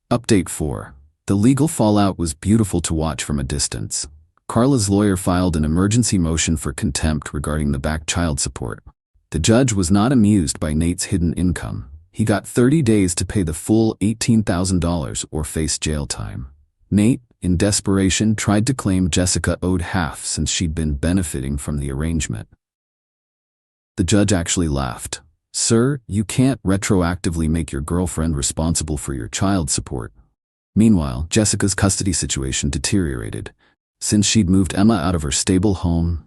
Update 4. The legal fallout was beautiful to watch from a distance. Carla's lawyer filed an emergency motion for contempt regarding the back child support. The judge was not amused by Nate's hidden income. He got 30 days to pay the full $18,000 or face jail time. Nate, in desperation, tried to claim Jessica owed half since she'd been benefiting from the arrangement. The judge actually laughed. "Sir, you can't retroactively make your girlfriend responsible for your child support." Meanwhile, Jessica's custody situation deteriorated. Since she'd moved Emma out of her stable home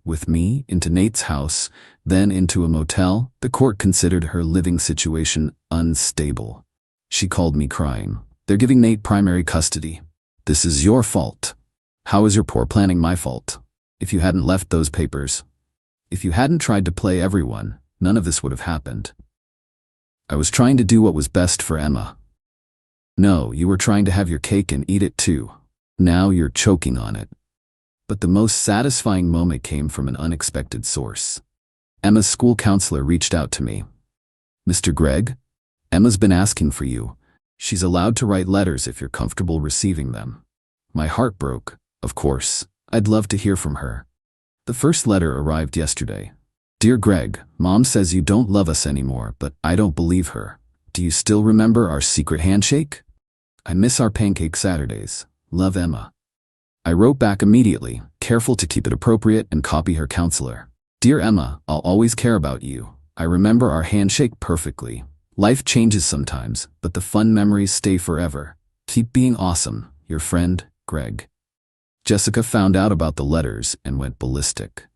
with me into Nate's house, then into a motel, the court considered her living situation unstable. She called me crying. "They're giving Nate primary custody. This is your fault." "How is your poor planning my fault? If you hadn't left those papers, if you hadn't tried to play everyone, none of this would have happened." "I was trying to do what was best for Emma." "No, you were trying to have your cake and eat it too. Now you're choking on it." But the most satisfying moment came from an unexpected source. Emma's school counselor reached out to me. "Mr. Gregg, Emma's been asking for you. She's allowed to write letters if you're comfortable receiving them." My heart broke. Of course, I'd love to hear from her. The first letter arrived yesterday. "Dear Gregg, Mom says you don't love us anymore, but I don't believe her. Do you still remember our secret handshake? I miss our pancake Saturdays. Love, Emma." I wrote back immediately, careful to keep it appropriate and copy her counselor. "Dear Emma, I'll always care about you. I remember our handshake perfectly. Life changes sometimes, but the fun memories stay forever. Keep being awesome. Your friend, Gregg." Jessica found out about the letters and went ballistic.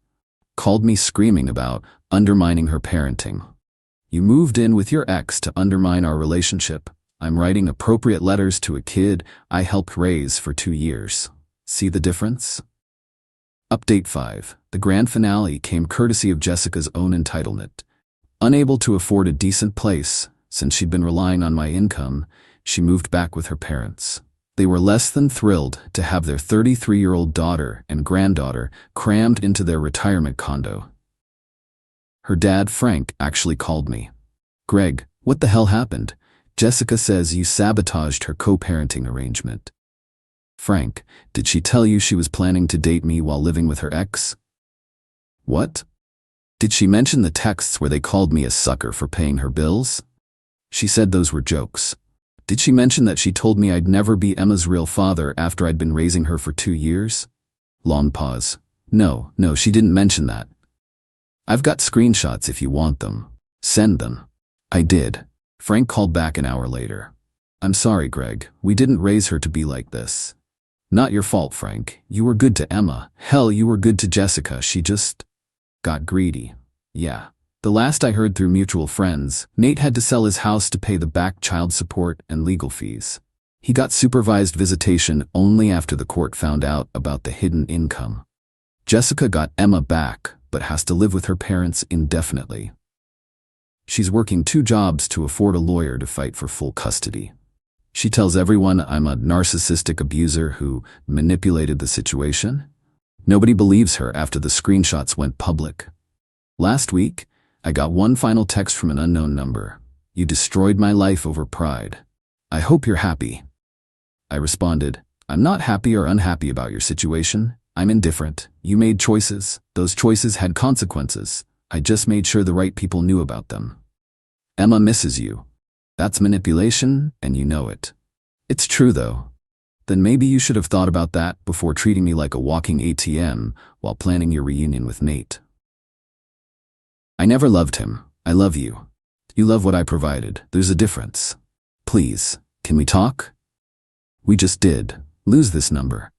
Called me screaming about undermining her parenting. "You moved in with your ex to undermine our relationship. I'm writing appropriate letters to a kid I helped raise for 2 years. See the difference?" Update 5. The grand finale came courtesy of Jessica's own entitlement. Unable to afford a decent place, since she'd been relying on my income, she moved back with her parents. They were less than thrilled to have their 33-year-old daughter and granddaughter crammed into their retirement condo. Her dad, Frank, actually called me. "Gregg, what the hell happened? Jessica says you sabotaged her co-parenting arrangement." "Frank, did she tell you she was planning to date me while living with her ex?" "What? Did she mention the texts where they called me a sucker for paying her bills?" "She said those were jokes." "Did she mention that she told me I'd never be Emma's real father after I'd been raising her for 2 years? Long pause. No, she didn't mention that." "I've got screenshots if you want them. Send them." I did. Frank called back an hour later. "I'm sorry, Gregg. We didn't raise her to be like this." "Not your fault, Frank. You were good to Emma. Hell, you were good to Jessica. She just got greedy." "Yeah." The last I heard through mutual friends, Nate had to sell his house to pay the back child support and legal fees. He got supervised visitation only after the court found out about the hidden income. Jessica got Emma back, but has to live with her parents indefinitely. She's working 2 jobs to afford a lawyer to fight for full custody. She tells everyone I'm a narcissistic abuser who manipulated the situation. Nobody believes her after the screenshots went public. Last week, I got one final text from an unknown number. "You destroyed my life over pride. I hope you're happy." I responded, "I'm not happy or unhappy about your situation. I'm indifferent. You made choices. Those choices had consequences. I just made sure the right people knew about them. Emma misses you. That's manipulation, and you know it." "It's true, though." "Then maybe you should have thought about that before treating me like a walking ATM while planning your reunion with Nate." "I never loved him. I love you. You love what I provided. There's a difference. Please, can we talk?" "We just did. Lose this number."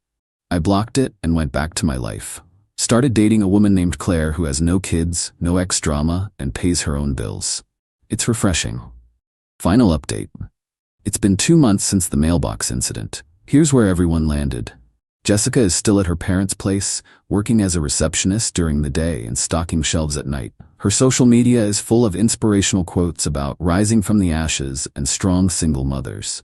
I blocked it and went back to my life. Started dating a woman named Claire who has no kids, no ex-drama, and pays her own bills. It's refreshing. Final update. It's been 2 months since the mailbox incident. Here's where everyone landed. Jessica is still at her parents' place, working as a receptionist during the day and stocking shelves at night. Her social media is full of inspirational quotes about rising from the ashes and strong single mothers.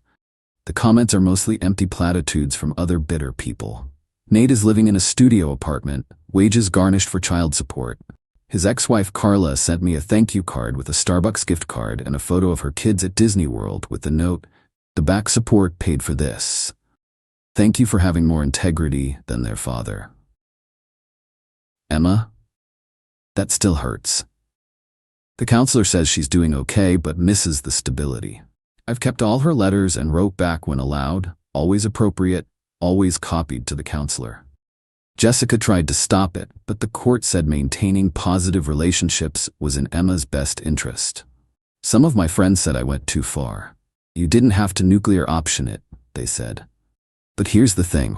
The comments are mostly empty platitudes from other bitter people. Nate is living in a studio apartment, wages garnished for child support. His ex-wife Carla sent me a thank you card with a Starbucks gift card and a photo of her kids at Disney World with the note, "The back support paid for this. Thank you for having more integrity than their father." Emma? That still hurts. The counselor says she's doing okay but misses the stability. I've kept all her letters and wrote back when allowed, always appropriate, always copied to the counselor. Jessica tried to stop it, but the court said maintaining positive relationships was in Emma's best interest. Some of my friends said I went too far. You didn't have to nuclear option it, they said. But here's the thing.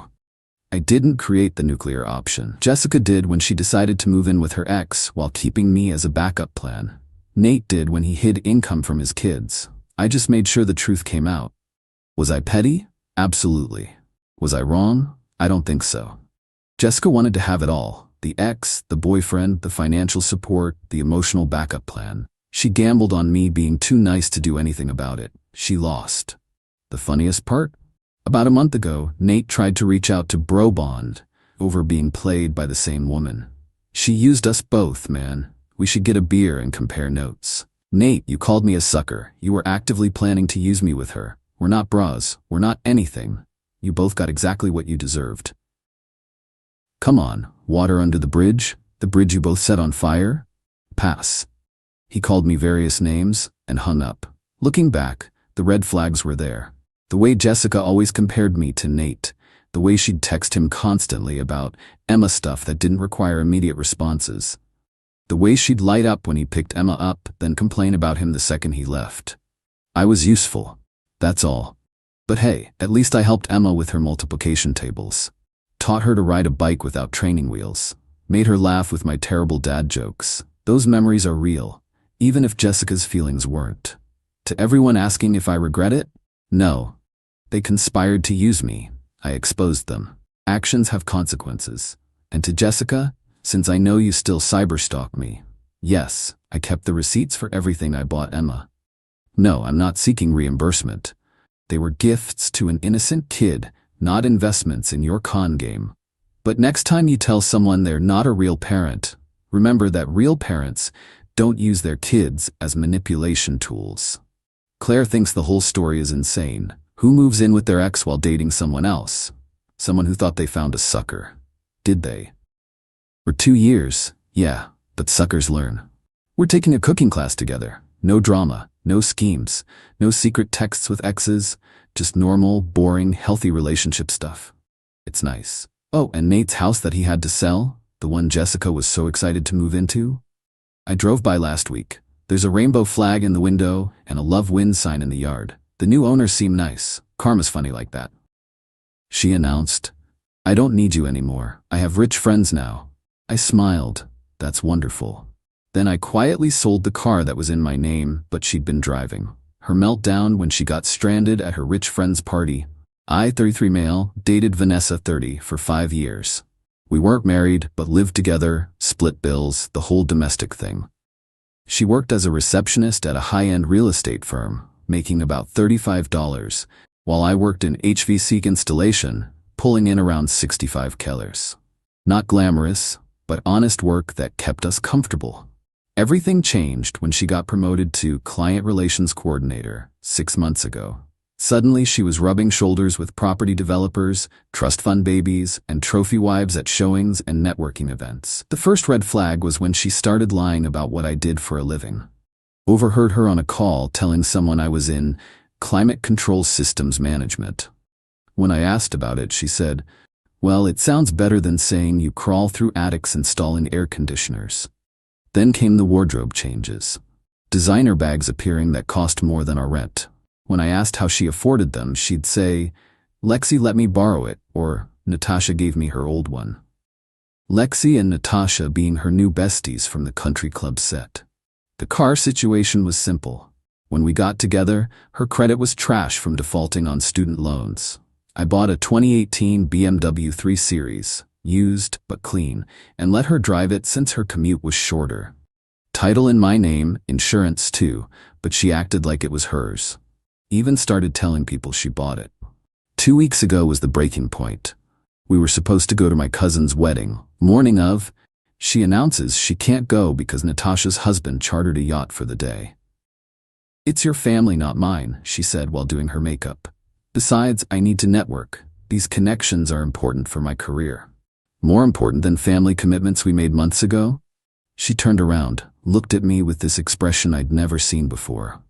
I didn't create the nuclear option. Jessica did when she decided to move in with her ex while keeping me as a backup plan. Nate did when he hid income from his kids. I just made sure the truth came out. Was I petty? Absolutely. Was I wrong? I don't think so. Jessica wanted to have it all. The ex, the boyfriend, the financial support, the emotional backup plan. She gambled on me being too nice to do anything about it. She lost. The funniest part? About a month ago, Nate tried to reach out to Bro Bond over being played by the same woman. She used us both, man. We should get a beer and compare notes. Nate, you called me a sucker. You were actively planning to use me with her. We're not bras. We're not anything. You both got exactly what you deserved. Come on, water under the bridge you both set on fire? Pass. He called me various names and hung up. Looking back, the red flags were there. The way Jessica always compared me to Nate, the way she'd text him constantly about Emma stuff that didn't require immediate responses, the way she'd light up when he picked Emma up, then complain about him the second he left. I was useful, that's all. But hey, at least I helped Emma with her multiplication tables. Taught her to ride a bike without training wheels. Made her laugh with my terrible dad jokes. Those memories are real, even if Jessica's feelings weren't. To everyone asking if I regret it? No. They conspired to use me. I exposed them. Actions have consequences. And to Jessica, since I know you still cyberstalk me, yes, I kept the receipts for everything I bought Emma. No, I'm not seeking reimbursement. They were gifts to an innocent kid, not investments in your con game. But next time you tell someone they're not a real parent, remember that real parents don't use their kids as manipulation tools. Claire thinks the whole story is insane. Who moves in with their ex while dating someone else? Someone who thought they found a sucker. Did they? For 2 years, yeah, but suckers learn. We're taking a cooking class together. No drama, no schemes, no secret texts with exes, just normal, boring, healthy relationship stuff. It's nice. Oh, and Nate's house that he had to sell, the one Jessica was so excited to move into? I drove by last week. There's a rainbow flag in the window and a love wins sign in the yard. The new owners seem nice. Karma's funny like that. She announced, I don't need you anymore. I have rich friends now. I smiled. That's wonderful. Then I quietly sold the car that was in my name, but she'd been driving. Her meltdown when she got stranded at her rich friend's party. I, 33 male, dated Vanessa, 30, for 5 years. We weren't married, but lived together, split bills, the whole domestic thing. She worked as a receptionist at a high-end real estate firm, making about $35, while I worked in HVAC installation, pulling in around 65 kellers. Not glamorous, but honest work that kept us comfortable. Everything changed when she got promoted to Client Relations Coordinator 6 months ago. Suddenly she was rubbing shoulders with property developers, trust fund babies, and trophy wives at showings and networking events. The first red flag was when she started lying about what I did for a living. Overheard her on a call telling someone I was in climate control systems management. When I asked about it, she said, well, it sounds better than saying you crawl through attics installing air conditioners. Then came the wardrobe changes. Designer bags appearing that cost more than our rent. When I asked how she afforded them, she'd say, Lexi let me borrow it, or Natasha gave me her old one. Lexi and Natasha being her new besties from the country club set. The car situation was simple. When we got together, her credit was trash from defaulting on student loans. I bought a 2018 BMW 3 Series, used but clean, and let her drive it since her commute was shorter. Title in my name, insurance too, but she acted like it was hers. Even started telling people she bought it. 2 weeks ago was the breaking point. We were supposed to go to my cousin's wedding. Morning of, she announces she can't go because Natasha's husband chartered a yacht for the day. "It's your family, not mine," she said while doing her makeup. "Besides, I need to network. These connections are important for my career." "More important than family commitments we made months ago?" She turned around, looked at me with this expression I'd never seen before.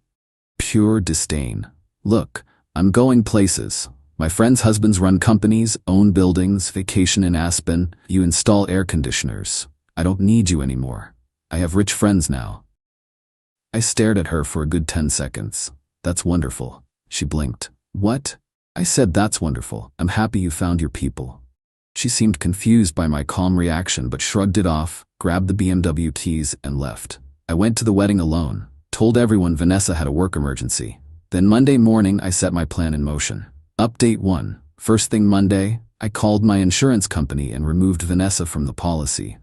Pure disdain. "Look, I'm going places. My friends' husbands run companies, own buildings, vacation in Aspen. You install air conditioners. I don't need you anymore. I have rich friends now." I stared at her for a good 10 seconds. "That's wonderful." She blinked. "What?" I said, "That's wonderful. I'm happy you found your people." She seemed confused by my calm reaction but shrugged it off, grabbed the BMW keys, and left. I went to the wedding alone, told everyone Vanessa had a work emergency. Then Monday morning I set my plan in motion. Update 1. First thing Monday, I called my insurance company and removed Vanessa from the policy.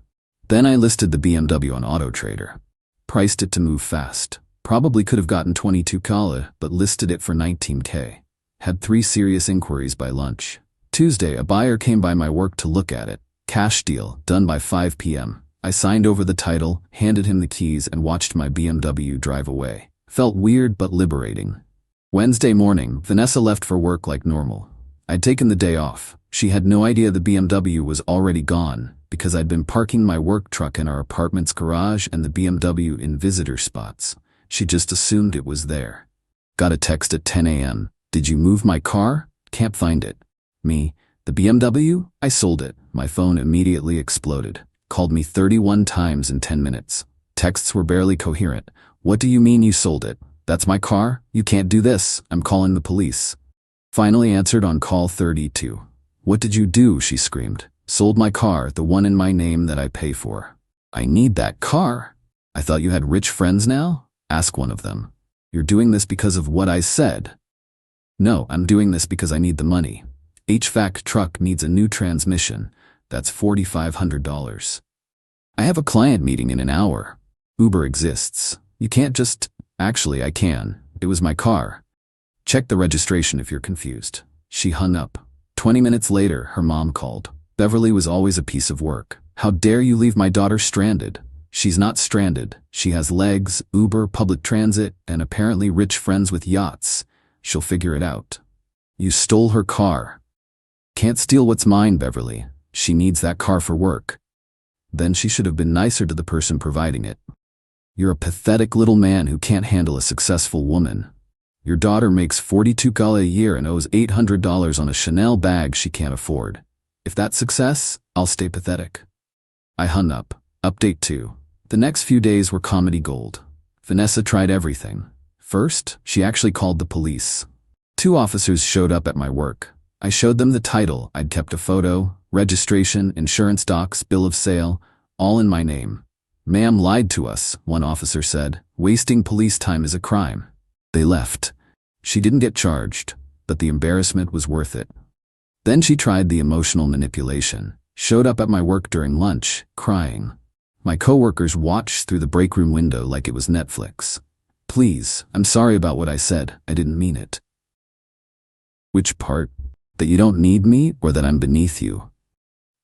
Then I listed the BMW on AutoTrader. Priced it to move fast. Probably could have gotten 22K, but listed it for 19K. Had 3 serious inquiries by lunch. Tuesday, a buyer came by my work to look at it. Cash deal, done by 5 p.m. I signed over the title, handed him the keys, and watched my BMW drive away. Felt weird but liberating. Wednesday morning, Vanessa left for work like normal. I'd taken the day off. She had no idea the BMW was already gone, because I'd been parking my work truck in our apartment's garage and the BMW in visitor spots. She just assumed it was there. Got a text at 10 a.m. "Did you move my car? Can't find it." Me, "The BMW? I sold it." My phone immediately exploded. Called me 31 times in 10 minutes. Texts were barely coherent. "What do you mean you sold it? That's my car? You can't do this. I'm calling the police." Finally answered on call 32. "What did you do?" she screamed. "Sold my car, the one in my name that I pay for." "I need that car." "I thought you had rich friends now?" Ask one of them. "You're doing this because of what I said." "No, I'm doing this because I need the money. HVAC truck needs a new transmission. That's $4,500. I have a client meeting in an hour. Uber exists. You can't just... Actually, I can. It was my car. Check the registration if you're confused." She hung up. 20 minutes later, her mom called. "Beverly was always a piece of work. How dare you leave my daughter stranded?" "She's not stranded. She has legs, Uber, public transit, and apparently rich friends with yachts. She'll figure it out." "You stole her car." "Can't steal what's mine, Beverly. She needs that car for work." Then she should have been nicer to the person providing it. "You're a pathetic little man who can't handle a successful woman. Your daughter makes $42K a year and owes $800 on a Chanel bag she can't afford. If that's success, I'll stay pathetic." I hung up. Update 2. The next few days were comedy gold. Vanessa tried everything. First, she actually called the police. 2 officers showed up at my work. I showed them the title. I'd kept a photo, registration, insurance docs, bill of sale, all in my name. "Ma'am lied to us," one officer said. "Wasting police time is a crime." They left. She didn't get charged, but the embarrassment was worth it. Then she tried the emotional manipulation. Showed up at my work during lunch, crying. My coworkers watched through the break room window like it was Netflix. "Please, I'm sorry about what I said. I didn't mean it." Which part? That you don't need me or that I'm beneath you?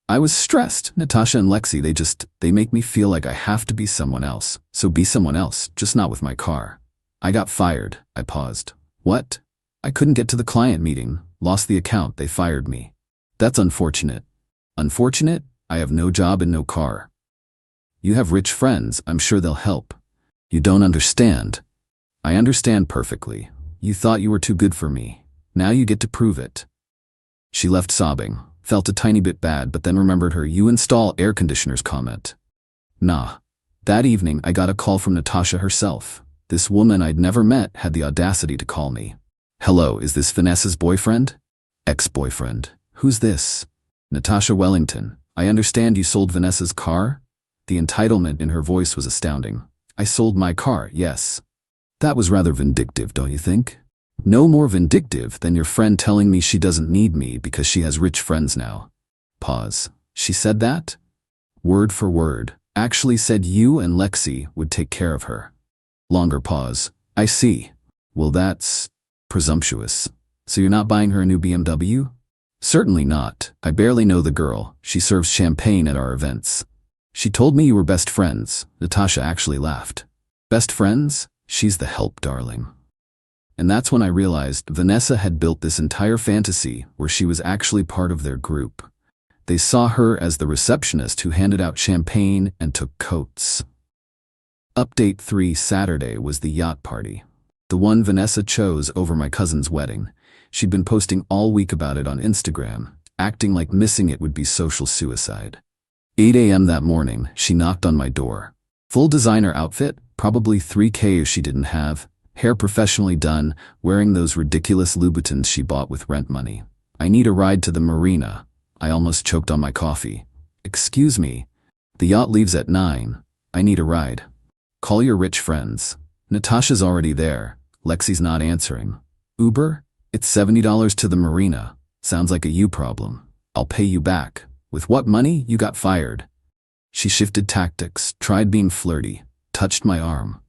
I was stressed. Natasha and Lexi, they make me feel like I have to be someone else. So be someone else, just not with my car. I got fired. I paused. What? I couldn't get to the client meeting. Lost the account. They fired me. That's unfortunate. Unfortunate? I have no job and no car. You have rich friends. I'm sure they'll help. You don't understand. I understand perfectly. You thought you were too good for me. Now you get to prove it. She left sobbing. Felt a tiny bit bad, but then remembered her "you install air conditioners" comment. Nah. That evening, I got a call from Natasha herself. This woman I'd never met had the audacity to call me. "Hello, is this Vanessa's boyfriend?" "Ex-boyfriend. Who's this?" "Natasha Wellington. I understand you sold Vanessa's car?" The entitlement in her voice was astounding. I sold my car, yes. That was rather vindictive, don't you think? No more vindictive than your friend telling me she doesn't need me because she has rich friends now. Pause. She said that? Word for word. Actually said you and Lexi would take care of her. Longer pause. I see. Well, that's presumptuous. So you're not buying her a new BMW? Certainly not. I barely know the girl. She serves champagne at our events. She told me you were best friends. Natasha actually laughed. Best friends? She's the help, darling. And that's when I realized Vanessa had built this entire fantasy where she was actually part of their group. They saw her as the receptionist who handed out champagne and took coats. Update 3 Saturday was the yacht party. The one Vanessa chose over my cousin's wedding. She'd been posting all week about it on Instagram, acting like missing it would be social suicide. 8 a.m. that morning, she knocked on my door. Full designer outfit, probably $3K if she didn't have, hair professionally done, wearing those ridiculous Louboutins she bought with rent money. I need a ride to the marina. I almost choked on my coffee. Excuse me. The yacht leaves at 9. I need a ride. Call your rich friends. Natasha's already there. Lexi's not answering. Uber? It's $70 to the marina. Sounds like a you problem. I'll pay you back. With what money? You got fired. She shifted tactics, tried being flirty, touched my arm.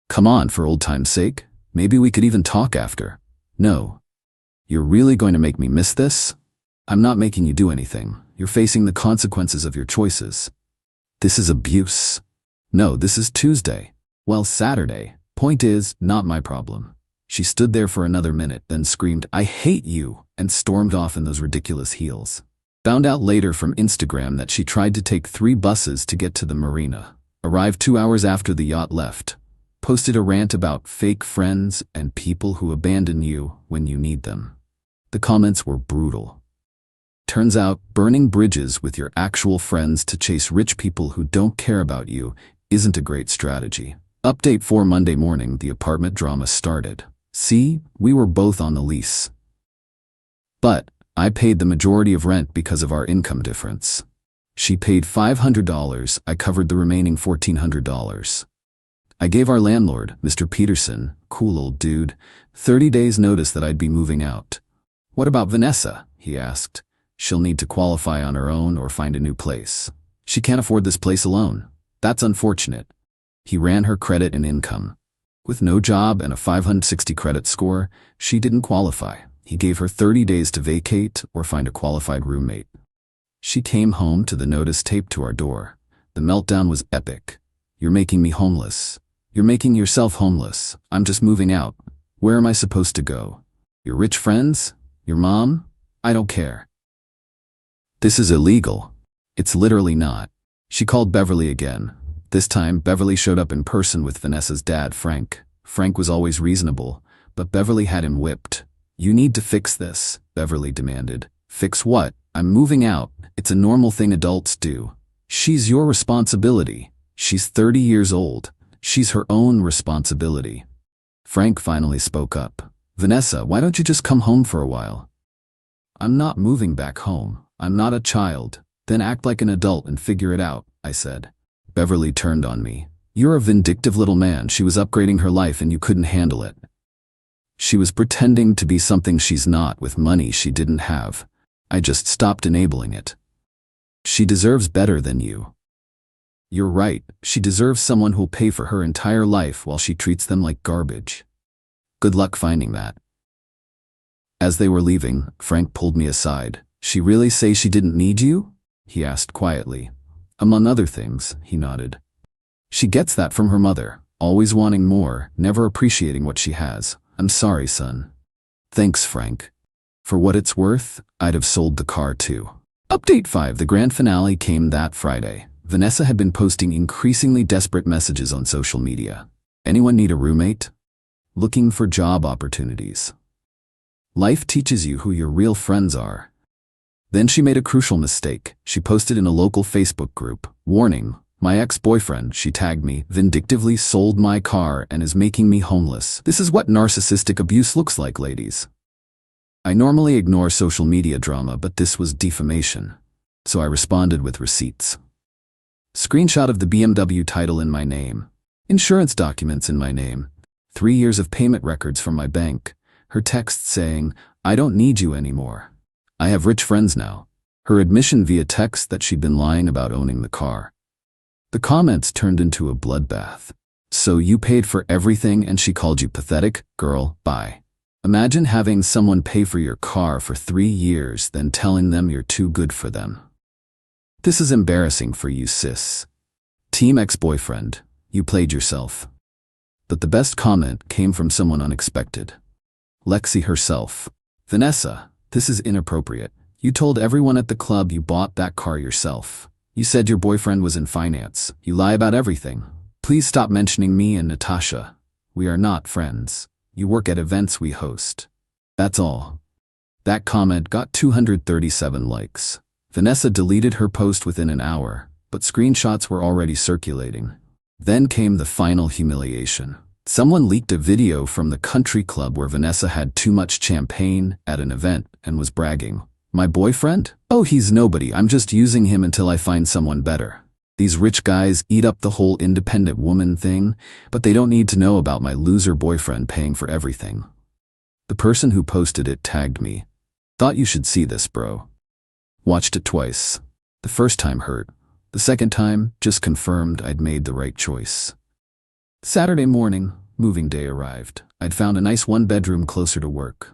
Come on, for old time's sake. Maybe we could even talk after. No. You're really going to make me miss this? I'm not making you do anything. You're facing the consequences of your choices. This is abuse. No, this is Tuesday. Well, Saturday. Point is, not my problem. She stood there for another minute, then screamed, I hate you, and stormed off in those ridiculous heels. Found out later from Instagram that she tried to take 3 buses to get to the marina. Arrived 2 hours after the yacht left. Posted a rant about fake friends and people who abandon you when you need them. The comments were brutal. Turns out, burning bridges with your actual friends to chase rich people who don't care about you isn't a great strategy. Update 4 Monday morning, the apartment drama started. See, we were both on the lease. But I paid the majority of rent because of our income difference. She paid $500, I covered the remaining $1,400. I gave our landlord, Mr. Peterson, cool old dude, 30 days notice that I'd be moving out. What about Vanessa? He asked. She'll need to qualify on her own or find a new place. She can't afford this place alone. That's unfortunate. He ran her credit and income. With no job and a 560 credit score, she didn't qualify. He gave her 30 days to vacate or find a qualified roommate. She came home to the notice taped to our door. The meltdown was epic. You're making me homeless. You're making yourself homeless. I'm just moving out. Where am I supposed to go? Your rich friends? Your mom? I don't care. This is illegal. It's literally not. She called Beverly again. This time, Beverly showed up in person with Vanessa's dad, Frank. Frank was always reasonable, but Beverly had him whipped. You need to fix this, Beverly demanded. Fix what? I'm moving out. It's a normal thing adults do. She's your responsibility. She's 30 years old. She's her own responsibility. Frank finally spoke up. Vanessa, why don't you just come home for a while? I'm not moving back home. I'm not a child. Then act like an adult and figure it out, I said. Beverly turned on me. You're a vindictive little man. She was upgrading her life and you couldn't handle it. She was pretending to be something she's not with money she didn't have. I just stopped enabling it. She deserves better than you. You're right. She deserves someone who'll pay for her entire life while she treats them like garbage. Good luck finding that. As they were leaving, Frank pulled me aside. She really say she didn't need you? He asked quietly. Among other things, he nodded. She gets that from her mother, always wanting more, never appreciating what she has. I'm sorry, son. Thanks, Frank. For what it's worth, I'd have sold the car too. Update 5. The grand finale came that Friday. Vanessa had been posting increasingly desperate messages on social media. Anyone need a roommate? Looking for job opportunities. Life teaches you who your real friends are. Then she made a crucial mistake. She posted in a local Facebook group, warning, my ex-boyfriend, she tagged me, vindictively sold my car and is making me homeless. This is what narcissistic abuse looks like, ladies. I normally ignore social media drama, but this was defamation. So I responded with receipts. Screenshot of the BMW title in my name. Insurance documents in my name. 3 years of payment records from my bank. Her text saying, "I don't need you anymore. I have rich friends now." Her admission via text that she'd been lying about owning the car. The comments turned into a bloodbath. "So you paid for everything and she called you pathetic? Girl, bye." Imagine having someone pay for your car for 3 years, then telling them you're too good for them. This is embarrassing for you, sis. Team ex-boyfriend, you played yourself. But the best comment came from someone unexpected. Lexi herself. "Vanessa, this is inappropriate. You told everyone at the club you bought that car yourself. You said your boyfriend was in finance. You lie about everything. Please stop mentioning me and Natasha. We are not friends. You work at events we host. That's all." That comment got 237 likes. Vanessa deleted her post within an hour, but screenshots were already circulating. Then came the final humiliation. Someone leaked a video from the country club where Vanessa had too much champagne at an event and was bragging. "My boyfriend? Oh, he's nobody. I'm just using him until I find someone better. These rich guys eat up the whole independent woman thing, but they don't need to know about my loser boyfriend paying for everything." The person who posted it tagged me. "Thought you should see this, bro." Watched it twice. The first time hurt. The second time just confirmed I'd made the right choice. Saturday morning, moving day arrived. I'd found a nice one-bedroom closer to work.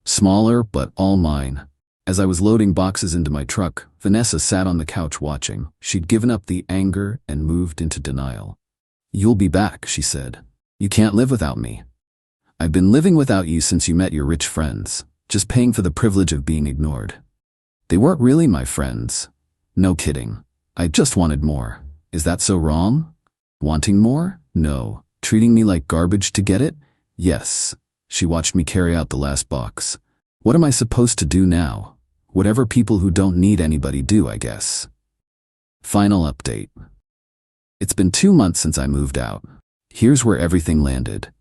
Smaller, but all mine. As I was loading boxes into my truck, Vanessa sat on the couch watching. She'd given up the anger and moved into denial. "You'll be back," she said. "You can't live without me. I've been living without you since you met your rich friends, just paying for the privilege of being ignored. They weren't really my friends. No kidding. I just wanted more. Is that so wrong? Wanting more? No. Treating me like garbage to get it? Yes." She watched me carry out the last box. "What am I supposed to do now? Whatever people who don't need anybody do, I guess." Final update. It's been 2 months since I moved out. Here's where everything landed.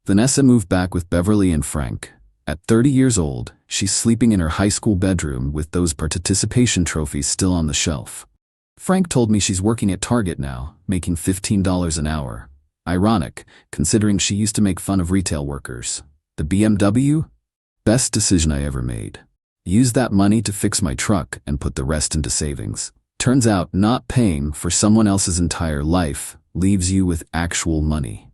Vanessa moved back with Beverly and Frank. At 30 years old, she's sleeping in her high school bedroom with those participation trophies still on the shelf. Frank told me she's working at Target now, making $15 an hour. Ironic, considering she used to make fun of retail workers. The BMW? Best decision I ever made. Used that money to fix my truck and put the rest into savings. Turns out not paying for someone else's entire life leaves you with actual money.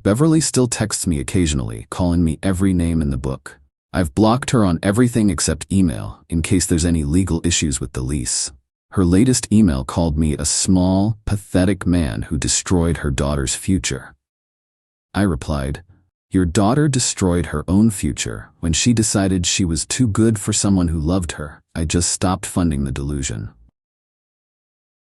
Beverly still texts me occasionally, calling me every name in the book. I've blocked her on everything except email, in case there's any legal issues with the lease. Her latest email called me a small, pathetic man who destroyed her daughter's future. I replied, "Your daughter destroyed her own future when she decided she was too good for someone who loved her. I just stopped funding the delusion."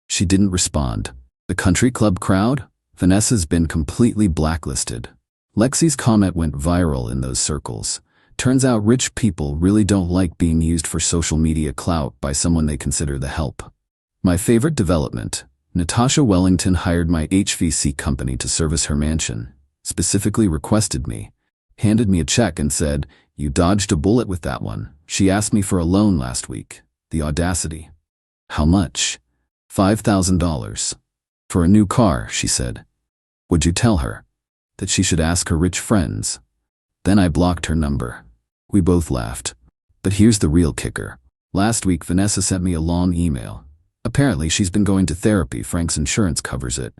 She didn't respond. The country club crowd? Vanessa's been completely blacklisted. Lexi's comment went viral in those circles. Turns out rich people really don't like being used for social media clout by someone they consider the help. My favorite development, Natasha Wellington hired my HVC company to service her mansion. Specifically requested me, handed me a check and said, "You dodged a bullet with that one." She asked me for a loan last week. The audacity. "How much?" $5,000. "For a new car," she said. Would you tell her that she should ask her rich friends? Then I blocked her number. We both laughed. But here's the real kicker. Last week, Vanessa sent me a long email. Apparently, she's been going to therapy. Frank's insurance covers it.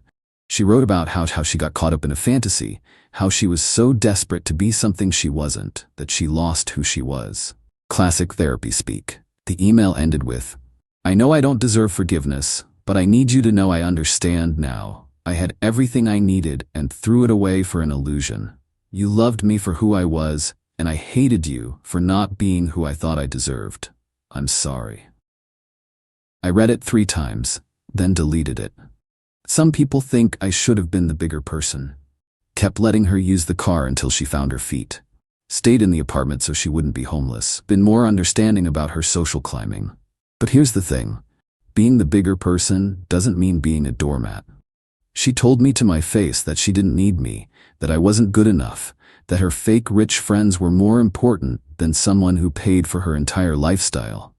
She wrote about how she got caught up in a fantasy, how she was so desperate to be something she wasn't, that she lost who she was. Classic therapy speak. The email ended with, "I know I don't deserve forgiveness, but I need you to know I understand now. I had everything I needed and threw it away for an illusion. You loved me for who I was, and I hated you for not being who I thought I deserved. I'm sorry." I read it 3 times, then deleted it. Some people think I should have been the bigger person. Kept letting her use the car until she found her feet. Stayed in the apartment so she wouldn't be homeless. Been more understanding about her social climbing. But here's the thing. Being the bigger person doesn't mean being a doormat. She told me to my face that she didn't need me, that I wasn't good enough, that her fake rich friends were more important than someone who paid for her entire lifestyle.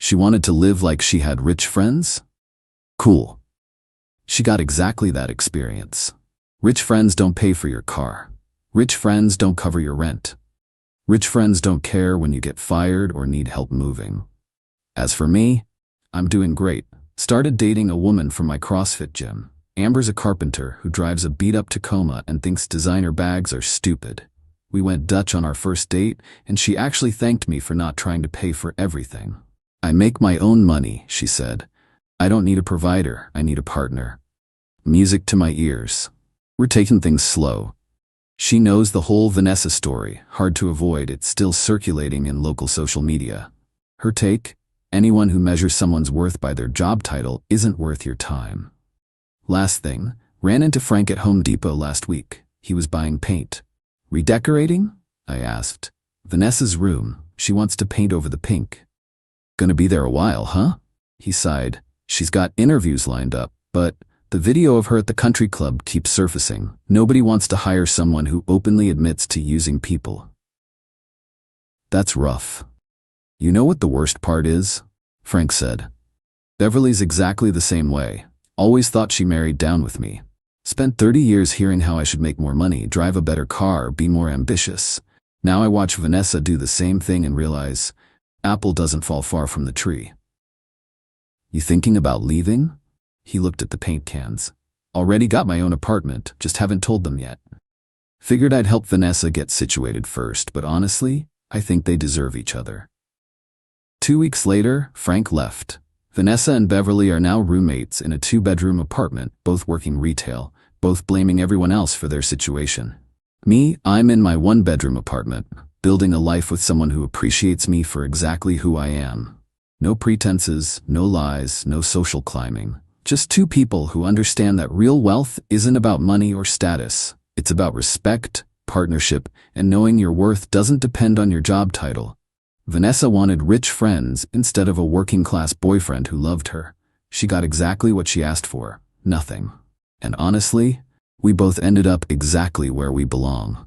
She wanted to live like she had rich friends? Cool. She got exactly that experience. Rich friends don't pay for your car. Rich friends don't cover your rent. Rich friends don't care when you get fired or need help moving. As for me, I'm doing great. Started dating a woman from my CrossFit gym. Amber's a carpenter who drives a beat-up Tacoma and thinks designer bags are stupid. We went Dutch on our first date, and she actually thanked me for not trying to pay for everything. I make my own money, she said. I don't need a provider, I need a partner. Music to my ears. We're taking things slow. She knows the whole Vanessa story, hard to avoid, it's still circulating in local social media. Her take? Anyone who measures someone's worth by their job title isn't worth your time. Last thing, ran into Frank at Home Depot last week. He was buying paint. Redecorating? I asked. Vanessa's room. She wants to paint over the pink. Gonna be there a while, huh? He sighed. She's got interviews lined up, but the video of her at the country club keeps surfacing. Nobody wants to hire someone who openly admits to using people. That's rough. You know what the worst part is? Frank said. Beverly's exactly the same way. Always thought she married down with me. Spent 30 years hearing how I should make more money, drive a better car, be more ambitious. Now I watch Vanessa do the same thing and realize, apple doesn't fall far from the tree. You thinking about leaving? He looked at the paint cans. Already got my own apartment, just haven't told them yet. Figured I'd help Vanessa get situated first, but honestly, I think they deserve each other. 2 weeks later, Frank left. Vanessa and Beverly are now roommates in a 2-bedroom apartment, both working retail, both blaming everyone else for their situation. Me, I'm in my 1-bedroom apartment, building a life with someone who appreciates me for exactly who I am. No pretenses, no lies, no social climbing. Just 2 people who understand that real wealth isn't about money or status. It's about respect, partnership, and knowing your worth doesn't depend on your job title. Vanessa wanted rich friends instead of a working-class boyfriend who loved her. She got exactly what she asked for, nothing. And honestly, we both ended up exactly where we belong.